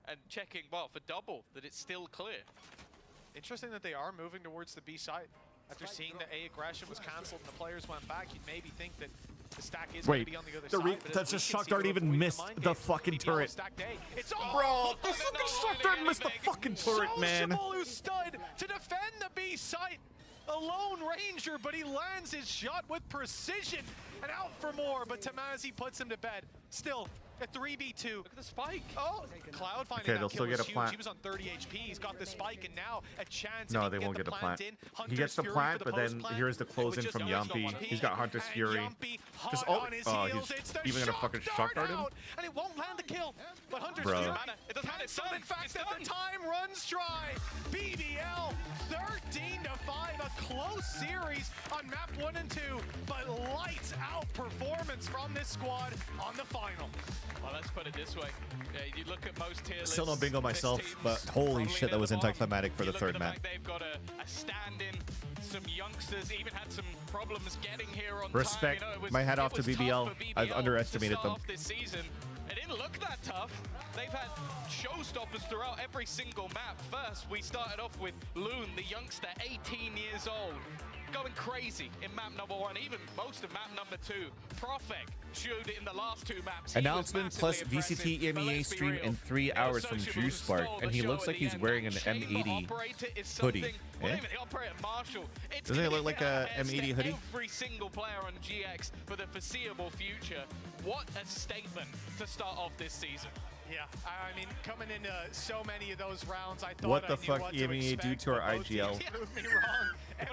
and checking, well, for double, that it's still clear. Interesting that they are moving towards the B side. After seeing that A aggression was cancelled and the players went back, you'd maybe think that the stack is going to Wait, be on the other the side. but that's as we just can shock see, dart they're even avoiding missed mind the game. fucking BBL turret. stacked A. It's all Bro, the fucking shock dart missed the fucking turret, man. Sociable who stood to defend the B site. A lone ranger, but he lands his shot with precision and out for more. But Tamazi puts him to bed. Still, a 3v2. Look at the spike. Oh, Cloud finding Okay, that they'll kill still get was a huge. plant. He was on 30 HP. He's got the spike, and now a chance. No, if they he won't can get a plant plant. in. He Hunter's gets the Fury plant, for the but then post-plant. here's the It close in was from just Yumpy. one He's got Hunter's and Fury. Yumpy Just hot on his oh, heels. he's It's the even gonna fucking shock dart him. out, and it won't land the kill. But Hunter's Bro. Fury It doesn't matter. It's cancelled. done. In fact, It's that done. the time runs dry. BBL 13-5, a close series on map 1 and 2, but lights out performance from this squad on the final. Well, let's put it this way. You look at most tier lists. Still no bingo this myself, team's but holy probably shit, that near was the bottom. anticlimactic for You the look at third map. fact They've got a stand-in, some youngsters even had some problems getting here on Respect. time. You know, it was, My hat it off to was tough BBL. for BBL I've underestimated to start them. off this season. It didn't look that tough. They've had showstoppers throughout every single map. First, we started off with Loon, the youngster, 18 years old. going crazy in map number 1, even most of map number 2. Profek showed it in the last 2 maps. Announcement plus VCT EMEA stream in 3 hours from Drew Spark, and he looks like he's wearing an M80 hoodie. Eh? Doesn't it look like a M80 hoodie? Every single player on GX for the foreseeable future. What a statement to start off this season. Yeah, I mean, coming into so many of those rounds, I thought What the I knew fuck what EMEA do to our IGL? Proved me wrong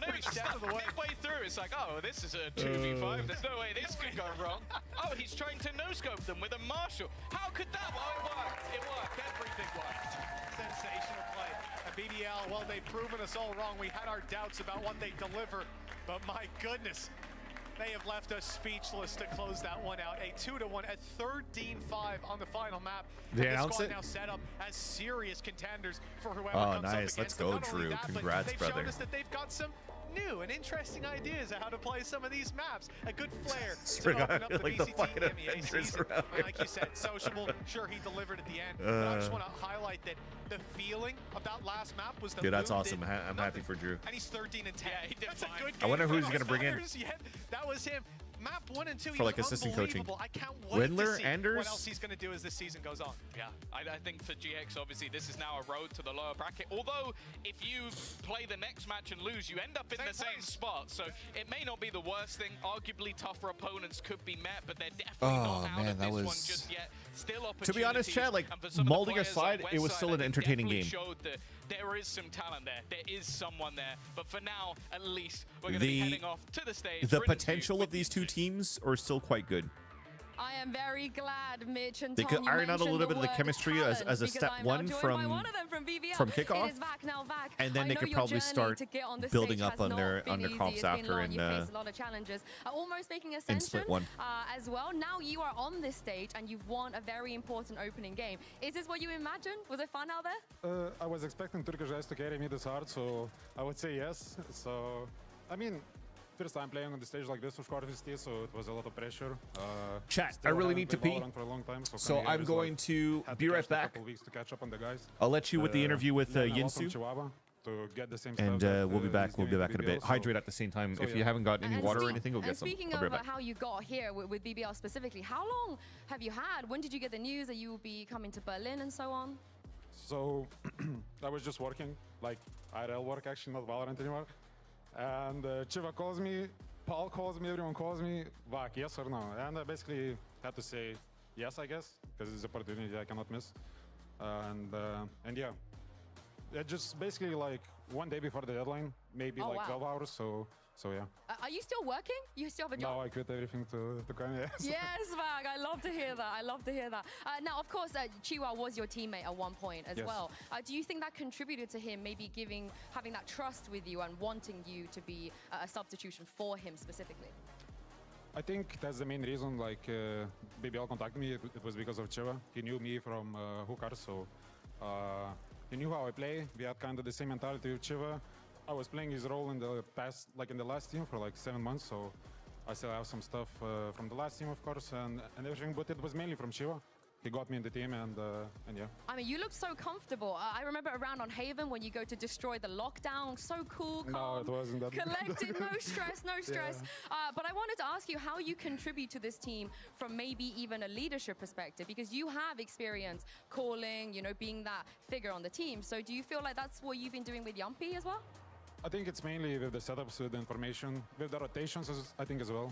every step of the way. Midway through, it's like, oh, this is a 2v5. There's no way this could go wrong. Oh, he's trying to no-scope them with a Marshall. How could that? Well, it worked. It worked. Everything worked. Sensational play. And BBL, well, they've proven us all wrong. We had our doubts about what they deliver, but my goodness, they have left us speechless to close that one out. A 2-1 at 13-5 on the final map. They and announce this it? squad now set up as serious contenders for whoever Oh, comes nice. up Let's against them. go, Not only Drew. that, but Congrats, they've brother. shown us that they've got some new and interesting ideas of how to play some of these maps. A good flair to open up the like the VCT fucking MEA Avengers season. around And like you said, sociable. Sure, he delivered at the end. But I just want to highlight that the feeling of that last map was the Dude, that's moon awesome. did I'm happy for Drew. and he's 13 and 10. Yeah, he did fine. A good I wonder game who for he's gonna bring in. Spiders, yet that was him. Map 1 and 2, For, he like, was assistant coaching. unbelievable. I can't wait to Windler, see Anders? what else he's going to do as this season goes on. Yeah, I think for GX, obviously, this is now a road to the lower bracket. Although, if you play the next match and lose, you end up in the same spot. So it may not be the worst thing. Arguably, tougher opponents could be met, but they're definitely not out of this one just yet. Still opportunities. To be honest, Chad, like, and for some of the molding players aside, like it was Westside, still an I think entertaining definitely game. showed that there is some talent there. There is someone there. But for now, at least, we're going to be heading off to the stage. The for an potential of these two teams are still quite good. I am very glad, Mitch and They Tom, could you iron out a mentioned little bit of the word chemistry talent, as a because step I'm now one joined from by one of them from BBL. kickoff, It is Vac now, Vac. and then I they know could your probably journey start to get on this building stage up has on not their been easy. comps It's been after long. in You faced a lot of challenges, almost making ascension Split 1. as well. Now you are on this stage and you've won a very important opening game. Is this what you imagined? Was it fun out there? I was expecting Turkish guys to carry me this hard, so I would say yes. So, I mean, first time playing on the stage like this with Scorpio, so it was a lot of pressure. Chat, still I really haven't need to played pee. Valorant for a long time, So coming here I'm is going like, to had be right catch a back. couple weeks to catch up on the guys. I'll let you with the interview with learn a lot from Yinsu. Chihuahua to get the same And stuff that, we'll be back. he's We'll be doing back at in a bit. BBL, so- Hydrate at the same time. so If yeah. you haven't got any And water or speak- anything, go and get some. speaking I'll be of right back. how you got here with BBL specifically, how long have you had? When did you get the news that you will be coming to Berlin and so on? So I was just working, like IRL work actually, not Valorant anymore. And Chiva calls me, Paul calls me, everyone calls me, Vac, yes or no? And I basically had to say yes, I guess, because it's an opportunity I cannot miss. And yeah, it just basically like one day before the deadline, maybe Oh, like wow. 12 hours, so yeah. Are you still working? You still have a job? Now I quit everything to come here. Yes, Vag, I love to hear that. I love to hear that. Now, of course, Chihuahua was your teammate at one point as Yes. well. Do you think that contributed to him maybe having that trust with you and wanting you to be a substitution for him specifically? I think that's the main reason, like, BBL contacted me, it was because of Chiva. He knew me from Hookar, so he knew how I play. We had kind of the same mentality with Chiva. I was playing his role in the past, like in the last team for like 7 months, so I still have some stuff from the last team, of course, and everything, but it was mainly from Chiva. He got me in the team, and yeah. I mean, you look so comfortable. I remember around on Haven when you go to destroy the lockdown. So cool, calm, No, it wasn't that collected, no stress, no stress. But I wanted to ask you how you contribute to this team from maybe even a leadership perspective, because you have experience calling, you know, being that figure on the team. So do you feel like that's what you've been doing with Yumpy as well? I think it's mainly with the setups, with the information, with the rotations, I think as well.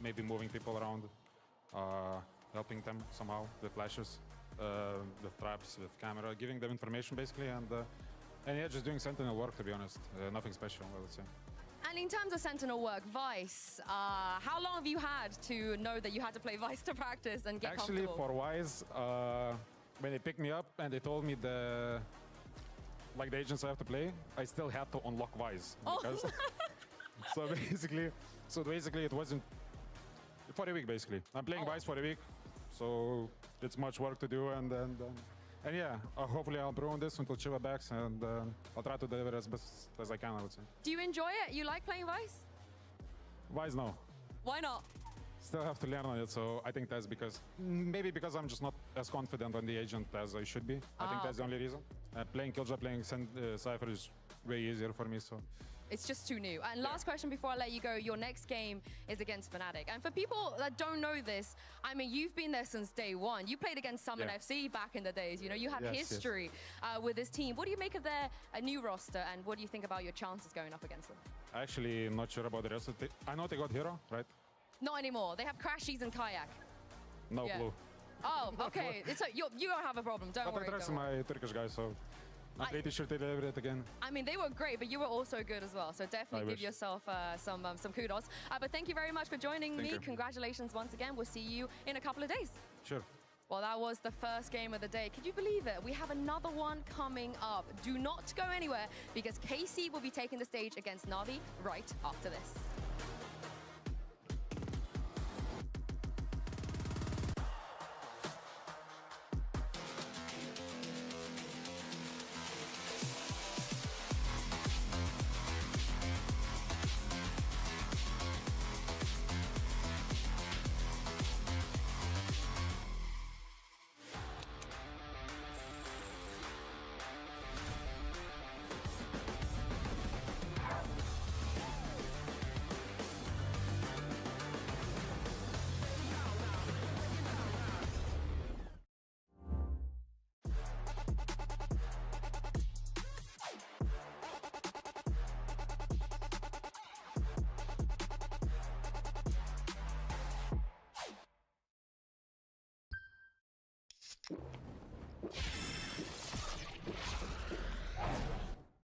Maybe moving people around, helping them somehow with flashes, with traps, with camera, giving them information basically, and yeah, just doing Sentinel work, to be honest. Nothing special, I would say. And in terms of Sentinel work, Vice, how long have you had to know that you had to play Vice to practice and get Actually, comfortable? for Wise, when they picked me up and they told me the agents I have to play, I still had to unlock Wise. Because so basically it wasn't for a week basically. I'm playing Wise for a week, so it's much work to do, and yeah, hopefully I'll improve on this until Chiva backs, and I'll try to deliver as best as I can, I would say. Do you enjoy it? You like playing Vice? Wise, no. Why not? Still have to learn on it, so I think that's maybe because I'm just not as confident on the agent as I should be. I think that's the only reason. Playing Killjoy, playing Cypher is way easier for me, so It's just too new. And last question before I let you go, your next game is against Fnatic. And for people that don't know this, I mean, you've been there since day one. You played against Summon FC back in the days. You know, you have history with this team. What do you make of their new roster, and what do you think about your chances going up against them? Actually, not sure about the rest of the. I know they got Hero, right? Not anymore. They have Crashies and Kayak. No clue. Oh, okay. You don't have a problem. Don't worry. But the rest of my Turkish guys, so I'm pretty sure they deliver it again. I mean, they were great, but you were also good as well. So definitely give yourself some kudos. But thank you very much for joining me. Congratulations once again. We'll see you in a couple of days. Sure. Well, that was the first game of the day. Can you believe it? We have another one coming up. Do not go anywhere, because KC will be taking the stage against Navi right after this.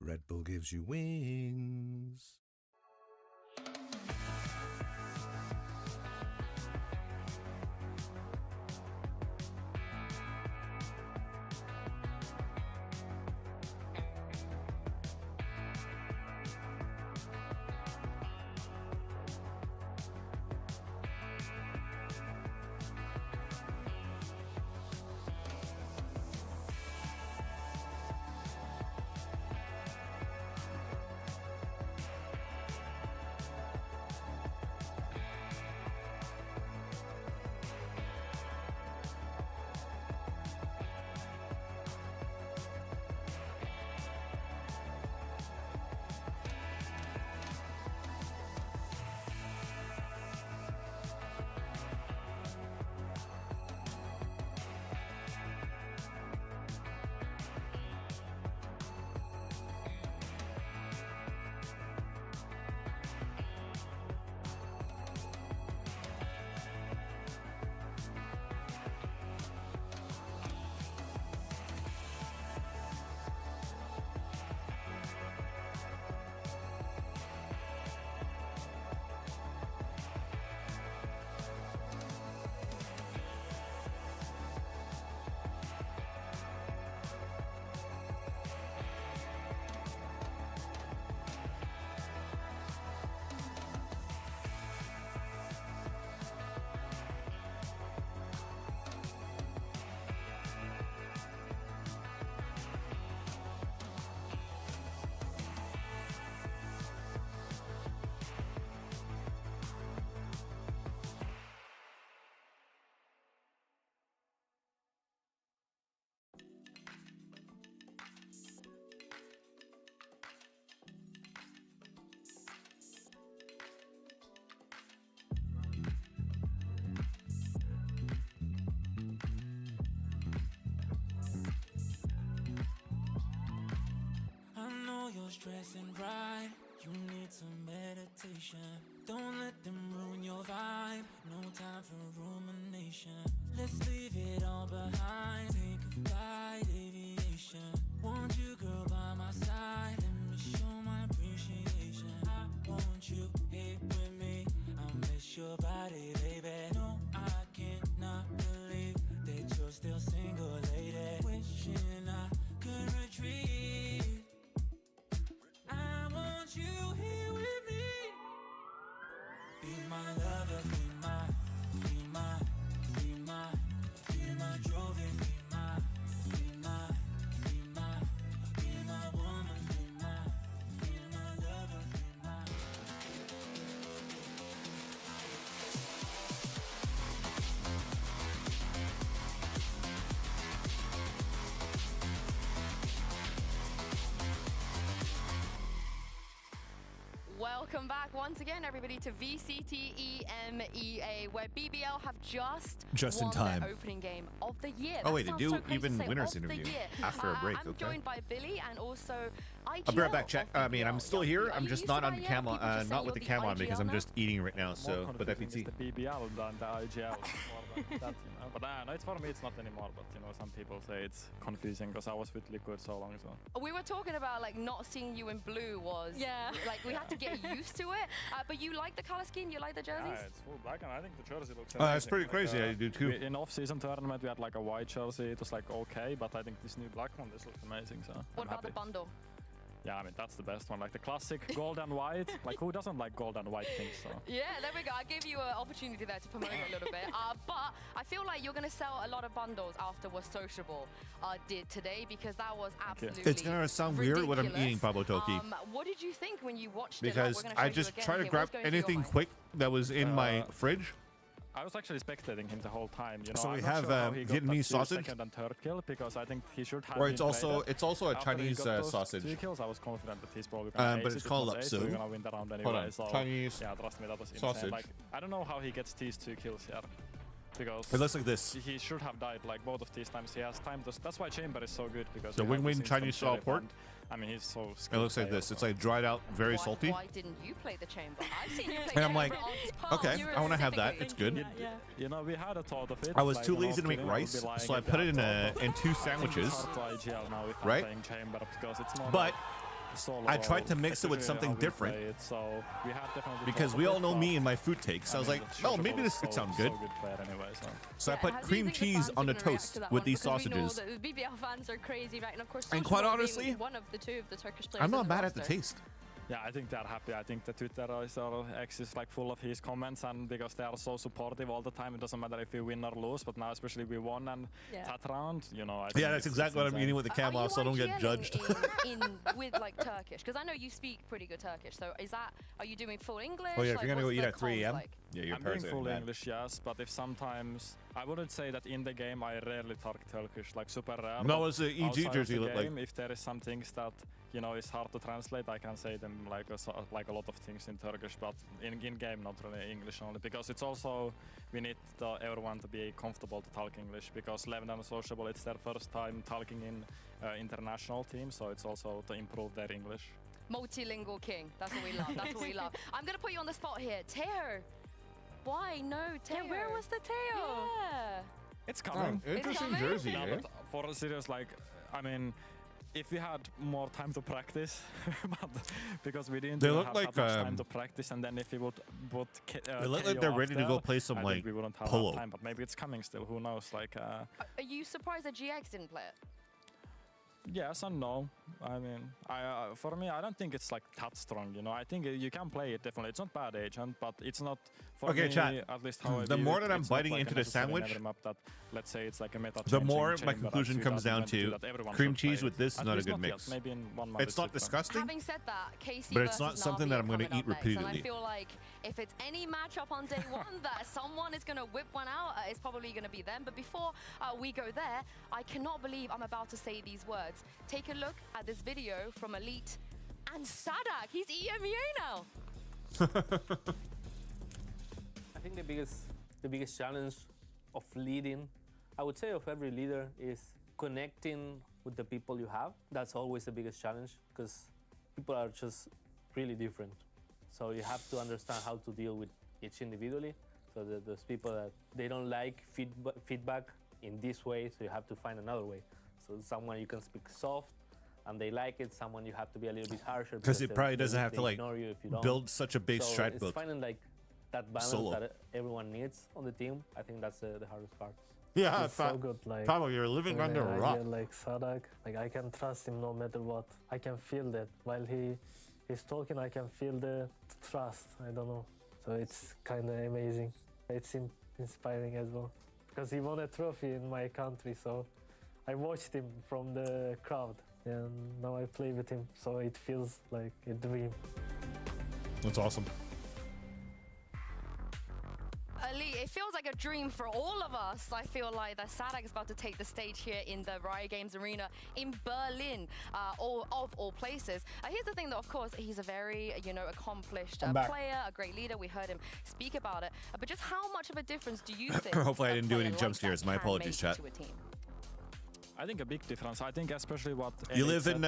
Red Bull gives you wings. Stressing right, you need some meditation. Don't let them ruin your vibe. No time for rumination. Let's leave it all behind. Take a flight, aviation. Want you, girl, by my side. Let me show my appreciation. I want you here with me. I'll miss your body, baby. No, I cannot believe that you're still single, lady. Wishing I could retreat. You here with me. Be my lover, be my Jovi, be my woman, be my lover, be my. Welcome back once again, everybody, to VCTEMEA, where BBL have just in won time their opening game of the year. Oh, That wait, they sounds do so crazy even to say, winners of the interview year. after a break, I'm okay. joined by Billy and also IGL. I'll be right back, chat. I mean, I'm still here. I'm you just used not to on that cam, yet? People just say not with the you're cam on because IGL I'm now? just eating right now. So, but More FPT. the BBL than the IGL. That, But no, it's for me, it's not anymore. But some people say it's confusing because I was with Liquid so long. So We were talking about like not seeing you in blue was like we had to get used to it. But you like the color scheme? You like the jerseys? yeah, it's full black, and I think the jersey looks. That's amazing. pretty crazy. I do too. In off-season tournament, we had like a white jersey. It was like okay, but I think this new black one, this looks amazing. So What I'm about happy. the bundle? Yeah, I mean that's the best one, like the classic gold and white. Like who doesn't like gold and white things? So. Yeah, there we go. I gave you an opportunity there to promote it a little bit. But I feel like you're going to sell a lot of bundles after what Sociable did today because that was absolutely It's gonna sound weird what I'm eating, Pablo Toki, what did you think when you watched because it? Like, I just try to grab anything quick that was in my fridge. I was actually spectating him the whole time. So I'm we not have sure how he got that Vietnamese sausage. second and third kill because I think he should have. Or it's been also- played. it's also a After he Chinese, got those sausage. 2 kills, I was confident that he's probably gonna But ace it's it. called It was ace, we're upsu. gonna win the round Hold anyway. on. So Chinese yeah, trust me, that was insane. sausage. Like I don't know how he gets these 2 kills here. Because It looks like this. He should have died like both of these times. He has time to. That's why Chamber is so good because The he has win-win this instant Chinese style sheriff port. and, I mean, he's so. It skilled looks like player, this. It's so. like dried out, very salty. Why didn't you play the chamber? I've seen you play And I'm chamber like, on Pearl okay, I want to have that. specifically. It's good. You know, we had a thought of it. I was like, too you know, lazy to make killing, I would rice, be lying so I if put we it had in thought, in but 2 I think it's sandwiches. hard to IGL now if I'm Right? playing chamber because it's more But like solo I tried to mix it with especially something how we different. play it, so we had definitely Because thought we of all it, know but me and my food takes. I was mean, like, the oh, maybe Sugar this Bowl could is sound so good. player anyway, so. So I Yeah, put how do you cream think the cheese fans are on the gonna react toast to that with one? these Because we know sausages. that the BBL fans are crazy, right? And of course, And quite Sociable being honestly, one of the 2 of the Turkish players. I'm in not mad at the roster. taste. Yeah, I think they're happy. I think the Twitter X is like full of his comments, and because they are so supportive all the time, it doesn't matter if we win or lose. But now, especially we won and that round, you know. I think Yeah, that's exactly what I'm eating with the cam off, so I don't get judged. in with like Turkish? Because I know you speak pretty good Turkish. So are you doing full English? Oh yeah, if like, you're gonna go what's eat the at 3 comms a.m. like? Yeah, your I'm doing parents are full bad. English, yes, but if sometimes I wouldn't say that in the game I rarely talk Turkish, like super rare. No, but it's the EG outside of jersey the look like. game, if there is some things that is hard to translate, I can say them like a lot of things in Turkish, but in game not really English only because it's also we need everyone to be comfortable to talk English because Levin and Sociable it's their first time talking in international team, so it's also to improve their English. Multilingual king. That's what we love. That's what we love. I'm gonna put you on the spot here, Teo. Why no Teo? Yeah, where was the Teo? Yeah. It's coming. Oh, interesting It's coming? jersey, No, eh? but for a serious, like, I mean, if we had more time to practice, but because we didn't They even look have like, that much time to practice, and then if we would put They look like they're ready to go play some, I like, think we wouldn't have polo. that time, but maybe it's coming still. Who knows? Like, Are you surprised that GX didn't play it? yes and no. I mean, for me, I don't think it's like that strong. You know, I think you can play it definitely. It's not bad agent, but it's not for Okay, me. chat. At least how I The view more it, that I'm it's not biting like a into the necessary sandwich, never map that, let's say it's like a meta the changing more my chamber conclusion at comes down 2022 to that everyone cream should play cheese it. with this is At not a least good yet. mix. Maybe in 1 month It's not different. disgusting. Having said that, KC But it's not versus something Na'Vi that are I'm gonna coming eat up next, repeatedly. And I feel like if it's any matchup on day one that someone is going to whip one out, it's probably going to be them. But before we go there, I cannot believe I'm about to say these words. Take a look at this video from Elite and Sadak. He's EMEA now. I think the biggest challenge of leading, I would say of every leader, is connecting with the people you have. That's always the biggest challenge because people are just really different. So you have to understand how to deal with each individually. So there's people that they don't like feedback in this way, so you have to find another way. So someone you can speak soft and they like it, someone you have to be a little bit harsher. Because it probably doesn't have to like ignore you if you don't. build such a big So strat it's book. finding like that balance Solo. that everyone needs on the team. I think that's the hardest part. Yeah, He's so good. Like Pablo, you're living when under a I rock. get, like Sadak, like I can trust him no matter what. I can feel that while he's talking. I can feel the trust. I don't know. So it's kind of amazing. It's inspiring as well because he won a trophy in my country. So I watched him from the crowd, and now I play with him. So it feels like a dream. That's awesome. Ali, it feels like a dream for all of us. I feel like that Sadak is about to take the stage here in the Riot Games Arena in Berlin, of all places. Here's the thing, though, of course, he's a very, accomplished player, a great leader. We heard him speak about it. But just how much of a difference do you think? Hopefully I didn't do any jump scares. My apologies, chat. I think a big difference. I think especially what you live in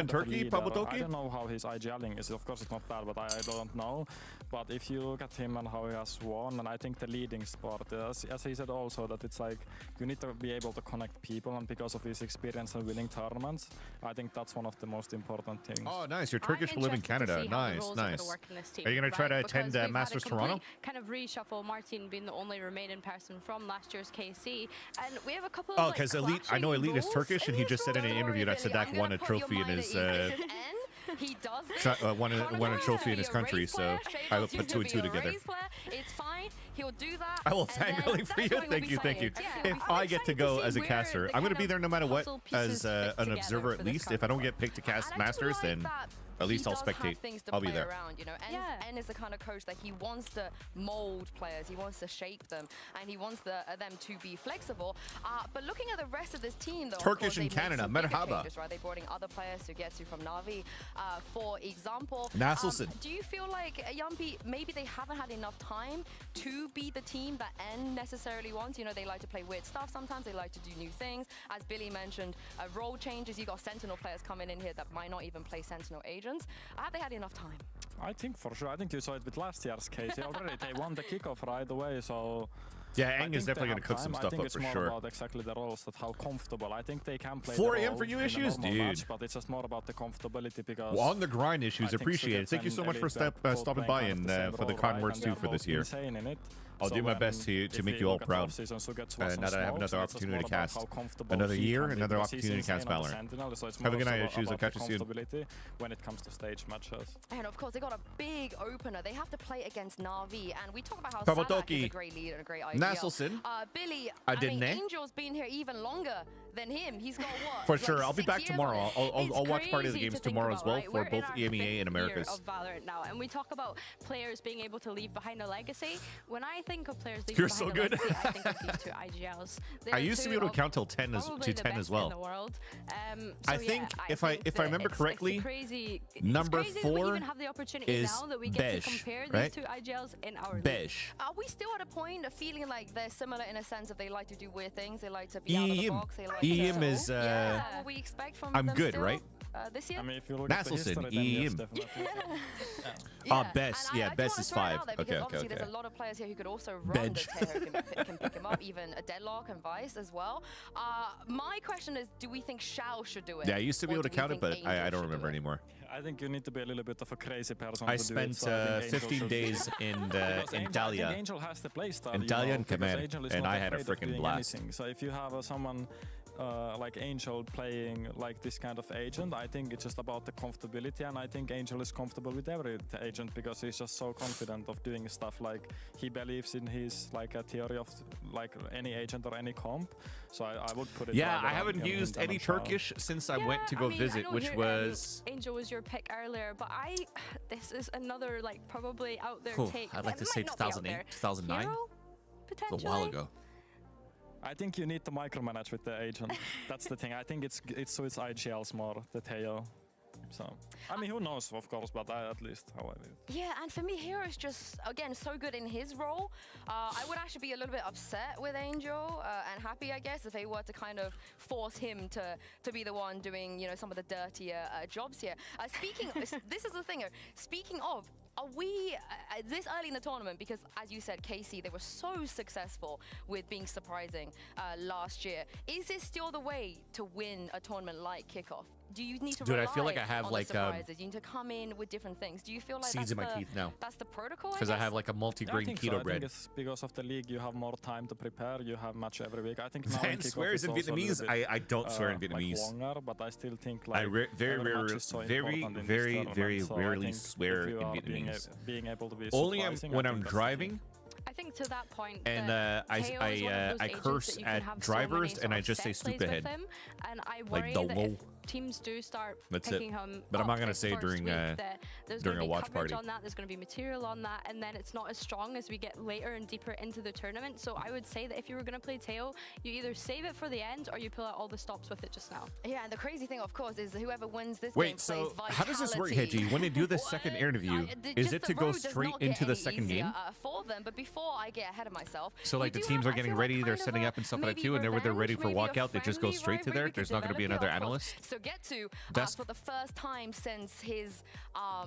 Turkey, Pabutoki? I don't know how his IGLing is. Of course, it's not bad, but I don't know. But if you look at him and how he has won, and I think the leading sport, as he said also, that it's like you need to be able to connect people, and because of his experience in winning tournaments, I think that's one of the most important things. Oh, nice. You're Turkish, but live in Canada. Nice, nice. Are you going to try to attend Masters Toronto? Kind of reshuffle, Martin being the only remaining person from last year's KC, and we have a couple of because I know Elite is Turkish, and he just said in an interview that Sadak won a trophy in his he does won a trophy in his country, so I will put 2 and 2 together. It's fine. He'll do that. I will fangirling for you. Thank you, thank you. If I get to go as a caster, I'm going to be there no matter what, as an observer at least. If I don't get picked to cast Masters, then at least I'll spectate. I'll be there. Around, En is the kind of coach that he wants to mold players, he wants to shape them, and he wants them to be flexible. But looking at the rest of this team, though, Turkish in Canada, merhaba. Right? They brought in other players to get to from Navi, for example. Nasselson. Do you feel like Yumpy, maybe they haven't had enough time to be the team that N necessarily wants? They like to play weird stuff sometimes. They like to do new things. As Billy mentioned, role changes. You got Sentinel players coming in here that might not even play Sentinel agents. Have they had enough time? I think for sure. I think you saw it with last year's case already. They won the kickoff right away, so... Yeah, Eng is definitely going to cook some stuff up for sure. I think it's more about exactly the roles, that how comfortable. I think they can play 4 a.m. for you issues? Dude. Match, but it's just more about the comfortability because... Well, on the grind issues, appreciate it. Thank you so much for stopping by and for the kind words too for this year. I'll do my best to make you all proud. Now that I have another opportunity to cast another year, another opportunity to cast Valorant. Have a good night, issues. I'll catch you soon. When it comes to stage matches. And of course, they got a big opener. They have to play against Na'Vi, and we talk about how Sadak is a great leader and a great idea. Nasselson. Billy, I mean, Angel's been here even longer than him. He's got what? For sure. I'll be back tomorrow. I'll watch part of the games tomorrow as well for both EMEA and Americas. Of Valorant now, and we talk about players being able to leave behind a legacy. When I think of players leaving behind a legacy, I think of these two IGLs. I used to be able to count till 10 as well. I think if I remember correctly, number 4 is Besh, right? Besh. Are we still at a point of feeling like they're similar in a sense that they like to do weird things, they like to be out of the box, they like EM is what we expect from I'm them good, still, right? This year? I mean, if you look Nasselson, at the history, Oh, Bess. Yeah, Bess is 5. Okay. Obviously, there's a lot of players here who could also run the Teho, can pick him up, even a Deadlock and Vice as well. My question is, do we think Shao should do it? Yeah, I used to be able to count it, but I don't remember anymore. I think you need to be a little bit of a crazy person. I spent 15 days in Dahlia. Angel has the play style. In Dahlia and Command, and I had a freaking blast. So if you have someone like Angel playing like this kind of agent, I think it's just about the comfortability, and I think Angel is comfortable with every agent because he's just so confident of doing stuff. Like he believes in his like a theory of like any agent or any comp. So I would put it. Yeah, I haven't used any Turkish since I went to go visit, which was Angel was your pick earlier, but this is another like probably out there take. I'd like to say 2008, 2009. Hero, it's a while ago. I think you need to micromanage with the agent. That's the thing. I think it's IGLs more, the Teo. So, I mean, who knows, of course, but at least how I do. Yeah, and for me, Hero is just, again, so good in his role. I would actually be a little bit upset with Angel and happy, I guess, if they were to kind of force him to be the one doing, some of the dirtier jobs here. This is the thing. Speaking of, are we this early in the tournament? Because as you said, KC, they were so successful with being surprising last year. Is this still the way to win a tournament like Kickoff? Do you need to rely I feel like I have on like the surprises? You need to come in with different things. Do you feel like seeds in my teeth now? That's the protocol. Because I have like a multi-grain keto bread. I think it's because of the league. You have more time to prepare. You have match every week. I think now Van swears in Vietnamese. I don't swear in Vietnamese. Like longer, but I still think like very rarely swear in Vietnamese. Being able to be only when I'm driving. I think to that point, and I curse at drivers and I just say stupid head. And I worry like the that lol. teams do start That's picking it. him But I'm up not gonna this say first during, week, that there's during gonna a be watch coverage party. on that, there's going to be material on that, and then it's not as strong as we get later and deeper into the tournament. So I would say that if you were going to play Teo, you either save it for the end or you pull out all the stops with it just now. Yeah, and the crazy thing, of course, is whoever wins this game Wait, plays so Vitality. how does this work, Hedgie? When they do the second interview, is Just it the to go road does straight not get into the any second easier, game? for them, but before I get ahead of myself, So like the we do teams have, are I getting feel ready, like they're kind of setting a up and stuff like maybe that too, and whenever they're ready revenge, for maybe a walkout, they just go friendly straight to rivalry there. we There's could not going to be develop another here, of course. analyst. So get to That's- for the first time since his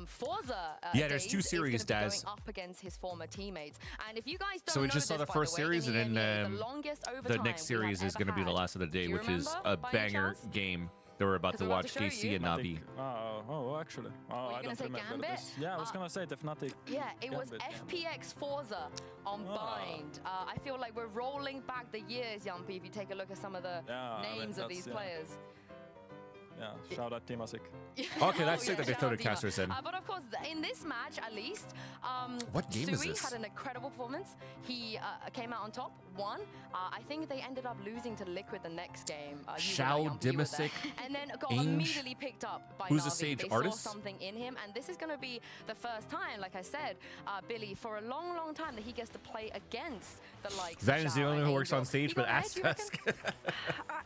Forza Yeah, there's days, two is series, gonna be Daz. going up against his former teammates. And if you guys don't So we know just saw this, the by first way, series, in and the then longest the overtime next we have series is ever going to be the had. last of the day, Do you which is remember, a by any banger chance? game that we're about to Because we're about watch, to show KC you. and Navi. Actually. you I gonna don't say remember Gambit? this. Yeah, I was gonna say the Fnatic. Yeah, it was Gambit, FPX Forza on Bind. I feel like we're rolling back the years, Jumpy, if you take a look at some of the Yeah, I mean, names of that's- these yeah. players. Yeah, shout out Temasik. Okay, that's sick that they shout throw out the Dima. casters in. But of course, in this match, at least, What game is Sui this? had an incredible performance. He came out on top, won. I think they ended up losing to Liquid the next game. Shao Dimasic, and then got Ainge. immediately picked up by Who's Na'Vi. a Sage they artist? saw something in him, and this is going to be the first time, like I said, Billy, for a long, long time that he gets to play against the likes of Van is the Shao only and one who works Angel. on stage, You but got ask Ed, you us.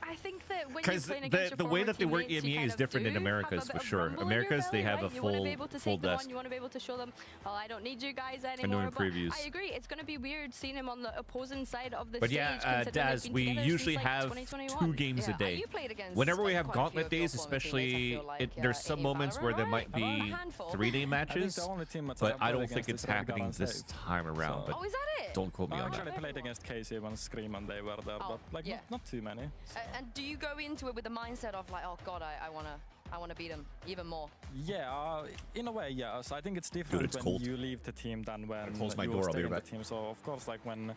I think that when you're Because playing against the your way former that they work teammates, you EMEA kind is of different do in have a Americas bit for of sure. rumble in your Americas, they belly, have right? a You want to full be able to full take them on. desk. You want to be able to show them, well, I don't need you guys doing anymore. But previews. I agree, it's going to be weird seeing him on the opposing side of the But stage. yeah, considering they've Daz, been we together usually since, like, have 2021. 2 games a day. You played against, Whenever we like, have quite a few gauntlet of your days, former teammates, I especially, feel like, there's some in moments where there Valorant, might right? be A handful. 3-day I matches, think the only team that but I I don't played think against it's is happening Red this Balance time around. But Oh, is that it? don't quote me I on actually that. played against KC when Scream and they were there, but like yeah. not too many. And do you go into it with the mindset of like, oh God, I wanna beat him even more? Yeah, in a way, yes. I think it's different it's when cold. you leave the team than when close my you door, I'll stay be in right the team. So of course, like when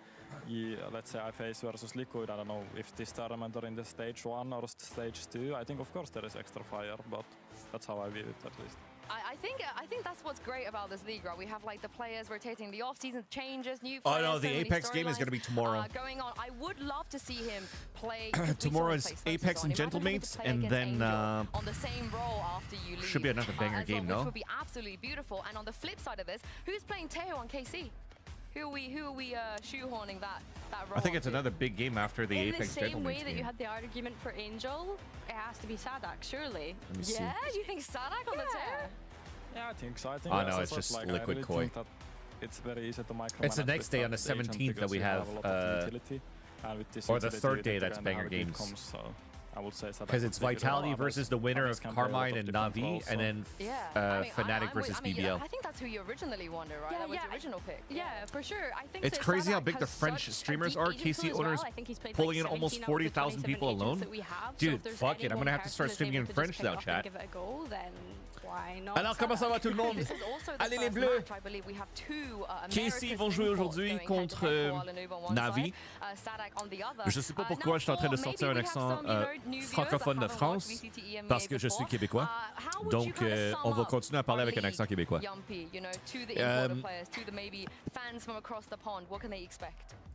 you, let's say I face versus Liquid, I don't know if this tournament or in the stage 1 or stage 2. I think of course there is extra fire, but that's how I view it at least. I think that's what's great about this league, right? We have like the players rotating, the off-season changes, new Oh, players. no, so the many Apex game is storylines, going to be tomorrow. Going on. I would love to see him play. Tomorrow is Apex and Gentlemates, and then on the same role after you leave. should be another banger as well, game, which no? would be absolutely beautiful. And on the flip side of this, who's playing Teo on KC? Who are we shoehorning that role? I think it's onto? another big game after the In Apex the same way Gentleman's that you game. had the argument for Angel, it has to be Sadak, surely. Let me see. Yeah, you think Sadak on the Teo? Yeah, I think so. I think Oh, that's no, it's also, just like, Liquid I really Koi. think that it's very easy to micromanage. It's the next day on the with that agent 17th that because we you have, a lot of utility, and with this or the utility, third you day get to that's kinda banger have a good games. comms, so I would say Sadak Because would it's be good. Vitality Others- versus the winner others of can play a lot Carmine of and different Navi, roles, and so- then Yeah, I mean, Fnatic versus BBL. I think that's who you originally wanted, right? Yeah, that was yeah, the original pick. Yeah, for sure. I think It's that crazy how Sadak big the has French such a streamers deep are. agent KC pool as owners well. I think he's played pulling like in almost 17 out of the 40,000 people 27 agents alone. that we have. So Dude, if there's fuck it. I'm anyone gonna have to start that's streaming able in to just French pick now, up and chat. give it a go, then why not? Alors, comment ça va tout le monde? This is also the Allez les first bleus! match, I believe we have two KC vont jouer aujourd'hui contre Navi. Je sais pas pourquoi je suis en train de sortir un accent francophone de France, parce que je suis québécois. Donc, on va continuer à parler avec un accent québécois.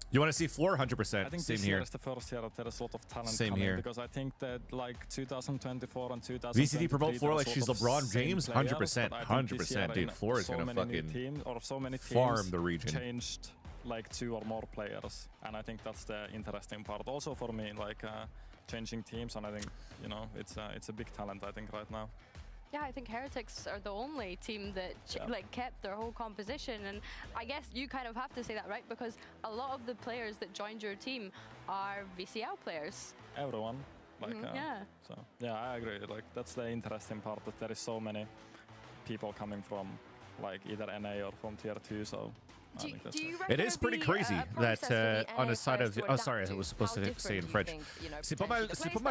You want to see floor? 100%. I think Same this year here. is the first year that there is a lot of talent Same coming here. because I think that like 2024 and 2023 VCT promote floor like she's LeBron James? 100%. 100%. Dude, floor is going to fucking so many teams farm the region. Changed like 2 or more players, and I think that's the interesting part. Also for me, like changing teams, and I think it's a big talent. I think right now. Yeah, I think Heretics are the only team that like kept their whole composition, and I guess you kind of have to say that, right? Because a lot of the players that joined your team are VCL players. Everyone, like yeah. So yeah, I agree. Like that's the interesting part, that there is so many people coming from like either NA or from tier 2. So. It is pretty crazy that on the side of oh sorry, I was supposed to say in French. C'est pas mal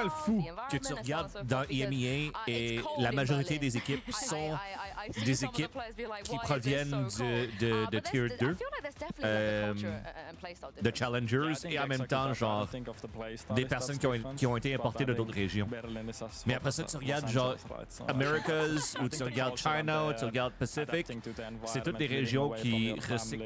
fou que tu regardes dans EMEA et la majorité des équipes sont des équipes qui proviennent de tier 2, de challengers, et en même temps genre des personnes qui ont été importées de d'autres régions. Mais après ça, tu regardes genre Americas, ou tu regardes China, ou tu regardes Pacific, c'est toutes des régions qui recyclent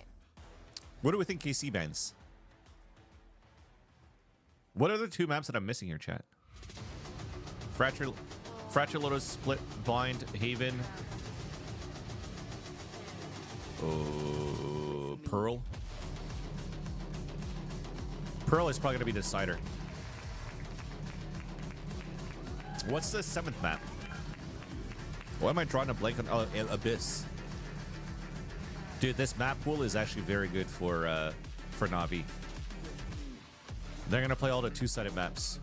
game. What do we think KC bans? What are the two maps that I'm missing here, chat? Fracture Lotus, Split, Bind, Haven. Oh, Pearl. Pearl is probably going to be the decider. What's the 7th map? Why am I drawing a blank on Abyss? Dude, this map pool is actually very good for Na'Vi. They're going to play all the two-sided maps.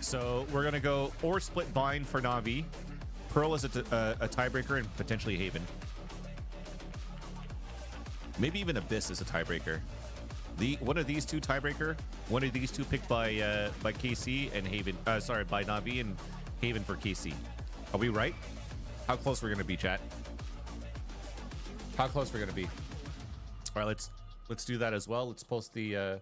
So we're going to go or Split Bind for Na'Vi. Pearl is a tiebreaker and potentially Haven. Maybe even Abyss is a tiebreaker. One of these two tiebreaker. One of these two picked by KC and Haven. Sorry, by Na'Vi and Haven for KC. Are we right? How close we're going to be, chat? How close we're going to be? All right, Let's do that as well. Let's post the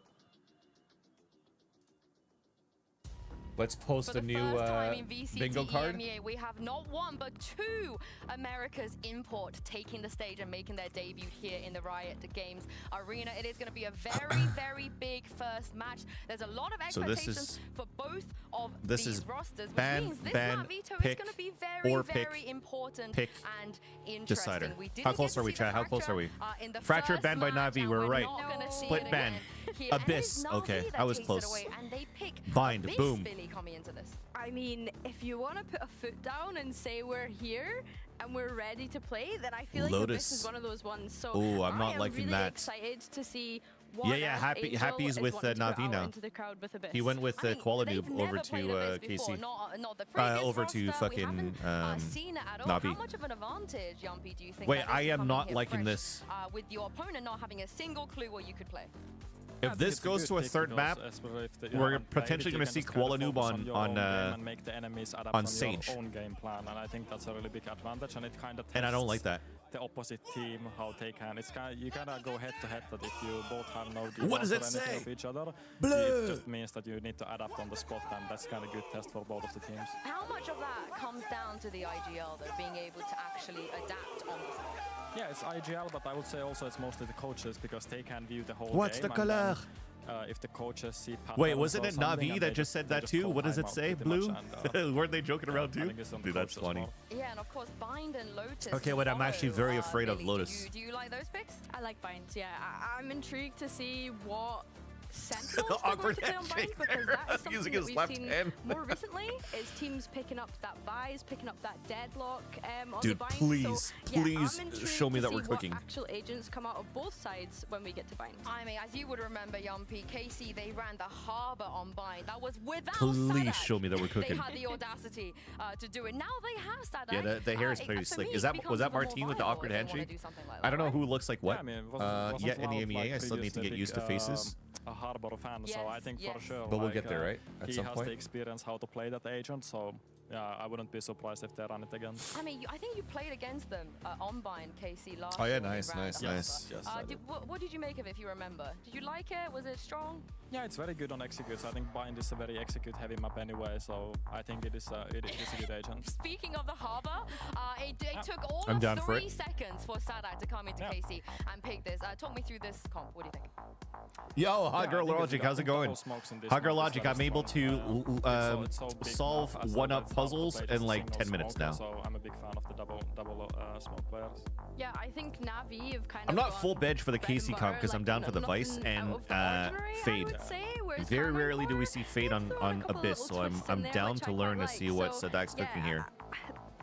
new first time in VCT bingo card. EMEA, we have not one but two America's import taking the stage and making their debut here in the Riot Games arena. It is going to be a very, very big first match. There's a lot of expectations for both of these rosters, which means this Navito is going to be very, very important and interesting. Decider. We didn't How close get are we, to see chat? the How close are we? in the Fracture first banned by match, Navi. and We're right. not gonna see Split it ban. again here. And it Abyss. is Navi Okay, that I was takes it close. away, and they pick Bind. Abyss, Boom. Billy, coming into this. I mean, if you want to put a foot down and say we're here and we're ready to play, then I feel like Abyss is one of those ones. So Ooh, I'm not liking really that. excited to see what Happy Angel is is with wanting to put Navi out now. into the crowd with Abyss. He went with Koala They've Noob never over played to Abyss before, Casey. not the previous Over to roster. fucking we haven't seen it at all. Navi. How much of an advantage, Yumpy, do you think? Wait, that I is am coming not here liking fresh, this. with your opponent not having a single clue what you could play. If this goes to a third map, we're potentially going to see Koala Noob on Sage. Own game plan, and I think that's a really big advantage, and it kind of And I don't like that. the opposite team, how they can. It's kind of, you gotta go head to head. That if you both have no defense What does it or anything say? of each other, Blue. it just means that you need to adapt on the spot, and that's kind of good test for both of the teams. How much of that comes down to the IGL, though, being able to actually adapt on the spot? Yeah, it's IGL, but I would say also it's mostly the coaches because they can view the whole What's game. the color? If the coaches see patterns. Wait, wasn't or it something Navi and that they just said they that just too? call What does it timeout say, pretty much, Blue? and, Weren't they joking around I too? think it's on the Dude, that's coaches funny. more. Yeah, and of course, Bind and Lotus. Okay, wait, I'm actually very afraid of Billy, Lotus. Do you like those picks? I like Binds, yeah. I'm intrigued to see what Sentinels The they're going awkward to play on Binds, handshake because there. that is something Using that his we've left seen hand. more recently, is teams picking up that Vise, picking up that Deadlock on Dude, the Binds. please, so, yeah, please I'm intrigued show me to that we're see cooking. what actual agents come out of both sides when we get to Bind. I mean, as you would remember, Yumpy, KC, they ran the Harbor on Bind. That was without Please Sadak. show me that we're cooking. They had the audacity to do it. Now they have Sadak. Yeah, the hair is pretty slick. Is that was that Martine with the awkward handshake? I don't know who looks like what. Yeah, I mean, it wasn't Yet in the loud MEA, like I still need to get previously used to faces. A Harbor fan, so I think for sure. But we'll like, get there, right? At he some has point. the experience how to play that agent, so yeah, I wouldn't be surprised if they run it again. I mean, I think you played against them on Bind, KC, last Oh, yeah, year when they nice, ran nice, the nice. Harbor. Yes, I did. What did you make of it, if you remember? Did you like it? Was it strong? Yeah, it's very good on executes. I think Bind is a very execute-heavy map anyway, so I think it is a good agent. Speaking of the Harbor, it took all I'm of down for 3 it. seconds for Sadak to come into KC and pick this. Talk me through this comp. What do you think? Yo, Hot Girl Logic, how's it going? Hot Girl Logic, I'm able to solve one-up puzzles in like 10 minutes now. So I'm a big fan of the double smoke players. Yeah, I think Navi have kind of I'm not gone full bench for the bread and KC comp butter, because I'm like, down for the nothing Vice and out of the ordinary, I Fade. would say, whereas Very Common rarely do we Core, see Fade they've on thrown a couple Abyss, little so twists in I'm there, down which to I learn quite to see like. what So, Sadak's cooking here.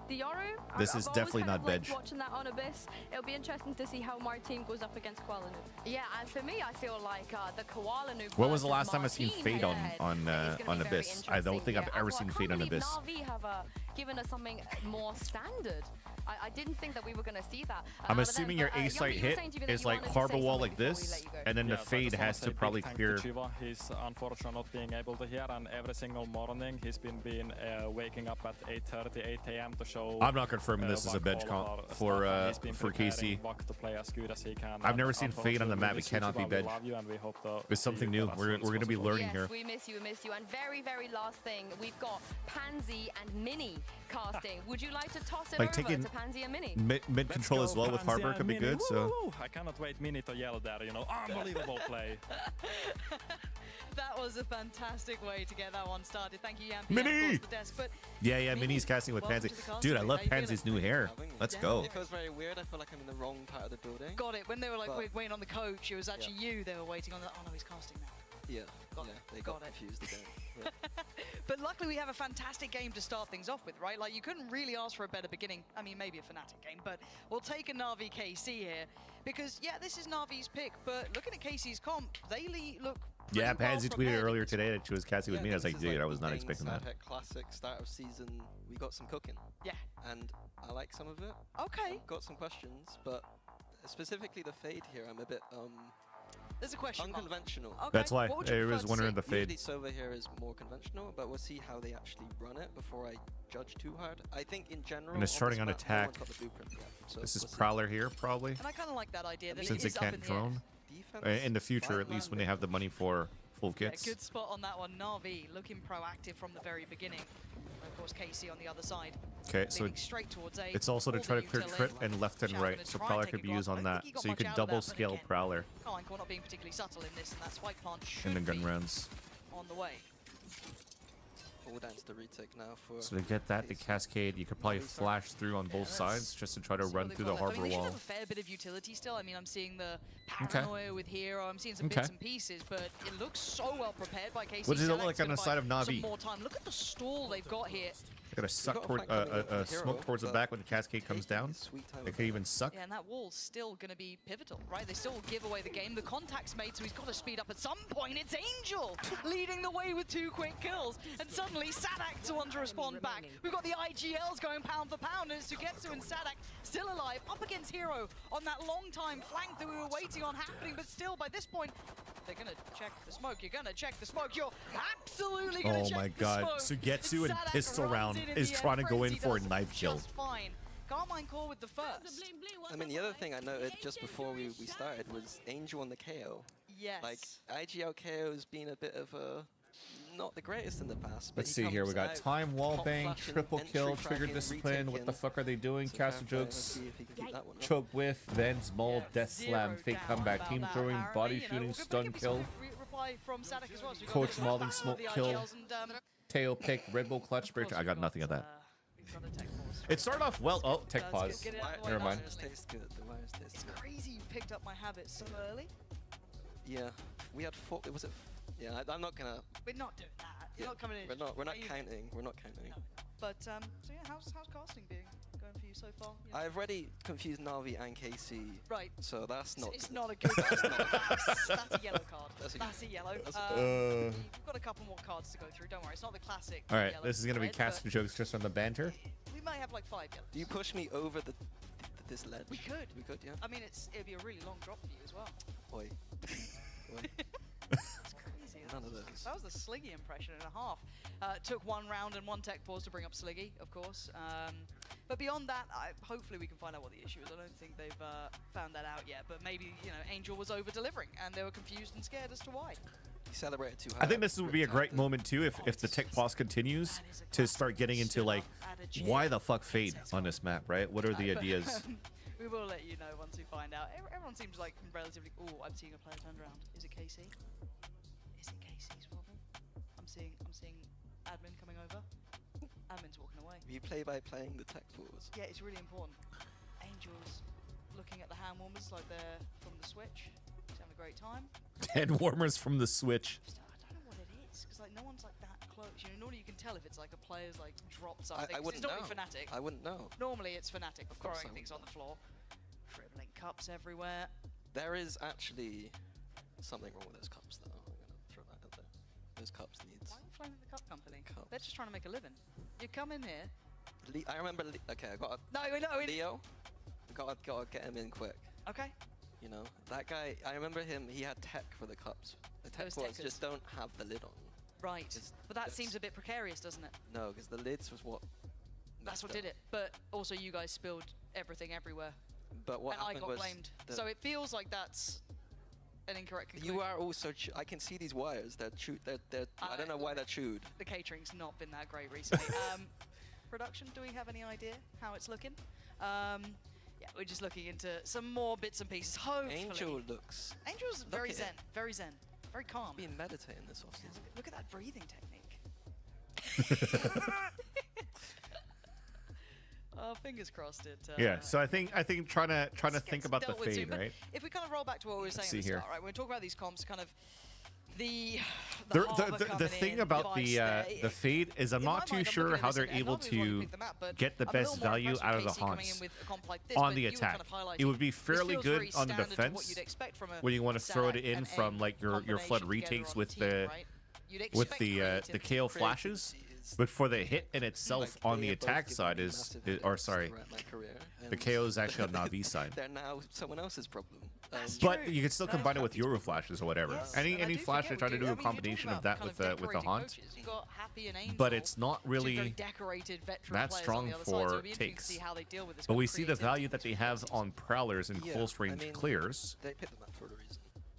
The Yoru, This I've is always definitely kind not of liked bench. watching that on Abyss. It'll be interesting to see how Martin goes up against Koala Noob. Yeah, and for me, I feel like the Koala Noob. When was the versus last time I've seen Martine Fade on head-to-head is gonna be very Abyss? I don't think I've interesting. ever Yeah, seen I Fade on can't believe Abyss. Na'Vi have given us something more standard. I didn't think that we were going to see that. I'm But assuming then, your A Yumpy, site you were hit saying to me that is you like wanted to harbor say wall something like before we this, let you go. and then the Yeah, so I Fade just wanna has say to big probably thank clear. to Chiva. He's unfortunate not being able to hear, and every single morning he's been waking up at 8:30, 8 a.m. to show. I'm not confirming this is a Vak bench all of comp our for stuff, and he's been for preparing KC. Vak to play as good as he can. I've never And seen Fade on the unfortunately, map. we It miss you, cannot be Chiva. We bench. love you, and we hope to It's see something you new. as We're soon as going to be possible. learning Yes, here. we miss you. And very, very last thing, we've got Pansy and Mini casting. Would you like to toss it Like over taking to Pansy and Mini? Mid control as well with Pansy Harbor and could be Mini. good. So Woo! I cannot wait Mini to yell there. Unbelievable play. That was a fantastic way to get that one started. Thank you, Yampi. Mini! And of course, the desk. But yeah, Minnie's casting with welcome Pansy. to the cast Dude, I stage. love How you feeling? Pansy's new hair. Let's go. It feels very weird. I feel like I'm in the wrong part of the building. got it. When they were like But- waiting on the coach, it was actually you they were waiting on. Oh no, he's casting now. Yeah, Got yeah, it, they got got it. confused again. Yeah. But luckily we have a fantastic game to start things off with, right? Like you couldn't really ask for a better beginning. I mean, maybe a Fnatic game, but we'll take a Na'Vi KC here because yeah, this is Na'Vi's pick. But looking at KC's comp, they look. Yeah, pretty well Pansy tweeted prepared. earlier today that she was casting with me. I was this like, is dude, I was the not main expecting that. Sadhek Classic start of season. We got some cooking. Yeah. And I like some of it. Okay. Got some questions, but specifically the Fade here, I'm a bit There's a question mark. unconventional. Okay. That's why What would you I prefer was to wondering see? the Fade. Usually Sova here is more conventional, but we'll see how they actually run it before I judge too hard. I think in general. And it's starting on this map, no attack. one's got the blueprint yet, so This is we'll see. Prowler here, probably. And I kind of like that idea. That Since it it is up can't in the air. drone. defense. In the future, at least when they have the money for full Yeah, kits. good spot on that one. Na'Vi looking proactive from the very beginning. And of course, Casey on the other side. Okay, so leaning straight towards A. it's also to All try the to clear util crit in. and left and Shao right, gonna so try and Prowler take could a be grab. used I on don't that. think he got So you much could out of double that, but scale again, Prowler Carmichael not being particularly subtle in this, and that spike plant should in the gun be rounds. on the way. All down to the retake now for. So to get that, the cascade, you could probably flash through on both sides just to try to run through the harbor They should wall. have a fair bit of utility still. I mean, I'm seeing the Okay. paranoia with Hero. I'm seeing some Okay. bits and pieces, but it looks so well prepared by Casey. What does it look Sellect's like on gonna the side buy of Na'Vi? Some more time. Look at the stall they've got here. They gotta suck toward smoke towards the back when the cascade comes down. They could even suck. Yeah, and that wall's still going to be pivotal, right? They still will give away the game. The contact's made, so he's got to speed up at some point. It's Angel leading the way with 2 quick kills, and suddenly Sadak's the one to respond back. We've got the IGLs going pound for pound, and it's Sugetsu and Sadak still alive, up against Hero on that long time flank that we were waiting on happening, but still, by this point, they're going to check the smoke. You're going to check the smoke. You're absolutely going to Oh check my the god, smoke. Sugetsu and Sadak pistol runs round in is the trying to end. go in Frenzy for a does knife kill. just fine. Carmine Core with the first. I mean, the other thing I noted just before we started was Angel on the KO. Yes. Like, IGL KO has been a bit of a... not the greatest in the past. But Let's see here, we got comes out, time, wall pop bang, flashing, triple entry kill, trigger fragging, discipline. What the retaking. fuck are they doing? So Caster fair play, let's jokes, see if he can keep that one up. choke whiff, Vans, maul, death slam, fake comeback, team throwing, body shooting, stun kill, Reply from Sadak as well. So we've got coach the mauling, battle smoke of the kill, IGLs and, tail pick, Red Bull clutch break. I got nothing of that. we've got a tech pause. It started off well. Oh, tech pause. Get it out of the way Never now. mind. Tastes good. The wires taste It's good. crazy you picked up my habits so early. Yeah, we had 4. Was it? Yeah, I'm not gonna. We're not doing that. You're not coming in. We're not. We're not crazy. counting. We're not counting. But so yeah, how's casting being going for you so far? You know? I've already confused Na'Vi and KC. Right. So that's not. It's not a good. That's a yellow card. That's a yellow. Uh. You've got a couple more cards to go through. Don't worry. It's not the classic. All right, yellow this is gonna be red, casting jokes just on the banter. but We may have like 5 yellows. Do you push me over this ledge? We could. We could, yeah. I mean, it'd be a really long drop for you as well. Oi. Oi. It's crazy. None of those. That was the Sliggy impression and a half. Took 1 round and 1 tech pause to bring up Sliggy, of course. But beyond that, hopefully we can find out what the issue is. I don't think they've found that out yet. But maybe, you know, Angel was over-delivering and they were confused and scared as to why. He celebrated too hard. I think this would be a great moment too if the tech pause continues to start getting into like why the fuck fade on this map, right? What are the But, ideas? we will let you know once we find out. Everyone seems like relatively... Oh, I'm seeing a player turned around. Is it KC? Is it KC's wobble? I'm seeing admin coming over. Admin's walking away. You play by playing the tech pools. Yeah, it's really important. Angel's looking at the hand warmers like they're from the Switch. He's having a great time. Hand warmers from the Switch. I don't know what it is, because like no one's like that close. You know, normally you can tell if it's like a player's like dropped something. I 'cause wouldn't it's normally know. Fnatic. I wouldn't know. Normally it's Fnatic Of course throwing I things on wouldn't the floor. Dribbling cups everywhere. There is actually something wrong with those cups, though. I'm gonna throw that out there. Those cups needs. Why are you flaming the cup company? Cups. They're just trying to make a living. You come in here. I remember. Okay, I got a Leo. Gotta get him in quick. Okay. You know that guy. I remember him. He had tech for the cups. The tech Those boards techers. just don't have the lid on. Right. But that that's- seems a bit precarious, doesn't it? No, because the lids was what. That's what messed did it. But also you guys spilled everything everywhere. But what and I happened got was blamed. the- So it feels like that's an incorrect conclusion. You are also. I can see these wires. They're chewed. They're. I don't know why they're chewed. The catering's not been that great recently. Production, do we have any idea how it's looking? Yeah, we're just looking into some more bits and pieces. Hopefully. Angel looks. Angel's Look very at zen, it. very zen, very calm. Been meditating this offseason. Look at that breathing technique. Fingers crossed it. Yeah, so I think trying to think about the dealt with soon. fade, But right? if we kind of roll back to what we were saying Let's at the see here. start, right? We're talking about these comps, kind of the The thing about the fade is I'm not too sure how they're able to get the best value out of the haunts on the attack. It would be fairly good on the defense when you want to throw it in from like your flood retakes with the KO flashes. But for the hit in itself on the attack side or sorry, the KO is actually on Navi's side. They're now someone else's problem. But you can still combine it with Euro flashes or whatever. Any flash they try to do a combination of that with the haunt. But it's not really that strong for takes. But we see the value that they have on prowlers and close range clears. They picked them up for a reason.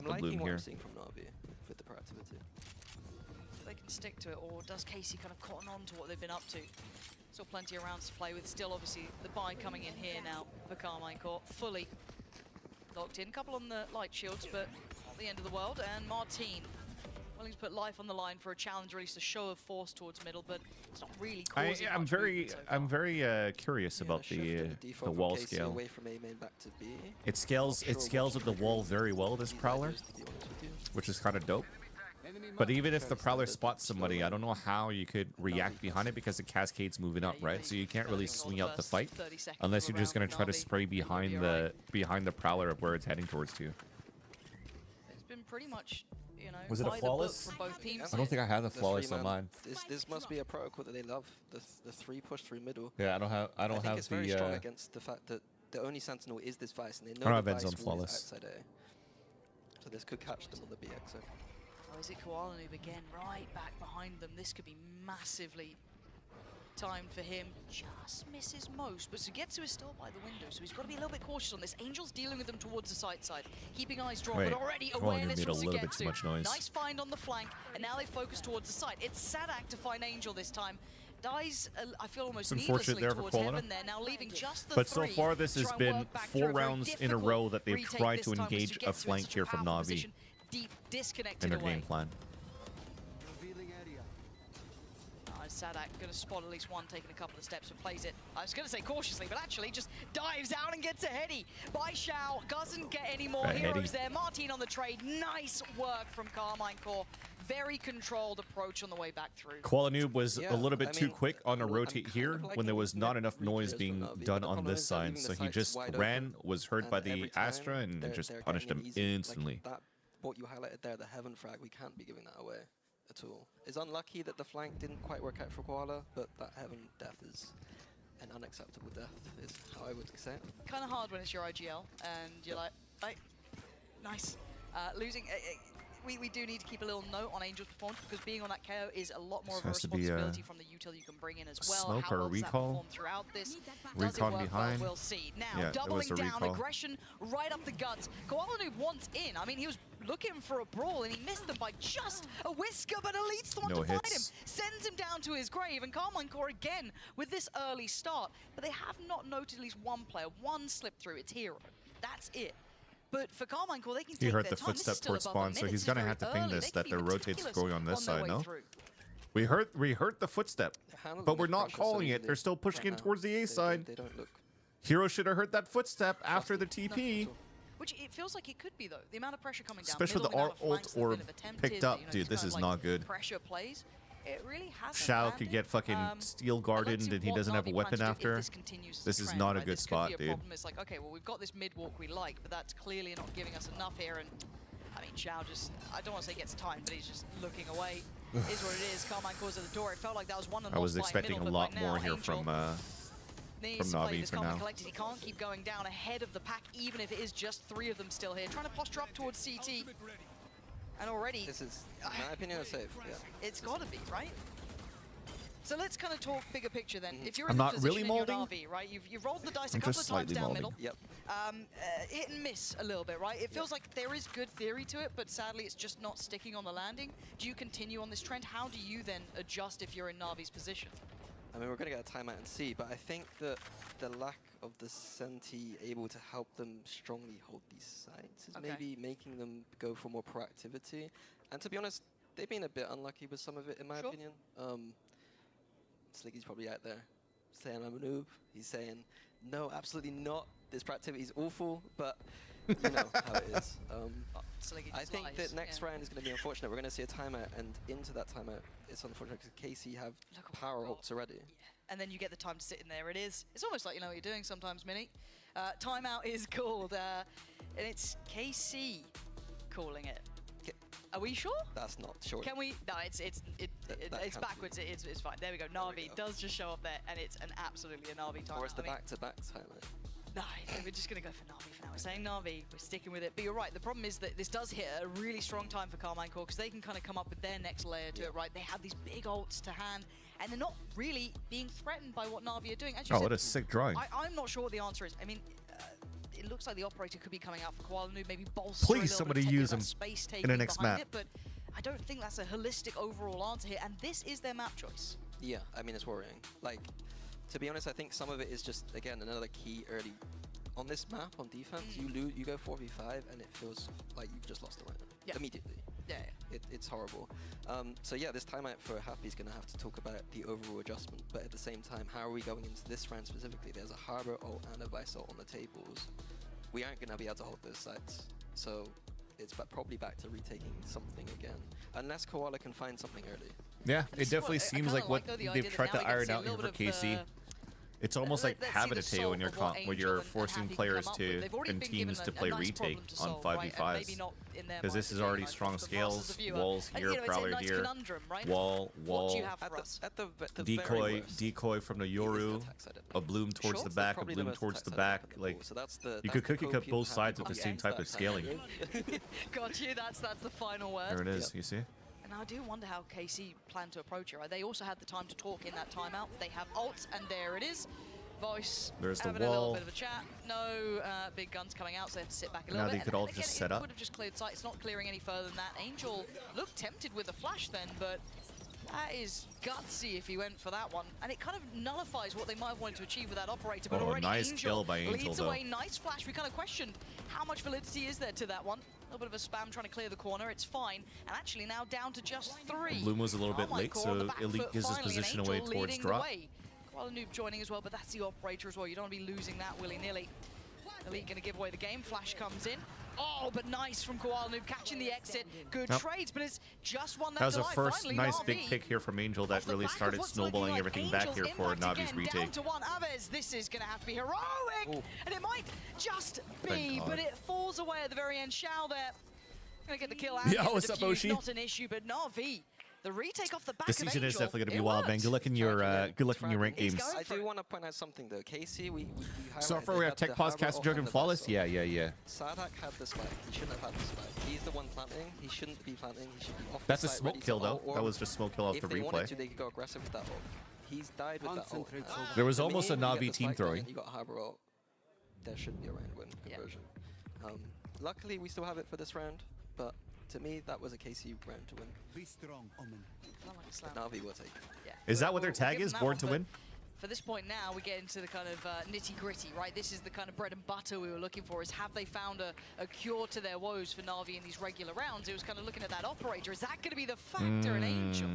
I'm the liking bloom what here. I'm seeing from Na'Vi with the proactivity. They can stick to it, or does Casey kind of cotton on to what they've been up to? Still plenty of rounds to play with. Still, obviously, the buy coming in here now for Carmine Court. Fully locked in. Couple on the light shields, but not the end of the world. And Martine Well, he's put life on the line for a challenge, or at least a show of force towards middle, but it's not really causing I'm much very movement so far. curious about the wall scale. Away from A main back to B. It scales with the wall very well, this Prowler, which is kind of dope. But even if the Prowler spots somebody, I don't know how you could react behind it because the cascade's moving up, right? So you can't really swing out the fight unless you're just gonna try to spray behind the Prowler of where it's heading towards to. It's been pretty much, you know, Was it a by the book flawless? from both teams. I don't think I have the flawless three on man. mine. This must be a protocol that they love. The 3 push through middle. Yeah, I don't think have it's very the. strong against the fact that the only Sentinel is this Vice, and they I don't know have the Eds Vice on wall flawless. is outside A. So this could catch them on the BX. Oh, is it Koala Noob again? Right back behind them. This could be massively timed for him. Just misses most, but Sugetsu is still by the window, so he's got to be a little bit cautious on this. Angel's dealing with them towards the side, keeping eyes drawn, Wait, but already Koala Noob awareness made from a little bit too Sugetsu. much noise. Nice find on the flank, and now they focus towards the side. It's Sadak to find Angel this time. Dies, I feel almost It's unfortunate needlessly there for towards Koala. heaven there, now leaving just the But so three far, this to has try and been work back 4 through a very rounds in a difficult row that they've retake tried this to time with engage Sugetsu a in flank such here from powerful Na'Vi position, deep disconnected in their away. game plan. Sadak going to spot at least one, taking a couple of steps, but plays it, I was going to say cautiously, but actually just dives out and gets a heady by Xiao. Doesn't get any more heroes there. Martin on the trade. Nice work from Carmine Core. Very controlled approach on the way back through. Koala Noob was a little bit too quick on a rotate here when there was not enough noise being done on this side. So he just ran, was heard by the Astra, and just punished him instantly. That, what you highlighted there, the Heaven frag, we can't be giving that away at all. It's unlucky that the flank didn't quite work out for Koala, but that Heaven death is an unacceptable death, is how I would say it. Kind of hard when it's your IGL, and you're like, right, nice. Losing, we do need to keep a little note on Angel's performance, because being on that KO is a lot more of a responsibility from the util you can bring in as well. Smoke How or a well does that recall? perform throughout this? Recon behind. We'll see. Now, Yeah, doubling down, recall. aggression right up the guts. Koala Noob wants in. I mean, he was looking for a brawl, and he missed them by just a whisker, but Elite's the one No to find him. hits. Sends him down to his grave, and Carmine Core again with this early start. But they have not noted at least one player, one slip through. It's Hero. That's it. But for Carmine Core, they can He take heard their the time. This is footstep still towards above a spawn, so minute. he's This is gonna very have to ping early. this They that can the be rotate's meticulous going on this on their side, way no? through. We heard the footstep, but we're not calling it. They're still pushing in towards the A side. They don't look. Hero should have heard that footstep after the TP. Which it feels like it could be, though. The amount of pressure coming down. Especially middle, the amount of ult flanks that have orb been attempted, picked up. you know, Dude, these this kind is of, not good. Pressure plays. It really hasn't Shao landed. could get fucking steel guarded, and he doesn't have a weapon after. This is not a good spot, dude. It's like, okay, well, we've got this mid walk we like, but that's clearly not giving us enough here. And I mean, Shao just, I don't want to say gets timed, but he's just looking away. Is what it is. Carmine Core's at the door. It felt like that was one and I was lost by expecting middle, a but lot by more now, here Angel from needs to play Na'Vi this for calm and now. collected. He can't keep going down ahead of the pack, even if it is just 3 of them still here. Trying to posture up towards CT. And already... This is, in my opinion, a save. Yeah. It's got to be, right? So let's kind of talk bigger picture then. If you're I'm in the not position really in your molding. Na'Vi, right? You've rolled the dice a I'm couple just of times slightly down molding. middle. Yep. Hit and miss a little bit, right? It feels like there is good theory to it, but sadly it's just not sticking on the landing. Do you continue on this trend? How do you then adjust if you're in Na'Vi's position? I mean, we're going to get a timeout and see, but I think that the lack of the Senti able to help them strongly hold these sites is maybe making them go for more proactivity. And to be honest, they've been a bit unlucky with some of it, in my opinion. Slicky's probably out there saying I'm a noob. He's saying, no, absolutely not. This proactivity is awful, but you know how it is. I think that next round is going to be unfortunate. We're going to see a timeout, and into that timeout, it's unfortunate because KC have power ults already. And then you get the time to sit in there. It is. It's almost like you know what you're doing sometimes, Mini. Timeout is called, and it's KC calling it. Are we sure? That's not sure. Can we? No, it's backwards. It's fine. There we go. Na'Vi does just show up there, and it's absolutely a Na'Vi timeout. Or it's the back-to-back timeout. No, we're just going to go for Na'Vi for now. We're saying Na'Vi, we're sticking with it. But you're right, the problem is that this does hit a really strong time for Carmine Core, because they can kind of come up with their next layer to it, right? They have these big ults to hand, and they're not really being threatened by what Na'Vi are doing. As you said, what a sick drawing. I'm not sure what the answer is. I mean, it looks like the operator could be coming out for Koala Noob, maybe bolster Please, somebody use him in the next map. It, but I don't think that's a holistic overall answer here, and this is their map choice. Yeah, I mean, it's worrying. Like, to be honest, I think some of it is just, again, another key early. On this map, on defense, you go 4v5, and it feels like you've just lost the lineup immediately. Yeah. it's horrible. So yeah, this timeout for Happy is going to have to talk about the overall adjustment, but at the same time, how are we going into this round specifically? There's a Harbor ult and a Vice ult on the tables. We aren't going to be able to hold those sites, so it's probably back to retaking something again, unless Koala can find something early. Yeah, it definitely seems like what they've tried to iron out here for KC. It's almost like Habitateo when you're forcing players to and teams to play retake on 5v5s. Because this is already strong scales, walls here, prowler here, wall, decoy from the Yoru, a bloom towards the back, a bloom towards the back. Like you could cookie cut both sides with the same type of scaling. Got you. That's the final word. There it is. You see. And I do wonder how KC plan to approach it, right? They also had the time to talk in that timeout. They have ults, and there it is. Voice having a little bit of a chat. No big guns coming out, so they have to sit back a little bit. Now they could all just set up. Would have just cleared sight. It's not clearing any further than that. Angel looked tempted with a flash then, but that is gutsy if he went for that one. And it kind of nullifies what they might have wanted to achieve with that operator. But already nice Angel kill by Angel, leads away. Nice flash. We kind of questioned how much validity is there to that one. A little bit of a spam trying to clear the corner. It's fine. And actually now down to just 3. Bloom was a little bit late, so Elite gives his position away towards drop. Koala Noob joining as well, but that's the operator as well. You don't want to be losing that willy-nilly. Elite going to give away the game. Flash comes in. Oh, but nice from Koala Noob, catching the exit. Good trades, but it's just one left. That was the first nice big pick here from Angel that really started snowballing everything back here for Navi's retake. Down to 1. Aves, this is going to have to be heroic, and it might just be, but it falls away at the very end. Shao there, going to get the kill out. Yeah, what's up, Oshi? Not an issue, but Navi. The retake off the back This of season Angel, is definitely going to be wild, man. Good luck in your rank games. I do want to point out something though. KC, we So far we have Tech Pause, Cast, Joke, and Flawless. Yeah. Sadak had the spike. He shouldn't have had the spike. He's the one planting. He shouldn't be planting. He should be off That's the a site, smoke ready kill to though. ult, That was just smoke kill off the if they wanted to, replay. they could go aggressive with that ult. He's died with that ult. There was almost To a me, when you Navi get the team spike throwing. and you got Harbor ult. There should be a round win conversion. Luckily, we still have it for this round, but to me, that was a KC round to win. Be strong, Omen. But Navi will take it. Yeah. Is that what their tag is? Born to win? For this point now, we get into the kind of nitty-gritty, right? This is the kind of bread and butter we were looking for, is have they found a cure to their woes for Navi in these regular rounds? It was kind of looking at that operator. Is that going to be the factor in Angel?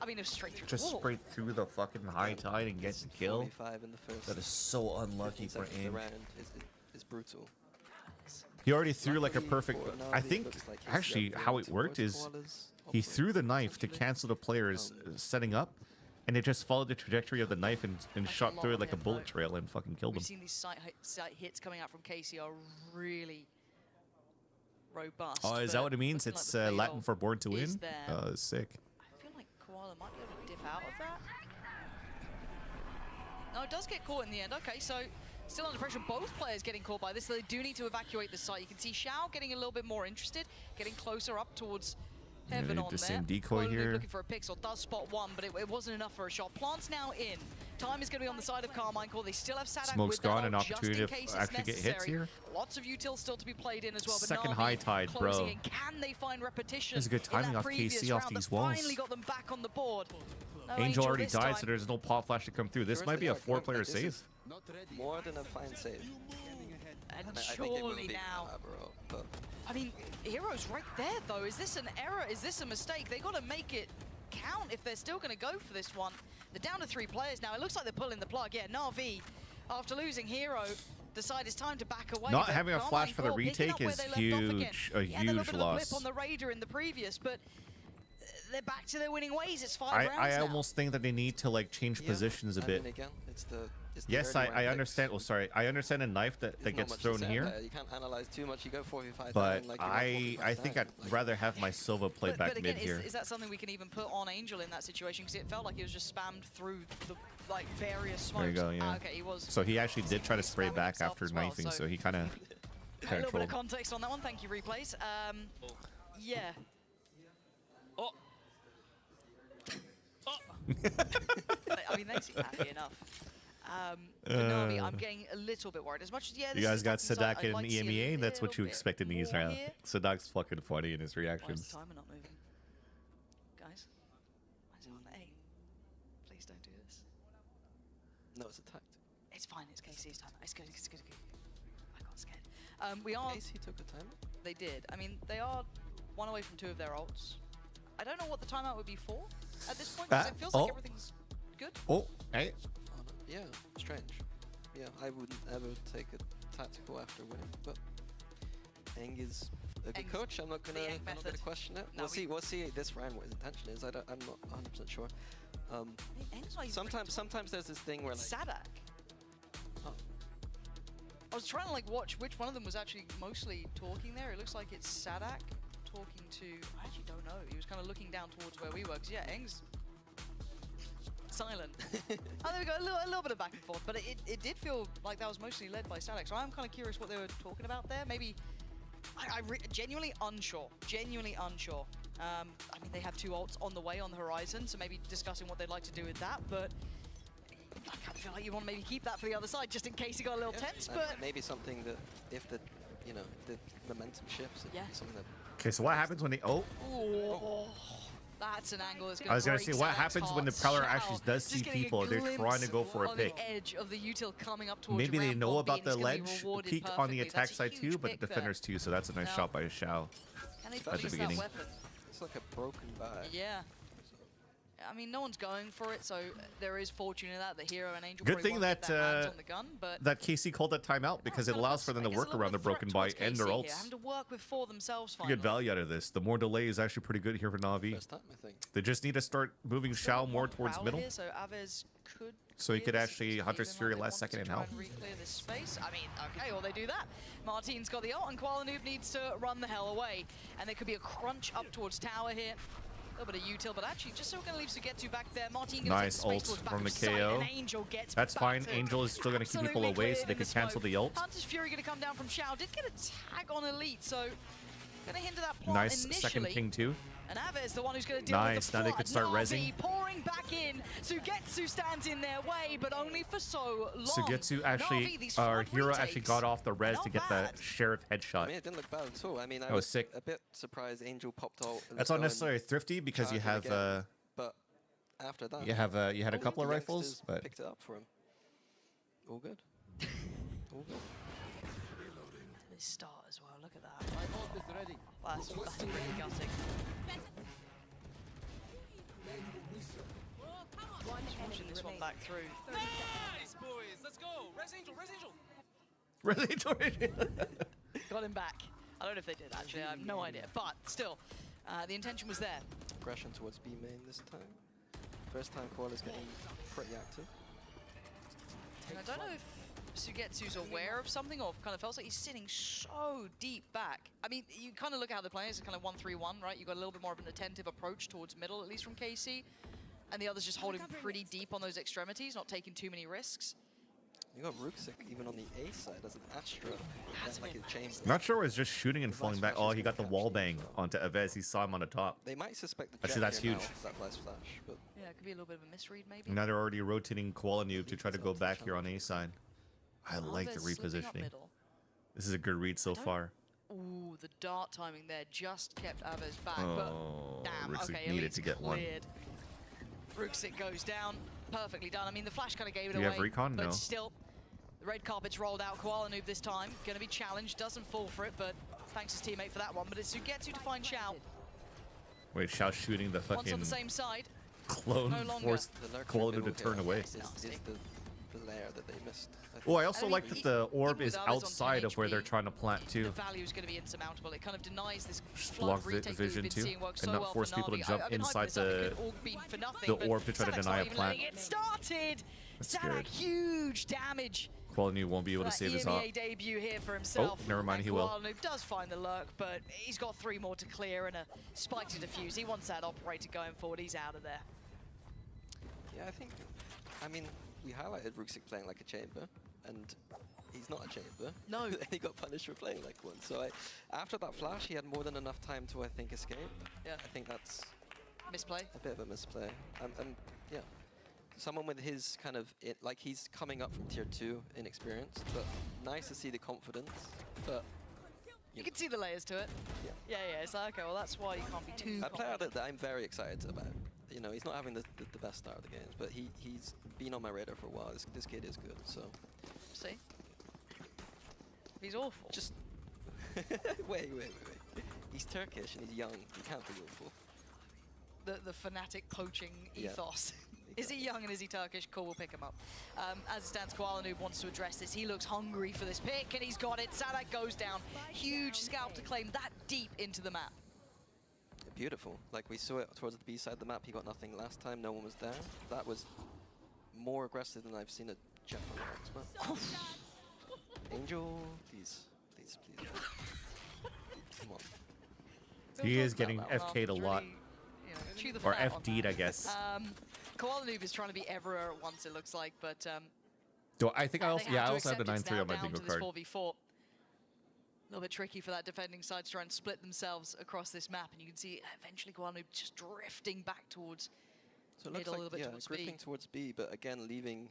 I mean, it was straight through Just the wall. straight through the fucking high tide and get the kill. 45 in the first. That is so unlucky for The aim. round is brutal. He already threw like a perfect. I think actually how it worked is he threw the knife to cancel the players setting up, and it just followed the trajectory of the knife and shot through it like a bullet trail and fucking killed We've him. seen these site hits coming out from KC are really robust. Oh, is that what it means? Looking It's like the Latin for born to is win? there. Sick. I feel like Koala might be able to dip out of that. No, it does get caught in the end. Okay, so still under pressure. Both players getting caught by this, so they do need to evacuate the site. You can see Shao getting a little bit more interested, getting closer up towards Heaven on the there. same decoy Koala Noob here. looking for a pixel, does spot one, but it wasn't enough for a shot. Plant's now in. Time is going to be on the side of Carmichael. They still have Sadak Smoke's with that gone, an ult, just opportunity in to case it's actually get hits necessary. here. Lots of util still to be played in as well. But Second Navi high tide, closing bro. in. Can they find repetition? That's a good timing in that off previous KC off round these that walls. Finally got them back on the board. No Angel already this died, time. so there's no pop flash to come through. This might be a 4-player save. More than a fine save. And I think it will surely be now. Harbor ult, but I mean, Hero's right there, though. Is this an error? Is this a mistake? They got to make it count if they're still going to go for this one. They're down to 3 players now. It looks like they're pulling the plug. Yeah, Na'Vi, after losing Hero, decide it's time to back away. Not but having a flash for the Carmichael picking retake up where is they left off again. huge, a Yeah, they're a huge bit of a loss. blip on the radar in the previous, but they're back to their winning ways. It's 5 rounds I now. almost think that they need to like change positions a I bit. mean, again, it's the Yes, early round I picks. understand. Oh, sorry. I understand a knife that There's not gets much to thrown say here. about it. You can't analyze too much. You go 4v5 But down, like you go I 4v5 think down. I'd rather have my Silva play back But again, mid here. is that something we can even put on Angel in that situation? Because it felt like he was just spammed through the various smokes. There you go, yeah. Okay, he was. So he actually did try to spray spamming back himself after as well, knifing, so- so he kind of A little bit of trolled. context on that one. Thank you, replays. Yeah. Oh. I mean, they seem happy enough. But Navi, I'm getting a little bit worried. As much as You this guys is got attacking side, Sadak I'd and like to see a EMEA, and that's what little you bit expect in these more rounds. here. Sadak's fucking funny in his Why is reactions. the timer not moving? Guys? Why is it on A? Please don't do this. No, it's attacked. It's fine, it's KC's timer. It's good, it's good, it's good. I got scared. We are... KC took a timer? They did. I mean, they are 1 away from 2 of their ults. I don't know what the timeout would be for at this point, because it feels like everything's good. Oh, hey. Yeah, strange. Yeah, I wouldn't ever take a tactical after winning, but Eng is a good coach. I'm not gonna question it. No, we'll see this round what his intention is. I'm not 100% sure. Sometimes there's this thing where like Sadak. Oh. I was trying to like watch which one of them was actually mostly talking there. It looks like it's Sadak talking to. I actually don't know. He was kind of looking down towards where we were. 'Cause yeah, Eng's silent. Oh, there we go. A little bit of back and forth, but it did feel like that was mostly led by Sadak. So I'm kind of curious what they were talking about there. Maybe genuinely unsure. Genuinely unsure. I mean, they have 2 ults on the way on the horizon, so maybe discussing what they'd like to do with that. But I kind of feel like you want to maybe keep that for the other side, just in case it got a little tense. But maybe something that if the the momentum shifts, it'd be something that. Okay, so what happens when they? Oh. That's an angle that's going I was gonna say, what happens when the Prowler actually does see people? They're trying to go for a pick. The edge of the util coming up towards Maybe they know about the being ledge peek on the attack side too, but the defenders too. So that's a nice shot by Xiao Can they at the produce that beginning. weapon? It's like a broken bag. Yeah. I mean, no one's going for it, so there is fortune in that. The hero and Angel Good probably thing won't get that their hands on the gun, but that KC called that timeout because it allows for them to work around the broken buy and their ults. having to work with 4 themselves finally. Good value out of this. The more delay is actually pretty good here for Na'Vi. First time, I think. They just need to start moving Xiao more towards Prowler middle, here, so Aves could so he could clear actually this Hunter's even Fury though they last want second to and try out. and re-clear this space. I mean, okay, well they do that. Martin's got the ult, and Kuala needs to run the hell away. And there could be a crunch up towards tower here. A little bit of util, but actually, just so we're going to leave Sugetsu back there. Martin gonna Nice take the space ult towards back from the of sight, KO. and Angel gets That's fine. battered. Angel is still going to keep people Absolutely away, so cleared they in can the cancel smoke. the ult. Hunter's Fury going to come down from Xiao. Did get a tag on Elite, so going to hinder that plot Nice initially. second ping too. And Aves, the one who's going to deal Nice, with the now they flood. could start Na'Vi rezzing. pouring back in. Sugetsu stands in their way, but only for so long. Sugetsu actually, Na'Vi, these our flood hero actually retakes. got off the res to get bad. the Sheriff I headshot. mean, it didn't look bad at all. I mean, I That was sick. a bit surprised Angel popped out. That's not necessarily thrifty because you have but after that, you had a all couple of the rifles, youngsters but picked it up for him. All good. All good. This start as well, look at that. That's pretty gutting. Watching this one back through. Nice, boys. Let's go. Res Angel, Got him back. I don't know if they did, actually. I have no idea. But still, the intention was there. Aggression towards B main this time. First time Koala's getting pretty active. And I don't know if Sugetsu's aware of something or kind of feels like he's sitting so deep back. I mean, you kind of look at how they're playing. It's kind of 1-3-1, right? You've got a little bit more of an attentive approach towards middle, at least from KC. And the others just holding pretty deep on those extremities, not taking too many risks. You got Rooksik even on the A side as an Astra. That's like a chamber. Not sure it was just shooting and falling back. Oh, he got the wall bang onto Aves. He saw him on the top. They might suspect the Actually, jet that's here huge. now, that last flash, but Yeah, it could be a little bit of a misread, maybe. Now they're already rotating Koala Noob to try to go back here on A side. I like the Aves slipping up repositioning. middle. This is a good read so far. Ooh, the dart timing there just kept Aves back. Oh, but damn, Rooksik okay, needed Elite's to get one. cleared. Rooksik goes down, perfectly done. I mean, the flash kind of gave it Do you away. have recon? But No. still, the red carpet's rolled out. Koala Noob this time, going to be challenged, doesn't fall for it, but thanks his teammate for that one. But it's Sugetsu to find Xiao. Wait, Xiao shooting the Once on fucking the same side. clone no longer. forced the lurker Koala Noob middle to turn here away. is the layer that they missed. Oh, I also I mean, like that the orb even is with others on outside 10 of where they're HP, trying to plant The too. value is going to be insurmountable. It kind of denies this Block flood retake that we've vision been too, seeing work and so not well force for people to Na'Vi. jump I've been hyping inside this up. It the could all be for nothing, the but orb to try to Sadak's deny not a even plant. letting it started. That's Sadak, good. huge damage. Koala Noob won't be able to That save his EMEA op. debut here for himself. Oh, never mind, And he will. Koala Noob does find the lurk, but he's got 3 more to clear and a spike to defuse. He wants that operator going forward. He's out of there. Yeah, I mean, we highlighted Rooksik playing like a chamber, and he's not a chamber. No. And he got punished for playing like one. So after that flash, he had more than enough time to, I think, escape. Yeah. I think that's Misplay. a bit of a misplay. And yeah, someone with his kind of, like he's coming up from tier 2, inexperienced, but nice to see the confidence. But You can see the layers to it. Yeah. Yeah, it's like, okay, well, that's why you can't be too a player that I'm very excited about. You know, he's not having the best start of the games, but he's been on my radar for a while. This kid is good, so. See? He's awful. Just wait. He's Turkish and he's young. He can't be awful. the Fnatic poaching ethos. Is he young and is he Turkish? Cool, we'll pick him up. As it stands, Koala Noob wants to address this. He looks hungry for this pick, and he's got it. Sadak goes down. Huge scalp to claim that deep into the map. Beautiful. Like, we saw it towards the B side of the map. He got nothing last time. No one was there. That was more aggressive than I've seen a Jet on the next map. Angel, please. Please, please. Come on. He is getting FK'd a lot. Chew the Or fat on FD'd, that. I guess. Koala Noob is trying to be everywhere at once, it looks like, but I think I also have the 9-3 on my bingo card. 4v4. A little bit tricky for that defending side to try and split themselves across this map, and you can see eventually Koala Noob just drifting back towards So it looks middle, like, a little bit towards gripping B. towards B, but again, leaving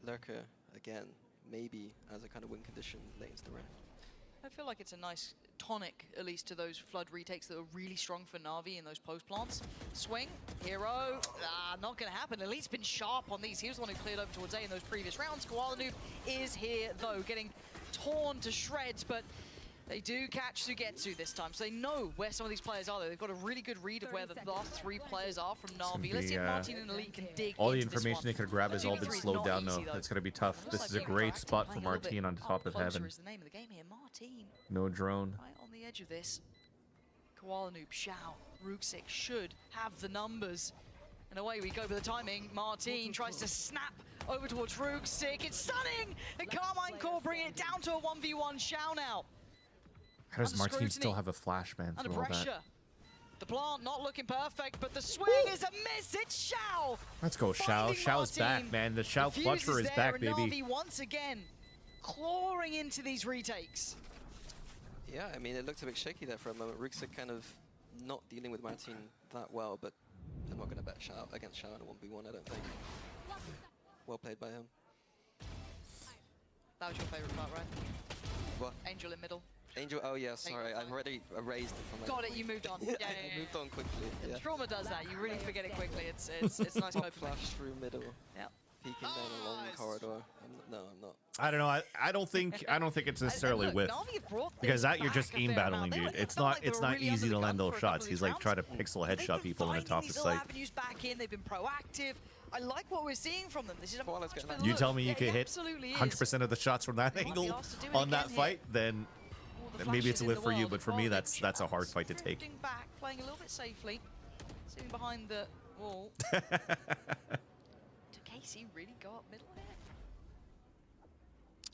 Lurker again, maybe as a kind of win condition late into the round. I feel like it's a nice tonic, at least, to those Flood retakes that are really strong for Na'Vi in those post plants. Swing, hero, not going to happen. Elite's been sharp on these. He was the one who cleared over towards A in those previous rounds. Koala Noob is here, though, getting torn to shreds, but they do catch Sugetsu this time, so they know where some of these players are. They've got a really good read of where the last 3 players are from Na'Vi. Let's see if Martin and Elite can dig all the into this information one. they could grab has all been 2v3 is slowed not down, easy, though. though. It's going to be tough. Looks This like is a being great proactive, spot for playing a little Martin bit on top of closer heaven. is the name of the game here. Martin. No drone. Right on the edge of this. Koala Noob, Shao, Rooksik should have the numbers. And away we go with the timing. Martin tries to snap over towards Rooksik. It's stunning! And Carmine Core bring it down to a 1v1 Shao now. How does Under Martin still scrutiny. have a flash, man, Under through all pressure. that? The plant not looking perfect, but the swing is a miss. It's Shao. Let's go, Shao. Finding Shao's Martin. back, man. The Shao The fuse clutcher is there, back, and baby. Na'Vi once again clawing into these retakes. Yeah, I mean, it looked a bit shaky there for a moment. Rooksik kind of not dealing with Martin that well, but I'm not going to bet Shao against Shao in a 1v1, I don't think. Well played by him. That was your favorite part, right? What? Angel in middle. Angel, oh yeah, sorry, I've already erased it from my... Got it, you moved on. Yeah, yeah, yeah. Moved on quickly, yeah. Trauma does that, you really forget it quickly. It's nice Pop coping. flash through middle. Yeah. Peeking down a long corridor. No, I'm not. I don't know. I don't think it's necessarily look, with, Na'Vi have brought because this that you're just back a aim fair battling, amount. They dude. were- it It's felt not like they were really easy under to the land gun those for a shots. couple of He's these like trying to rounds. pixel headshot people on the top of These the little site. avenues back in, they've been proactive. I like what we're seeing from them. This is a much better You look. tell me you Yeah, could it hit absolutely is. 100% of the shots from that They might be angle asked to do it on that again fight, then maybe it's a flashes in lift the for you. world But of for me, Voltage. that's a hard fight to take. Drifting back, playing a little bit safely, sitting behind the wall. Did KC really go up middle here?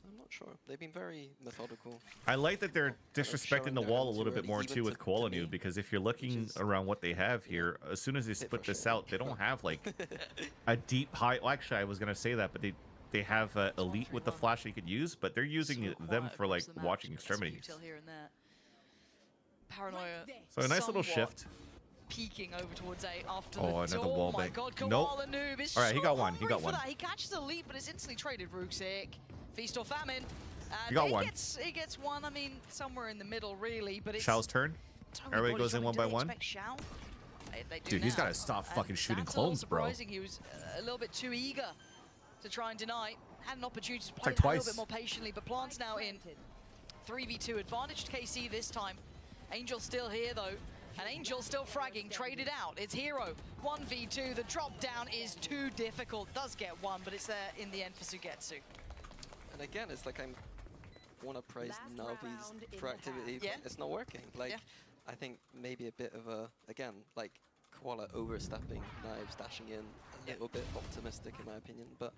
I'm not sure. They've been very methodical. I like that they're disrespecting showing the their wall a hands little bit early, more even too to- with Koala to me, Noob, because if you're looking around what they have here, as soon as they split this out, they don't have like a deep high. Well, actually, I was gonna say that, but they have Elite with the flash they could use, but they're using them for like watching extremities. Till here and there. Paranoia. So a nice little somewhat shift. Peeking over towards A after Oh, the another door. wall Oh my bang. god, Nope. Koala Noob is All right, he so got one, he hungry got for one. that. He catches Elite, but it's instantly traded. Rooksik, feast or famine. And He got he one. He gets one, I mean, somewhere in the middle, really, but it's... Shao's turn. Everybody goes in one by one. Shao? They do Dude, he's now. got to stop And fucking shooting that's a little clones, bro. surprising. He was a little bit too eager to try and deny. Had an opportunity to play like that a little twice. bit more patiently, but Plant's now in. 3v2 advantage to KC this time. Angel still here though, and Angel still fragging, traded out. It's Hero, 1v2. The drop down is too difficult. Does get one, but it's there in the end for Sugetsu. And again, it's like I want to praise Na'Vi's proactivity. Yeah. It's not working. Like, I think maybe a bit of a, again, like Koala overstepping, Knives dashing in, a little bit optimistic in my opinion, but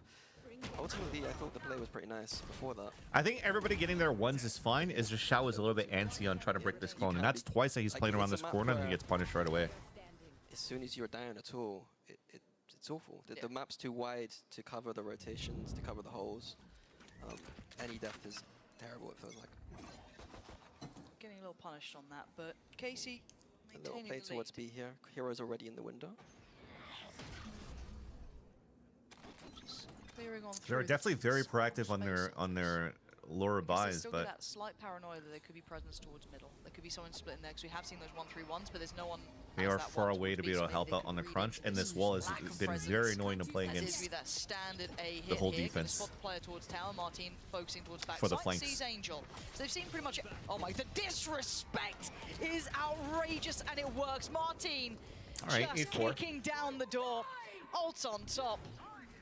ultimately I thought the play was pretty nice before that. I think everybody getting their ones is fine. Is just Shao is a little bit antsy on trying to break this clone, and that's twice that he's like, playing around it's a this map corner and he where- gets punished right away. As soon as you're down at all, it's awful. The map's too wide to cover the rotations, to cover the holes. Any depth is terrible, it feels like. Getting a little punished on that, but Casey A little maintaining play the towards lead. B here. Hero's already in the window. Just clearing on They're through definitely very this proactive on their lower Because there's buys, still but that slight paranoia that there could be presence towards middle. There could be someone splitting there because we have seen those 1-3-1s, but there's no one. they as are that far one away to towards be B, able so to help they out could on the read crunch, it. and this This wall has lack of been presence. very annoying to play As is against. with that standard A hit the whole here. Gonna defense. spot the player towards tower. Martin focusing towards back. For the Sight flanks. sees Angel. So they've seen pretty much. Oh my! The disrespect is outrageous, and it works. Martin All right, just 8-4. kicking down the door. Ults on top.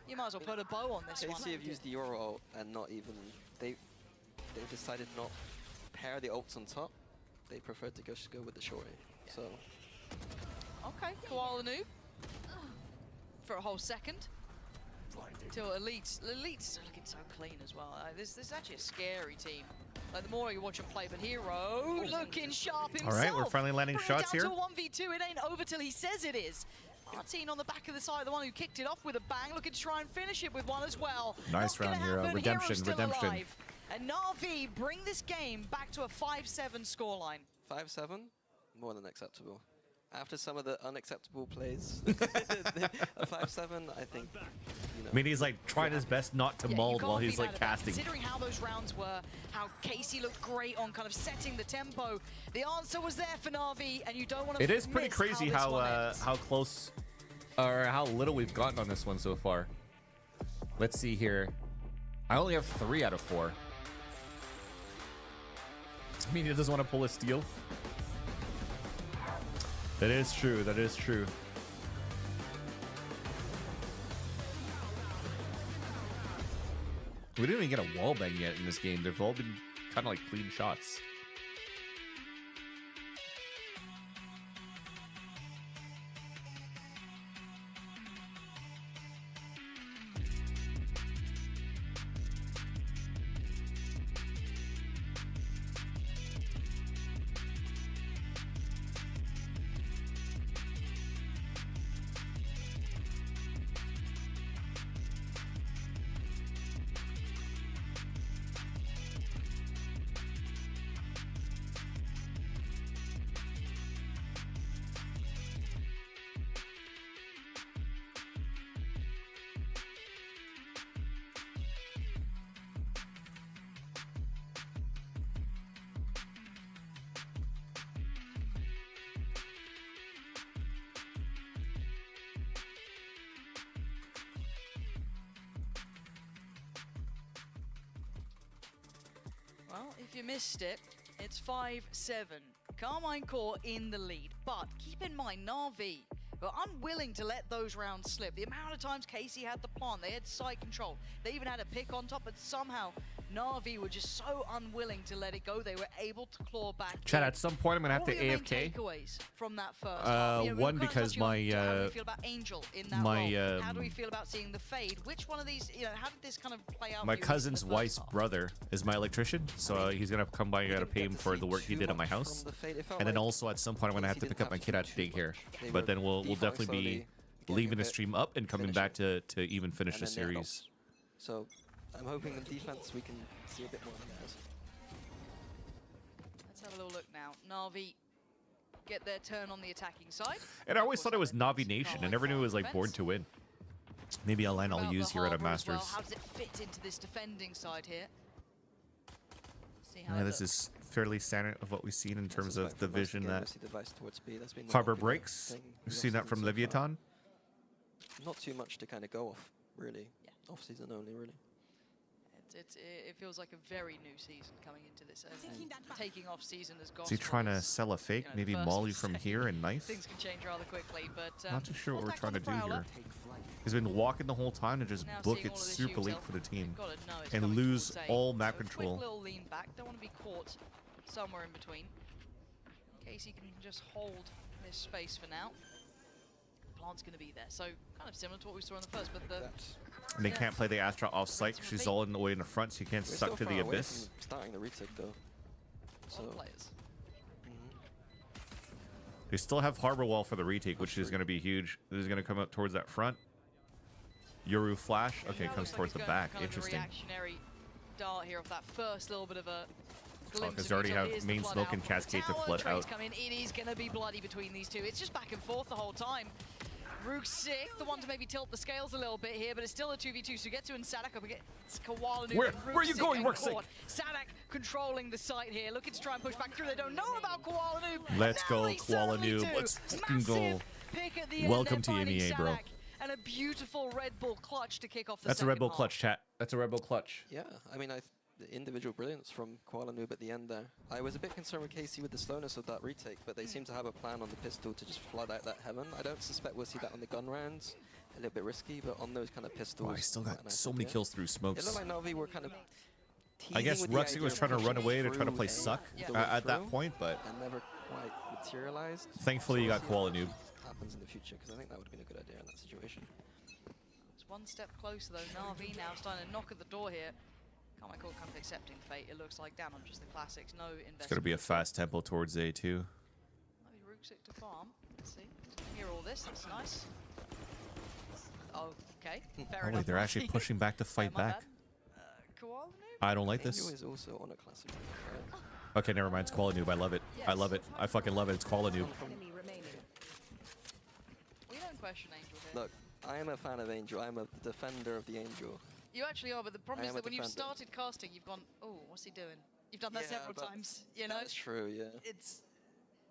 You might as well put a bow on this one. KC have used the Euro ult and not even... They've decided not pair the ults on top. They prefer to just go with the shorty. So... Okay, Koala Noob. For a whole second. Till Elite's looking so clean as well. This is actually a scary team. Like the more you watch him play, but Hero looking sharp himself. All right, we're finally landing Bring shots it here. down to a 1v2. It ain't over till he says it is. Martin on the back of the side, the one who kicked it off with a bang, looking to try and finish it with one as well. Nice Not round gonna here. happen. Redemption, Hero's still redemption. alive. And Na'Vi bring this game back to a 5-7 scoreline. 5-7? More than acceptable. After some of the unacceptable plays, a 5-7, I think, you know. I mean, he's like trying his best not to mold while he's like casting. Considering how those rounds were, how Casey looked great on kind of setting the tempo, the answer was there for Na'Vi, and you don't want to It is pretty crazy how close or how little we've gotten on this one so far. Let's see here. I only have 3 out of 4. I mean, he doesn't want to pull a steal. That is true. That is true. We didn't even get a wall bang yet in this game. They've all been kind of like clean shots. Well, if you missed it, it's 5-7. Carmine Core in the lead, but keep in mind, Na'Vi were unwilling to let those rounds slip. The amount of times Casey had the plant, they had side control, they even had a pick on top, but somehow Na'Vi were just so unwilling to let it go. They were able to claw back. Chad, at some point I'm gonna have to What were your main AFK. takeaways from that first half? You know, One, we're kinda because touching on my how do we feel about Angel in that my, role? How do we feel about seeing the fade? Which one of these, you know, how did this kind of play out? my for you cousin's in the first wife's half? brother is my electrician, so he's gonna come by. I gotta pay him for the work he did on my house, and then also at some point I'm gonna have to pick up my kid at daycare. But then we'll definitely be leaving the stream up and coming back to even finish the series. So I'm hoping in defense we can see a bit more than that. Let's have a little look now. Na'Vi get their turn on the attacking side. And I always thought it was Na'Vi Nation. I never knew it was like born to win. Maybe a line I'll About use the here at a Harbor as well. Masters. How does it fit into this defending side here? See how Yeah, it this looks. is fairly standard of what we've seen in terms of the vision that device towards B. That's been the Harbor popular breaks. thing We've seen that from so far. Leviathan. Not too much to kind of go off, really. Off season only, really. It feels like a very new season coming into this. And taking off season has gone. Is he trying to sell a fake? Maybe Molly from here and knife? Things can change rather quickly, but Not too sure what we're contact trying on to the do Prowler. here. He's been walking the whole time to just Now book seeing it all of this super late util, for the team they've gotta know it's and coming lose towards A. all So map a quick control. little lean back. Don't want to be caught somewhere in between. Casey can just hold this space for now. Plant's going to be there, so kind of similar to what we saw in the first, but the And they can't play the Astra off site. She's all in the way in the front, so you can't We're suck still to far the away abyss. from starting the retake though. So players. They still have Harbor Wall for the retake, which is going to be huge. This is going to come up towards that front. Yoru flash. Okay, comes towards the back. Interesting. Reactionary dart here off that first little bit of a glimpse Because of they already util. have Here's the main flood smoke out. and cascade to Tower flood trades out. come in. It is going to be bloody between these two. It's just back and forth the whole time. Rook's sick, the one to maybe tilt the scales a little bit here, but it's still a 2v2. So Getsu and Sadak up against Koala. Where are you going, Rook's sick? Sadak controlling the site here, looking to try and push back through. They don't know about Koala Noob. Let's Now go, they Koala certainly Noob. do. Let's fucking go. Massive pick at the end. Welcome to They're finding MEA, bro. Sadak, and a beautiful Red Bull clutch to kick off the That's a second Red Bull half. clutch, chat. That's a Red Bull clutch. yeah, I mean, the individual brilliance from Koala Noob at the end there. I was a bit concerned with KC with the slowness of that retake, but they seem to have a plan on the pistol to just flood out that heaven. I don't suspect we'll see that on the gun rounds. A little bit risky, but on those kind of pistols... Oh, I still got so many kills through It smokes. looked like Na'Vi were kind of... I guess Ruxy was trying to run away to try to play suck at that point, but and never quite materialized. thankfully you got Koala Noob. Happens in the future, because I think that would have been a good idea in that situation. It's one step closer though. Na'Vi now starting to knock at the door here. Can't make all kind of accepting fate. It looks like down on just the classics. No investment. It's going to be a fast tempo towards A2. Maybe Rooksick to farm. Let's see. Hear all this. That's nice. Oh, okay. Fair Oh enough. wait, they're actually pushing back to fight back. Koala Noob? I don't like Angel this. is also on a classic. Right? Okay, never mind. It's Koala Noob. I love it. I love it. I fucking love it. It's Koala Noob. We don't question Angel here. Look, I am a fan of Angel. I'm a defender of the Angel. You actually are, but the problem I is am a that when you've defender. started casting, you've gone, oh, what's he doing? You've done that Yeah, several but times, you know? That's true, yeah. It's.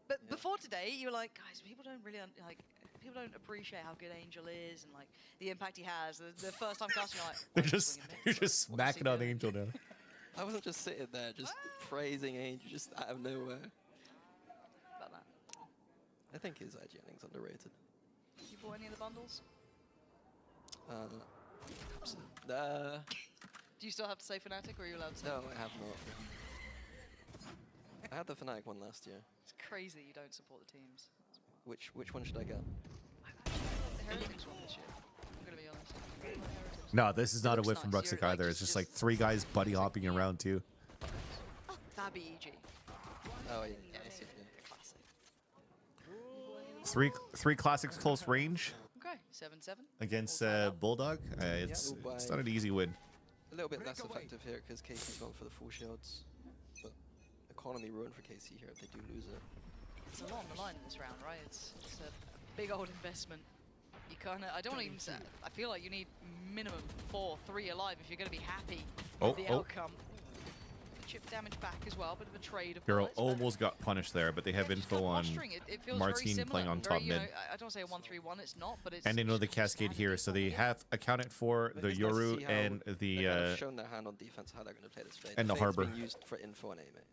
But before today, you were like, guys, people don't really people don't appreciate how good Angel is and like the impact he has. The first time casting, you're like, You're just smacking on Angel now. I wasn't just sitting there, just praising Angel, just out of nowhere. about that. I think his IGNing's underrated. You bought any of the bundles? Do you still have to say Fnatic, or are you allowed to say? No, I have not. I had the Fnatic one last year. It's crazy that you don't support the teams. Which one should I get? The Heritage one this year. I'm gonna be honest. No, this is not a Looks whip from nice. Ruxic You're, like, either. It's just like three guys buddy hopping around too. That'd be EG. Oh yeah, Yeah, I see. Classic. Three classics close range Okay, 7-7. against Bulldog. It's not an easy win. A little bit less effective here because KC's gone for the full shields. But economy ruined for KC here if they do lose it. It's a lot on the line in this round, right? It's a big old investment. You kind of, I don't even say, I feel like you need minimum 4-3 alive if you're going to be happy with the outcome. Chip damage back as well, bit of a trade of Hero bullets, but almost got punished there, but they have info on posturing. It feels very Martine similar playing on and top very, mid. you know, I don't say a 1-3-1, it's not, but it's... And they know the cascade here, so they have accounted for the It's nice to Yoru see how and they've the kind of shown their hand on defense, how they're going to play this fade. and the Fade's harbor. being used for info and aim it.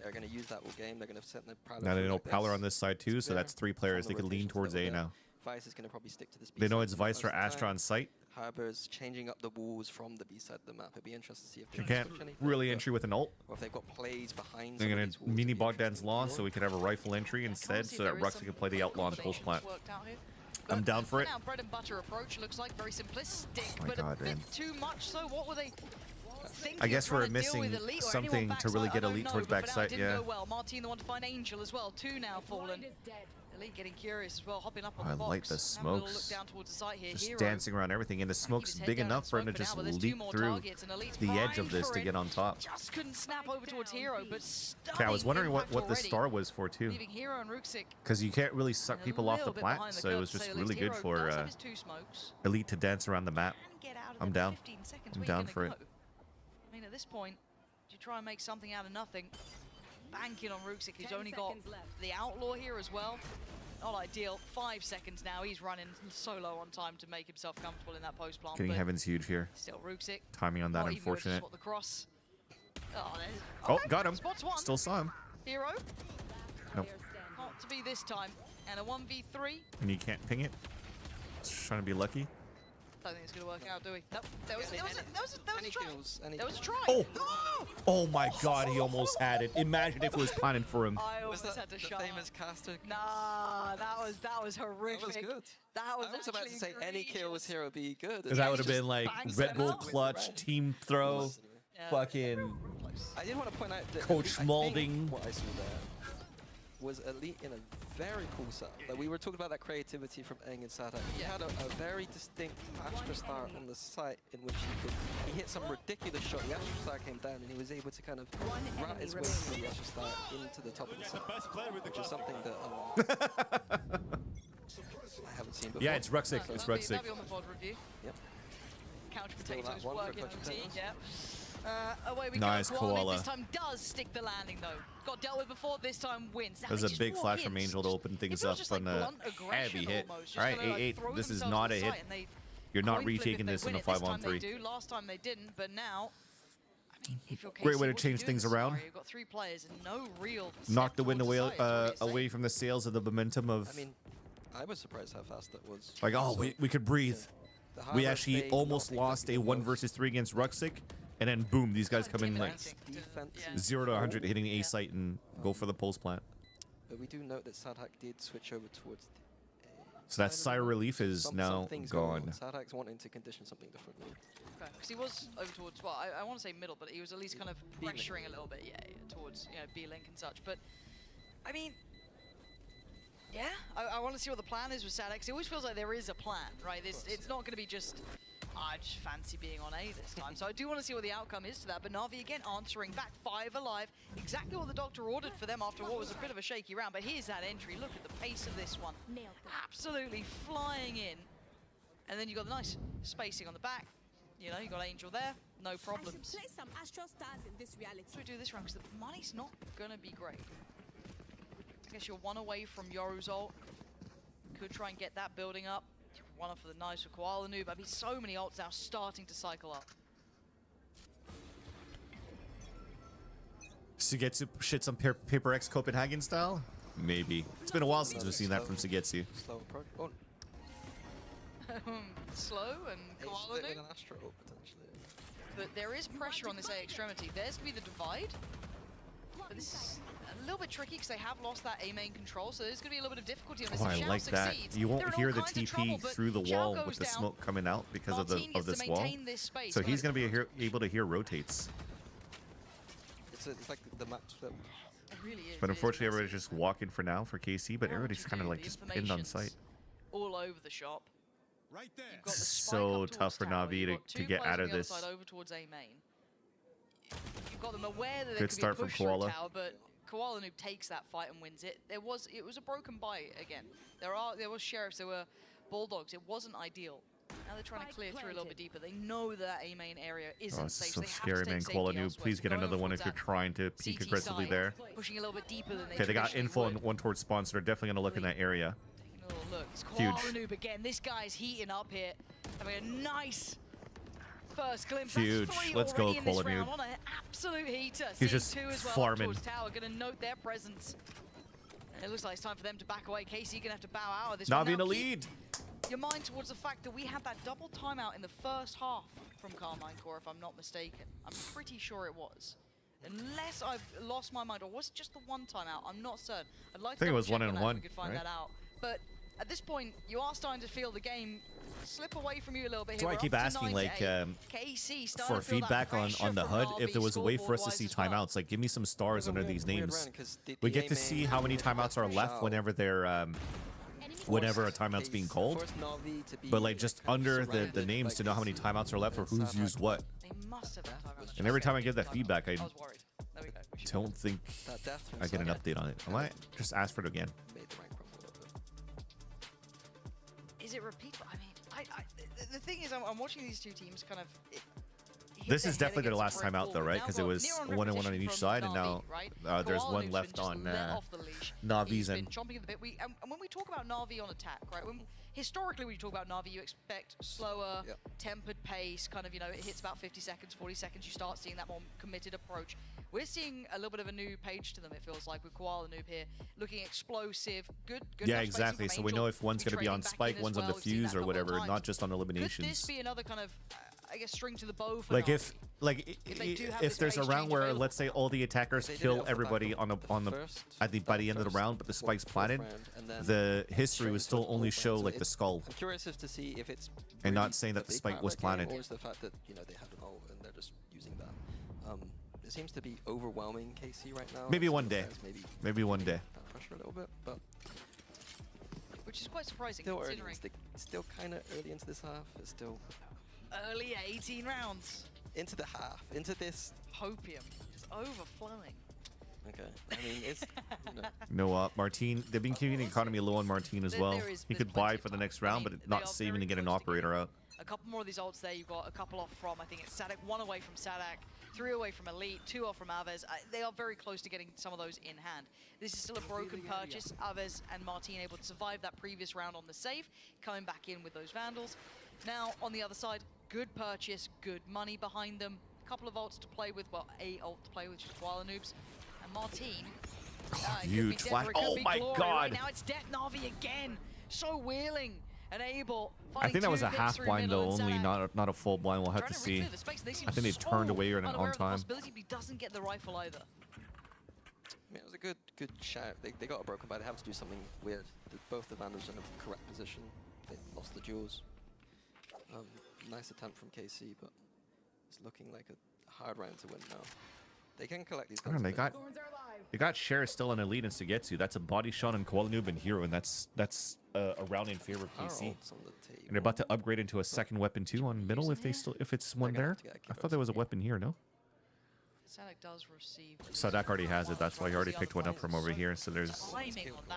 They're going to use that all game. They're going to set the Prowler. Now they through know like Prowler this. on this side too, so that's three players. They could lean towards A now. Vice is going to probably stick to this B They know side it's for most Vice or of the time. Astra on site. Harbor's changing up the walls from the B side of the map. It'd be interesting to see if they You can't switch anything, really but- entry with an ult. Or if they've got plays behind They're some of gonna these walls. mini Bogdan's Law, so we could have a rifle entry instead, so that Ruxy can play the outlaw on post plant. Worked out here. I'm down for it. Now, bread and butter approach looks like very simplistic, Oh my but God, a bit man. too much. So what were they thinking? I guess of trying we're to deal with missing Elite or something anyone to really backside? get I don't Elite know, towards but for now it backside, didn't yeah. go well. Martine the one to find Angel as well. Two now fallen. Elite getting curious as well, hopping up on I the box. like the Having a little look smokes. down towards the site here. Just Hero dancing around everything, and the smoke's his head big down in enough for him to smoke for now, just but there's two leap more through targets, and Elite's the edge of primed this for to it. get on top. Just couldn't snap over towards Hero, but Okay, I was wondering what impact the already, star was for too, leaving Hero and Ruxic because you can't really suck a people off the little bit plat, behind the so it curve, was to say just the really least. good Hero for does have his two smokes. Elite to dance around the map. Get out of I'm there down. in 15 seconds. I'm Where you down gonna for it. go? I mean, at this point, do you try and make something out of nothing? Banking on Ruxic, who's only got the outlaw here as well. Not ideal. 5 seconds now. He's running solo on time to make himself comfortable in that post plant. Getting but Heaven's huge here. Still Ruxic. Timing on that, Not even gonna unfortunate. spot the cross. Oh, there's... Oh, okay, got him. spots one. Still saw him. Hero. Nope. Not to be this time. And a 1v3. And you can't ping it. Just trying to be lucky. Don't think it's going to work out, do we? Nope. There was a try. There was a try. Oh! Oh my God, he almost had it. Imagine if it was planning for him. I almost had to shut famous caster? Nah, that was horrific. That was good. That was I was about to say any kill was Hero be good. That would have been like Red Bull clutch, team throw, fucking I did want to point out that Coach I think Malding. what I saw there was Elite in a very cool setup. Like we were talking about that creativity from Eng and Sada. He had a very distinct Astra Star on the site in which he hit some ridiculous shot. The Astra Star came down and he was able to kind of rat his way through the Astra Star into the top of the site, which is something that I haven't seen before. Yeah, it's Ruxic. It's Ruxic. That'll be on the VOD review. Yep. Couch Still that potatoes one for working Couch on T. Potatoes. Yeah. Away we Nice go. Koala koala. this time does stick the landing though. Got dealt with before. This time wins. Now There's they a just big walk flash in. from Angel to open things feels up just on like a blunt aggression heavy hit. almost. Just All right, kinda, like, 8-8. throw This is themselves not a into the hit. site and they You're not coin flip if retaking they this win in a it. This time they 5-on-3. do. Last time they didn't, but now if you're Great KC, way to what do you change do in things this around. scenario? You've got 3 players and no real Knock the wind step away forward to Sai. away from the sails of the momentum of I mean, I was surprised how fast that was. like, oh, Also, we could breathe. the We Harvard actually Bay almost not lost a exactly 1 versus 3 against Ruxic, and then boom, these guys come in like defensive 0 to 100, hitting A site and go for the pulse plant. But we do note that Sadhak did switch over towards the So that Sire Relief is now things gone. Sadhak's wanting to condition something differently. Okay, because he was over towards, well, I want to say middle, but he was at least kind of pressuring a little bit, yeah, towards, you know, B-Link and such. But, I mean, yeah, I want to see what the plan is with Sadek. It always feels like there is a plan, right? It's not going to be just, I just fancy being on A this time. So I do want to see what the outcome is to that. But Na'Vi, again, answering back, 5 alive. Exactly what the Doctor ordered for them after what was a bit of a shaky round. But here's that entry. Look at the pace of this one. Absolutely flying in. And then you got the nice spacing on the back. You know, you got Angel there, no problems. Play some Astral Stars in this reality. So we do this round because the money's not gonna be great. I guess you're 1 away from Yoru's ult. Could try and get that building up. 1 up for the knives for Koala Noob. I mean, so many ults now starting to cycle up. Sugetsu shit some Paper X Copenhagen style? Maybe. It's been a while since we've seen that from Sugetsu. Slow approach. Oh. Slow and Koala With Noob. an Astro potentially. But there is pressure on this A extremity. There's going to be the divide. But this is a little bit tricky because they have lost that A main control, so there's going to be a little bit of difficulty on this. Oh, If I Shao like that. succeeds, You they're won't in hear all the kinds of TP trouble, but through the Shao wall goes with the down. smoke coming out because of Martin gets to this wall. maintain this space, So but he's going to be able to hear rotates. It's like the match that. It really is. But unfortunately, everybody's just walking for now for KC, but everybody's kind of like just pinned on site. All over the shop. Right there. You've got the spike So up tough towards for tower. Na'Vi You've got to two get players out on of the other this. side over towards A main. You've got them aware that there Good could start be a from push through Koala. tower, but Koala Noob takes that fight and wins it. It was a broken bite again. There was sheriffs, there were bulldogs. It wasn't ideal. Now they're trying to clear through a little bit deeper. They know that A main area isn't Oh, this safe. is so so they have to scary, take man. safety Koala Noob, elsewhere. please So get going another one towards if you're that trying to peek CT aggressively side, there. pushing a little bit deeper than they Okay, they got traditionally info would. on one towards spawn, so they're definitely going to look in that area. Taking a little look. It's Huge. Koala Noob again. This guy's heating up here. Having a nice first glimpse. Huge. That's 3 Let's go, already in this Koala round Noob. on an absolute heater. He's Seeing just 2 as well farming. towards tower. Going to note their presence. And it looks like it's time for them to back away. KC going to have to bow out of this one. Na'Vi in Now the keep lead. your mind towards the fact that we had that double timeout in the first half from Carmine Core, if I'm not mistaken. I'm pretty sure it was. Unless I've lost my mind, or was it just the one timeout? I'm not certain. I'd like to think it was double check 1 and on that 1, if we could find right? that out. But at this point, you are starting to feel the game slip away from you a little bit. That's why I Here. keep We're up to asking, 9 like, to 8. KC starting for to feel that feedback on pressure the from HUD, if Na'Vi there was a way for us to scoreboard-wise see as well. timeouts, like give me some stars under these weird names. round 'cause the We get to DA see main how many timeouts are left Shao. whenever they're whenever a timeout's being called. Forced Na'Vi to be But like just kind of under the surrounded names by to know how many KC. timeouts are left or who's used what. They must have that timeout. And every time I give that feedback, I I was worried. There we go. We should- don't think That death from I get an Sagat update on it. I might just ask for it again. made the rank crumble a little bit. Is it repeatable? I mean, the thing is, I'm watching these two teams kind of. This is definitely their last time out though, right? Because it was 1 and 1 on each side, and now there's one left on Na'Vi's and end. chomping at the bit. And when we talk about Na'Vi on attack, right? Historically, when you talk about Na'Vi, you expect slower, tempered pace. Kind of, it hits about 50 seconds, 40 seconds. You start seeing that more committed approach. We're seeing a little bit of a new page to them. It feels like with Koala Noob here, looking explosive, good. Yeah, enough spacing exactly. from So we Angel. know if one's going to be trading on back spike, in as one's on well. We've seen defuse that or a couple of whatever, times. not just on Could this eliminations. be another kind of, I guess, string to the bow for Like Na'Vi? if there's a round where let's say all the attackers kill everybody by the end of the round, but the spike's planted, the history would still only show like the skull, I'm curious as to see if it's and not really saying that a the big spike part was of that game, planted. or is the fact that they had an ult and they're just using that. It seems to be overwhelming KC right now. Maybe one day. Maybe one day. that pressure a little bit, but Which is quite surprising still early. considering Still kind of early into this half. It's still early 18 rounds. into the half, into this. Hopium just overflowing. Okay, I mean it's. No, Martine. They've been keeping the economy low on Martine as well. There is- He there's could buy for the next round, but not saving to get an operator out. A couple more of these ults there. You've got a couple off from, I think it's Sadak, 1 away from Sadak, 3 away from Elite, 2 off from Aves. They are very close to getting some of those in hand. This is still a broken purchase. Aves and Martine able to survive that previous round on the save, coming back in with those Vandals. Now, on the other side, good purchase, good money behind them. couple of ults to play with, well, a ult to play with, just Koala Noobs. And Martine. Huge flash. Oh my god. Right now it's Death Na'Vi again. So wheeling and able. I think that was a half blind though, only not a full blind. We'll have to see. I think they turned away on time. But he doesn't get the rifle either. I mean, it was a good shout. They got a broken, but they have to do something weird. Both the Vandals are in a correct position. They lost the duels. Nice attempt from KC, but it's looking like a hard round to win now. They can collect these guns. They got Cher still in elite and Sugetsu. That's a body shot on Koala Noob and Hero, and that's a round in favor of KC. And they're about to upgrade into a second weapon too on middle if it's one there. I thought there was a weapon here, no? Sadak does receive. Sadak already has it. That's why he already picked one up from over here. So there's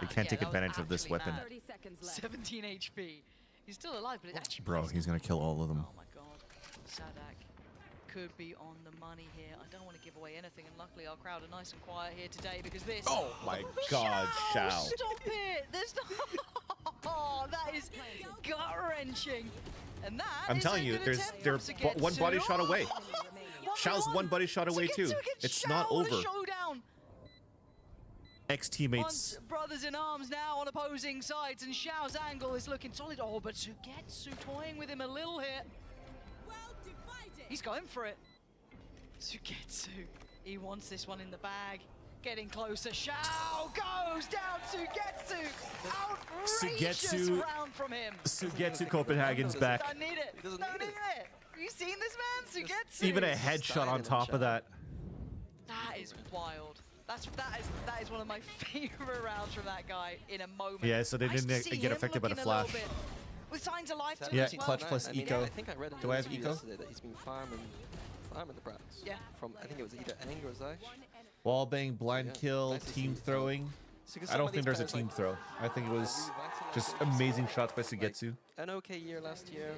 they can't take advantage of this weapon. 17 HP. He's still alive, but it actually. Bro, he's gonna kill all of them. Oh my god, Sadak could be on the money here. I don't want to give away anything, and luckily our crowd are nice and quiet here today because this. Oh my god, Shao! Stop it! There's no. Oh, that is gut wrenching. And that. I'm telling you, they're one body shot away. Shao's one body shot away too. It's not over. Ex-teammates. Brothers in arms now on opposing sides, and Shao's angle is looking solid. Oh, but Sugetsu toying with him a little here. He's going for it. Sugetsu, he wants this one in the bag. Getting closer. Shao goes down. Sugetsu. Outrageous round from him. Sugetsu Copenhagen's back. I need it. Don't need it. Have you seen this man? Sugetsu. Even a headshot on top of that. That is wild. That is one of my favorite rounds from that guy in a moment. Yeah, so they didn't get affected by the flash. With signs of life to yeah, as well. clutch plus eco. I think I read Do I have eco? That he's been farming the brats. Yeah. From I think it was either Eng or Zash. Wall bang, blind kill, team throwing. I don't think there's a team throw. I think it was just amazing shots by Sugetsu. An okay year last year.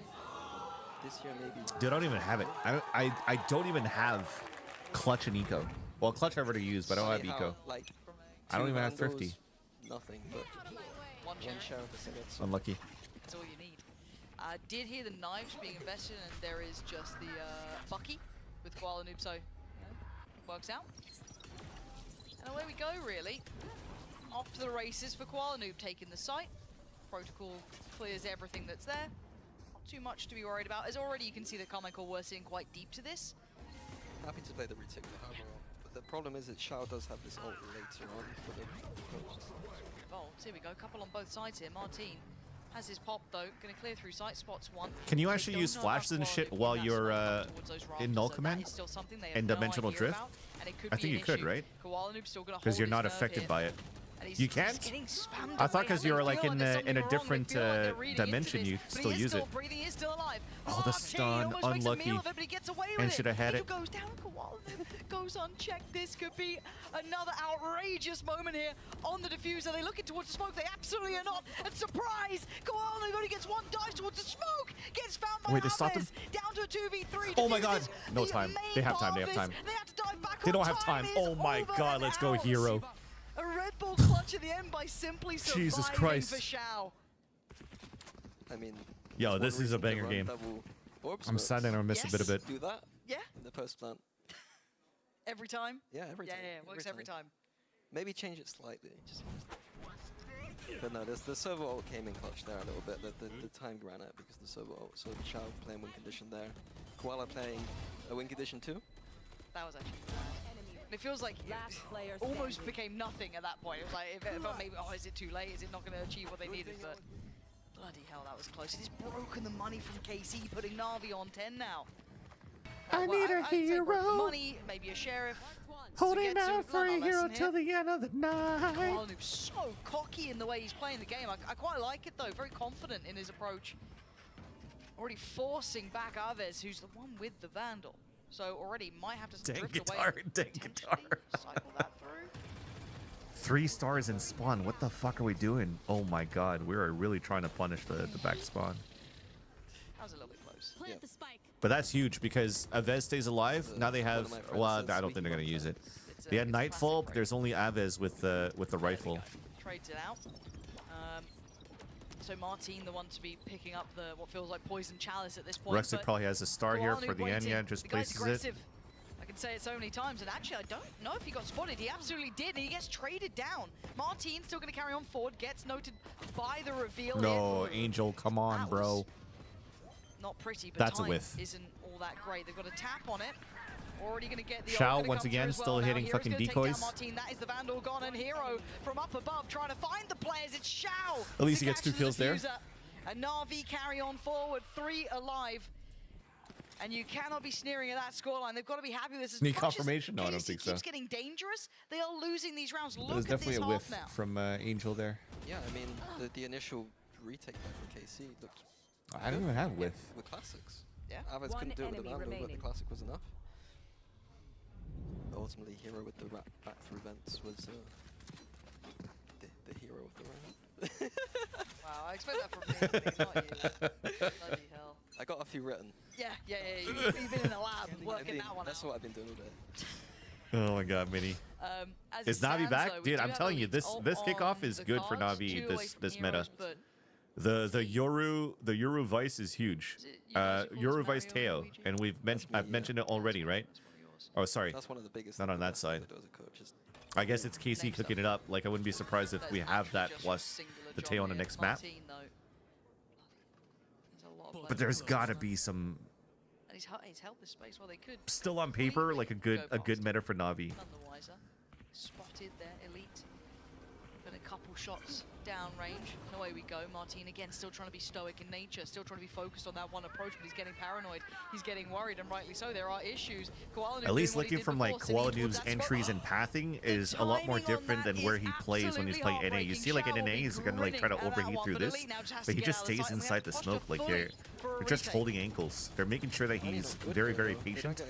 This year maybe. Dude, I don't even have it. I don't even have clutch and eco. Well, clutch I've already used, but I don't have eco. Like, I don't even have thrifty. Nothing, but one shot for Sugetsu. Unlucky. That's all you need. Did hear the knives being invested, and there is just the Bucky with Koala Noob, so works out. And away we go, really. Off to the races for Koala Noob, taking the site. Protocol clears everything that's there. Not too much to be worried about, as already you can see that Carmichael were seeing quite deep to this. Happy to play the retake with the overall. But the problem is that Shao does have this ult later on for the post. Here we go, a couple on both sides here. Martine has his pop though, gonna clear through sight, spots one. Can you actually use flashes and shit while you're in null command and dimensional drift? I think you could, right? Because you're not affected by it. You can't? I thought because you were like in a different dimension, you still use it. Oh, the stun, unlucky. And should have had it. Goes unchecked. This could be another outrageous moment here on the diffuser. They're looking towards the smoke. They absolutely are not. And surprise! Koala only gets one dive towards the smoke. Gets found by Wait, they stopped him? Down to a 2v3. Oh my god. No time. They have time. They have time. They don't have time. Oh my god. Let's go, Hero. A Red Bull clutch at the end by simply surviving Jesus Christ. for Shao. I mean, yo, this is a banger game. I'm sad that I missed a bit of it. Do that? Yeah. In the post plant. Every time? Yeah, every time. Yeah, it works every time. Maybe change it slightly. But no, the servo ult came in clutch there a little bit. The time ran out because the servo ult. So Shao playing win condition there. Koala playing a win condition too. That was actually it feels like it almost became nothing at that point. It was like, if maybe, oh, is it too late? Is it not going to achieve what they needed? But bloody hell, that was close. It has broken the money from KC, putting Na'Vi on 10 now. I need a hero. Money, maybe a sheriff. Holding out for a hero till the end of the night. Oh, so cocky in the way he's playing the game. I quite like it though. Very confident in his approach. Already forcing back Aves, who's the one with the Vandal. So already might have to drift away. Dang guitar. Cycle that through. 3 stars in spawn. What the fuck are we doing? Oh my god, we are really trying to punish the back spawn. That was a little bit close. Plant the spike. But that's huge because Aves stays alive. Now they have. Well, I don't think they're gonna use it. They had Nightfall, but there's only Aves with the rifle. Trades it out. So Martine, the one to be picking up the what feels like poison chalice at this point. Rexy probably has a star here for the end. Yeah, just places it. can say it so many times, and actually I don't know if he got spotted. He absolutely did, and he gets traded down. Martin still going to carry on forward, gets noted by the reveal. No, here. Angel, come on, bro. Not pretty, but That's a time whiff. isn't all that great. They've got a tap on it. Already going to get the Shao, ult, once again, as well. still Now, hitting Hero's fucking gonna take down decoys. Martin. That is the Vandal gone, and Hero from up above trying to find the players. It's Shao. At least to he gets catch 2 the kills there. diffuser. And Na'Vi carry on forward, 3 alive. And you cannot be sneering at that scoreline. They've got to be happy with this. As Need much confirmation? As No, I don't KC think so. keeps getting dangerous, they are losing these rounds. Look There's at this definitely a half whiff now. from Angel there. Yeah, I mean, the initial retake back from KC looked I don't even have whiff. with classics. Yeah. Aves One couldn't do it with the enemy Vandal, but the remaining. classic was enough. But ultimately, Hero with the back through vents was the hero of the round. Wow, I expect that from me, not you. Bloody hell. I got a few written. Yeah. You've been in the lab working that one That's out. what I've been doing all day. Oh my god, Mini. As Is it Na'Vi stands, back? though, we Dude, do I'm have telling you, elite this ult kickoff on is the good for cards, Na'Vi, 2 away this from meta. Heroes, but The Yoru Vice is huge. Yoru Vice Teo, and I've mentioned it already, right? Oh, sorry. That's one of the biggest. Not on that side. As a coach, is I guess it's KC cooking it up. Like, I wouldn't be surprised if we have that plus the Teo on the next map. But there's gotta be some and he's held this space while they could. still on paper like a good meta for Na'Vi. None the wiser. Spotted there, Elite. Been a couple shots down range. And away we go. Martin again still trying to be stoic in nature, still trying to be focused on that one approach, but he's getting paranoid. He's getting worried, and rightly so. There are issues. At least looking from like Koala Noob's entries and pathing is a lot more different than where he plays when he's playing NA. You see like in NA he's gonna like try to overheat through this, but he just stays inside the smoke. Like they're just holding ankles. They're making sure that he's very patient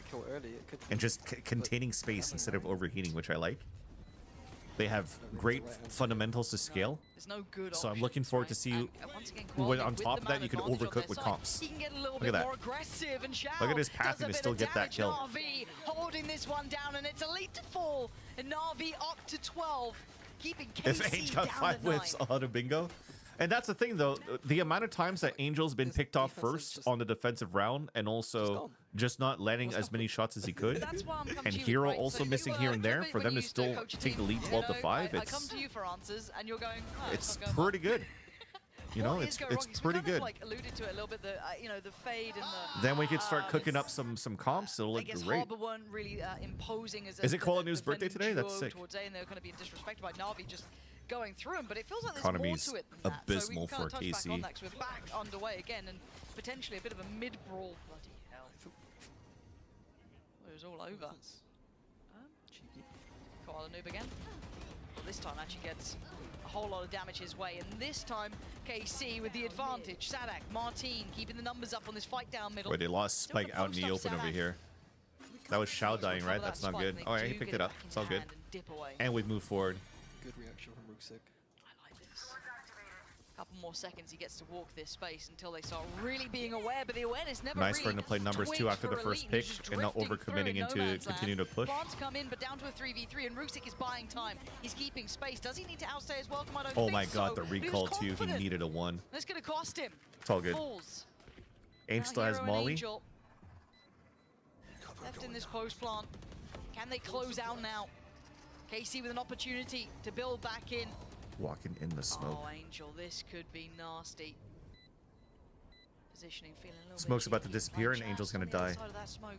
and just containing space instead of overheating, which I like. They have great fundamentals to scale, so I'm looking forward to see when on top of that you can overcook with comps. Look at that. Look at his pathing to still get that kill. Na'Vi holding this one down, and it's Elite to fall, and Na'Vi up to 12, keeping KC If Ainge got down 5 to 9. whiffs on a bingo. And that's the thing, though. The amount of times that Angel's been picked off first on the defensive round and also just not landing as many shots as he could. And Hero also missing here and there for them to still take the lead 12 to 5. I come to you for answers, and you're going, oh, It's pretty good. You know, it's pretty good. Like alluded to it a little bit, the you know, the fade and the. Then we could start cooking up some comps. It'll I look guess great. Harbour weren't really imposing as. Is it Koala Noob's birthday today? That's sick. Towards A, and they're going to be disrespected by Na'Vi just going through him, but it feels like there's Economy's more to it than that. abysmal so we can for kind of touch KC. back on that 'cause we're back underway again, and potentially a bit of a mid-brawl. Bloody hell! It was all over. Koala Noob again. But this time actually gets a whole lot of damage his way, and this time KC with the advantage. Sadak, Martin keeping the numbers up on this fight down middle. Wait, they lost Spike out in the open over here. That was Shao dying, right? That's not good. Oh yeah, he picked it up. It's all good. And we've moved forward. Good reaction from Ruksik. I like this. Couple more seconds he gets to walk this space until they start really being aware, but the awareness never Nice for really him to play numbers 2 after the first pick and not overcommitting into continue to push. Bronze come in, but down to a 3v3, and Ruksik is buying time. He's keeping space. Does he need to outstay his welcome? I don't Oh think my so, god, the but he was recall too. He confident. needed a 1. That's going to cost him. It's all good. Falls. Ainge still has Hero and Molly. Angel left in this post plant. Can they close out now? KC with an opportunity to build back in. Walking in the smoke. Oh, Angel, this could be nasty. Positioning, feeling a little Smoke's bit about to cheeky. disappear and Chance Angel's gonna on the other die. side of that smoke.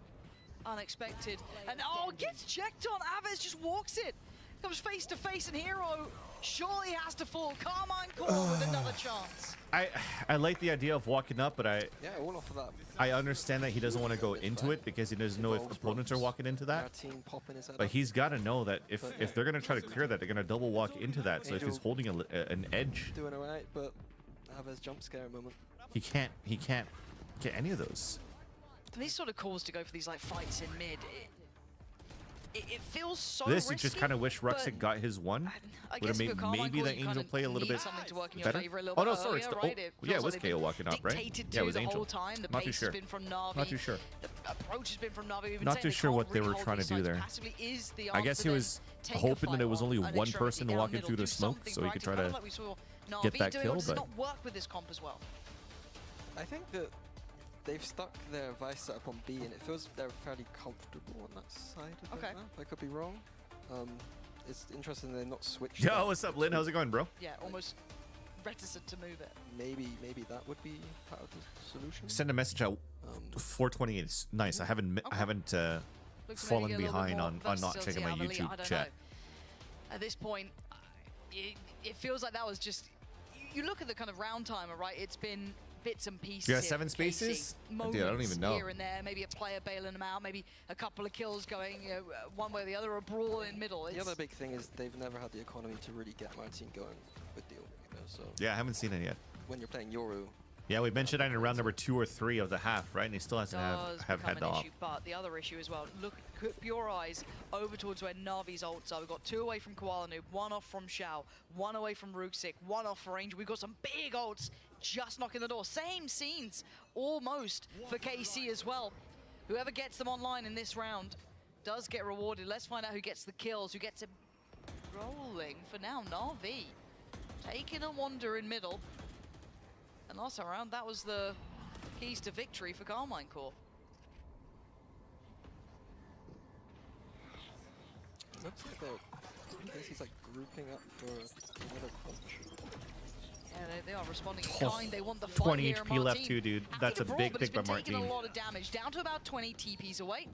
Unexpected. And oh, gets checked on. Aves just walks it. Comes face to face, and Hero surely has to fall. Carmine Core with another chance. I like the idea of walking up, but Yeah, all off of that. I understand that he doesn't want to go into it because he doesn't know if opponents are walking into that. Team popping his head But up. he's got to know that if they're going to try to clear that, they're going to double walk into that. So if he's holding an edge, Doing alright, but Aves jump scare moment. he can't get any of those. These sort of calls to go for these like fights in mid. It feels so This, you risky, just kind of wish but Ruxic got his 1. I Would guess have made for Carmine maybe Core, the you Angel kinda play a little need bit something to work in your better. favor a little Oh bit no, sorry, earlier, it's the, right? It yeah, feels it was like they've KO been walking up, right? dictated Yeah, it to was the Angel. whole time. The Not too pace sure. has been from Na'Vi. Not too sure. The approach has been from Na'Vi. We've been Not saying too they sure can't what they really were hold trying to these do sides there. passively is the I guess answer he then. was Take a hoping fight that it was on only an one extra person down walking middle, through the do smoke, something so he could proactive, try kind of to like we saw get Na'Vi that doing, kill, or does it but not work with this comp as well? I think that they've stuck their Vice setup on B, and it feels they're fairly comfortable on that side of the map. I could be wrong. It's interesting they're not switched. Yo, what's up, Lynn? How's it going, bro? Yeah, almost reticent to move it. Maybe that would be part of the solution. Send a message out. 428 is nice. I haven't fallen behind on not checking my YouTube chat. At this point, it feels like that was just. You look at the kind of round timer, right? It's been bits and pieces. You have here 7 for spaces? KC. Dude, I don't even know. Here and there, maybe a player bailing them out, maybe a couple of kills going one way or the other, a brawl in middle. The other big thing is they've never had the economy to really get my team going with the so Yeah, I haven't seen it yet. when you're playing Yoru, Yeah, we mentioned that in round number 2 or 3 of the half, right? And he still hasn't have had the op. issue, but the other issue as well. Look, put your eyes over towards where Na'Vi's ults are. We've got 2 away from Koala Noob, 1 off from Xiao, 1 away from Ruxic, 1 off for Angel. We've got some big ults just knocking the door. Same scenes almost for KC as well. Whoever gets them online in this round does get rewarded. Let's find out who gets the kills, who gets it rolling. For now, Na'Vi taking a wander in middle. And last time around, that was the keys to victory for Carmine Corp. looks like Casey's like grouping up for another crunch. Yeah, they are responding in kind. They want the fight 20 here, HP Martin. left too, dude. That's a big pick by Taking Martin. a lot of damage, down to about 20 TPs away.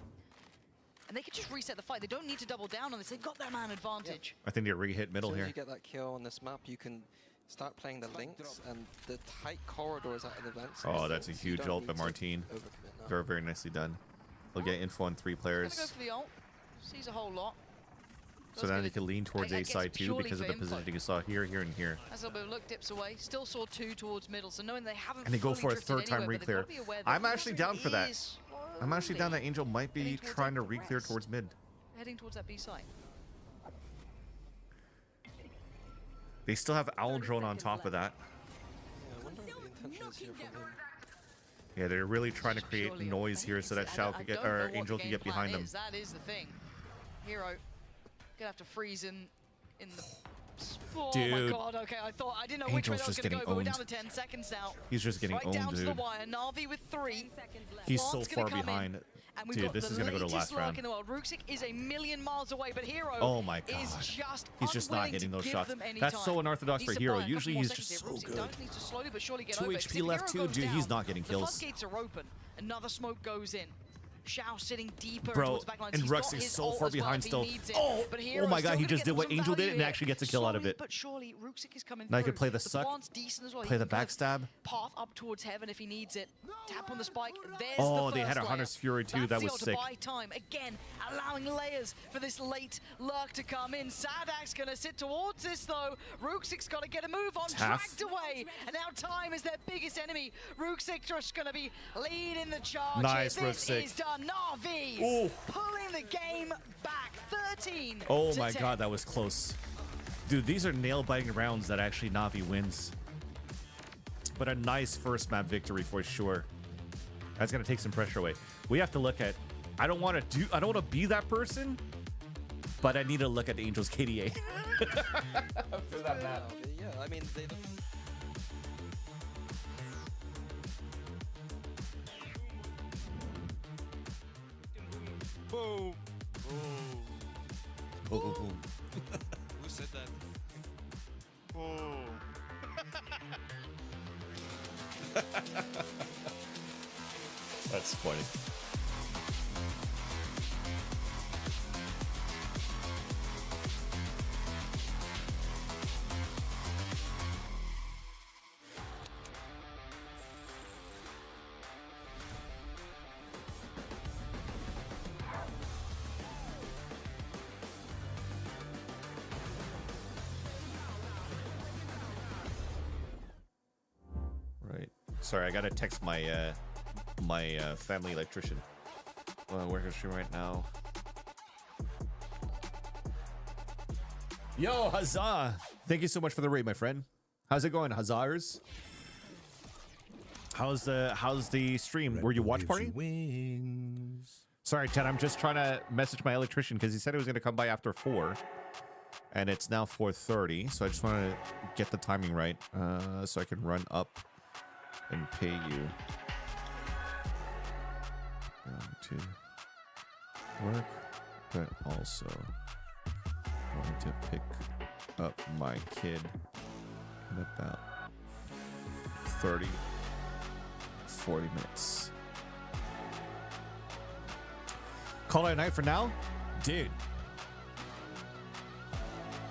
And they can just reset the fight. They don't need to double down on this. They've got their man advantage. I think they re-hit middle As soon here. as you get that kill on this map, you can start playing the links and the tight corridors out of the vents. Oh, that's a huge ult by Martin. Very, very nicely done. He'll get info on 3 Gonna players. go for the ult. Sees a whole lot. So then he can lean towards A side too because of the positioning you saw here, here, and here. That's a little bit of look, dips away. Still saw 2 towards middle, so knowing they haven't And they go fully for a drifted 3rd time anywhere, but they've reclear. got to be aware that I'm actually down for that. is I'm actually down that Angel might be heading towards trying to that re-clear crest. towards mid. Heading towards that B side. They still have Owl Drone on top of that. I wonder what the intention is here from him. Yeah, they're really trying to create noise here so that Shao can get, or Angel can get behind them. That is the thing. Hero gonna have to freeze in the. Oh my Dude. god! Okay, I didn't know which way Angel's that was just gonna go, getting but we're down owned. to 10 seconds now. He's just getting right owned, down to the dude. wire. Na'Vi with 3. He's so Plant's far gonna come in. behind. And we've Dude, got this the is gonna go to latest last lurk round. in the world. Ruxic is a million miles away, but Hero Oh my is god. just He's just not unwilling hitting to those give shots. them any That's time. so unorthodox Needs for to Hero. buy a couple Usually more he's seconds just here. so Ruxic good. does need to slowly but surely get 2 over. HP 'Cause if left Hero too, goes dude. He's down, not getting the kills. floodgates are open. Another smoke goes in. Xiao sitting deeper Bro, towards the backlines. and He's Rux got is his so ult far as well behind if he still. needs it. Oh, But oh Hero's my still god, he gonna just get did what some Angel did value and here. actually gets a kill out of Slowly it. but surely, Ruxic is coming Now he through. can play the The suck, plant's decent as well. He play the can kind of backstab. Path up towards heaven if he needs it. Tap on the spike. There's Oh, the they had first a Hunter's layer. Fury too. That's That the was ult to sick. buy time. Again, allowing layers for this late lurk to come in. Sadak's going to sit towards this though. Ruxic's got to get a move on. Taff. Dragged away. And now time is their biggest enemy. Ruxic just going to be leading the charge. Nice, here. This Ruxic. is done. Na'Vi Ooh. pulling the game back. 13 Oh to my 10. god, that was close. Dude, these are nail-biting rounds that actually Na'Vi wins. But a nice first map victory for sure. That's gonna take some pressure away. We have to look at. I don't want to be that person, but I need to look at Angel's KDA. For that map. Yeah, I mean they don't. Boom. Boom, boom, boom. Who said that? Oh. That's funny. Right. Sorry, I gotta text my family electrician. Well, working stream right now. Yo, huzzah! Thank you so much for the raid, my friend. How's it going, huzzahers? How's the stream? Were you watch party? Sorry, Chad. I'm just trying to message my electrician because he said he was going to come by after 4, and it's now 4:30. So I just want to get the timing right, so I can run up and pay you. to work, but also going to pick up my kid in about 40 minutes. Call it a night for now? Dude.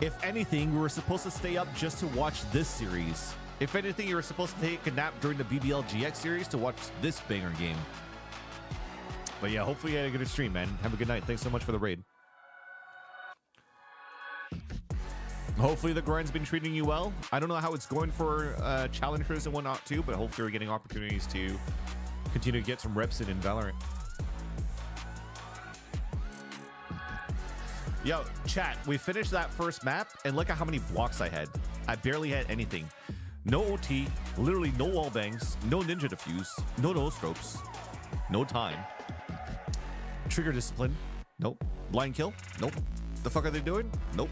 If anything, we were supposed to stay up just to watch this series. If anything, you were supposed to take a nap during the BBL GX series to watch this banger game. But yeah, hopefully you had a good stream, man. Have a good night. Thanks so much for the raid. Hopefully the grind's been treating you well. I don't know how it's going for challengers and whatnot too, but hopefully we're getting opportunities to continue to get some reps in Valorant. Yo, chat, we finished that first map, and look at how many blocks I had. I barely had anything. No OT, literally no wall bangs, no ninja defuse, no no-scopes, no time. Trigger discipline, nope. Blind kill, nope. The fuck are they doing? Nope.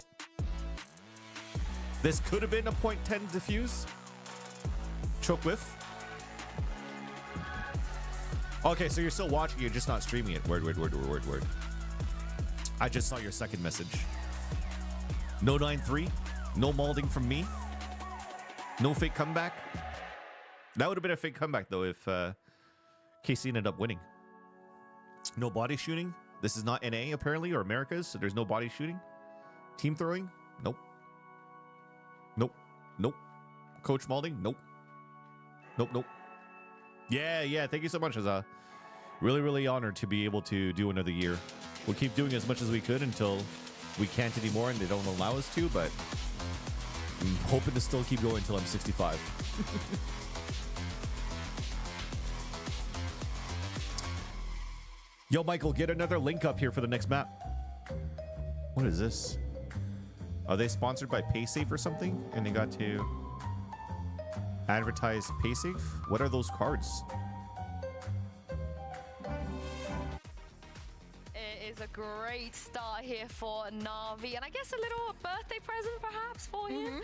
This could have been a .10 defuse. Choke whiff. Okay, so you're still watching, you're just not streaming it. Word. I just saw your second message. No 9-3. No malding from me. No fake comeback. That would have been a fake comeback, though, if KC ended up winning. No body shooting. This is not NA, apparently, or Americas, so there's no body shooting. Team throwing? Nope. Nope. Coach malding? Nope. Yeah. Thank you so much, Azza. Really honored to be able to do another year. We'll keep doing as much as we could until we can't anymore and they don't allow us to, but I'm hoping to still keep going until I'm 65. Yo, Michael, get another link up here for the next map. What is this? Are they sponsored by PaySafe or something? And they got to advertise PaySafe? What are those cards? A great start here for Na'Vi, and I guess a little birthday present perhaps for him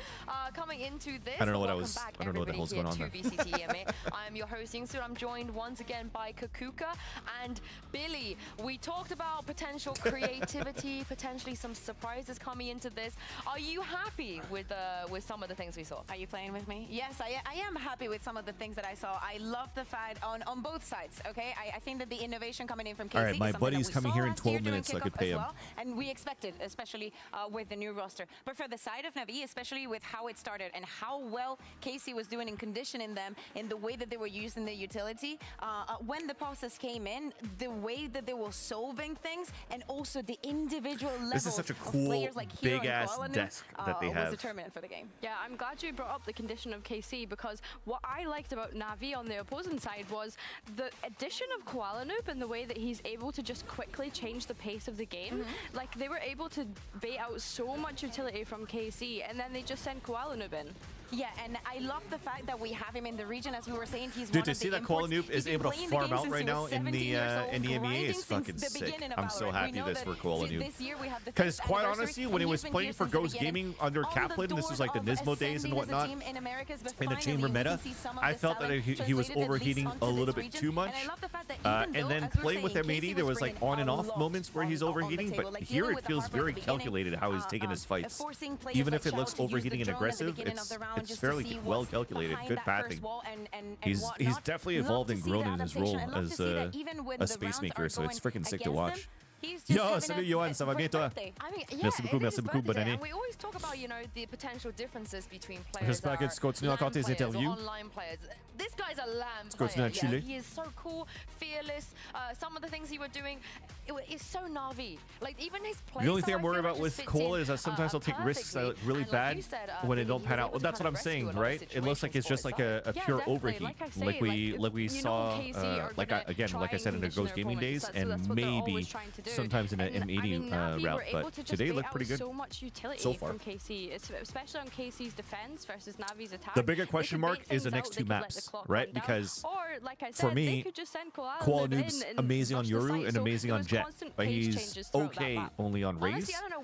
coming into this. I don't know what Welcome back, I don't know what the hell's going on there. VCT EMA. I am your host Yingsu. I'm joined once again by Kakuka and Billy. We talked about potential creativity, potentially some surprises coming into this. Are you happy with some of the things we saw? Are you playing with me? Yes, I am happy with some of the things that I saw. I love the fact on both sides. Okay, I think that the innovation coming in from KC. All right, my buddy's coming here in 12 minutes, so I could pay him. Well, and we expected, especially with the new roster. But for the side of Na'Vi, especially with how it started and how well KC was doing in conditioning them in the way that they were using the utility, when the process came in, the way that they were solving things, and also the individual levels this is such a of cool, players like Hero big-ass and desk that they have. was determinant for the game. Yeah, I'm glad you brought up the condition of KC, because what I liked about Na'Vi on the opposing side was the addition of Koala Noob and the way that he's able to just quickly change the pace of the game. Like, they were able to bait out so much utility from KC, and then they just sent Koala Noob in. Yeah, and I love the fact that we have him in the region. As we were saying, he's Dude, one to of see the that Koala imports. Noob is He's been able to playing the farm game out since right he now was in 17 years old, the MEA grinding is fucking since the sick. beginning of I'm so Valorant. We happy know this that for Koala Noob. This year we have the Because fifth quite anniversary, honestly, when and he he's was been playing here for since the Ghost beginning. Gaming under On the Kaplan, this was like the doors of Nismo days and ascending as a whatnot, team in Americas, but in the finally chamber we meta, can see some of I the felt that talent he was translated at overheating least a onto little this bit region. too much. And I love the fact that even And though, then as we're playing with saying, M80, KC there was like bringing on and a off lot moments where he's on the overheating, table. but Like, here dealing it with the feels hard part very at the beginning, calculated how he's taking his fights. forcing players Even like if it Shao looks to use the overheating and drone at the aggressive, beginning of the round it's just to fairly see well what's calculated. behind Good that first pathing. wall and He's whatnot. definitely Love evolved to and see grown the in his adaptation. role I love to as see that even when a the space rounds maker, are so it's going freaking sick to against watch. them, he's just Yo, having salut a Johan, ça va bien great toi? birthday. I mean, yeah, Merci beaucoup, it merci is beaucoup, bonne birthday, année. and we always talk about, you know, the potential differences between players J'espère que that tu continues are encore tes LAN players or interviews. online players. This guy's a LAN Tu continues à player. chiller? He is so cool, fearless. Some of the things he was doing, it's so Na'Vi. Like, even his play The only thing style, I'm I worried feel about like with just Cole fits is that in, sometimes he'll take risks that look really And like bad you said, when they he don't was pan able out. Well, to that's what kind I'm of saying, rescue a lot of right? It looks like it's just like a Yeah, pure definitely. overheat, Like I say, like we you know, saw, KC are like gonna like I said in the try Ghost and Gaming condition days, their opponents. and That's what they're maybe always trying to do. sometimes in an And, I mean, M80 Na'Vi were route, able but to just today bait looked out pretty good so much utility so far. from KC, especially on KC's defense versus Navi's attack. The bigger They question could mark bait is the things next out, two they could let maps, the clock right? run down. Because or, like I said, for they me, could just send Koala Noob Noob's in and amazing on rush the Yoru site. and So amazing there on was Jet, constant but page he's changes throughout that okay map. only on Raze. Honestly, I don't know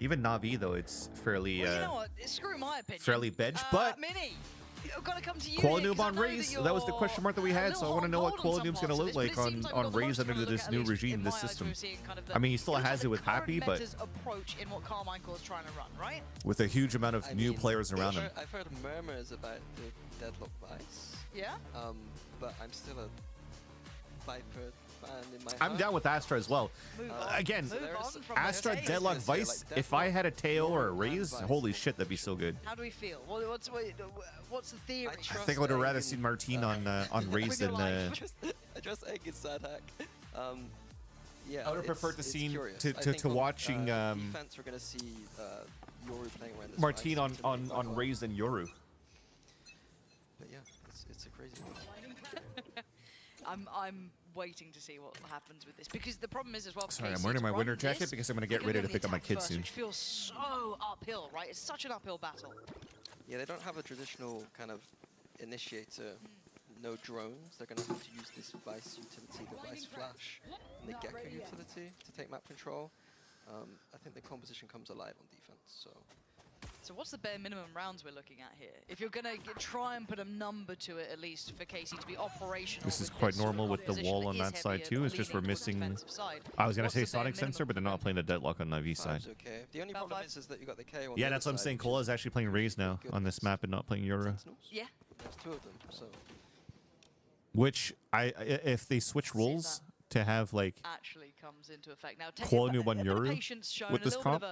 Even Na'Vi though, it's fairly Well, you know what? Screw my opinion. fairly bench, but Mini, I've got to come to you. Qualinoob on Raze. That was the question mark that we had, so I want to know what Qualinoob's going to look like on Raze under this new regime, this system. I mean, he still has it with Happy, but approach in what Carmichael is trying to run, right? with a huge amount of new players around him. I've heard murmurs about the Deadlock Vice. Yeah. But I'm still a Viper fan in my I'm heart. down with Astra as well. Again, Astra, Deadlock, Vice. If I had a Teo or a Raze, holy shit, that'd be so good. How do we feel? What's the theory? I think I would have rather seen Martine on Raze than. I trust Egg in Sad Hack. Yeah, I would have preferred to it's see curious. to I think on, watching defense. We're gonna see Yoru playing around this Martine Ryze to make on that Raze and Yoru. But yeah, it's a crazy one. I'm waiting to see what happens with this because the problem is as well. Sorry, KC I'm wearing to my run winter this, jacket because I'm gonna get they're ready gonna to pick up my attack kids first, soon. which feels so uphill, right? It's such an uphill battle. Yeah, they don't have a traditional kind of initiator. No drones. They're going to have to use this Vice utility, the Vice Flash, and the Gecko utility to take map control. I think the composition comes alive on defense. So what's the bare minimum rounds we're looking at here? If you're going to try and put a number to it, at least for KC to be operational. This is quite normal with the wall on that side too. It's just we're missing. I was gonna say Sonic Sensor, but they're not playing the Deadlock on Navi's side. Okay. The only problem is that you got the KO. Yeah, that's what I'm saying. Cola is actually playing Raze now on this map and not playing Yoru. Yeah. There's two of them, so. Which if they switch roles to have like actually comes into effect now. Quality one Yoru with this comp,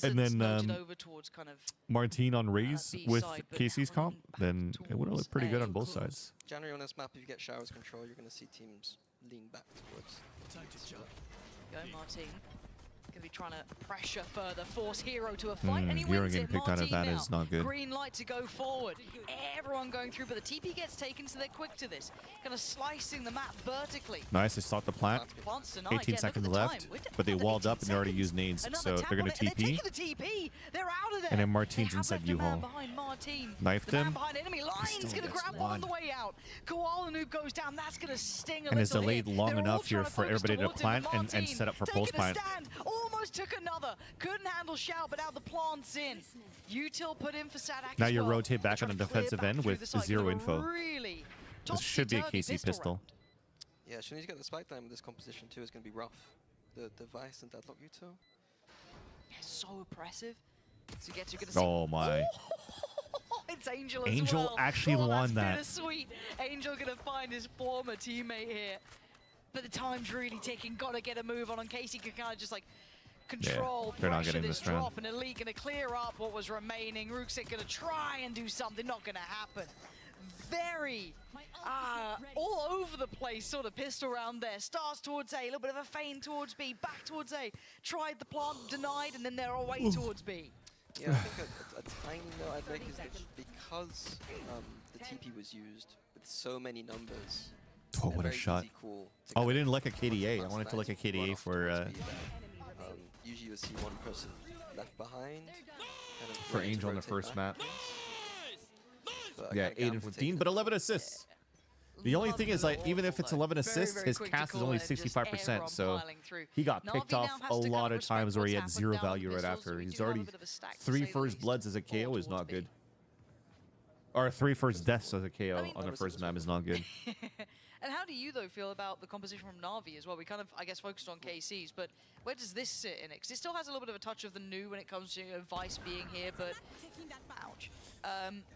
and then over towards kind of Martine on Raze with KC's comp, then it would have looked pretty good on both sides. Generally on this map, if you get Showers control, you're going to see teams lean back towards. Go Martine. Going to be trying to pressure further, force Hero to a fight, and he Hero wins getting it. picked out of Martine that now. is not good. Green light to go forward. Everyone going through, but the TP gets taken, so they're quick to this. Kind of slicing the map vertically. Nice, they stopped the plant. Plants tonight. 18 Yeah, seconds look at the left, time. but they walled up and they already used nades, so they're going to They're TP. taking the TP. They're out of there. And then Martine's inside U-Haul. Behind Martine. Knifed the man him. behind enemy lines going to grab one on the way out. Koala Noob goes down. That's going to sting a And it's little delayed here. long They're all enough here trying to for focus everybody to towards him, plant but and Martine set up for taking post a plant. stand. Almost took another. Couldn't handle Shout, but now the plant's in. Util put in for Sadak. Now you rotate back on the defensive end with zero info. Really this should be a KC pistol. Yeah, as soon as you get the spike time with this composition too, it's going to be rough. The Vice and Deadlock Util. Yeah, so oppressive. So you get to see. Oh my. It's Angel as Angel well. actually won that. Bittersweet. Angel gonna find his former teammate here. But the time's really ticking. Gotta get a move on. Casey can kind of just like control, they're not pressure getting this this round. drop. And Elite gonna clear up what was remaining. Rooksik gonna try and do something. Not gonna happen. Very all over the place sort of pistol round there. Stars towards A, a little bit of a feint towards B, back towards A. Tried the plant, denied, and then they're away towards B. Yeah, I think a tiny note I'd make is that because the TP was used with so many numbers. Oh, what a shot. Oh, we didn't look at KDA. I wanted to look at KDA for... usually you'll see one person left behind. Kind of for Angel on the first map. But Yeah, 8 and 15, but 11 assists. The only thing is, like, even if it's 11 assists, his cast is only 65%, so he got picked off a lot of times where he had 0 value right after. He's already 3 first bloods as a KO is not good. Or 3 first deaths as a KO on the first map is not good. And how do you, though, feel about the composition from Na'Vi as well? We kind of, I guess, focused on KC's, but where does this sit in it? Because it still has a little bit of a touch of the new when it comes to Vice being here, but ouch.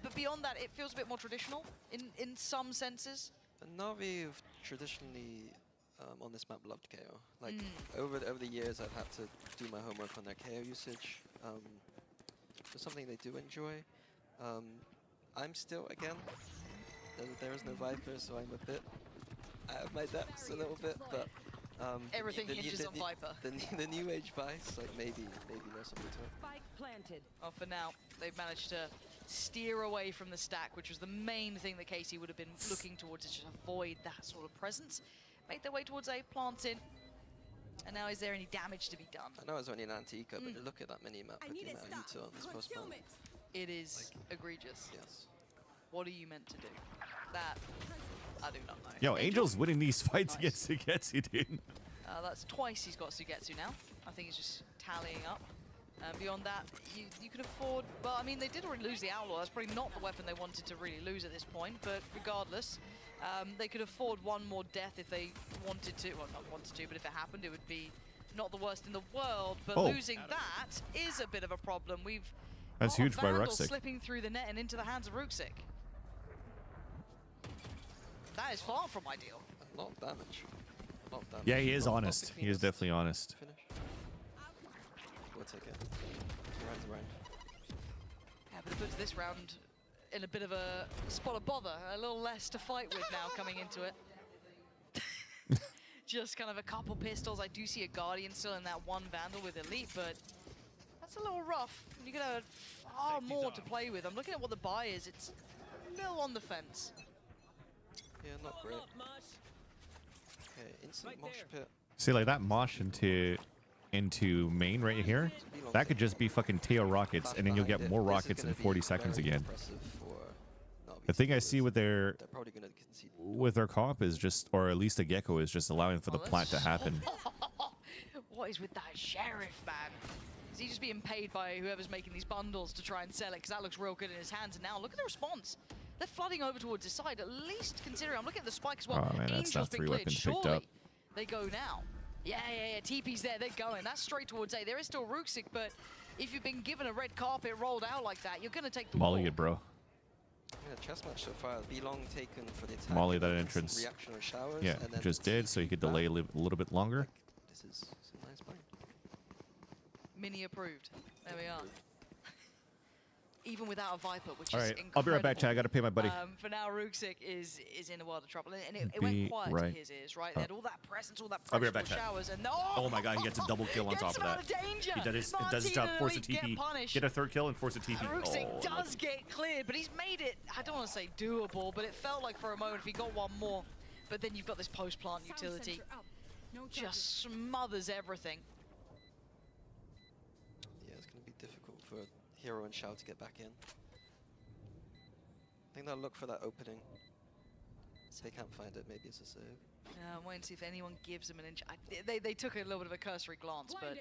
But beyond that, it feels a bit more traditional in some senses. Na'Vi have traditionally on this map loved KO. Like over the years, I've had to do my homework on their KO usage. It's something they do enjoy. I'm still, again, there is no Viper, so I'm a bit out of my depths a little bit, but everything hinges on Viper. The new age Vice, like maybe there's something to it. Spike planted. Oh, for now, they've managed to steer away from the stack, which was the main thing that Casey would have been looking towards, is just avoid that sort of presence. Make their way towards A, plants in. And now, is there any damage to be done? I know it's only an anti-eco, but look at that mini-map with the amount of util on this post-plant. It is egregious. Yes. What are you meant to do? That, I do not know. Yo, Angel's winning these fights against Sugetsu, dude. That's twice he's got Sugetsu now. I think he's just tallying up. Beyond that, you could afford... Well, I mean, they did already lose the Outlaw. That's probably not the weapon they wanted to really lose at this point. But regardless, they could afford one more death if they wanted to. Well, not wanted to, but if it happened, it would be not the worst in the world. But losing that is a bit of a problem. That's huge by Vandal Rooksik. slipping through the net and into the hands of Rooksik. That is far from ideal. A lot of damage. Yeah, he is honest. He is definitely honest. Finish. We'll take it. 2 rounds around. Yeah, but it puts this round in a bit of a spot of bother. A little less to fight with now coming into it. just kind of a couple pistols. I do see a Guardian still in that one Vandal with Elite, but that's a little rough. You could have far more to play with. I'm looking at what the buy is. It's a little on the fence. Yeah, not great. Okay, instant mosh pit. See, like that mosh into main right here, that could just be fucking tail rockets, and then you'll get more rockets in 40 seconds again. The thing I see with their comp is just, or at least the Gecko is just allowing for the plant to happen. What is with that Sheriff, man? Is he just being paid by whoever's making these bundles to try and sell it? Because that looks real good in his hands. And now look at the response. They're flooding over towards his side, at least considering. I'm looking at the spike as well. Oh man, that's not 3 weapons picked up. They go now. Yeah. TP's there. They're going. That's straight towards A. There is still Rooksik, but if you've been given a red carpet rolled out like that, you're going to take the Molly ball. it, bro. Yeah, chess match so far. B-Long taken for the attack. Molly that entrance. Reaction on showers. Yeah, and then just did, so you could delay a little bit longer. This is a nice bind. Mini approved. There we are. Even without a Viper, which All is right, incredible. I'll be right back, Chad. I gotta pay my buddy. For now, Rooksik is in a world of trouble, and it went quiet to his ears, right? They had all that presence, all that I'll be right back, pressure Chad. showers, and Oh my god, he gets a double kill on top of that. Danger. He does his job, force a TP, get a third kill, and force a TP. Rooksik does get cleared, but he's made it, I don't want to say doable, but it felt like for a moment if he got one more. But then you've got this post-plant utility. Just smothers everything. Yeah, it's going to be difficult for Hero and Shao to get back in. I think they'll look for that opening. If they can't find it, maybe it's a save. I'm waiting to see if anyone gives them an inch. They took a little bit of a cursory glance, but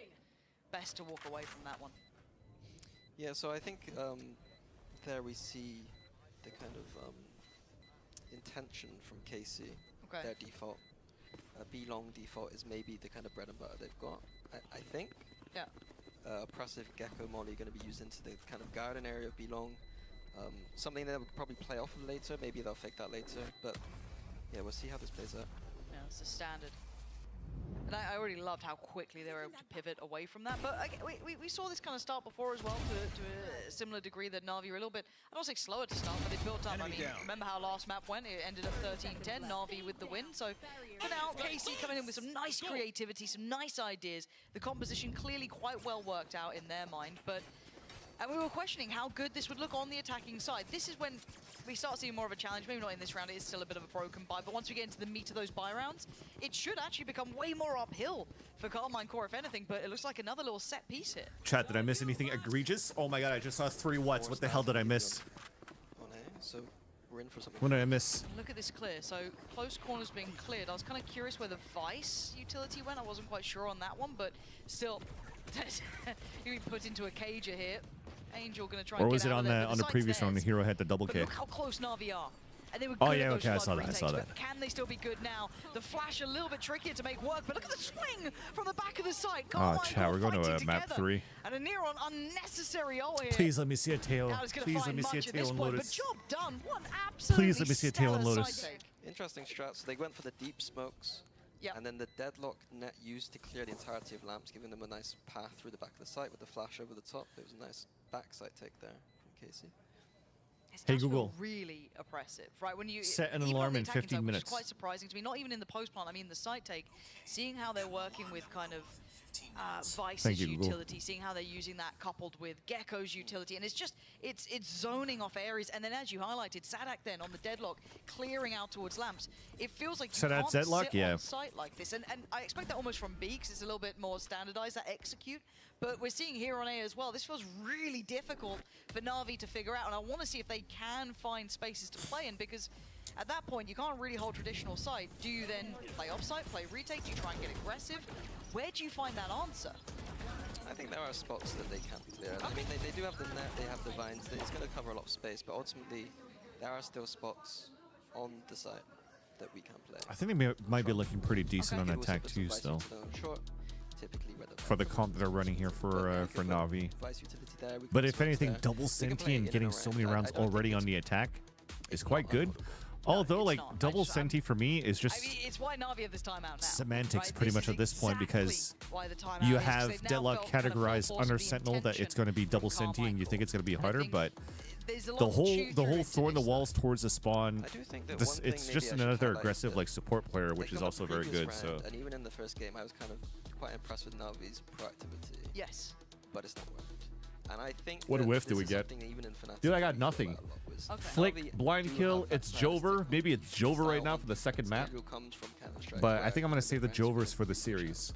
best to walk away from that one. Yeah, so I think there we see the kind of intention from KC. Okay. Their default. B-Long default is maybe the kind of bread and butter they've got, I think. Yeah. Oppressive Gecko Molly going to be used into the kind of garden area of B-Long. Something they'll probably play off of later. Maybe they'll fake that later. But yeah, we'll see how this plays out. Yeah, it's the standard. And I already loved how quickly they were able to pivot away from that. But we saw this kind of start before as well to a similar degree that Na'Vi were a little bit, I don't say slower to start, but they built up. I mean, remember how last map went? It ended up 13-10, Na'Vi with the win. So for now, KC coming in with some nice creativity, some nice ideas. The composition clearly quite well worked out in their mind. And we were questioning how good this would look on the attacking side. This is when we start seeing more of a challenge. Maybe not in this round, it is still a bit of a broken buy, but once we get into the meat of those buy rounds, it should actually become way more uphill for Carmine Core, if anything, but it looks like another little set piece here. Chat, did I miss anything egregious? Oh my god, I just saw 3 watts. What the hell did I miss? So we're in for something. What did I miss? Look at this clear. So close corners being cleared. I was kind of curious where the Vice utility went. I wasn't quite sure on that one, but still, you be put into a cager here. Angel going to try Or and was get it out on of there, the but on the site's previous one? The theirs. hero had the double But K. look how close Na'Vi are. And they were Oh good yeah, at those okay, I flood saw that. I retakes, saw that. but can they still be good now? The flash a little bit trickier to make work, but look at the swing from the back of the site. Oh, chat, we're going to map 3. And a near on unnecessary ult here. Please let me see a tail. Now it's gonna Please find let me see a much at tail this on point, Lotus. But job done. What absolutely Please let me see a tail on stellar Lotus. side take. Interesting strat. So they went for the deep smokes. Yeah. And then the deadlock net used to clear the entirety of lamps, giving them a nice path through the back of the site with the flash over the top. It was a nice backside take there from KC. Hey Google. Really oppressive, right? When you Set an even on alarm the in attacking 15 side, minutes. Which is quite surprising to me. Not even in the post plant. I mean the site take. Seeing how they're working with kind of Vice's utility, seeing how they're using that coupled with Gecko's utility, and it's just it's zoning off areas. And then as you highlighted, Sadak then on the deadlock clearing out towards lamps. It feels like you So can't that's deadlock? sit Yeah. on site like this, and I expect that almost from B because it's a little bit more standardized, that execute. But we're seeing here on A as well. This feels really difficult for Na'Vi to figure out, and I want to see if they can find spaces to play in, because at that point you can't really hold traditional site. Do you then play offsite, play retake? Do you try and get aggressive? Where do you find that answer? I think there are spots that they can clear. I mean, they do have the net, they have the vines. It's going to cover a lot of space, but ultimately there are still spots on the site that we can play. I think they might be looking pretty decent on attack too, still. For the comp that they're running here for Na'Vi. But if anything, double Senti and getting so many rounds already on the attack is quite good. Although, like, double Senti for me is just It's why Na'Vi have this timeout now. semantics right? pretty This much is at this point, because why the timeout you is, 'cause have they've now Deadlock felt kind of full categorized force under of the Sentinel that intention it's going to be double Senti and you think it's going to be harder, but there's a lot The of whole tutor throwing the walls towards the spawn. I do think that This, one thing it's maybe just I should another highlight aggressive that like support player, which like is on the also very previous good. So round, and even in the first game, I was kind of quite impressed with Navi's proactivity. Yes. But it's not worked. And I think what that whiff this do we is get? something even in Fnatic Dude, I got we nothing. talk about a lot was Flick, Navi blind do kill. have that It's fantastic Jover. Maybe it's Jover right now for the second map. who comes from Counter-Strike, But I where think I'm gonna save the defense Jovers for the series.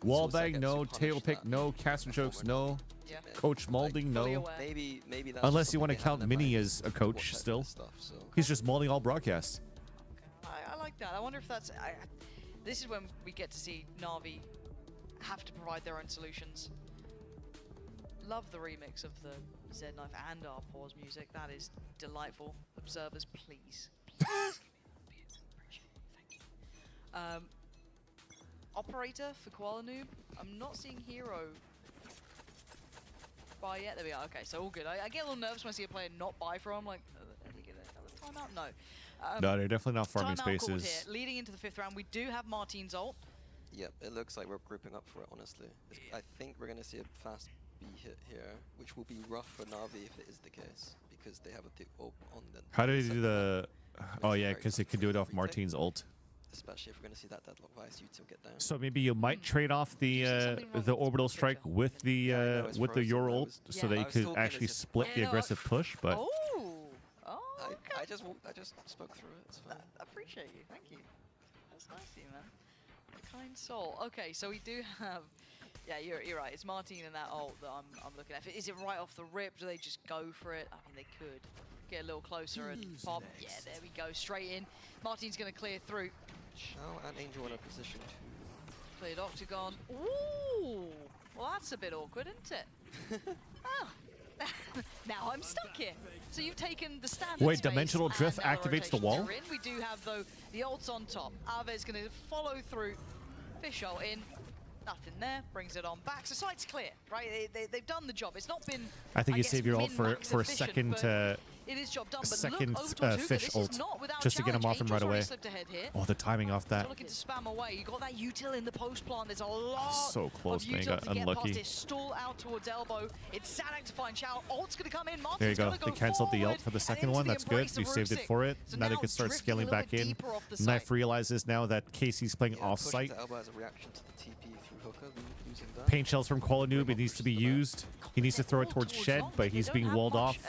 Wallbang, no. Tail pick, no. Caster jokes, no. Coach Malding, no. Maybe that's Unless you want to something they have count in Mini their as a coach what still. stuff, so. He's just molding all broadcasts. I like that. I wonder if that's... this is when we get to see Na'Vi have to provide their own solutions. Love the remix of the Z-Knife and our pause music. That is delightful. Observers, please. Please give me that beat. Appreciate it. Thank you. Operator for Koala Noob. I'm not seeing Hero buy yet. There we are. Okay, so all good. I get a little nervous when I see a player not buy from. I'm like, are we going to have a timeout? No. No, they're definitely not farming Timeout called spaces. here. Leading into the 5th round, we do have Martin's ult. Yep, it looks like we're grouping up for it, honestly. I think we're going to see a fast B hit here, which will be rough for Na'Vi if it is the case, because they have a big ult on them. How do they do the... Oh yeah, because it can do it off Martin's ult. Especially if we're going to see that deadlock vice, you two get down. So maybe you might trade off the orbital strike with the your ult, so that you could actually split the aggressive push. But I just spoke through it. It's fine. I appreciate you. Thank you. That's nice of you, man. A kind soul. Okay, so we do have. Yeah, you're right. It's Martin and that ult that I'm looking at. Is it right off the rip? Do they just go for it? I mean, they could get a little closer and pop. Next? Yeah, there we go. Straight in. Martin's going to clear through. Shao and Angel in a position to Cleared Octagon. Ooh! Well, that's a bit awkward, isn't it? Oh. Now I'm stuck here. So you've taken the standard wait, space dimensional drift and activates the wall? in. We do have, though, the ults on top. Ave's going to follow through. Fish ult in. Nothing there. Brings it on back. So site's clear, right? They've done the job. It's not been, I think you guess, save your ult for a efficient, second it is job done. a But second look, over towards Hookah, fish this ult is not without just to get him challenge. off him Angel's right already away. slipped ahead here. Oh, the timing off that. Still looking to spam away. You got that util in the post plant. There's a lot So close, of man. util Got to get unlucky. past it. Stall out towards elbow. It's Sadak to find Chow. Ult's going to come in. Martin's There you go. gonna They canceled the ult forward for the and second into one. the That's good. embrace You of saved it Rusik. for it. So Now they now can start drifting a scaling little back bit in. deeper off the Knife site. realizes now that Casey's playing off push site. into elbow as a reaction to the TP through Hookah, losing that. Paint shells from Koala Noob. It needs to be used. He needs to throw it towards Shed, but he's being walled off.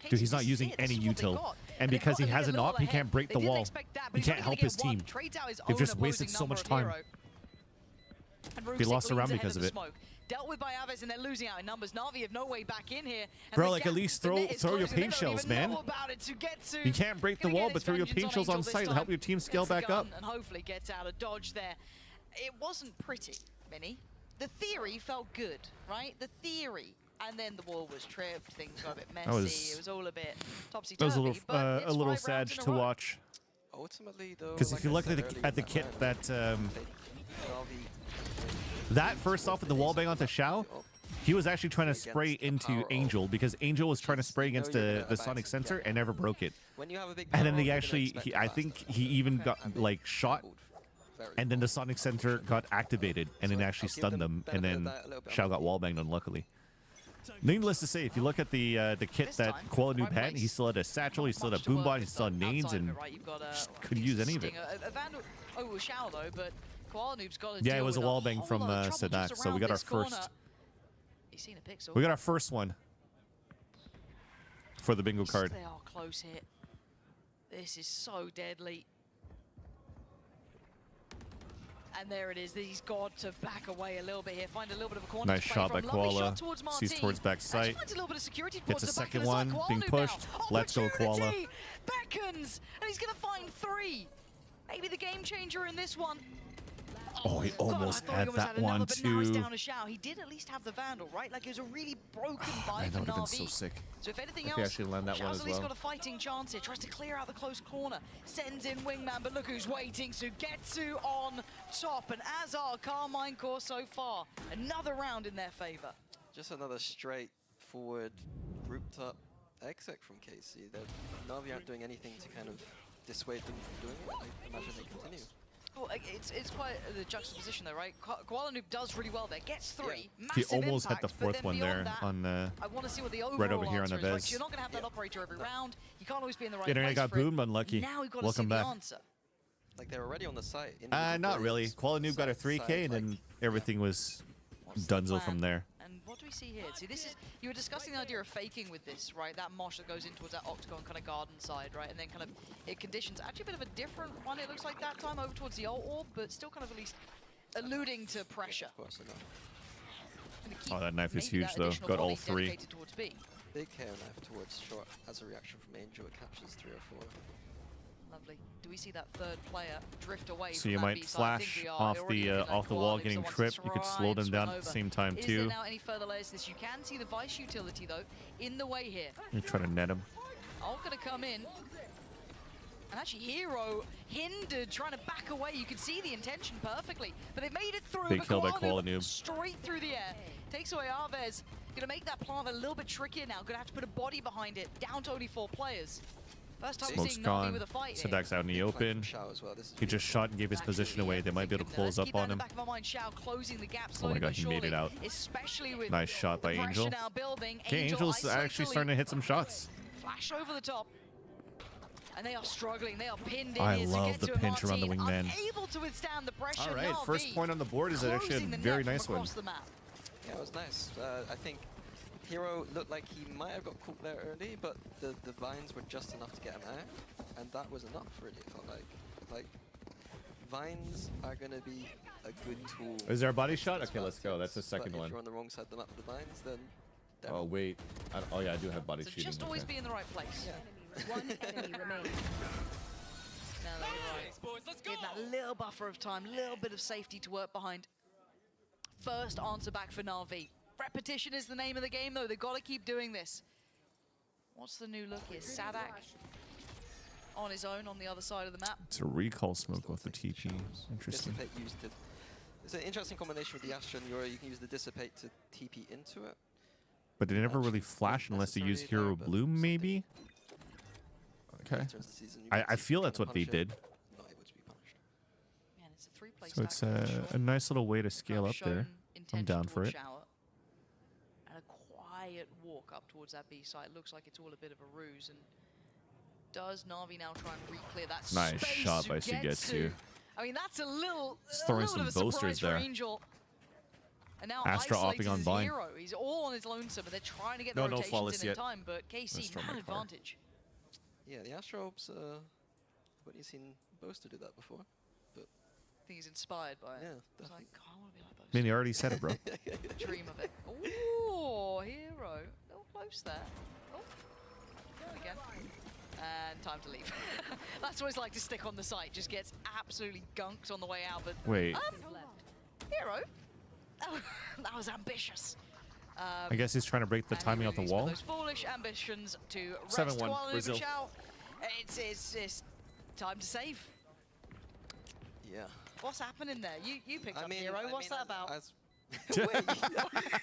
Dude, he's not using any util. And because he has an op, he can't break the wall. He can't help his team. They've just wasted so much time. They lost a round because of it. Dealt with by Aves, and they're losing out in numbers. Na'Vi have no way back in here. Bro, like at least throw your paint shells, man. You can't break the wall, but throw your paint shells on site and help your team scale back up. And hopefully gets out of dodge there. It wasn't pretty, Minnie. The theory felt good, right? The theory. And then the wall was tripped, things got a bit messy, it was all a bit topsy-turvy. That was a little sad to watch. Ultimately, though, because if you look at the kit that that first off with the wallbang onto Shao, he was actually trying to spray into Angel because Angel was trying to spray against the sonic sensor and never broke it. And then I think he even got like shot, and then the sonic sensor got activated and it actually stunned them, and then Shao got wallbanged unluckily. Needless to say, if you look at the kit that Koala Noob had, he still had a satchel, he still had a boombot, he still had nades, and just couldn't use any of it. Oh, it was Shao though, but Koala Noob's got to yeah, it was a wallbang from Sadak, so we got our first. We got our first one for the bingo card. They are close hit. This is so deadly. And there it is. He's got to back away a little bit here. Find a little bit of a corner. Nice shot by Koala. Sees towards back sight. Gets a second one. Being pushed. Let's go, Koala. Beckons, and he's going to find 3. Maybe the game changer in this one. Oh, he almost had that one but now he's too. down to Shao. He did at least have the Vandal, right? Like it was a really broken buy Man, that for would have been Na'Vi. so sick. So if anything If else, he actually land that one Shao's as at least well. got a fighting chance here. Tries to clear out the close corner. Sends in Wingman, but look who's waiting. Sugetsu on top. And as are Carmine Core so far. Another round in their favor. Just another straightforward, grouped up exec from KC. Na'Vi aren't doing anything to kind of dissuade them from doing it. I imagine they continue. Well, it's quite the juxtaposition though, right? Koala Noob does really well there, gets 3, He massive almost impact, had the but fourth then one beyond there that, on I want to see what the overall right over here on the answer is. Like, Vez. you're not going to have that operator every round. You can't always be in the right Internet place got for it. boomed, unlucky. Now we've got to Welcome see back. the answer. Like they're already on the site. Not really. Koala Noob got a 3K and then everything was dunzo from there. And what do we see here? See, this is, you were discussing the idea of faking with this, right? That mosh that goes in towards that octagon kind of garden side, right? And then kind of, it conditions actually a bit of a different one, it looks like that time, over towards the alt orb, but still kind of at least alluding to pressure. Oh, that knife is huge though. Got all 3. Big hair knife towards short as a reaction from Angel. It captures 3 or 4. Lovely. Do we see that third player drift away? So from you that might B side? flash off the wall, getting tripped. You could slow them down at the same time Is there too. now any further layers to this? You can see the Vice utility though in the way here. You're trying to net him. All gonna come in. And actually Hero hindered, trying to back away. You can see the intention perfectly, but they've made it through. Big kill by Koala Noob. Straight through the air. Takes away Arvez. Gonna make that plant a little bit trickier now. Gonna have to put a body behind it. Down to only 4 players. First time we're Smoke's seeing Navi gone. with a fight here. Sadak's out in the open. He just shot and gave his position away. They might be able to close up on him. Back of our mind, Shao closing the gap Oh slowly my god, but he made it surely, out. especially with Nice shot by the pressure Angel. now building. Okay, Angel's actually starting to hit some shots. Flash over the top. And they are struggling. They are pinned in I here to love get the to it. pinch around the Martin, wingman. unable to withstand the pressure. All right, Navi first point on the board is actually closing a the very net nice from one. across the map. Yeah, it was nice. I think Hero looked like he might have got caught there early, but the vines were just enough to get him out, and that was enough, really, it felt like. Like, vines are going to be a good tool. Is there a body shot? Okay, let's go. That's the But second if one. you're on the wrong side of the map with the vines, then... Oh, wait. Oh, yeah, I do have body So shooting. just always okay. be in the right place. One enemy remaining. No, you're right. Give that little buffer of time, little bit of safety to work behind. First answer back for Na'Vi. Repetition is the name of the game, though. They've got to keep doing this. What's the new look here? Sadak on his own on the other side of the map. It's a recall smoke off the TP. Interesting. Dissipate used to... It's an interesting combination with the Astra and Euro. You can use the Dissipate to TP into it. But they never really flash unless they use Hero Bloom, maybe? Okay. I feel that's what they did. Not able to be punished. Man, it's a 3-play So it's stack. a nice little way to scale up there. I'm down for it. Shower. And a quiet walk up towards that B site. Looks like it's all a bit of a ruse. And does Na'Vi now try and re-clear that Nice space? shot by Sugetsu. I mean, that's a little throwing bit of some a boasters surprise for there. Angel. And now Astra isolated opting on his Vine. Hero. He's all on his lonesome, but they're trying to get No, the no rotations flawless in yet. time. But KC, Let's throw man my car. advantage. Yeah, the Astrobes, but you've seen Boaster do that before. But I think he's inspired by it. Yeah, He's like, oh, I want to be like those. I mean, you already said it, bro. Dream of it. Ooh, Hero. A little close there. Oh, go again. And time to leave. That's what it's like to stick on the site. Just gets absolutely gunked on the way out. But Wait. Hero. That was ambitious. I guess he's trying to break the timing off the wall. Those foolish ambitions to rest 7-1, Koala Noob Brazil. and Shao. It's time to save. yeah. What's happening there? You picked up mean, Hero. What's that about? Wait,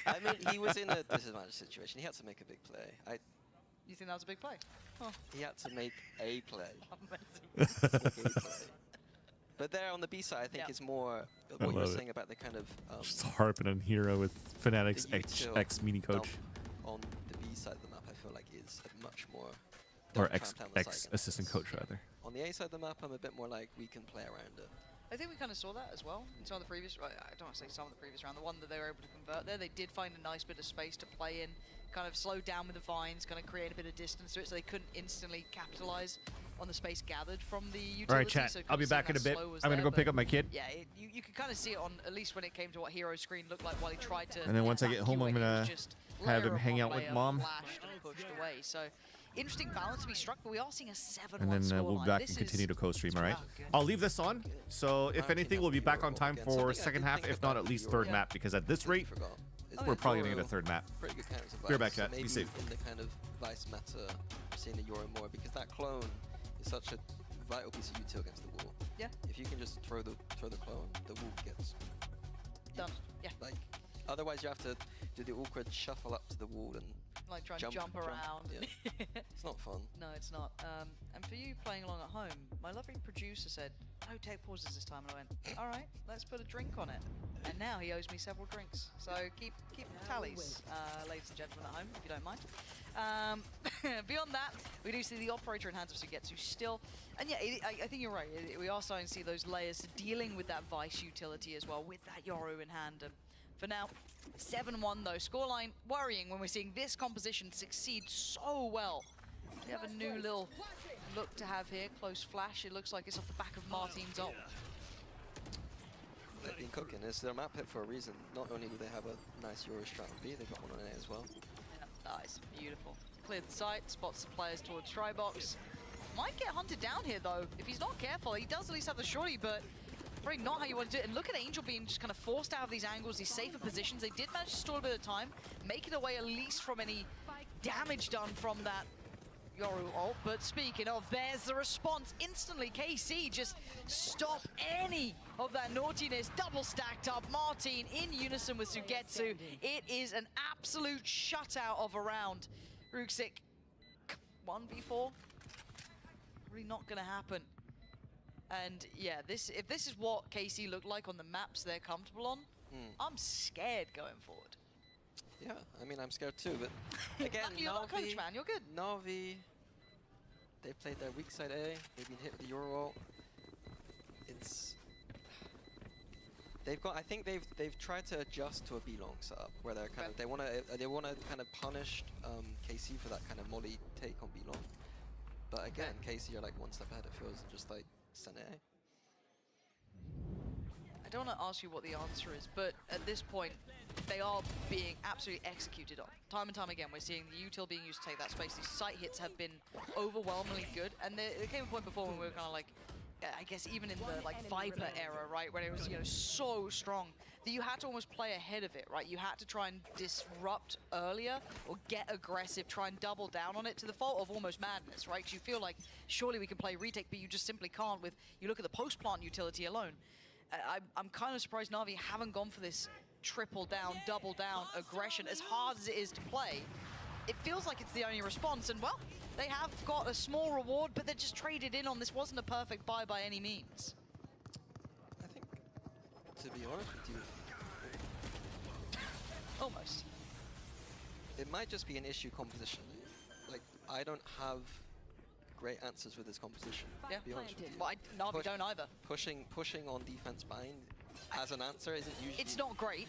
I mean, he was in a disadvantaged situation. He had to make a big play. You think that was a big play? Oh. He had to make a play. Amazing. But there on the B side, I think Yeah. it's more I what you were love it. saying about the kind of Just harping on Hero with Fanatics the util X mini coach. dump on the B side of the map. I feel like is a much more Or don't X tramp down the X side assistant coach, rather. On the A side of the map, I'm a bit more like we can play around it. I think we kind of saw that as well in some of the previous. I don't want to say some of the previous round. The one that they were able to convert there, they did find a nice bit of space to play in. Kind of slow down with the vines, kind of create a bit of distance to it, so they couldn't instantly capitalize on the space gathered from the utility. All right, chat. So I'll be back in a bit. I'm gonna go pick up my kid. Yeah, you could kind of see it on at least when it came to what Hero's screen looked like while he tried to. And then once I get home, I'm evacuate, it gonna was just have layer him hang upon out with layer Mom. flashed and pushed away. So interesting balance to be struck, but we are seeing a 7-1 And then we'll scoreline. be back This and is- continue to co-stream, all right? I'll leave this on, so if anything, we'll be back on time for second half, if not at least third map, because at this rate, we're probably gonna get a third map. Pretty good counters of Be right back, Vice, chat. so Be maybe safe. in the kind of Vice meta, we're seeing the Euro more because that clone is such a vital piece of util against the wall. Yeah. If you can just throw the clone, the wall gets Done. Yeah. Like, otherwise you have to do the awkward shuffle up to the wall and Like trying to jump around. Yeah. It's not fun. No, it's not. And for you playing along at home, my lovely producer said No tech pauses this time, and I went, all right, let's put a drink on it. And now he owes me several drinks. So keep tallies, ladies and gentlemen at home, if you don't mind. Beyond that, we do see the operator in hands of Sugetsu still. And yeah, I think you're right. We are starting to see those layers dealing with that Vice utility as well, with that Yoru in hand. And for now, 7-1 though. Scoreline worrying when we're seeing this composition succeed so well. We have a new little look to have here. Close flash. It looks like it's off the back of Martin's ult. They've been cooking. It's their map hit for a reason. Not only do they have a nice Euro strat on B, they've got one on A as well. Yeah, nice, beautiful. Cleared the site, spots the players towards Trybox. Might get hunted down here though. If he's not careful, he does at least have the shorty, but probably not how you want to do it. And look at Angel being just kind of forced out of these angles, these safer positions. They did manage to stall a bit of time, make it away at least from any damage done from that Yoru ult. But speaking of, there's the response instantly. KC just stop any of that naughtiness. Double stacked up. Martin in unison with Sugetsu. It is an absolute shutout of a round. Ruxic 1v4. Really not going to happen. And yeah, if this is what KC look like on the maps they're comfortable on, I'm scared going forward. Yeah, I mean, I'm scared too, but again, you're not a coach, man. You're good. Na'Vi, they played their weak side A. They've been hit with the Euro ult. It's I think they've tried to adjust to a B-long setup where they're kind of they want to kind of punish KC for that kind of molly take on B-long. But again, KC are like one step ahead. It feels just like Senate A. I don't want to ask you what the answer is, but at this point, they are being absolutely executed on. Time and time again, we're seeing the util being used to take that space. These site hits have been overwhelmingly good, and there came a point before when we were kind of like, I guess even in the like Viper era, right, when it was so strong that you had to almost play ahead of it, right? You had to try and disrupt earlier or get aggressive, try and double down on it to the fault of almost madness, right? Because you feel like surely we can play retake, but you just simply can't. With you look at the post plant utility alone. I'm kind of surprised Na'Vi haven't gone for this triple down, double down aggression as hard as it is to play. It feels like it's the only response, and well, they have got a small reward, but they're just traded in on this. Wasn't a perfect buy by any means. I think, to be honest with you, almost. It might just be an issue composition. Like, I don't have great answers with this composition. Yeah, to be honest with you. Well, Na'Vi don't either. Pushing on defense bind as an answer isn't usually. It's not great.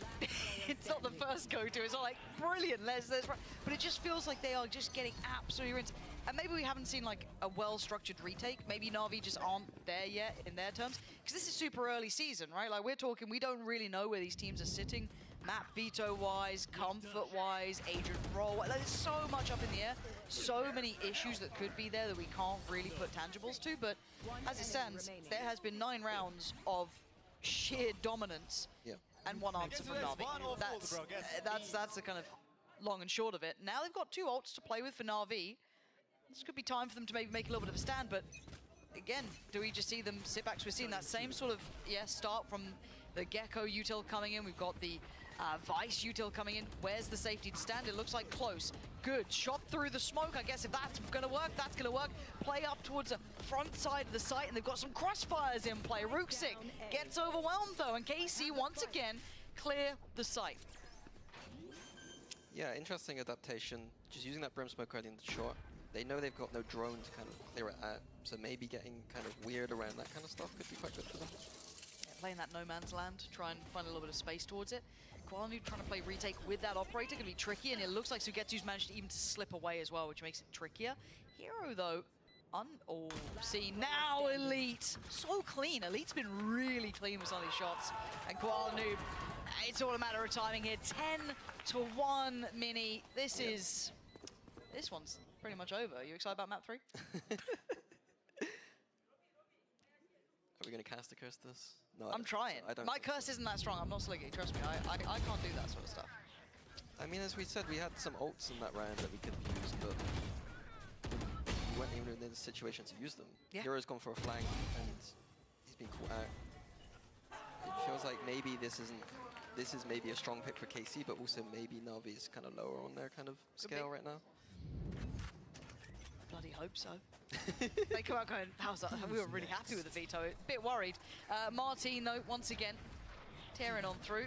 It's not the first go-to. It's not like brilliant. But it just feels like they are just getting absolutely rinsed. And maybe we haven't seen like a well-structured retake. Maybe Na'Vi just aren't there yet in their terms, because this is super early season, right? Like we're talking, we don't really know where these teams are sitting. Map veto-wise, comfort-wise, agent role. There's so much up in the air. So many issues that could be there that we can't really put tangibles to. But as it stands, there has been 9 rounds of sheer dominance and one answer from Na'Vi. That's the kind of long and short of it. Now they've got 2 ults to play with for Na'Vi. This could be time for them to maybe make a little bit of a stand, but again, do we just see them sit back? So we're seeing that same sort of start from the Gecko util coming in. We've got the Vice util coming in. Where's the safety to stand? It looks like close. Good. Shot through the smoke. I guess if that's going to work, that's going to work. Play up towards the front side of the site, and they've got some crossfires in play. Ruxic gets overwhelmed, though, and KC once again clear the site. Yeah, interesting adaptation. Just using that Brim Smoke early in the shot. They know they've got no drone to kind of clear it out, so maybe getting kind of weird around that kind of stuff could be quite good for them. Yeah, playing that no man's land, try and find a little bit of space towards it. Quality trying to play retake with that operator can be tricky, and it looks like Sugetsu's managed even to slip away as well, which makes it trickier. Hero, though, see, now Elite. So clean. Elite's been really clean with some of these shots. And Koala Noob, it's all a matter of timing here. 10-1 Mini. This one's pretty much over. Are you excited about map 3? Are we going to cast a curse this? No, I'm trying. My curse isn't that strong. I'm not sliggy. Trust me. I can't do that sort of stuff. I mean, as we said, we had some ults in that round that we could have used, but we weren't even in the situation to use them. Yeah. Hero's gone for a flank, and he's been caught out. It feels like maybe this is maybe a strong pick for KC, but also maybe Na'Vi is kind of lower on their kind of scale right now. Bloody hope so. They come out going, how's that? We were really happy with the veto. A bit worried. Martin, though, once again, tearing on through.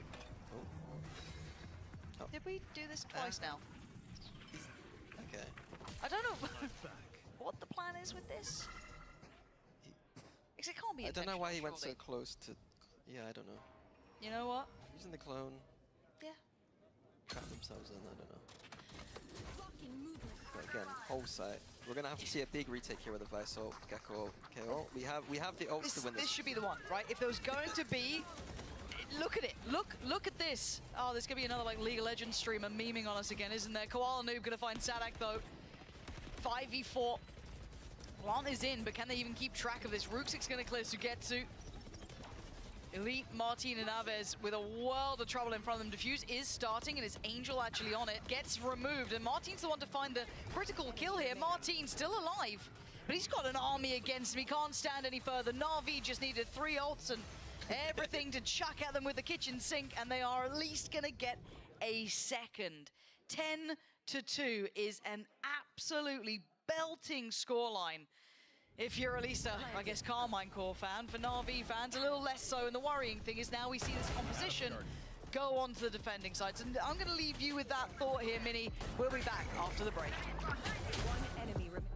Oh. Did we do this twice now? Okay. I don't know what the plan is with this. Because it can't be I don't know why he went surely. so close to... Yeah, I don't know. You know what? Using the clone. Yeah. Trap themselves in, I don't know. But again, whole site. We're gonna have to see a big retake here with the Visor, Gecko, KO. We have the ults to win this. This should be the one, right? If there was going to be, look at it. Look at this. Oh, there's gonna be another like League of Legends streamer memeing on us again, isn't there? Koala Noob gonna find Sadak though. 5v4. Plant is in, but can they even keep track of this? Rooksik's gonna clear Sugetsu. Elite, Martin, and Aves with a world of trouble in front of them. Diffuse is starting, and it's Angel actually on it. Gets removed, and Martin's the one to find the critical kill here. Martin still alive, but he's got an army against him. He can't stand any further. Na'Vi just needed 3 ults and everything to chuck at them with the kitchen sink, and they are at least going to get a second. 10-2 is an absolutely belting scoreline. If you're at least a, I guess, Carmine Core fan, for Na'Vi fans, a little less so. And the worrying thing is now we see this composition go on to the defending sides. And I'm going to leave you with that thought here, Minnie. We'll be back after the break. One enemy remaining.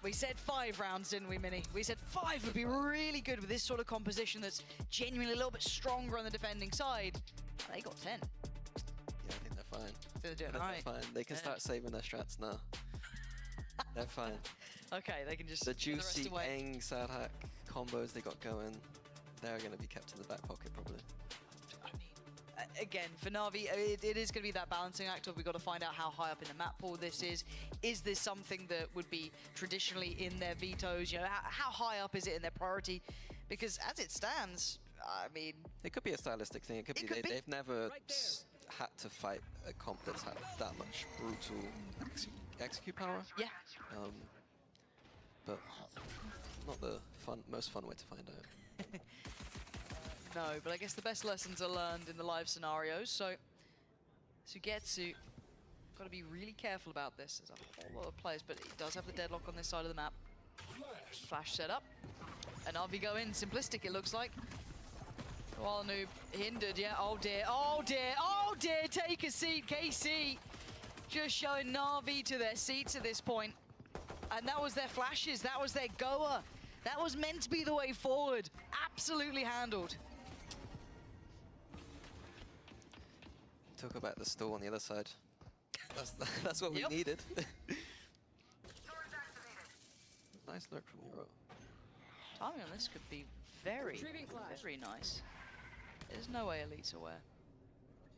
We said 5 rounds, didn't we, Minnie? We said 5 would be really good with this sort of composition that's genuinely a little bit stronger on the defending side. They got 10. Yeah, I think they're fine. They're doing I all think right. they're fine. They can start saving their strats now. They're fine. Okay, they can just The give rest juicy away. Aang Sadhak combos they got going, they're going to be kept in the back pocket probably. Again, for Na'Vi, it is going to be that balancing act of we've got to find out how high up in the map pool this is. Is this something that would be traditionally in their vetoes? You know, how high up is it in their priority? Because as it stands, I mean... It could be a stylistic thing. It could be they've never had to fight a comp that's had that much brutal execute power. Yeah. But not the most fun way to find out. No, but I guess the best lessons are learned in the live scenarios, so Sugetsu, got to be really careful about this. There's a whole lot of players, but it does have the deadlock on this side of the map. Flash set up, and Na'Vi go in, simplistic it looks like. While Noob hindered, yeah, oh dear, oh dear, oh dear, take a seat, KC. Just showing Na'Vi to their seats at this point. And that was their flashes, that was their goer. That was meant to be the way forward. Absolutely handled. Talk about the stall on the other side. That's what we needed. Nice lurk from Euro. Timing on this could be very, very nice. There's no way Elite's aware.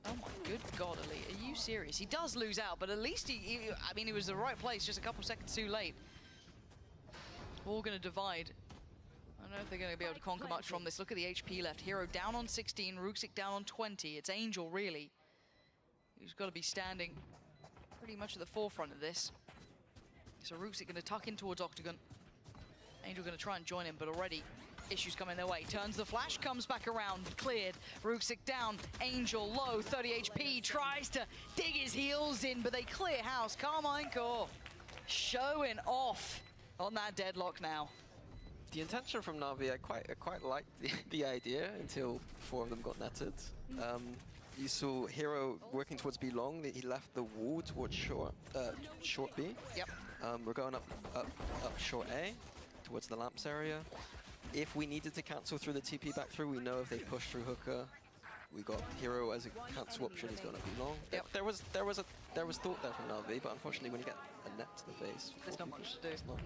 Oh my good God, Elite, are you serious? He does lose out, but at least I mean, he was in the right place, just a couple seconds too late. All gonna divide. I don't know if they're gonna be able to conquer much from this. Look at the HP left. Hero down on 16, Rooksik down on 20. It's Angel, really, who's got to be standing pretty much at the forefront of this. So Rooksik gonna tuck in towards Octagon. Angel going to try and join him, but already issues coming their way. Turns the flash, comes back around, cleared. Rooksik down, Angel low, 30 HP, tries to dig his heels in, but they clear house. Carmine Core showing off on that deadlock now. The intention from Na'Vi, I quite liked the idea until 4 of them got netted. You saw Hero working towards B long. He left the wall towards short B. Yep. We're going up short A towards the lamps area. If we needed to cancel through the TP back through, we know if they push through hookah, we got Hero as a cancel option. He's going to be long. Yep. There was thought there from Na'Vi, but unfortunately, when you get a net to the face, There's not much to do. it's not.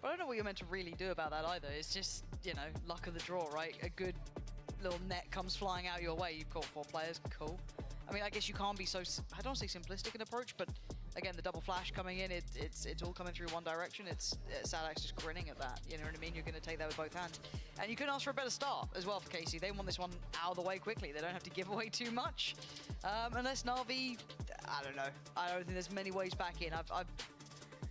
But I don't know what you're meant to really do about that either. It's just, you know, luck of the draw, right? A good little net comes flying out your way. You've got 4 players, cool. I mean, I guess you can't be so, I don't say simplistic an approach, but again, the double flash coming in, it's all coming through one direction. It's Sadak's just grinning at that, you know what I mean? You're going to take that with both hands. And you couldn't ask for a better start as well for KC. They want this one out of the way quickly. They don't have to give away too much. Unless Na'Vi, I don't know. I don't think there's many ways back in.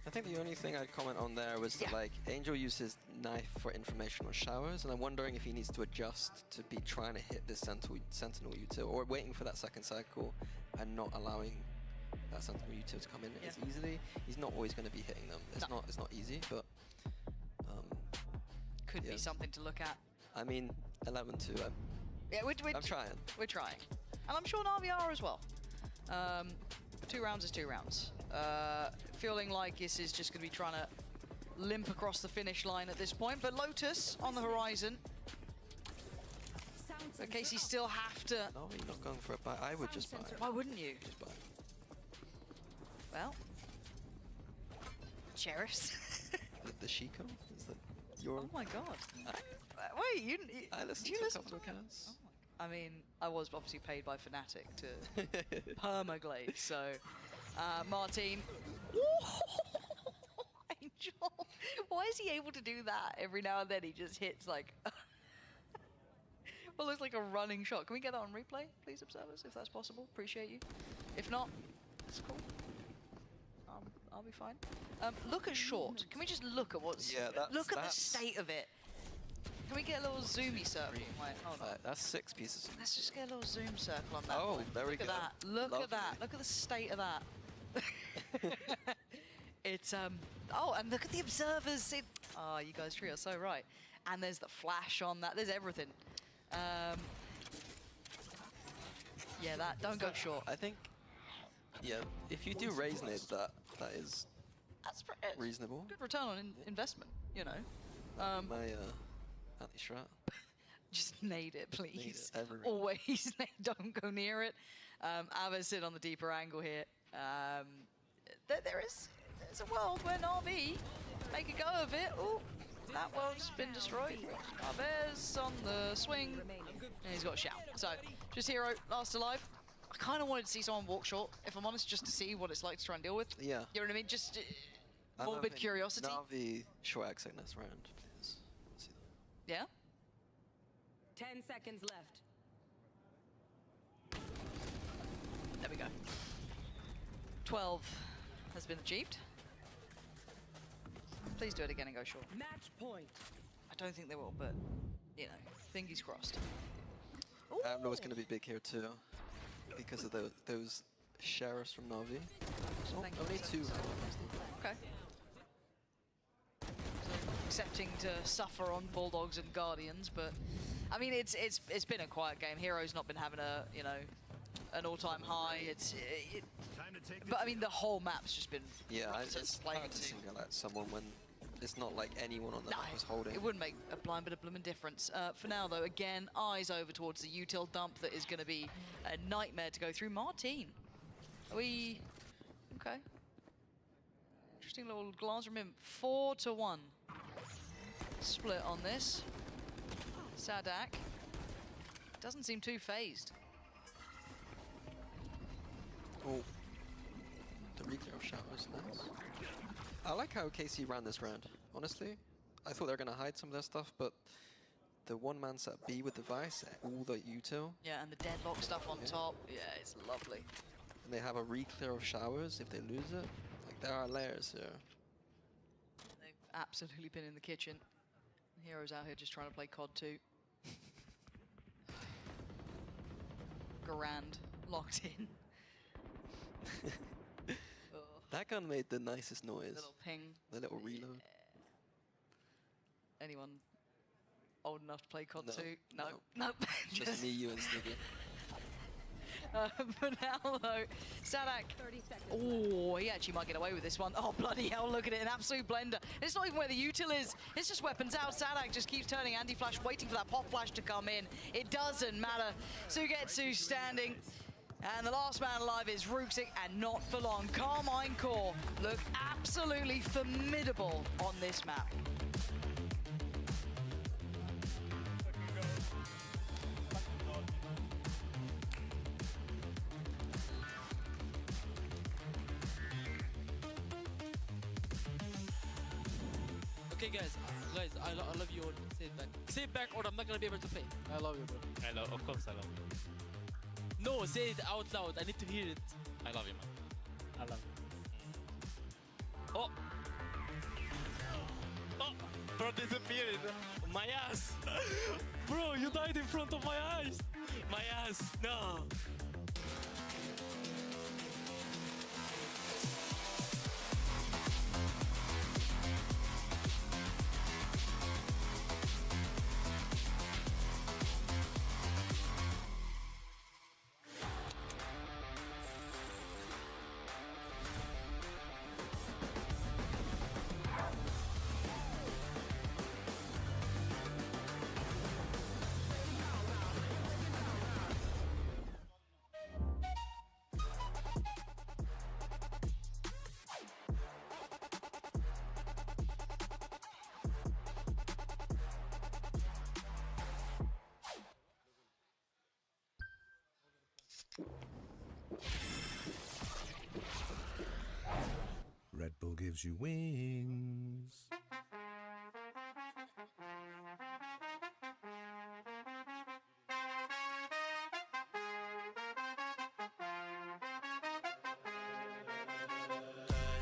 I think the only thing I'd comment on there was that, like, Angel uses knife for information on showers, and I'm wondering if he needs to adjust to be trying to hit this Sentinel util, or waiting for that second cycle and not allowing that Sentinel util to come in as easily. He's not always going to be hitting them. It's not easy, but could be something to look at. I mean, 11-2. I'm trying. We're trying, and I'm sure Na'Vi are as well. 2 rounds is 2 rounds. Feeling like this is just going to be trying to limp across the finish line at this point, but Lotus on the horizon. But KC still have to... No, you're not going for a buy. I would just buy. Why wouldn't you? Just buy. Well, Cheris. The Shiko? Is that your... Oh my god. Wait, I listened do you to listen a couple of accounts. Oh my, I mean, I was obviously paid by Fnatic to permaglaze, so... Martin. Angel. Why is he able to do that every now and then? He just hits like... well, looks like a running shot. Can we get that on replay, please, observers, if that's possible? Appreciate you. If not, it's cool. I'll be fine. Look at short. Can we just look at what's... Yeah, look at the state of it. Can we get a little zoomy circle? Wait, hold on. That's 6 pieces. Let's just get a little zoom circle on that. Oh, one. there we go. Look at that. Look Lovely. at that. Look at the state of that. It's oh, and look at the observers. Oh, you guys three are so right. And there's the flash on that. There's everything. Yeah, that don't go short. I think, yeah, if you do raise nade, that is reasonable. Good return on investment, you know. My anti-strat. Just nade it, please. Nade it everywhere. Always don't go near it. Ava's sit on the deeper angle here. There's a world where Na'Vi make a go of it. Ooh, that world's been destroyed. Narvaez on the swing, and he's got a shout. So, just Hero, last alive. I kind of wanted to see someone walk short, if I'm honest, just to see what it's like to try and deal with. Yeah. You know what I mean? Just morbid curiosity. Na'Vi short exit next round, please. Let's see that. Yeah? 10 seconds left. There we go. 12 has been achieved. Please do it again and go short. Match point. I don't think they will, but, you know, fingers crossed. I know it's going to be big here too, because of those sheriffs from Na'Vi. Oh, only 2. Okay. So accepting to suffer on Bulldogs and Guardians, but I mean it's been a quiet game. Hero's not been having a an all-time high. But I mean the whole map's just been Yeah, it's hard to single out someone when it's not like anyone on the map was holding. It wouldn't make a blind bit of blooming difference. For now though, again, eyes over towards the util dump that is going to be a nightmare to go through. Martine, are we okay? Interesting little glance from him. 4-1 split on this. Sadak doesn't seem too phased. Oh, the reclear of showers, nice. I like how KC ran this round, honestly. I thought they were going to hide some of their stuff, but the one-man set B with the Vice, all the util. Yeah, and the deadlock stuff on top. Yeah, it's lovely. And they have a reclear of showers if they lose it. Like, there are layers here. absolutely been in the kitchen. Heroes out here just trying to play COD 2. Grand, locked in. That gun made the nicest noise. Little ping. The little reload. Anyone old enough to play COD 2? No. Just me, you, and Sniggy. But now, though, Sadak. 30 seconds. Oh, he actually might get away with this one. Oh, bloody hell, look at it, an absolute blender. It's not even where the util is. It's just weapons out. Sadak just keeps turning anti-flash, waiting for that pop flash to come in. It doesn't matter. Sugetsu standing. And the last man alive is Ruxic, and not for long. Carmine Core look absolutely formidable on this map. Okay, guys, I love you all. Say it back. Say it back, or I'm not gonna be able to play. I love you, bro. I love, of course, I love you. No, say it out loud. I need to hear it. I love you, man. I love you. Oh, oh, bro, disappeared. My ass, bro, you died in front of my eyes. My ass, no. Red Bull gives you wings.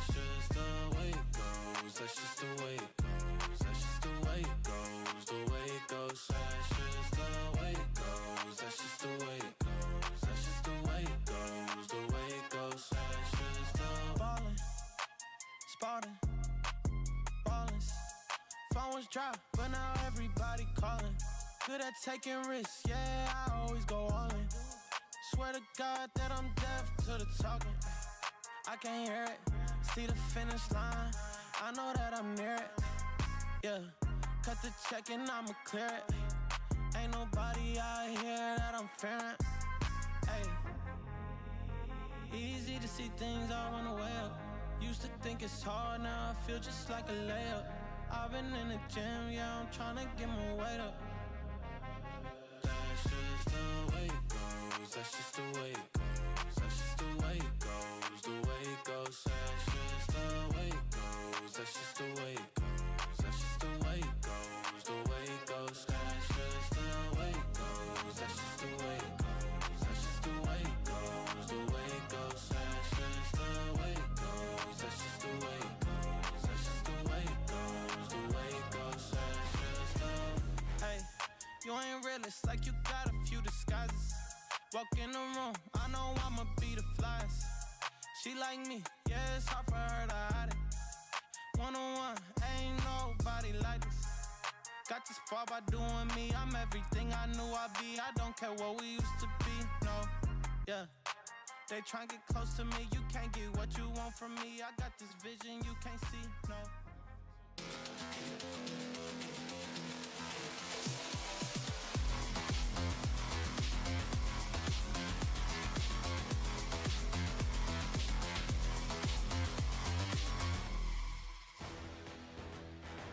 That's just the way it goes. That's just the way it goes. That's just the way it goes. The way it goes. That's just the way it goes. That's just the way it goes. That's just the way it goes. The way it goes. That's just the ballin', spotting, ballin'. Phone was dry, but now everybody calling. Good at taking risks, yeah, I always go all in. Swear to God that I'm deaf to the talking. I can't hear it, see the finish line. I know that I'm near it, yeah. Cut the check and I'ma clear it. Ain't nobody out here that I'm fearing. Hey, easy to see things all on the way up. Used to think it's hard, now I feel just like a layup. I've been in the gym, yeah, I'm tryna get my weight up. That's just the way it goes. That's just the way it goes. That's just the way it goes. The way it goes. That's just the way it goes. That's just the way it goes. That's just the way it goes. The way it goes. That's just the way it goes. That's just the way it goes. That's just the way it goes. The way it goes. That's just the way it goes. That's just the way it goes. That's just the way it goes. The way it goes. That's just the. Hey, you ain't real. It's like you got a few disguises. Walk in the room, I know I'ma be the flyest. She like me, yeah, it's hard for her to hide it. One-on-one, ain't nobody like this. Got this far by doing me, I'm everything I knew I'd be. I don't care what we used to be, no, yeah. They try and get close to me, you can't get what you want from me. I got this vision you can't see, no.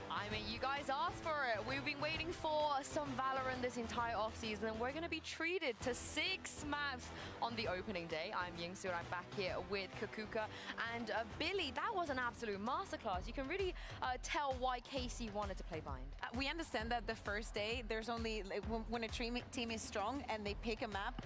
I mean, you guys asked for it. We've been waiting for some Valorant this entire offseason, and we're going to be treated to 6 maps on the opening day. I'm Yingsu, and I'm back here with Kakuka and Billy. That was an absolute masterclass. You can really tell why KC wanted to play Bind. We understand that the first day, there's only, when a team is strong and they pick a map,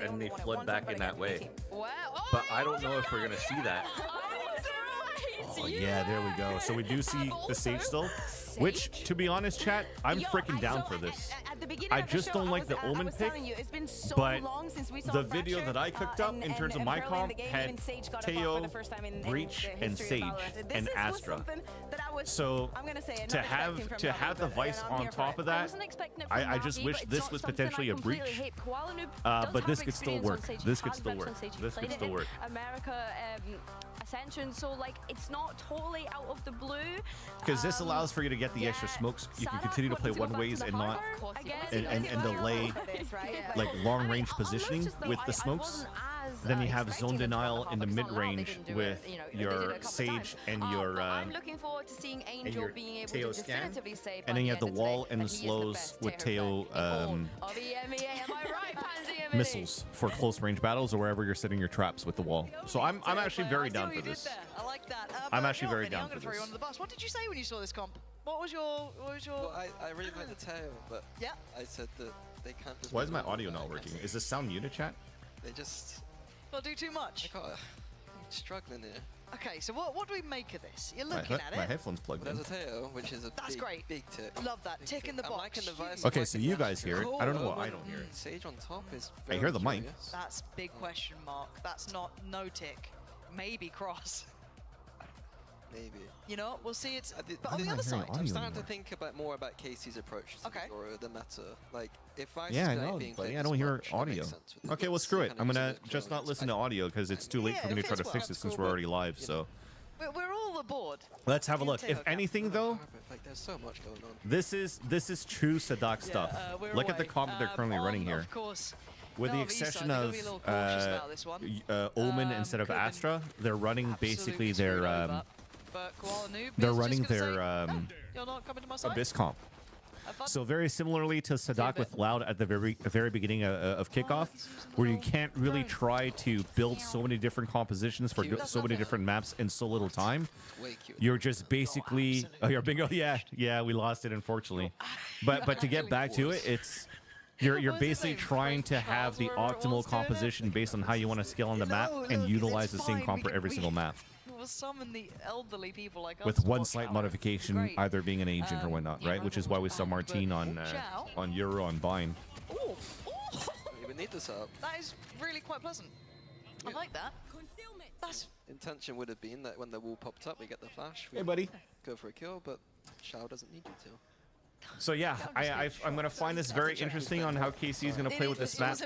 and they flood back in that way. Wow. Oh But my I don't God, know if we're gonna see that. I was right. Oh, yeah, there we go. So we do see the stage still. Which, to be honest, chat, I'm freaking down for this. At the beginning I of the just show, don't like the I Omen was pick, telling you, it's been so but long since we saw the video Fracture, that I cooked up in terms of my early in comp the game, had even Sage got a buff Teo, for the first time in Breach, the and history of Sage, Valorant. and This was Astra. something that I was, So I'm gonna say it, to not have expecting from the Navi, but Vice I'm on here for top it. of that, wasn't expecting it from I just Navi, wish but it's this not was something potentially I a Breach. completely hate. Koala Noob does But this have could still experience on work. Sage. This He could has still reps work. on Sage. He This played could it still in work. America Ascension, so like it's not totally out of the blue. Because this allows for you to get the extra smokes. You can continue to play one ways and not and delay like long range positioning with the smokes. Then you have zone denial in the mid range with your Sage and your I'm looking forward to seeing Angel being able Teo to scan. definitively say. And then you have the wall and the slows with Teo missiles for close range battles or wherever you're setting your traps with the wall. So I'm actually very down for this. I like that. I'm actually very down I'm for gonna throw you this. under the bus. What did you say when you saw this comp? What was your? Well, I really like the tail, but yeah, I said that they can't. Just Why is my audio not working? Is this sound unit chat? They just. Not do too much. I'm struggling here. Okay, so what do we make of this? You're My, looking at my it. headphones plugged Well, in. there's a tail, which is a That's big, great. big tick. Love that. Tick in the I'm box. liking the vibe. Okay, so you guys hear it. I don't know what I Omen, don't hear it. Sage on top is. I hear the mic. curious. That's big question mark. That's not no tick. Maybe cross. Maybe. You know, we'll see. It's but why on the didn't I other hear side. audio I'm starting anymore? to think more about Casey's approach to the meta. Like, if I Yeah, I know, but I don't hear audio. Okay, well, screw it. I'm gonna just not listen to audio because it's too late for me to try to fix it since we're already live. So We're all aboard. let's have a look. If anything, though, Like, there's so much going on. this is true Sadak stuff. we're Look at the away. comp that they're currently running here. Of course. With the Navi exception side, they're of gonna be a little cautious about this one. Omen instead of Astra, they're running basically their But Koala Noob they're is just running gonna their say, you're not coming to my side. Abyss comp. So very similarly to Sadak with Loud at the very beginning of kickoff, where you can't really try to build so many different compositions for so many different maps in so little time. You're just basically your bingo. Yeah, we lost it unfortunately. But to get back to it, it's you're basically trying to have the optimal composition based on how you want to scale on the map and utilize the same comp for every single map. We'll summon the elderly people like us With to one watch slight Valorant. modification, Great. either being an agent or whatnot, right? Which is why we saw Martine on Euro on Vine. Ooh. Don't even need this up. That is really quite pleasant. I like that. That's Intention would have been that when the wall popped up, we get the flash. Hey, buddy. Go for a kill, but Shao doesn't need you to. So yeah, I'm gonna find this very interesting on how KC is gonna play with this map.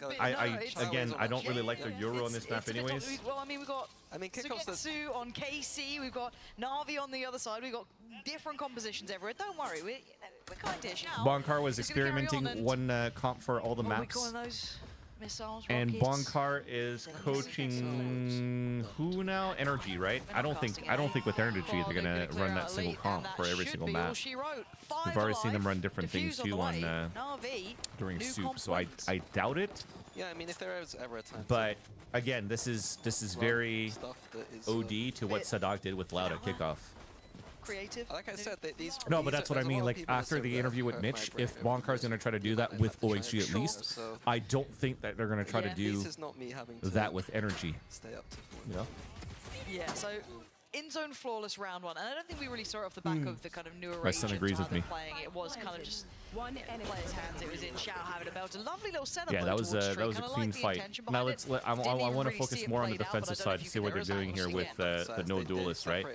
Again, I don't really like the Euro on this map anyways. Well, I mean, we've got Sugetsu on KC, we've got Navi on the other side, we've got different compositions everywhere. Don't worry, we're kind of Shao. Bonkar was is gonna carry experimenting on and- one comp for all the what are we maps. calling those? Missiles, And rockets? Bonkar is coaching who now? Energy, right? I don't think with Energy they're gonna run that single comp for every single map. We've already seen them run different things too on during Soup, so I doubt it. Yeah, I mean, if there is ever a time. But again, this is very stuff that is, OD to what Sadak did with Loud at kickoff. Creative. Like I said, these. No, but that's what I mean. Like after the interview with Mitch, if Bonkar's going to try to do that with OXG at least, I don't think that they're going to try to do that with Energy. Stay up to you know? Yeah, so in-zone flawless round one, and I don't think we really saw it off the back of the kind of newer My son agrees with me. playing. It was kind of just players' hands. It was in Shao having a belt. A lovely little setup. Yeah, that was towards a Tree. clean Kinda like the fight. intention Now behind let's. it. I Didn't even want to really focus see it more on the played out, but I defensive don't know side if to you see could what they're there doing is here angles with the no duelist, right?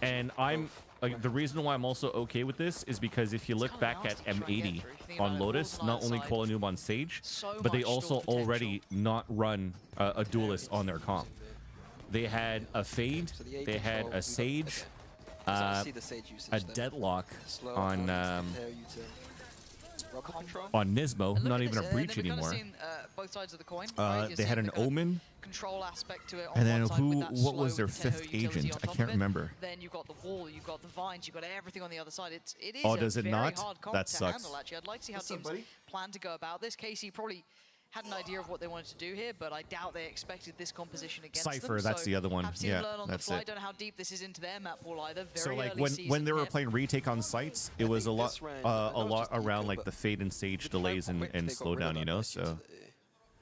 And I'm like the reason why I'm also okay with this is because if you look back at M80 on Lotus, not only Koala Noob on Sage, but they also already not run a duelist on their comp. They had a Fade, they had a Sage, a Deadlock on Nismo, not even a Breach anymore. Both sides of the coin. Right? You're They had seeing an the kind of Omen. Control aspect to it on And then one side with that what slow was their with the Tahoe fifth utility agent? on I top can't of it. remember. Then you've got the wall, you've got the vines, you've got everything on the other side. It is Oh, a does it very not? hard comp That to sucks. handle, actually. I'd like to see how What's up, teams buddy? plan to go about this. Casey probably had an idea of what they wanted to do here, but I doubt they expected this composition against them. Cypher, that's so the other one. have to see Yeah, them learn on that's the fly. it. Don't know how deep this is into their map pool either. Very So like early when season they were yet. playing retake on sites, it was a lot around like the Fade and Sage delays and slowdown, you know. So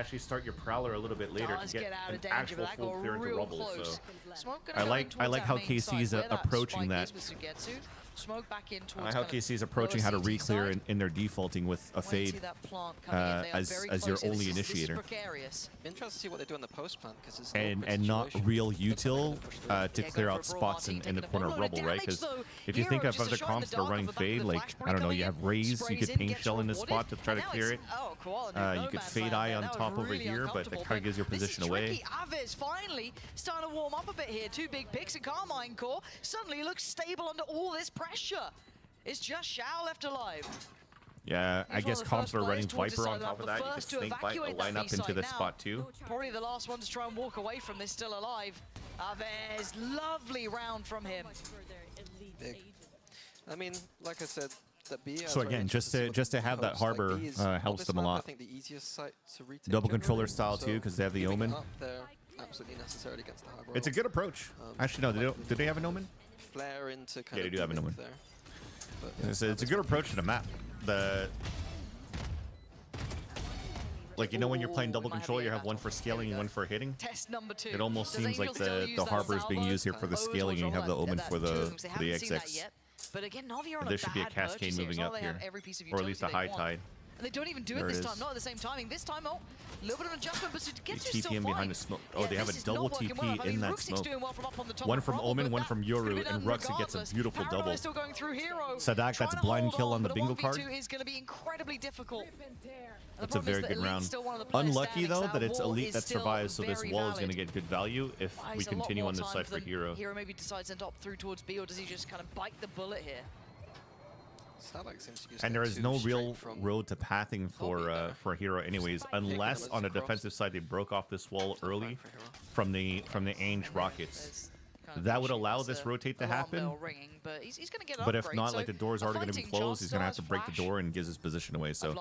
actually start your Prowler a little bit later Does to get get out an of danger, actual but that full got clear into real Rubble. close. So Smoke gonna I go like in towards how that main KC's side where that approaching spike that. is with Sugetsu. Smoke back in I towards like how KC is approaching how to re-clear in their defaulting with a fade as your only initiator. Interesting to see what they do in the post plan because and not real util to clear out spots in the corner of rubble, right? Because if you think of other comps that are running fade, like I don't know, you have Raze, you could paint shell in this spot to try to clear it. You could fade eye on top over here, but that kind of gives your position away. Aves finally starting to warm up a bit here. Two big picks in Carmine Core. Suddenly looks stable under all this pressure. It's just Shao left alive. Yeah, I guess comps are running Viper on top of that. You could snake line up into this spot too. Probably the last one to try and walk away from this, still alive. Aves, lovely round from him. Big. I mean, like I said, that B. So again, just to have that harbor helps them a lot. I think the easiest site to retake Double controller style too, because they have the Omen. Absolutely necessary against the harbor. It's a good approach. Actually, no, do they have an Omen? Flare into kind yeah, they do have an Omen. There. It's a good approach to the map. Like, you know, when you're playing double control, you have one for scaling and one for hitting. Test number 2. It almost seems like the harbor is being used here for the scaling, and you have the Omen for the XX. But again, Navi are on there should be a cascade moving up here, or at least a high tide. And they don't even do it this time, not at the same timing. This time, a little bit of an adjustment, but to get to still TPM behind the smoke. Oh, they have a double TP in that smoke. One from Omen, one from Yoru, and Rux gets a beautiful double. Sadak, that's blind kill on the bingo card. Is going to be incredibly difficult. That's a very good round. Unlucky though that it's Elite that survives, so this wall is going to get good value if we continue on this side for Hero. Hero maybe decides to opt through towards B, or does he just kind of bite the bullet here? And there is no real road to pathing for Hero anyways, unless on the defensive side they broke off this wall early from the Ange rockets. That would allow this rotate to happen. But if not, like the door's already going to be closed, he's going to have to break the door and gives his position away. So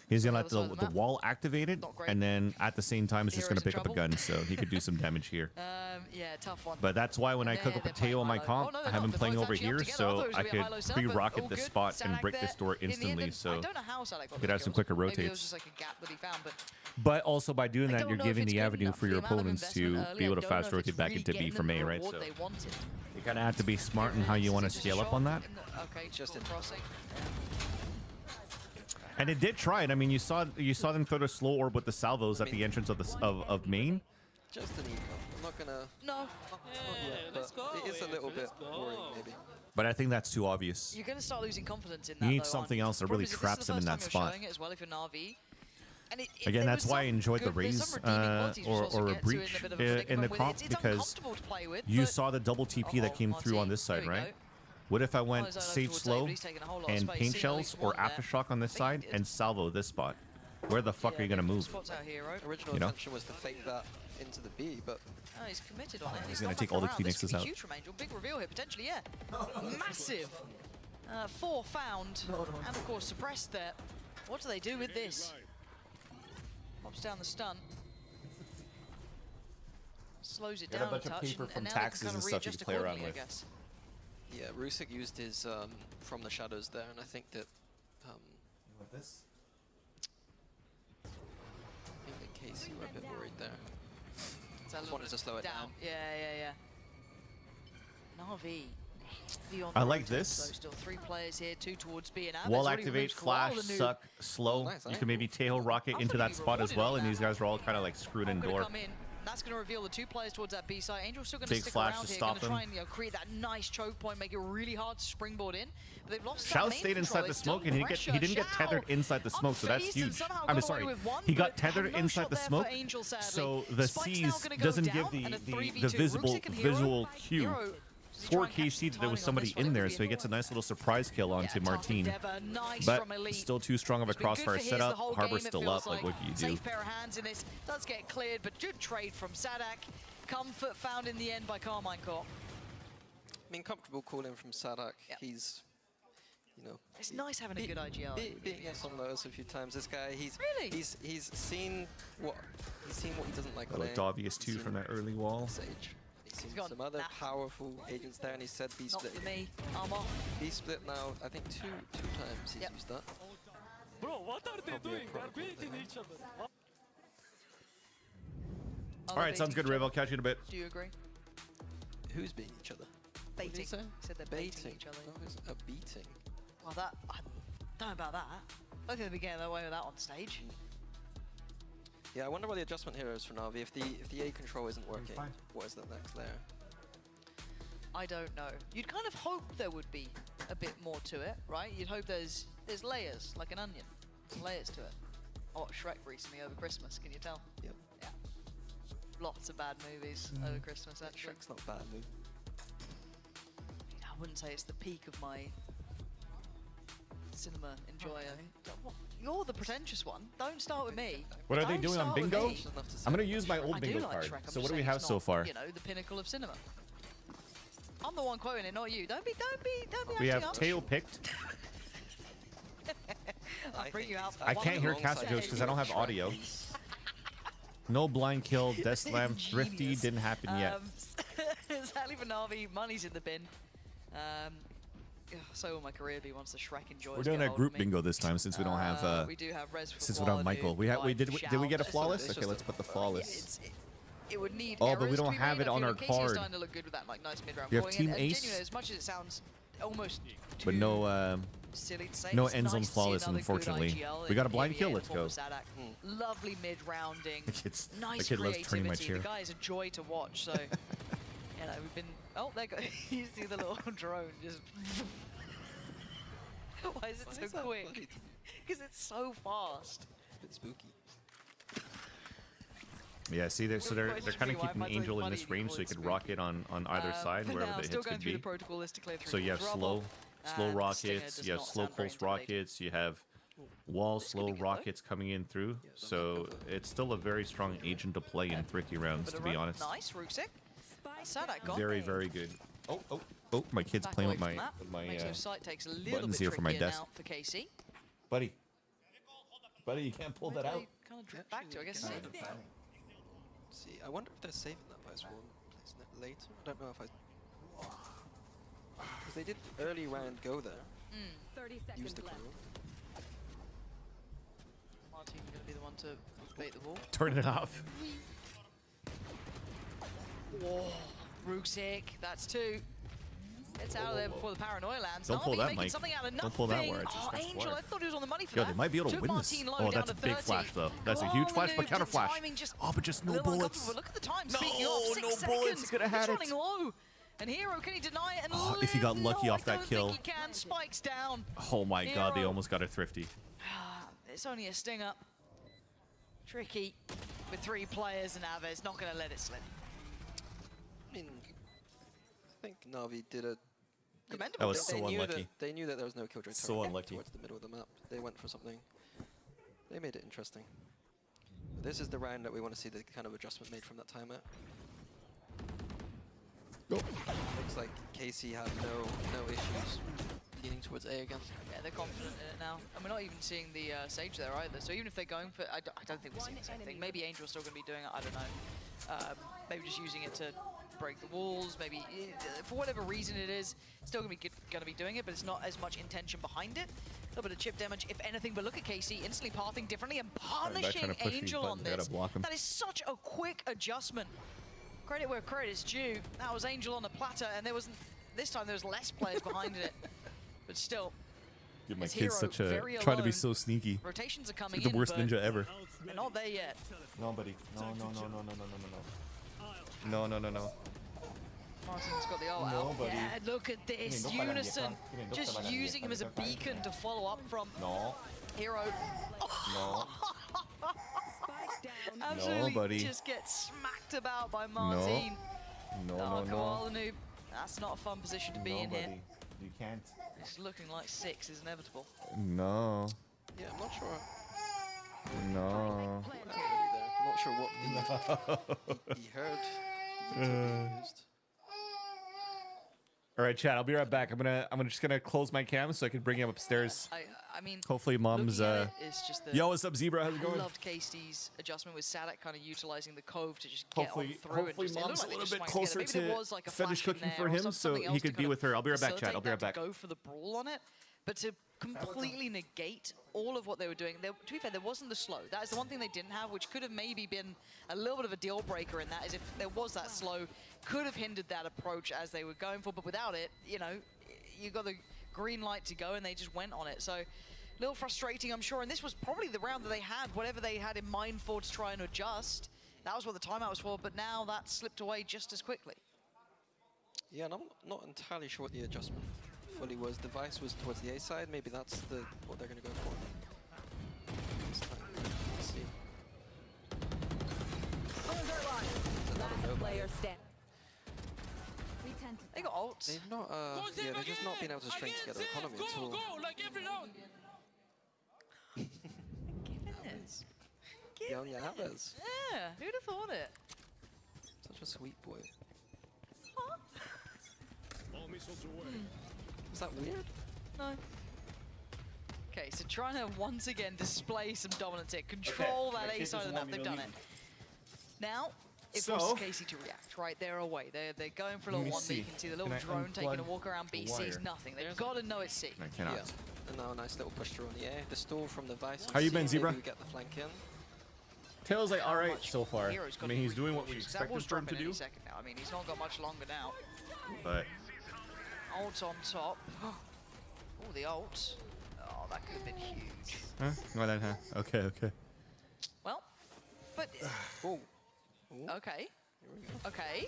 he's going to let the wall activate it, and then at the same time, he's just going to pick up a gun, so he could do some damage here. Yeah, tough one. But that's why when I cook up a Teo on my comp, I have him playing over here, so I could pre-rocket this spot and break this door instantly, so you could have some quicker rotates. But also by doing that, you're giving the avenue for your opponents to be able to fast rotate back into B from A, right? So you kind of have to be smart in how you want to scale up on that. Okay, just in crossing. And it did try it. I mean, you saw them throw the slow orb with the salvos at the entrance of main. Just an eco. I'm not gonna. No. Let's go. It is a little bit worrying, maybe. But I think that's too obvious. You're gonna start losing confidence in that. You need something else that really traps him in that spot. Again, that's why I enjoyed the Raze or a breach in the comp, because you saw the double TP that came through on this side, right? What if I went Sage Slow and Paint Shells or Aftershock on this side and Salvo this spot? Where the fuck are you going to move? Original intention was to fake that into the B, but... Oh, he's committed on it. He's going to take all the Phoenixes out. Huge from Angel. Big reveal here, potentially, yeah. Massive. 4 found, and of course suppressed there. What do they do with this? Pops down the stun. Slows it down a touch. Got a bunch of paper from and taxes and stuff you can play around with. Yeah, Rusik used his from the shadows there, and I think that. You want this? I think that Casey were a bit worried there. Just wanted to slow it down. Yeah. Na'Vi. I like this. Still 3 players here, 2 towards B and Wall activate, flash, suck, slow. You can maybe tail rocket into that spot as well, and these guys are all kind of like screwed in door. That's going to reveal the 2 players towards that B side. Angel's still going to Big stick flash around to here, stop going to try and create that nice choke point, make it really hard to springboard in. But they've lost Shao that stayed main inside the smoke, and he didn't get tethered inside the smoke, so that's huge. I'm sorry, he got tethered inside the smoke, so the C's doesn't give the visual cue for KC that there was somebody in there, so he gets a nice little surprise kill onto Martine. But still too strong of a crossfire setup. Harbor's still up. Like, what can you do? Safe pair of hands in this. Does get cleared, but good trade from Sadak. Comfort found in the end by Carmine Core. I mean, comfortable calling from Sadak. He's, you know. It's nice having a good IGL. Being yes on those a few times. This guy, he's seen what he doesn't like. That looked obvious too from that early wall. Sage. He's seen some other powerful agents there, and he said B split. Not for me. I'm off. B split now. I think two times he's used that. Bro, what are they doing? They're beating each other. All right, sounds good, Riv. I'll catch you in a bit. Do you agree? Who's beating each other? did he Baiting. say? He said they're baiting each other. Oh, it's a beating. Well, that I don't know about that. I don't think they'd be getting their way with that on stage. Yeah, I wonder what the adjustment here is for Na'Vi. If the A control isn't working, what is the next layer? I don't know. You'd kind of hope there would be a bit more to it, right? You'd hope there's layers, like an onion. There's layers to it. I watched Shrek recently over Christmas, can you tell? Yep. Yeah. Lots of bad movies over Christmas, actually. Shrek's not a bad movie. I wouldn't say it's the peak of my cinema enjoyer. You're the pretentious one. Don't start with me. What are they Don't doing on start with bingo? me. I'm gonna use my old I do bingo like card. Shrek, I'm So just what do we saying have it's so not, far? You know, the pinnacle of cinema. I'm the one quoting it, not you. Don't be We have acting up. tail picked. I'll bring you out. I can't hear cast jokes because I don't have audio. No blind kill, death slam, thrifty didn't happen yet. Sadly for Na'Vi, money's in the bin. So will my career be once the Shrek enjoys. We're doing a group bingo this time since we don't have we do have Res since we don't have Michael. Did we get a flawless? Okay, let's put the flawless. It would need Oh, but we errors don't to be have made. it I on feel our like Casey is card. starting to look good with that, like nice mid-round We have calling, Team and Ace. genuinely, as much as it sounds almost But no silly to say, no it's end zone nice to see flawless, another good unfortunately. IGL We got a in blind NBA kill, in the let's form go. of Sadak. Lovely mid-rounding, nice the kid loves creativity. turning my chair. The guy is a joy to watch. So, you know, we've been. Oh, there go. You see the little drone just. Why is it so quick? Because it's so fast. A bit spooky. Yeah, see, they're kind of Why keeping am I so Angel in funny this to range call so you it could spooky? rocket on either side, For wherever now, the still hits going could through be. the protocol list to clear through So you have rubble. slow And the stinger rockets, does you have not slow sound very pulse rockets, you have wall slow rockets coming in through. So it's still a very strong agent to play in thrifty rounds, Bit to of be run. honest. Nice, Ruxic. Sadak got Very, it. very good. Oh, my kid's Back playing away with from my that. Makes no sight, takes a little buttons bit here for my trickier desk. now for KC. Buddy, you can't pull that out. Kind of drift back to, I guess. See, I wonder if they're saving that by Swarm placing it later. I don't know if I. Because they did early round go there. 30 Use seconds the left. clone. Martin going to be the one to bait the ball. Turn it off. Whoa, Ruxic, that's two. Gets out of there before the paranoia lands. Don't pull Na'Vi that, making Mike. something out of Don't pull that nothing. where I just Oh, pressed Angel, water. I thought he was on the money for Yo, that. they might be able to Took win this. Martin low Oh, down that's a to big 30. flash, though. That's a Go huge on, flash, but Luke, counter the flash. timing just Oh, but just a no little bullets. uncomfortable. Look at the time. No, Speaking of, 6 no seconds. bullets. He could have had He's it. running low. And Hero, can he deny it? And Oh, if he got lucky no, off that I kill. don't think he can. Spikes down. Oh my god, they Hero. almost got a thrifty. It's only a stinger. Tricky with 3 players, and Aves not going to let it slip. I mean, I think Na'Vi did a. Commendable. That was so knew unlucky. That, they knew that there was no killjoy So turret unlucky. towards the middle of the map. They went for something. They made it interesting. But this is the round that we want to see the kind of adjustment made from that timeout. Looks like KC have no issues leaning towards A again. Yeah, they're confident in it now. And we're not even seeing the Sage there either. So even if they're going for... I don't think we're seeing the same thing. Maybe Angel's still going to be doing it. I don't know. Maybe just using it to break the walls. Maybe for whatever reason it is, still going to be doing it, but it's not as much intention behind it. A little bit of chip damage, if anything. But look at KC instantly pathing differently and punishing to push these Angel on buttons. I gotta this. block him. That is such a quick adjustment. Credit where credit is due. That was Angel on a platter, and there wasn't. This time there was less players behind it, but still. Give my It's kids Hero such a very trying to be alone. so sneaky. Rotations are coming The in, worst but ninja ever. They're not there yet. No, buddy. No. Martin's got the ult No, out. buddy. Yeah, look at this. Give me, no Unison. para la Just vieja. using him as a beacon to follow up from No. Hero. No. Absolutely buddy. just gets smacked about by Martin. No, Oh, no. Koala Noob. That's not a fun position to be in here. You can't. It's looking like 6 is inevitable. No. Yeah, I'm not sure. No. I'm not sure what he heard. Used. All right, Chad. I'll be right back. I'm just gonna close my cam so I can bring him upstairs. I mean, Hopefully, Mom's. looking at it, it's just the, Yo, what's up, Zebra? How's it I going? loved KC's adjustment with Sadak kind of utilizing the cove to just get Hopefully, on through. hopefully and just, Mom's it a looked like little they bit just closer swung together. Maybe there to was like a finish flash in cooking there for or him, so something he else could to be kind with her. I'll be right back, Chad. facilitate I'll be right that back. to go for the brawl on it, but to completely negate all of what they were doing. To be fair, there wasn't the slow. That is the one thing they didn't have, which could have maybe been a little bit of a deal breaker in that, is if there was that slow, could have hindered that approach as they were going for. But without it, you know, you got the green light to go and they just went on it. So a little frustrating, I'm sure. And this was probably the round that they had, whatever they had in mind for to try and adjust. That was what the timeout was for, but now that slipped away just as quickly. Yeah, and I'm not entirely sure what the adjustment fully was. The Vice was towards the A side. Maybe that's what they're going to go for. This time, let's see. Last player stand. They got ults. They've not, yeah, they've just not been able to string together economy at all. Go, like every round. Young Abbas. Yeah, who'd have thought it? Such a sweet boy. Huh? Was that weird? No. Okay, so trying to once again display some dominance here, control that A side of the map. They've done it. Now, it forces KC to react, right? They're away. They're going for a little one. You can see the little drone taking a walk around B. Sees nothing. They've got to know it's C. I cannot. Yeah. And now a nice little push through on the A. The stall from the Vice. How you been, Zebra? Maybe we get the flank in. Tails like all right so far. I mean, he's doing what we That expected was for him to dropping any do. second now. I mean, he's not got much longer now. But Ult on top. Oh, the ult. Oh, that could have been huge. huh? Well then, huh? Okay, okay. Well, but okay, okay.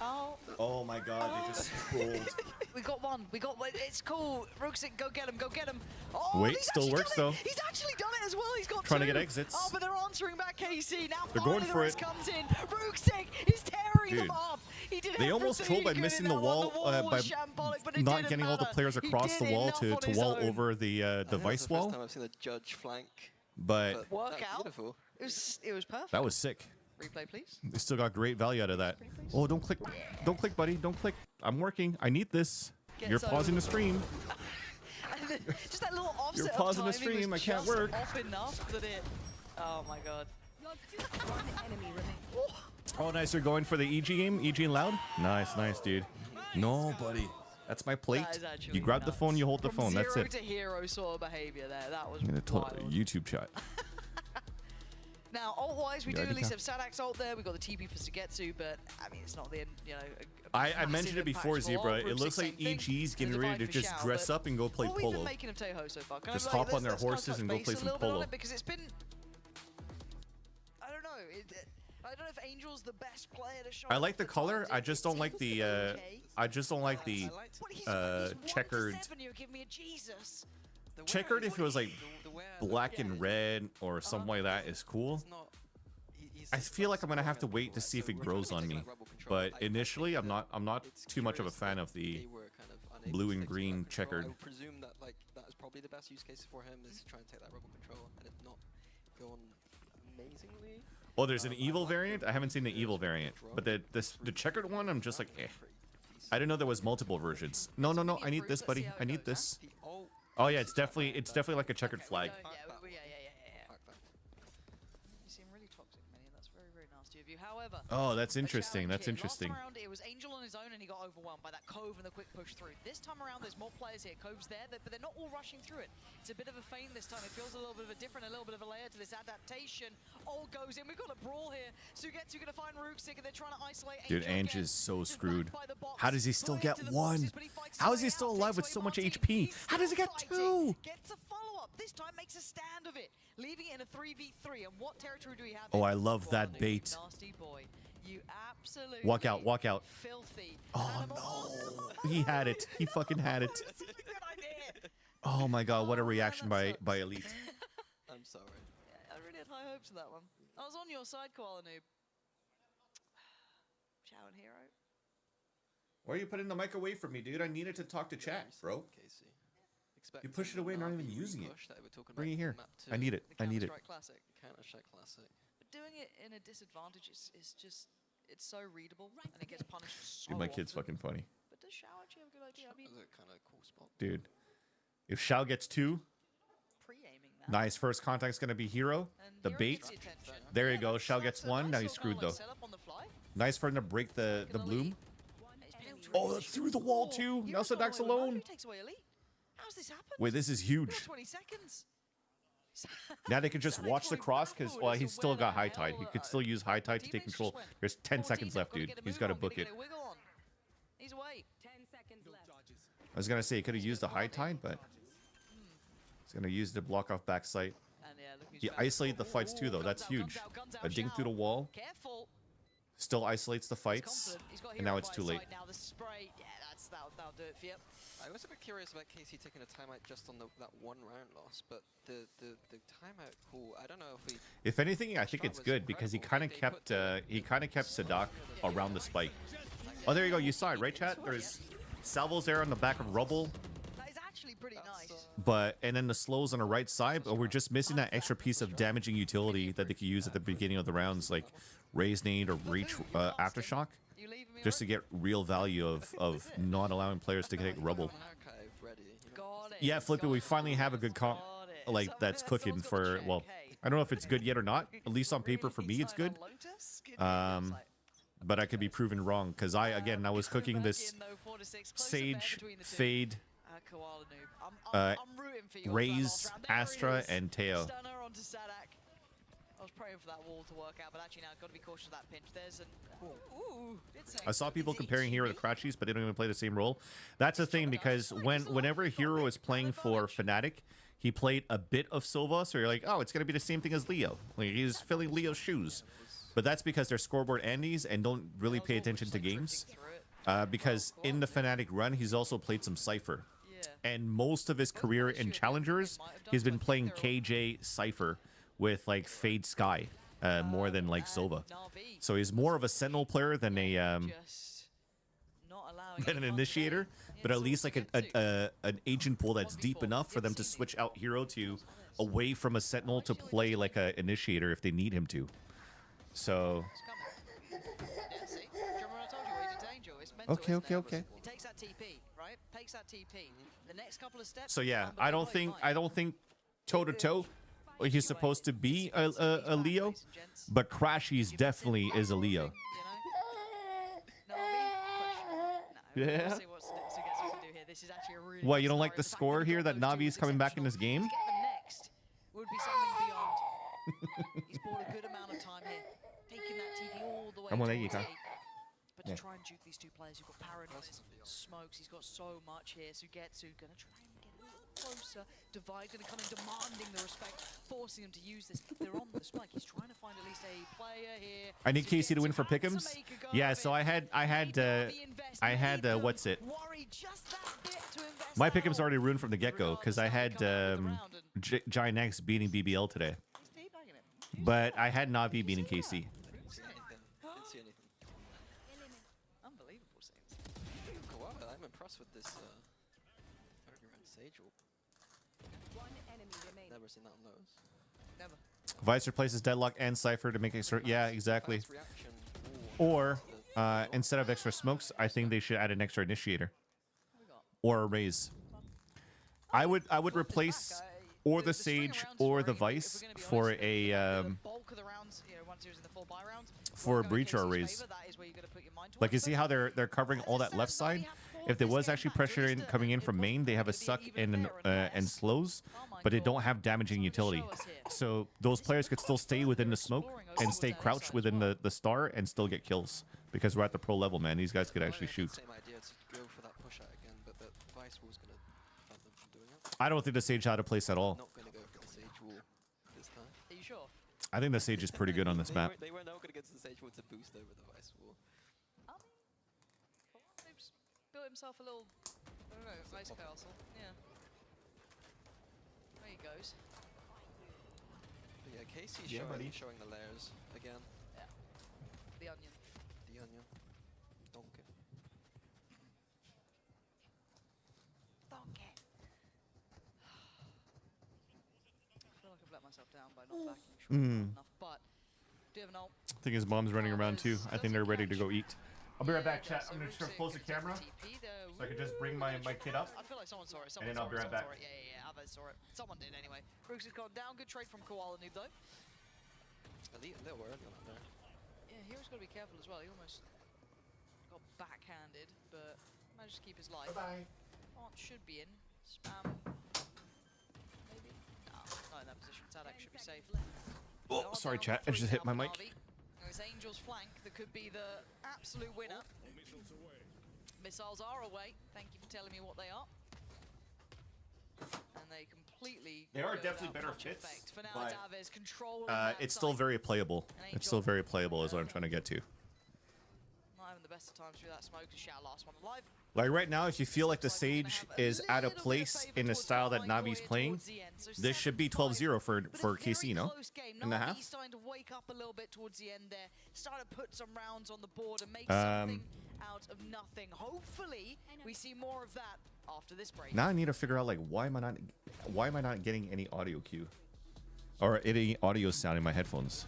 Oh. Oh my God! They just scrolled. We got one. We got one. It's cool. Rooksik, go get him. Go get him. Oh, Wait, he's still actually works done it. though. He's actually done it as well. He's got Trying to two. get exits. Oh, but they're answering back KC. Now They're finally going the for rest it. comes in. Rooksik is tearing Dude, them up. He did they almost everything trolled by he could missing in the that one. wall, The by was shambolic, but it not didn't getting all the matter. players He across the did wall enough to on his wall own. over the Vice That's the first wall. time I've seen a judge flank. But Work that's out. beautiful. It was perfect. that was sick. Replay, please. They still got great value out of that. Oh, don't click, buddy, don't click. I'm working. I need this. You're pausing the stream. Just that little offset. You're pausing the of timing stream, was I can't just work. Off enough that it. Oh my God. One enemy remaining. Oh, nice. They're going for the EG game. EG and loud. Nice, nice, dude. No, buddy. That's my plate. That is actually You grab the nuts. phone, you hold the From phone. That's zero it. to hero sort of behavior there. That was I'm gonna wild. YouTube chat. Now, ult-wise, we You do at already least can. have Sadak's ult there. We got the TP for Sugetsu, but I mean, it's not the you know. I mentioned it before, Zebra. It looks like EG's getting ready to just dress up and go play what we've been polo. making of Teho so far? Kind Just of like, hop on their let's kind of horses touch and go base play a some little bit on polo. it because it's been. I don't know. I don't know if Angel's the best player to show. I like the color. I just don't like the. I just don't like the checkered. You're giving me a Jesus. Checkered, if it was like black and red or something like that, is cool. I feel like I'm gonna have to wait to see if it grows on me. But initially, I'm not too much of a fan of the blue and green checkered. I would presume that like that is probably the best use case for him is to try and take that rebel control and it not go on amazingly. Well, there's an evil variant. I haven't seen the evil variant, but the checkered one, I'm just like, eh. I didn't know there was multiple versions. No. I need this, buddy. I need this. Oh yeah, it's definitely like a checkered flag. You seem really toxic, Minion. That's very, very nasty of you. However. Oh, that's interesting. That's Last interesting. time around, it was Angel on his own, and he got overwhelmed by that Cove and the quick push through. This time around, there's more players here. Cove's there, but they're not all rushing through it. It's a bit of a feint this time. It feels a little bit of a different, a little bit of a layer to this adaptation. All goes in. We've got a brawl here. Sugetsu gonna find Rooksik, and they're trying to isolate Dude, Ange is so screwed. How does he still get one? How is he still alive with so much HP? How does he get two? Gets a follow-up. This time makes a stand of it, leaving it in a 3v3. And what territory do we have? Oh, I love that bait. Nasty boy. You absolutely Walk out, walk out. Filthy. Oh no. He had it. He fucking had it. Oh my god, what a reaction by Elite. I'm sorry. Yeah, I really had high hopes for that one. I was on your side, Koala Noob. Chow and Hero. Why are you putting the mic away from me, dude? I needed to talk to chat, bro. You push it away, not even using it. Bring it here. I need it. I need it. Classic. Counter-Strike Classic. But doing it in a disadvantage is just, it's so readable, and it gets punished so Dude, my kid's often. fucking funny. But does Shao actually have a good idea? I mean, kind of cool spot. Dude. If Shao gets two, nice. First contact's gonna be Hero. The bait. There you go. Shao gets one. Now he's screwed though. Nice for him to break the bloom. Oh, that's through the wall too. Now Sadak's alone. How's this happened? Wait, this is We huge. got 20 seconds. Now they can just watch the cross because, well, he's still got high tide. He could still use high tide to take control. There's 10 seconds left, dude. He's got to book it. He's away. 10 seconds left. I was gonna say he could have used the high tide, but he's gonna use the block off back sight. He isolated the fights too, though. That's huge. A dink through the wall. Careful. Still isolates the fights, and now it's too late. Now the spray, yeah, that'll do it for you. I was a bit curious about KC taking a timeout just on that one round loss, but the timeout call, I don't know if we. If anything, I think it's good because he kind of kept Sadak around the spike. Oh, there you go. You saw it, right, chat? There's salvos there on the back of rubble. That is actually pretty nice. But and then the slows on the right side, but we're just missing that extra piece of damaging utility that they could use at the beginning of the rounds, like raise nade or reach aftershock, just to get real value of not allowing players to take rubble. Yeah, Flippy, we finally have a good comp like that's cooking for, well, I don't know if it's good yet or not. At least on paper for me, it's good. But I could be proven wrong because I was cooking this Sage, Fade, Raze, Astra, and Teo. I was praying for that wall to work out, but actually now got to be cautious of that pinch. There's an I saw people comparing Hero to Crashies, but they don't even play the same role. That's the thing, because whenever Hero is playing for Fnatic, he played a bit of Sova, so you're like, oh, it's going to be the same thing as Leo. Like, he's filling Leo's shoes. But that's because they're scoreboard Andes and don't really pay attention to games. Because in the Fnatic run, he's also played some Cypher. And most of his career in Challengers, he's been playing KJ Cypher with like Fade Sky more than like Sova. So he's more of a Sentinel player than an Initiator, but at least like an agent pool that's deep enough for them to switch out Hero to away from a Sentinel to play like an Initiator if they need him to. So okay. It takes that TP, right? Takes that TP. The next couple of steps. So yeah, I don't think toe to toe he's supposed to be a Leo, but Crashies definitely is a Leo. Yeah. What, you don't like the score here that Navi's coming back in this game? Would be something beyond. He's bought a good amount of time here, taking that TP all the way towards A. But to try and juke these two players, you've got Paranoid, Smokes, he's got so much here. Sugetsu gonna try and get a little closer. Divide gonna come in demanding the respect, forcing him to use this. They're on the spike. He's trying to find at least a player here. I need KC to win for pick'ems. Yeah, so I had what's it? My pick'ems already ruined from the get-go because I had Giant X beating BBL today. But I had Navi beating KC. Unbelievable scenes. I'm impressed with this Sage ult. Never seen that on those. Never. Vice replaces Deadlock and Cypher to make extra. Yeah, exactly. Or instead of extra smokes, I think they should add an extra initiator or a raise. I would replace or the Sage or the Vice for a breach or a raise. Like, you see how they're covering all that left side? If there was actually pressure coming in from main, they have a suck and slows, but they don't have damaging utility. So those players could still stay within the smoke and stay crouched within the star and still get kills, because we're at the pro level, man. These guys could actually shoot. Same idea to go for that push out again, but the Vice Wall's gonna prevent them from doing it. I don't think the Sage had a place at all. Not gonna go for the Sage Wall this time. Are you sure? I think the Sage is pretty good on this map. They were not gonna get to the Sage Wall to boost over the Vice Wall. Built himself a little, I don't know, ice castle. Yeah. There he goes. But yeah, Casey showing the layers again. Yeah. The onion. The onion. Donkey. Donkey. I feel like I've let myself down by not backing short enough, but do you have an ult? I think his mom's running around too. I think they're ready to go eat. I'll be right back, chat. I'm just gonna close the camera so I can just bring my kid up. I feel like someone saw it. And then I'll be right back. Yeah, others saw it. Someone did anyway. Brooks has gone down. Good trade from Koala Noob though. A little worried on that there. Yeah, Hero's got to be careful as well. He almost got backhanded, but managed to keep his life. Bye-bye. Aunt should be in, Spam. Maybe? No, not in that position. Tadak should be safe. Oh, sorry, chat. I just hit my mic. It's Angel's flank that could be the absolute winner. Missiles are away. Thank you for telling me what they are. And they completely. They are go definitely without better much fits, effect. For now, but, Davies controlling that it's still side. very playable. It's still very playable is what I'm trying to get to. Not having the best of times through that smoke. Shout last one alive. Like right now, if you feel like the Sage is at a place in the style that Navi's playing, this should be 12-0 for KC, you know? Close game. In the half. He's starting to wake up a little bit towards the end there. Starting to put some rounds on the board and make something out of nothing. Hopefully, we see more of that after this break. Now I need to figure out like why am I not getting any audio cue or any audio sound in my headphones.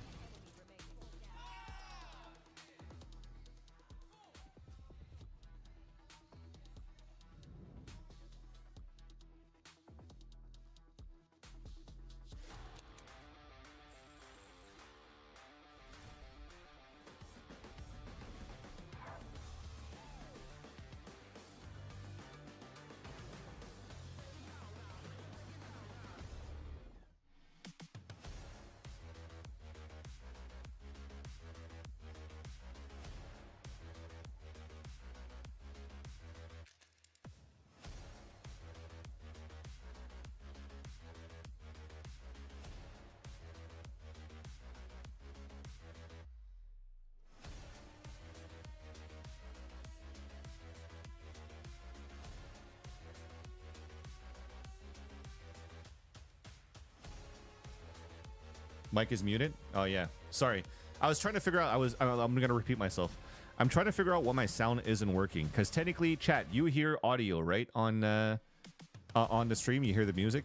Mic is muted. Oh yeah, sorry. I was trying to figure out. I'm gonna repeat myself. I'm trying to figure out why my sound isn't working. Because technically, chat, you hear audio right on the stream. You hear the music.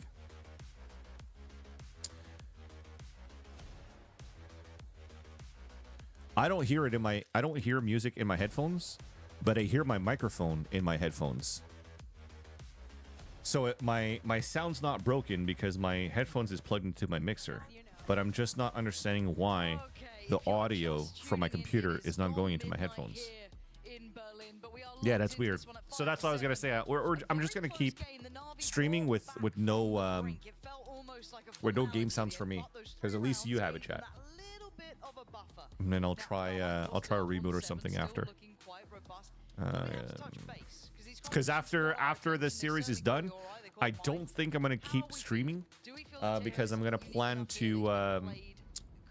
I don't hear it in my. I don't hear music in my headphones, but I hear my microphone in my headphones. So my sound's not broken because my headphones is plugged into my mixer. But I'm just not understanding why the audio from my computer is not going into my headphones. Yeah, that's weird. So that's what I was gonna say. I'm just gonna keep streaming with no game sounds for me, because at least you have a chat. And then I'll try a reboot or something after. Because after the series is done, I don't think I'm gonna keep streaming because I'm gonna plan to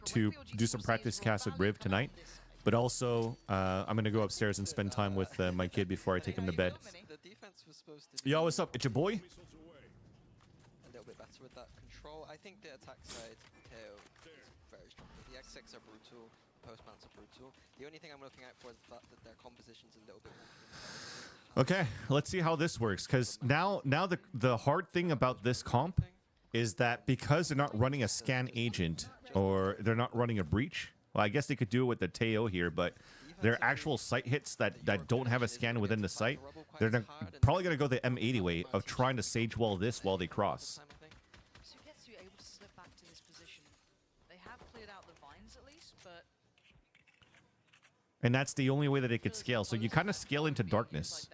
do some practice casts with Riv tonight, but also I'm gonna go upstairs and spend time with my kid before I take him to bed. Yo, what's up? It's your boy. A little bit better with that control. I think the attack side KO is very strong. The X6 are brutal, post-mounts are brutal. The only thing I'm looking out for is the fact that their composition's a little bit more. Okay, let's see how this works. Because now the hard thing about this comp is that because they're not running a scan agent or they're not running a breach. Well, I guess they could do it with the Teo here, but their actual site hits that don't have a scan within the site, they're probably going to go the M80 way of trying to sage wall this while they cross. Sugetsu able to slip back to this position. They have cleared out the vines at least, but And that's the only way that it could scale. So you kind of scale into darkness.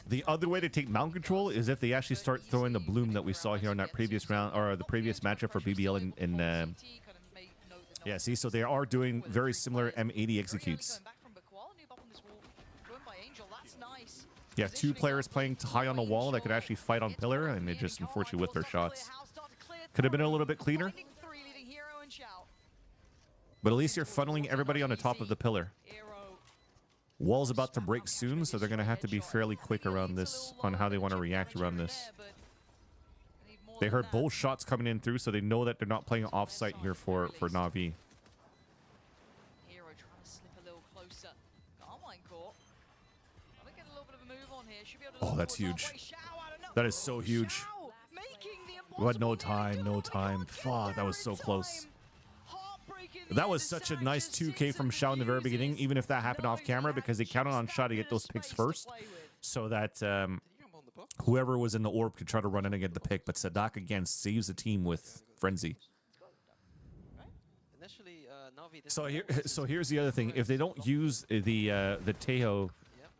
The other way to take mountain control is if they actually start throwing the bloom that we saw here on that previous round, or the previous matchup for BBL in yeah, see, so they are doing very similar M80 executes. Yeah, two players playing high on the wall that could actually fight on pillar, and they just unfortunately whiffed their shots. Could have been a little bit cleaner. But at least you're funneling everybody on the top of the pillar. Wall's about to break soon, so they're going to have to be fairly quick around this, on how they want to react around this. They heard both shots coming in through, so they know that they're not playing off-site here for Na'Vi. Oh, that's huge. That is so huge. But no time, no time. Fuck, that was so close. That was such a nice 2K from Xiao in the very beginning, even if that happened off camera, because they counted on Xiao to get those picks first, so that whoever was in the orb could try to run in and get the pick. But Sadak again saves the team with Frenzy. So here's the other thing: if they don't use the Teo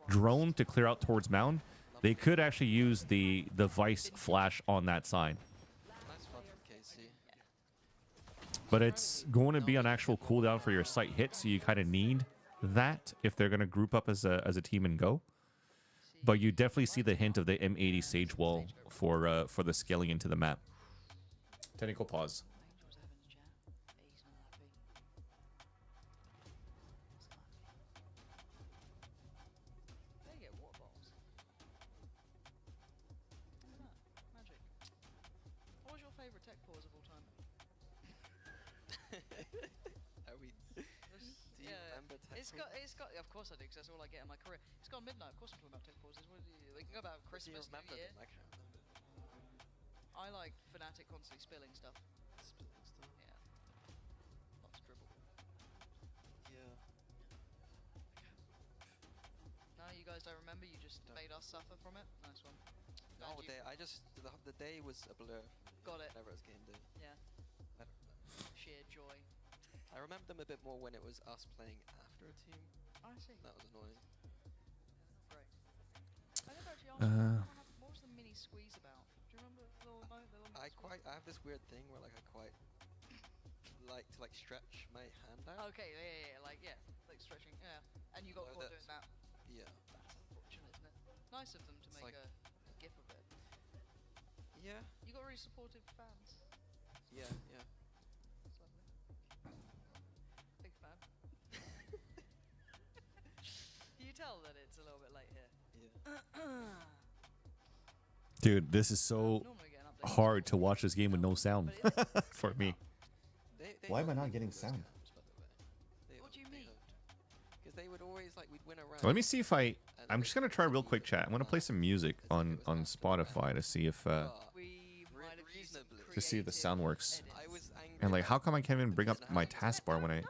drone to clear out towards Mound, they could actually use the Vice flash on that side. Nice fun from KC. But it's going to be on actual cooldown for your sight hit, so you kind of need that if they're going to group up as a team and go. But you definitely see the hint of the M80 Sage Wall for the scaling into the map. Technical pause. They get water bottles. Look at that. Magic. What was your favourite tech pause of all time? Are we? Do you remember tech It's got. Of course I do, because that's all I get in my career. It's gone midnight. Of course I'm talking about tech pauses. What do you? They can go about Christmas, New Year. I can't remember. I like Fnatic constantly spilling stuff. Spilling stuff. Yeah. Lots of dribble. Yeah. No, you guys don't remember. You just made us suffer from it. Nice one. Oh, the day was a blur. Got it. Whenever it was game day. Yeah. I don't know. Sheer joy. I remember them a bit more when it was us playing after a team. I see. That was annoying. Great. I never actually asked you, what was the mini squeeze about? Do you remember the little I have this weird thing where like I quite like to like stretch my hand out. Okay, like stretching, yeah. And you got caught doing that. Yeah. That's unfortunate, isn't it? Nice of them to It's make like- a gif of it. Yeah. You got really supportive fans. Yeah, yeah. That's lovely. Big fan. You tell that it's a little bit late here. Yeah. Dude, this is so hard to watch this game with no sound for me. Why am I not getting sound? What do you mean? Because they would always like we'd win around. Let me see if I'm just gonna try real quick chat. I'm gonna play some music on Spotify to see if the sound works. And like, how come I can't even bring up my taskbar when I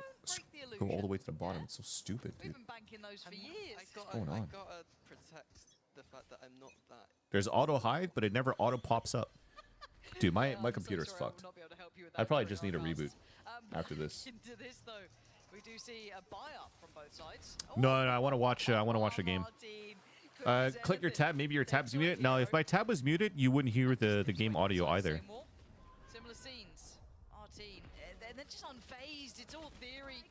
go all the way to the bottom? It's so stupid, dude. We've been banking those for years. What's going on? I gotta protect the fact that I'm not that. There's auto hide, but it never auto pops up. Dude, my computer's fucked. I probably just need a reboot after this. Into this though, we do see a buy up from both sides. No, I want to watch. I want to watch the game. Click your tab. Maybe your tab's muted. No, if my tab was muted, you wouldn't hear the game audio either. Similar scenes. Artine, they're just unfazed. It's all theory.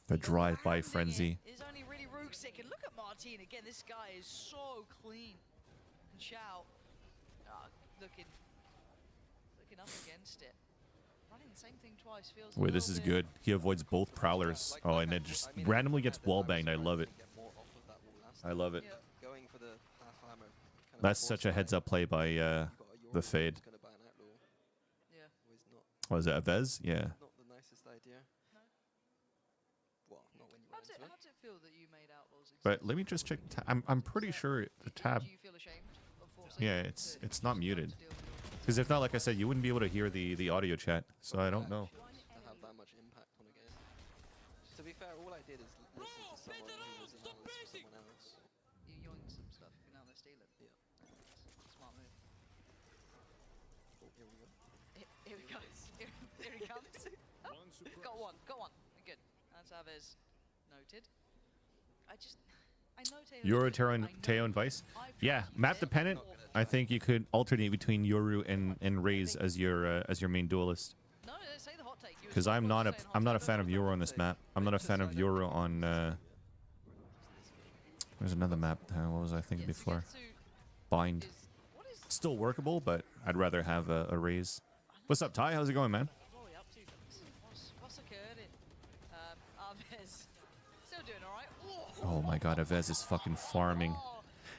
The drive-by frenzy. Is only really Rook-sick, and look at Martine again. This guy is so clean. And Shout, looking up against it. Running the same thing twice feels. Wait, this is good. He avoids both prowlers. Oh, and then just randomly gets wall banged. I love it. I love it. Going for the half armor. That's such a heads-up play by the Fade. Yeah. Was it Avez? Yeah. Not the nicest idea. No. Well, not when you How run into it. does it feel that you made Outlaws? But let me just check. I'm pretty sure the tab. Do you feel ashamed of forcing Yeah, it's not muted. Because if not, like I said, you wouldn't be able to hear the audio chat. So I don't know. To have that much impact on a game. To be fair, all I did is listen to someone who was an analyst for someone else. You yoinked some stuff, and now they're stealing. Yeah. Smart move. Oh, here we go. Here he comes. Here he comes. Got one. Good. That's Aves noted. I know Yoru, Teo, and Vice. Yeah, map dependent. I think you could alternate between Yoru and Raze as your main duelist. No, say the hot take. Because I'm not a fan of Yoru on this map. I'm not a fan of Yoru on. There's another map. What was I thinking before? Bind. Still workable, but I'd rather have a Raze. What's up, Ty? How's it going, man? What are we up to? What's occurred in? Aves still doing all right. Oh my God, Avez is fucking farming.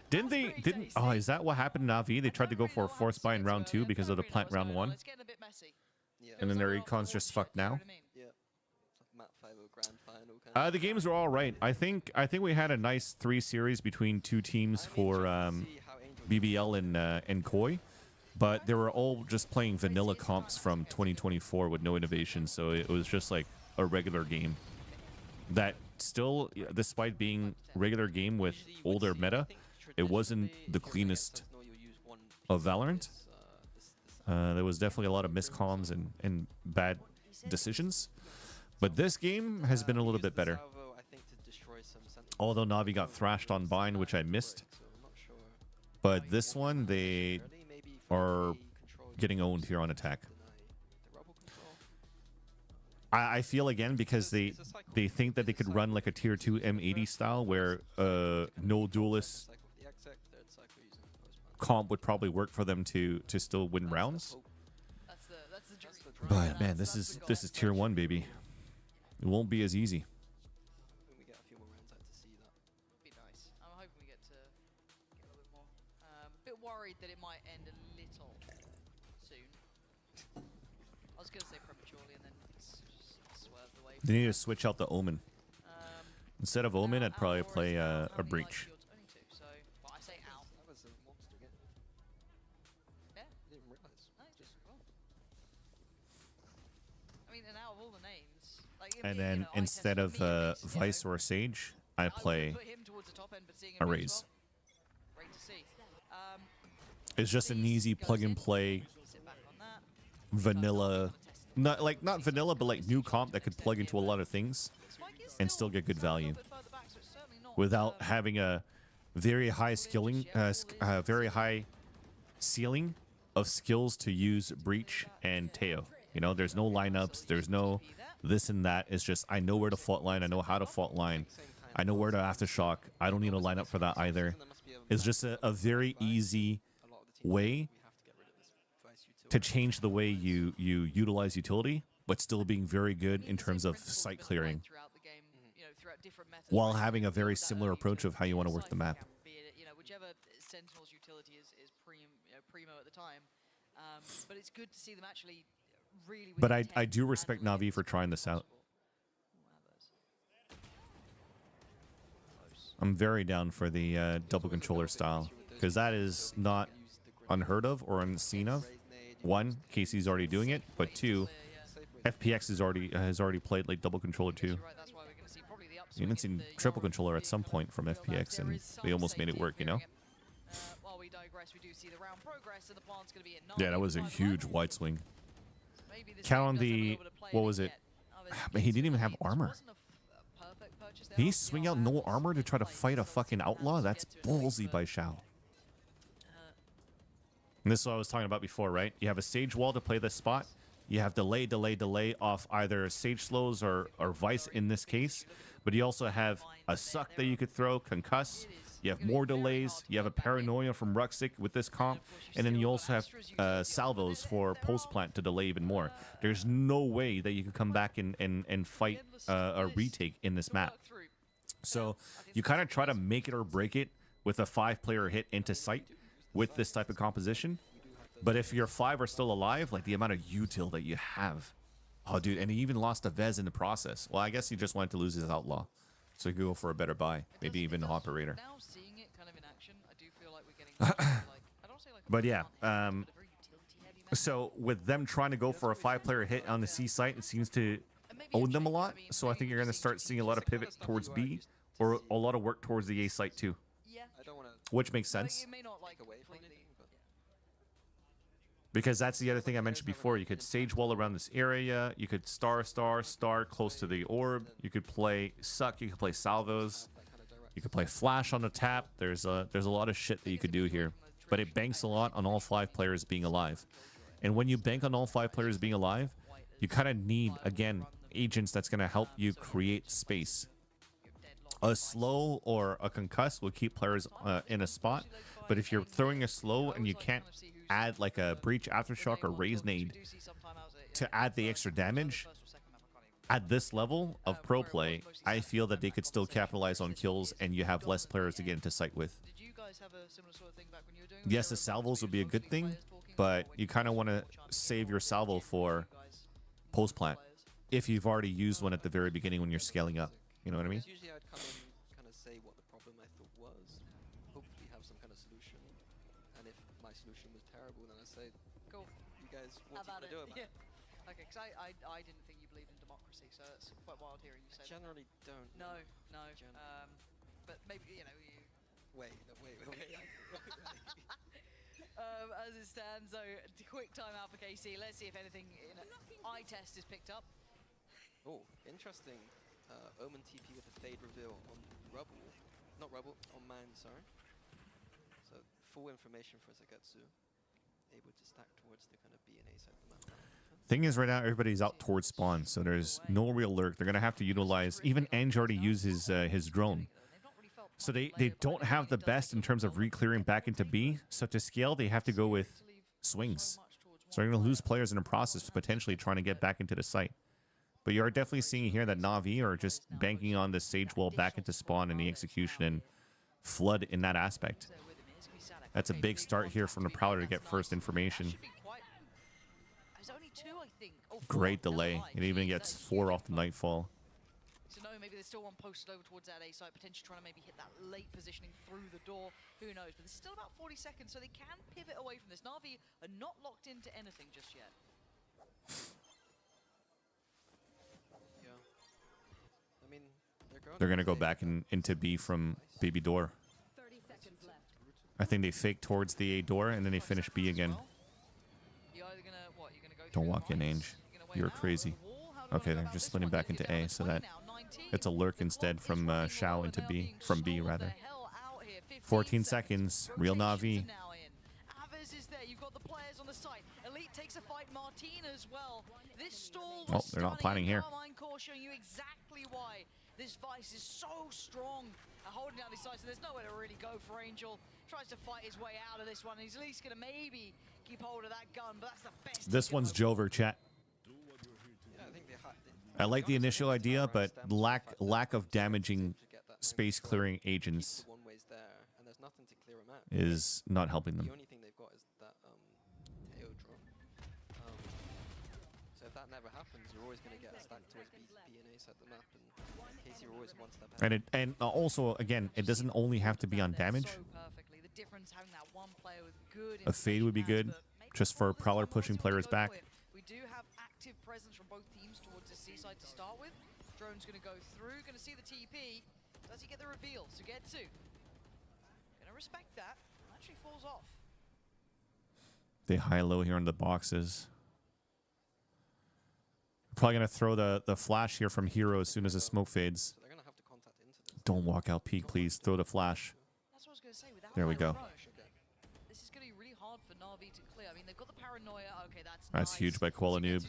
Didn't? Oh, is that what happened in Navi? They tried to go for a force buy in round 2 because of the plant round 1. It's getting a bit messy. Yeah. And then their econ's just fucked now. Yeah. It's like map 5 grand final kind of. The games were all right. I think we had a nice 3 series between 2 teams for BBL and Koi, but they were all just playing vanilla comps from 2024 with no innovation. So it was just like a regular game. That still, despite being regular game with older meta, it wasn't the cleanest of Valorant. There was definitely a lot of miscomms and bad decisions. But this game has been a little bit better. Although Navi got thrashed on Bind, which I missed. But this one, they are getting owned here on attack. I feel again because they think that they could run like a tier 2 M80 style where no duelist comp would probably work for them to still win rounds. But man, this is tier 1, baby. It won't be as easy. We get a few more rounds out to see that. Would be nice. I'm hoping we get to get a little bit more. Bit worried that it might end a little soon. I was going to say prematurely and then swerved away. They need to switch out the Omen. Instead of Omen, I'd probably play a Breach. So, well, I say out. That was a monster again. Yeah. I didn't realize. No, just well. I mean, and out of all the names, like, And then instead of Vice or Sage, I play a Raze. Great to see. It's just an easy plug and play vanilla, not vanilla, but like new comp that could plug into a lot of things and still get good value without having a very high skilling, very high ceiling of skills to use Breach and Teo. You know, there's no lineups, there's no this and that. It's just I know where to fault line, I know how to fault line, I know where to aftershock. I don't need a lineup for that either. It's just a very easy way to change the way you utilize utility, but still being very good in terms of site clearing, while having a very similar approach of how you want to work the map. Whichever Sentinel's utility is primo at the time, but it's good to see them actually really. But I do respect Na'Vi for trying this out. I'm very down for the double controller style because that is not unheard of or unseen of. One, Casey's already doing it, but two, FPX has already played like double controller too. You even seen triple controller at some point from FPX, and they almost made it work, you know? Yeah, that was a huge wide swing. Count on the, what was it? But he didn't even have armor. He swing out no armor to try to fight a fucking outlaw? That's ballsy by Xiao. And this is what I was talking about before, right? You have a Sage wall to play this spot. You have delay off either Sage slows or Vice in this case. But you also have a Suck that you could throw, Concuss. You have more delays. You have a Paranoia from Ruxic with this comp. And then you also have Salvos for Post Plant to delay even more. There's no way that you could come back and fight a retake in this map. So you kind of try to make it or break it with a 5-player hit into sight with this type of composition. But if your 5 are still alive, like the amount of util that you have. Oh, dude, and he even lost a Vez in the process. Well, I guess he just wanted to lose his Outlaw. So he could go for a better buy. Maybe even an Operator. But yeah, so with them trying to go for a 5-player hit on the C site, it seems to own them a lot. So I think you're going to start seeing a lot of pivot towards B or a lot of work towards the A site too. Which makes sense. Because that's the other thing I mentioned before. You could Sage Wall around this area. You could star close to the orb. You could play Suck. You could play Salvos. You could play Flash on the tap. There's a lot of shit that you could do here. But it banks a lot on all 5 players being alive. And when you bank on all 5 players being alive, you kind of need, again, agents that's going to help you create space. A slow or a concuss will keep players in a spot. But if you're throwing a slow and you can't add like a Breach Aftershock or Raise Nade to add the extra damage, at this level of pro play, I feel that they could still capitalize on kills and you have less players to get into sight with. Yes, the salvos would be a good thing, but you kind of want to save your salvo for post plant if you've already used one at the very beginning when you're scaling up. You know what I mean? Usually I'd come in, kind of say what the problem I thought was, hopefully have some kind of solution, and if my solution was terrible, then I say, cool, you guys, what are you going to do about it? Okay, because I didn't think you believed in democracy, so it's quite wild hearing you say that. Generally don't. No. But maybe, you know, you... Wait. As it stands, though, quick time out for KC. Let's see if anything in eye test is picked up. Oh, interesting. Omen TP with a Fade reveal on Rubble. Not Rubble, on Man, sorry. So full information for Zagetsu. Able to stack towards the kind of B and A side of the map. Thing is, right now everybody's out towards spawn, so there's no real lurk. They're gonna have to utilize. Even Ange already uses his drone, so they don't have the best in terms of re-clearing back into B. So to scale, they have to go with swings. So they're gonna lose players in the process, potentially trying to get back into the site. But you are definitely seeing here that Na'Vi are just banking on the sage wall back into spawn and the execution and flood in that aspect. That's a big start here from the Prowler to get first information. Great delay. It even gets 4 off the Nightfall. So no, maybe there's still one posted over towards that A side, potentially trying to maybe hit that late positioning through the door. Who knows? But there's still about 40 seconds, so they can pivot away from this. Na'Vi are not locked into anything just yet. Yeah. I mean, They're gonna go back into B from baby door. I think they fake towards the A door and then they finish B again. Don't walk in, Ange. You're crazy. Okay, they're just splitting back into A, so that it's a lurk instead from Shao into B, from B rather. 14 seconds, real Na'Vi. Oh, they're not planning here. This Vice is so strong at holding down these sides, so there's nowhere to really go for Angel. Tries to fight his way out of this one. He's at least going to maybe keep hold of that gun, but that's the best. This one's Jover, chat. I like the initial idea, but lack of damaging space clearing agents is not helping them. The only thing they've got is that Teo drone. So if that never happens, you're always going to get stacked towards B and A side of the map, and Casey are always one step ahead. And also, again, it doesn't only have to be on damage. A fade would be good, just for Prowler pushing players back. We do have active presence from both teams towards the C side to start with. Drone's going to go through, going to see the TP. Does he get the reveal? Sugetsu. Going to respect that. Actually falls off. They high-low here on the boxes. Probably going to throw the flash here from Hero as soon as the smoke fades. Don't walk out peak, please. Throw the flash. That's what I was going to say. There we go. This is going to be really hard for Na'Vi to clear. I mean, they've got the paranoia. Okay, That's nice. huge by Noob.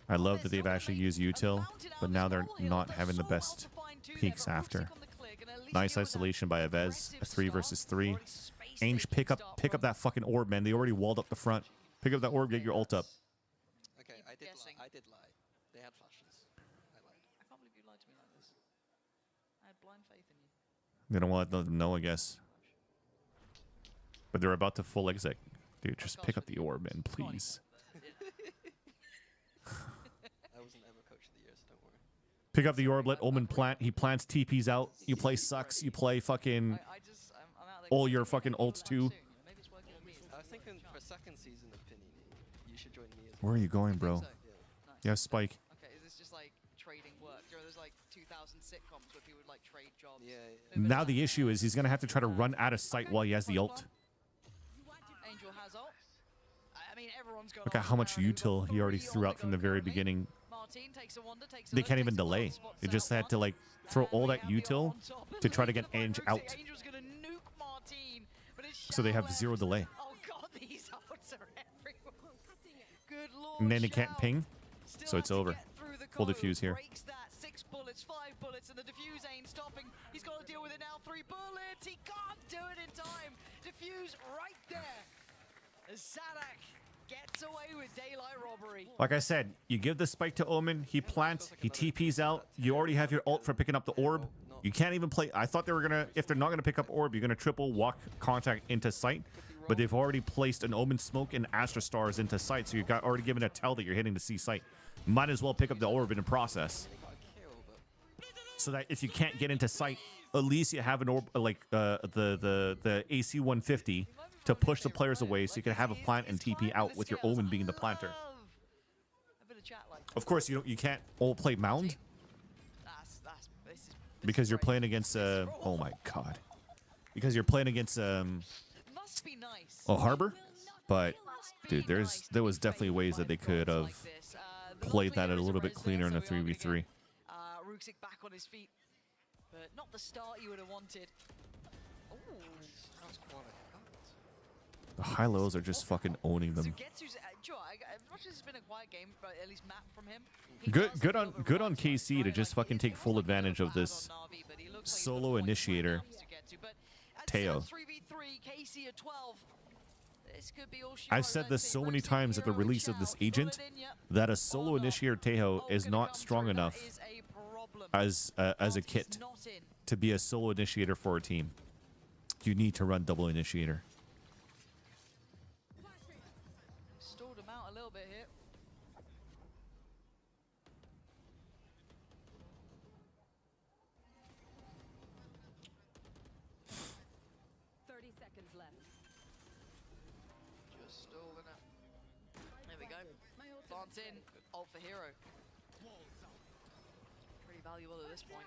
I love that they've actually used util, but now they're not having the best peaks after. Nice isolation by Avez. A 3 versus 3. Ange, pick up that fucking orb, man. They already walled up the front. Pick up that orb, get your ult up. Okay, I did lie. They had flashes. I lied. I can't believe you lied to me like this. I had blind faith in you. They don't want to let them know, I guess. But they're about to full exit. Dude, just pick up the orb, man, please. I wasn't ever coach of the year, so don't worry. Pick up the orb, let Omen plant. He plants TPs out. You play sucks. You play fucking all your fucking ults too. I was thinking for second season of Panini, you should join me as well. Where are you going, bro? Yeah, Spike. Okay, is this just like trading work? You know, there's like 2000 sitcoms where people would like trade jobs. Yeah. Now the issue is he's going to have to try to run out of sight while he has the ult. Angel has ult. I mean, everyone's got Look at how much util he already threw out from the very beginning. They can't even delay. They just had to like throw all that util to try to get Ange out. So they have 0 delay. Oh god, these ults are everywhere. Good lord. And then they can't ping, so it's over. Full defuse here. 6 bullets, 5 bullets, and the defuse ain't stopping. He's got to deal with it now. 3 bullets. He can't do it in time. Defuse right there. As Sadak gets away with daylight robbery. Like I said, you give the spike to Omen, he plants, he TPs out, you already have your ult for picking up the orb. You can't even play. I thought they were going to, if they're not going to pick up orb, you're going to triple walk contact into sight. But they've already placed an Omen smoke and Astra Stars into sight, so you've got already given a tell that you're hitting the C site. Might as well pick up the orb in the process. So that if you can't get into sight, at least you have an orb, like the AC 150 to push the players away, so you can have a plant and TP out with your Omen being the planter. Of course, you can't all play Mound because you're playing against oh my god, because you're playing against Harbor. But dude, there was definitely ways that they could have played that a little bit cleaner in a 3v3. Ruxic back on his feet, but not the start you would have wanted. Sounds quality. The high lows are just fucking owning them. Getsu's, as much as it's been a quiet game, but at least map from him. Good on KC to just fucking take full advantage of this solo initiator. Teo. 3v3, KC at 12. This could be all she I've said this so many times at the release of this agent that a solo initiator Teo is not strong enough as a kit to be a solo initiator for a team. You need to run double initiator. Stalled him out a little bit here. Just stalling it. There we go. Plants in. Ult for hero. Pretty valuable at this point.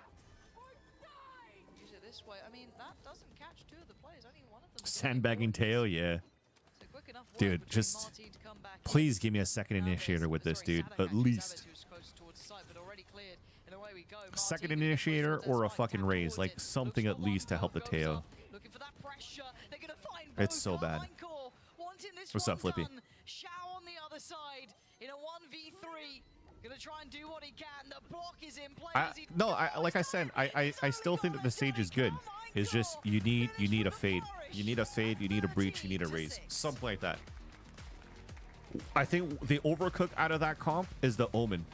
Use it this way. I mean, that doesn't catch two of the players. Only one of them. Sandbagging Teo, yeah. Dude, just please give me a second initiator with this, dude. At least. Second initiator or a fucking raise. Like something at least to help the Teo. It's so bad. What's up, Flippy? Shao on the other side in a 1v3. Gonna try and do what he can. The block is in place. No, like I said, I still think that the stage is good. It's just you need a fade. You need a fade, you need a breach, you need a raise. Something like that. I think the overcook out of that comp is the Omen.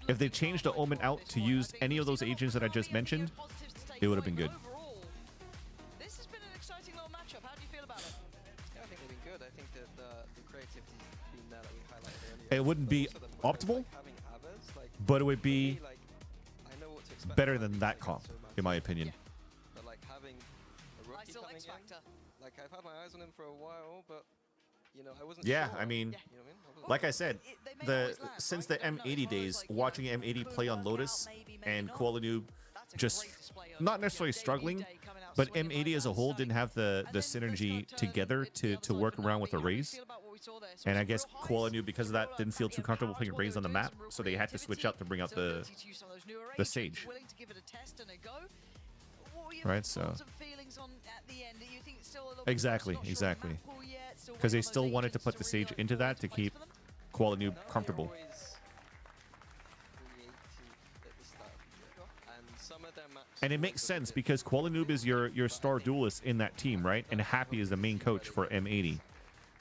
If they changed the Omen out to use any of those agents that I just mentioned, it would have been good. This has been an exciting little matchup. How do you feel about it? Yeah, I think they've been good. I think that the creativity's been there that we highlighted earlier. It wouldn't be optimal, but it would be better than that comp, in my opinion. But like having a rookie coming in, like I've had my eyes on him for a while, but you know I wasn't. Yeah, sure. I mean, You know what I mean? like I said, since the M80 days, watching M80 play on Lotus and Koala just not necessarily struggling, but M80 as a whole didn't have the synergy together to work around with a raise. And I guess Koala because of that didn't feel too comfortable playing raise on the map, so they had to switch out to bring out the Sage. Right, so exactly. Because they still wanted to put the Sage into that to keep Koala comfortable. And it makes sense because Koala is your star duelist in that team, right? And Happy is the main coach for M80.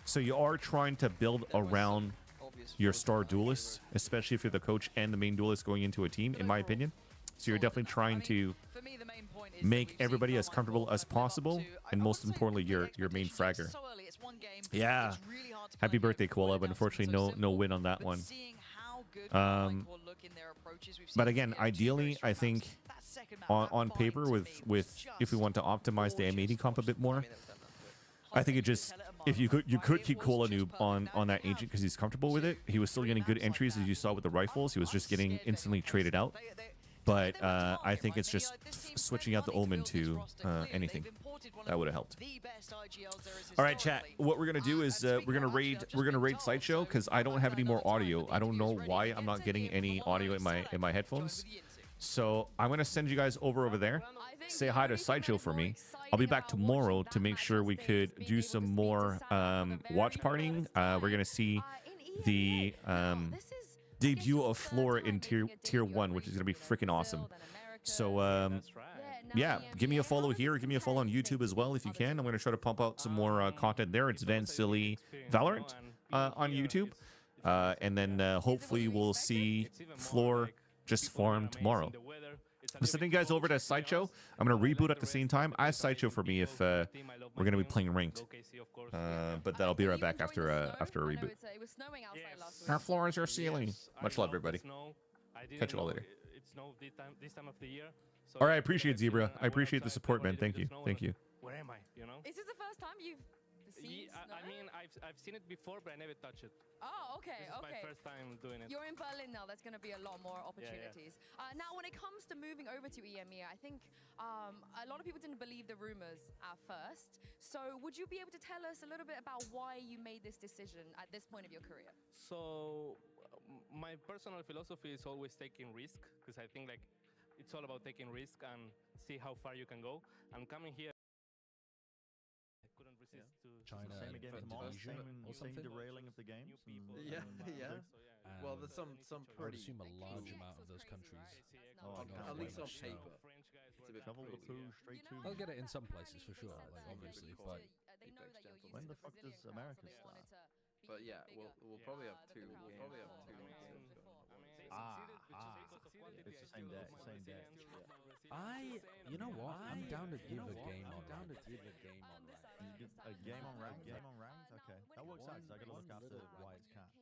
So you are trying to build around your star duelist, especially if you're the coach and the main duelist going into a team, in my opinion. So you're definitely trying to make everybody as comfortable as possible, and most importantly, your main fragger. Yeah, happy birthday, Koala, but unfortunately, no win on that one. But again, ideally, I think on paper, with if we want to optimize the M80 comp a bit more, I think it just if you could keep Koala on that agent because he's comfortable with it. He was still getting good entries as you saw with the rifles. He was just getting instantly traded out. But I think it's just switching out the Omen to anything that would have helped. All right, chat. What we're gonna do is we're gonna raid Sideshow because I don't have any more audio. I don't know why I'm not getting any audio in my headphones. So I'm gonna send you guys over there. Say hi to Sideshow for me. I'll be back tomorrow to make sure we could do some more watch partying. We're gonna see the debut of Floor in tier 1, which is gonna be freaking awesome. So yeah, give me a follow here, give me a follow on YouTube as well if you can. I'm gonna try to pump out some more content there. It's Van Silly Valorant on YouTube, and then hopefully we'll see Floor just farm tomorrow. I'm sending you guys over to Sideshow. I'm going to reboot at the same time. I have Sideshow for me if we're going to be playing ranked. But I'll be right back after a reboot. Our floor is your ceiling. Much love, everybody. Catch you all later. All right, I appreciate Zebra. I appreciate the support, man. Thank you. Thank you. Where am I? You know? Is this the first time you've seen snow? I mean, I've seen it before, but I never touched it. Oh, okay, This is my first time doing it. You're in Berlin now. There's going to be a lot more opportunities. Now, when it comes to moving over to EMEA, I think a lot of people didn't believe the rumors at first. So would you be able to tell us a little bit about why you made this decision at this point of your career? So my personal philosophy is always taking risk, because I think like it's all about taking risk and see how far you can go. And coming here, I couldn't resist to China same again tomorrow, same derailing of the games. Yeah. Well, there's some I would pretty. assume a large amount of those countries. At least on paper. It's a bit Shovel the crazy. poo straight to. They'll get it in some places for sure, like obviously, but When the fuck does America start? But yeah, we'll probably have two. We'll probably have two. It's the same day. Same day. you know what? I'm down to give a game on ranked. A game on ranked. Game on ranked. Okay, that works out. 'Cause I gotta look after Wyatt's cat.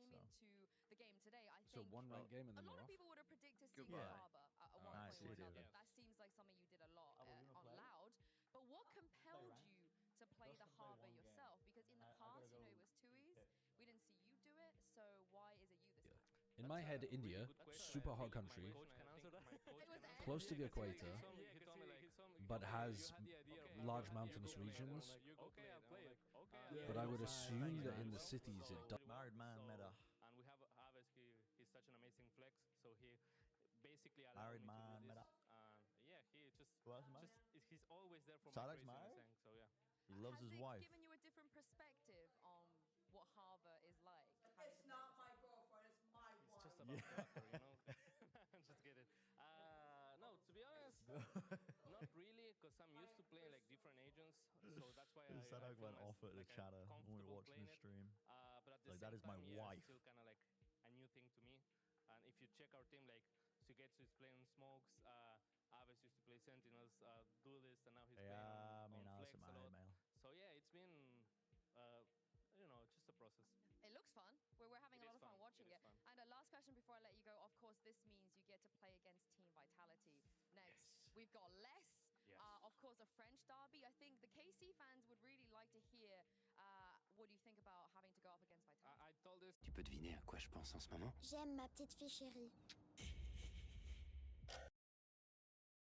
So one ranked game and then a we're lot of off. people would have predicted Good Secret luck. Harbor at one Nice, point or you another. do. That seems like something you did a lot on Loud. But what compelled you to play the Harbor yourself? Because in the past, it was TUI's. We didn't see you do it. So why is it you this time? In my head, India, super hot country, close to the equator, but has large mountainous regions. But I would assume that in the cities it does. Married man meta. And we have Aves, he's such an amazing flex, so he basically Married allowed me to man do this. meta. Yeah, he just he's always there for Sadek's my married? praising, so yeah. He loves his Has it wife. given you a different perspective on what Harbor is like? It's not my girlfriend, it's my wife. It's just about soccer, you know? I'm just kidding. No, to be honest, not really, because I'm used to playing like different agents, so that's why I Sadek feel went off at the like I'm chatter when we were comfortable watching playing the it. stream. But at the Like, same that is my time, yeah, wife. it's still kind of like a new thing to me. And if you check our team, like Sugetsu is playing Smokes, Aves used to play Sentinels, Duelist, and now he's playing on Flex a lot. So yeah, it's been, just a process. It looks fun. We're having a lot of fun watching it. Fun. And a last question before I let you go. Of course, this means you get to play against Team Vitality. Next, we've got Les. Yes. Of course, a French derby. I think the KC fans would really like to hear what do you think about having to go up against Vitality. I told this. Tu peux deviner à quoi je pense en ce moment? J'aime ma petite fille chérie.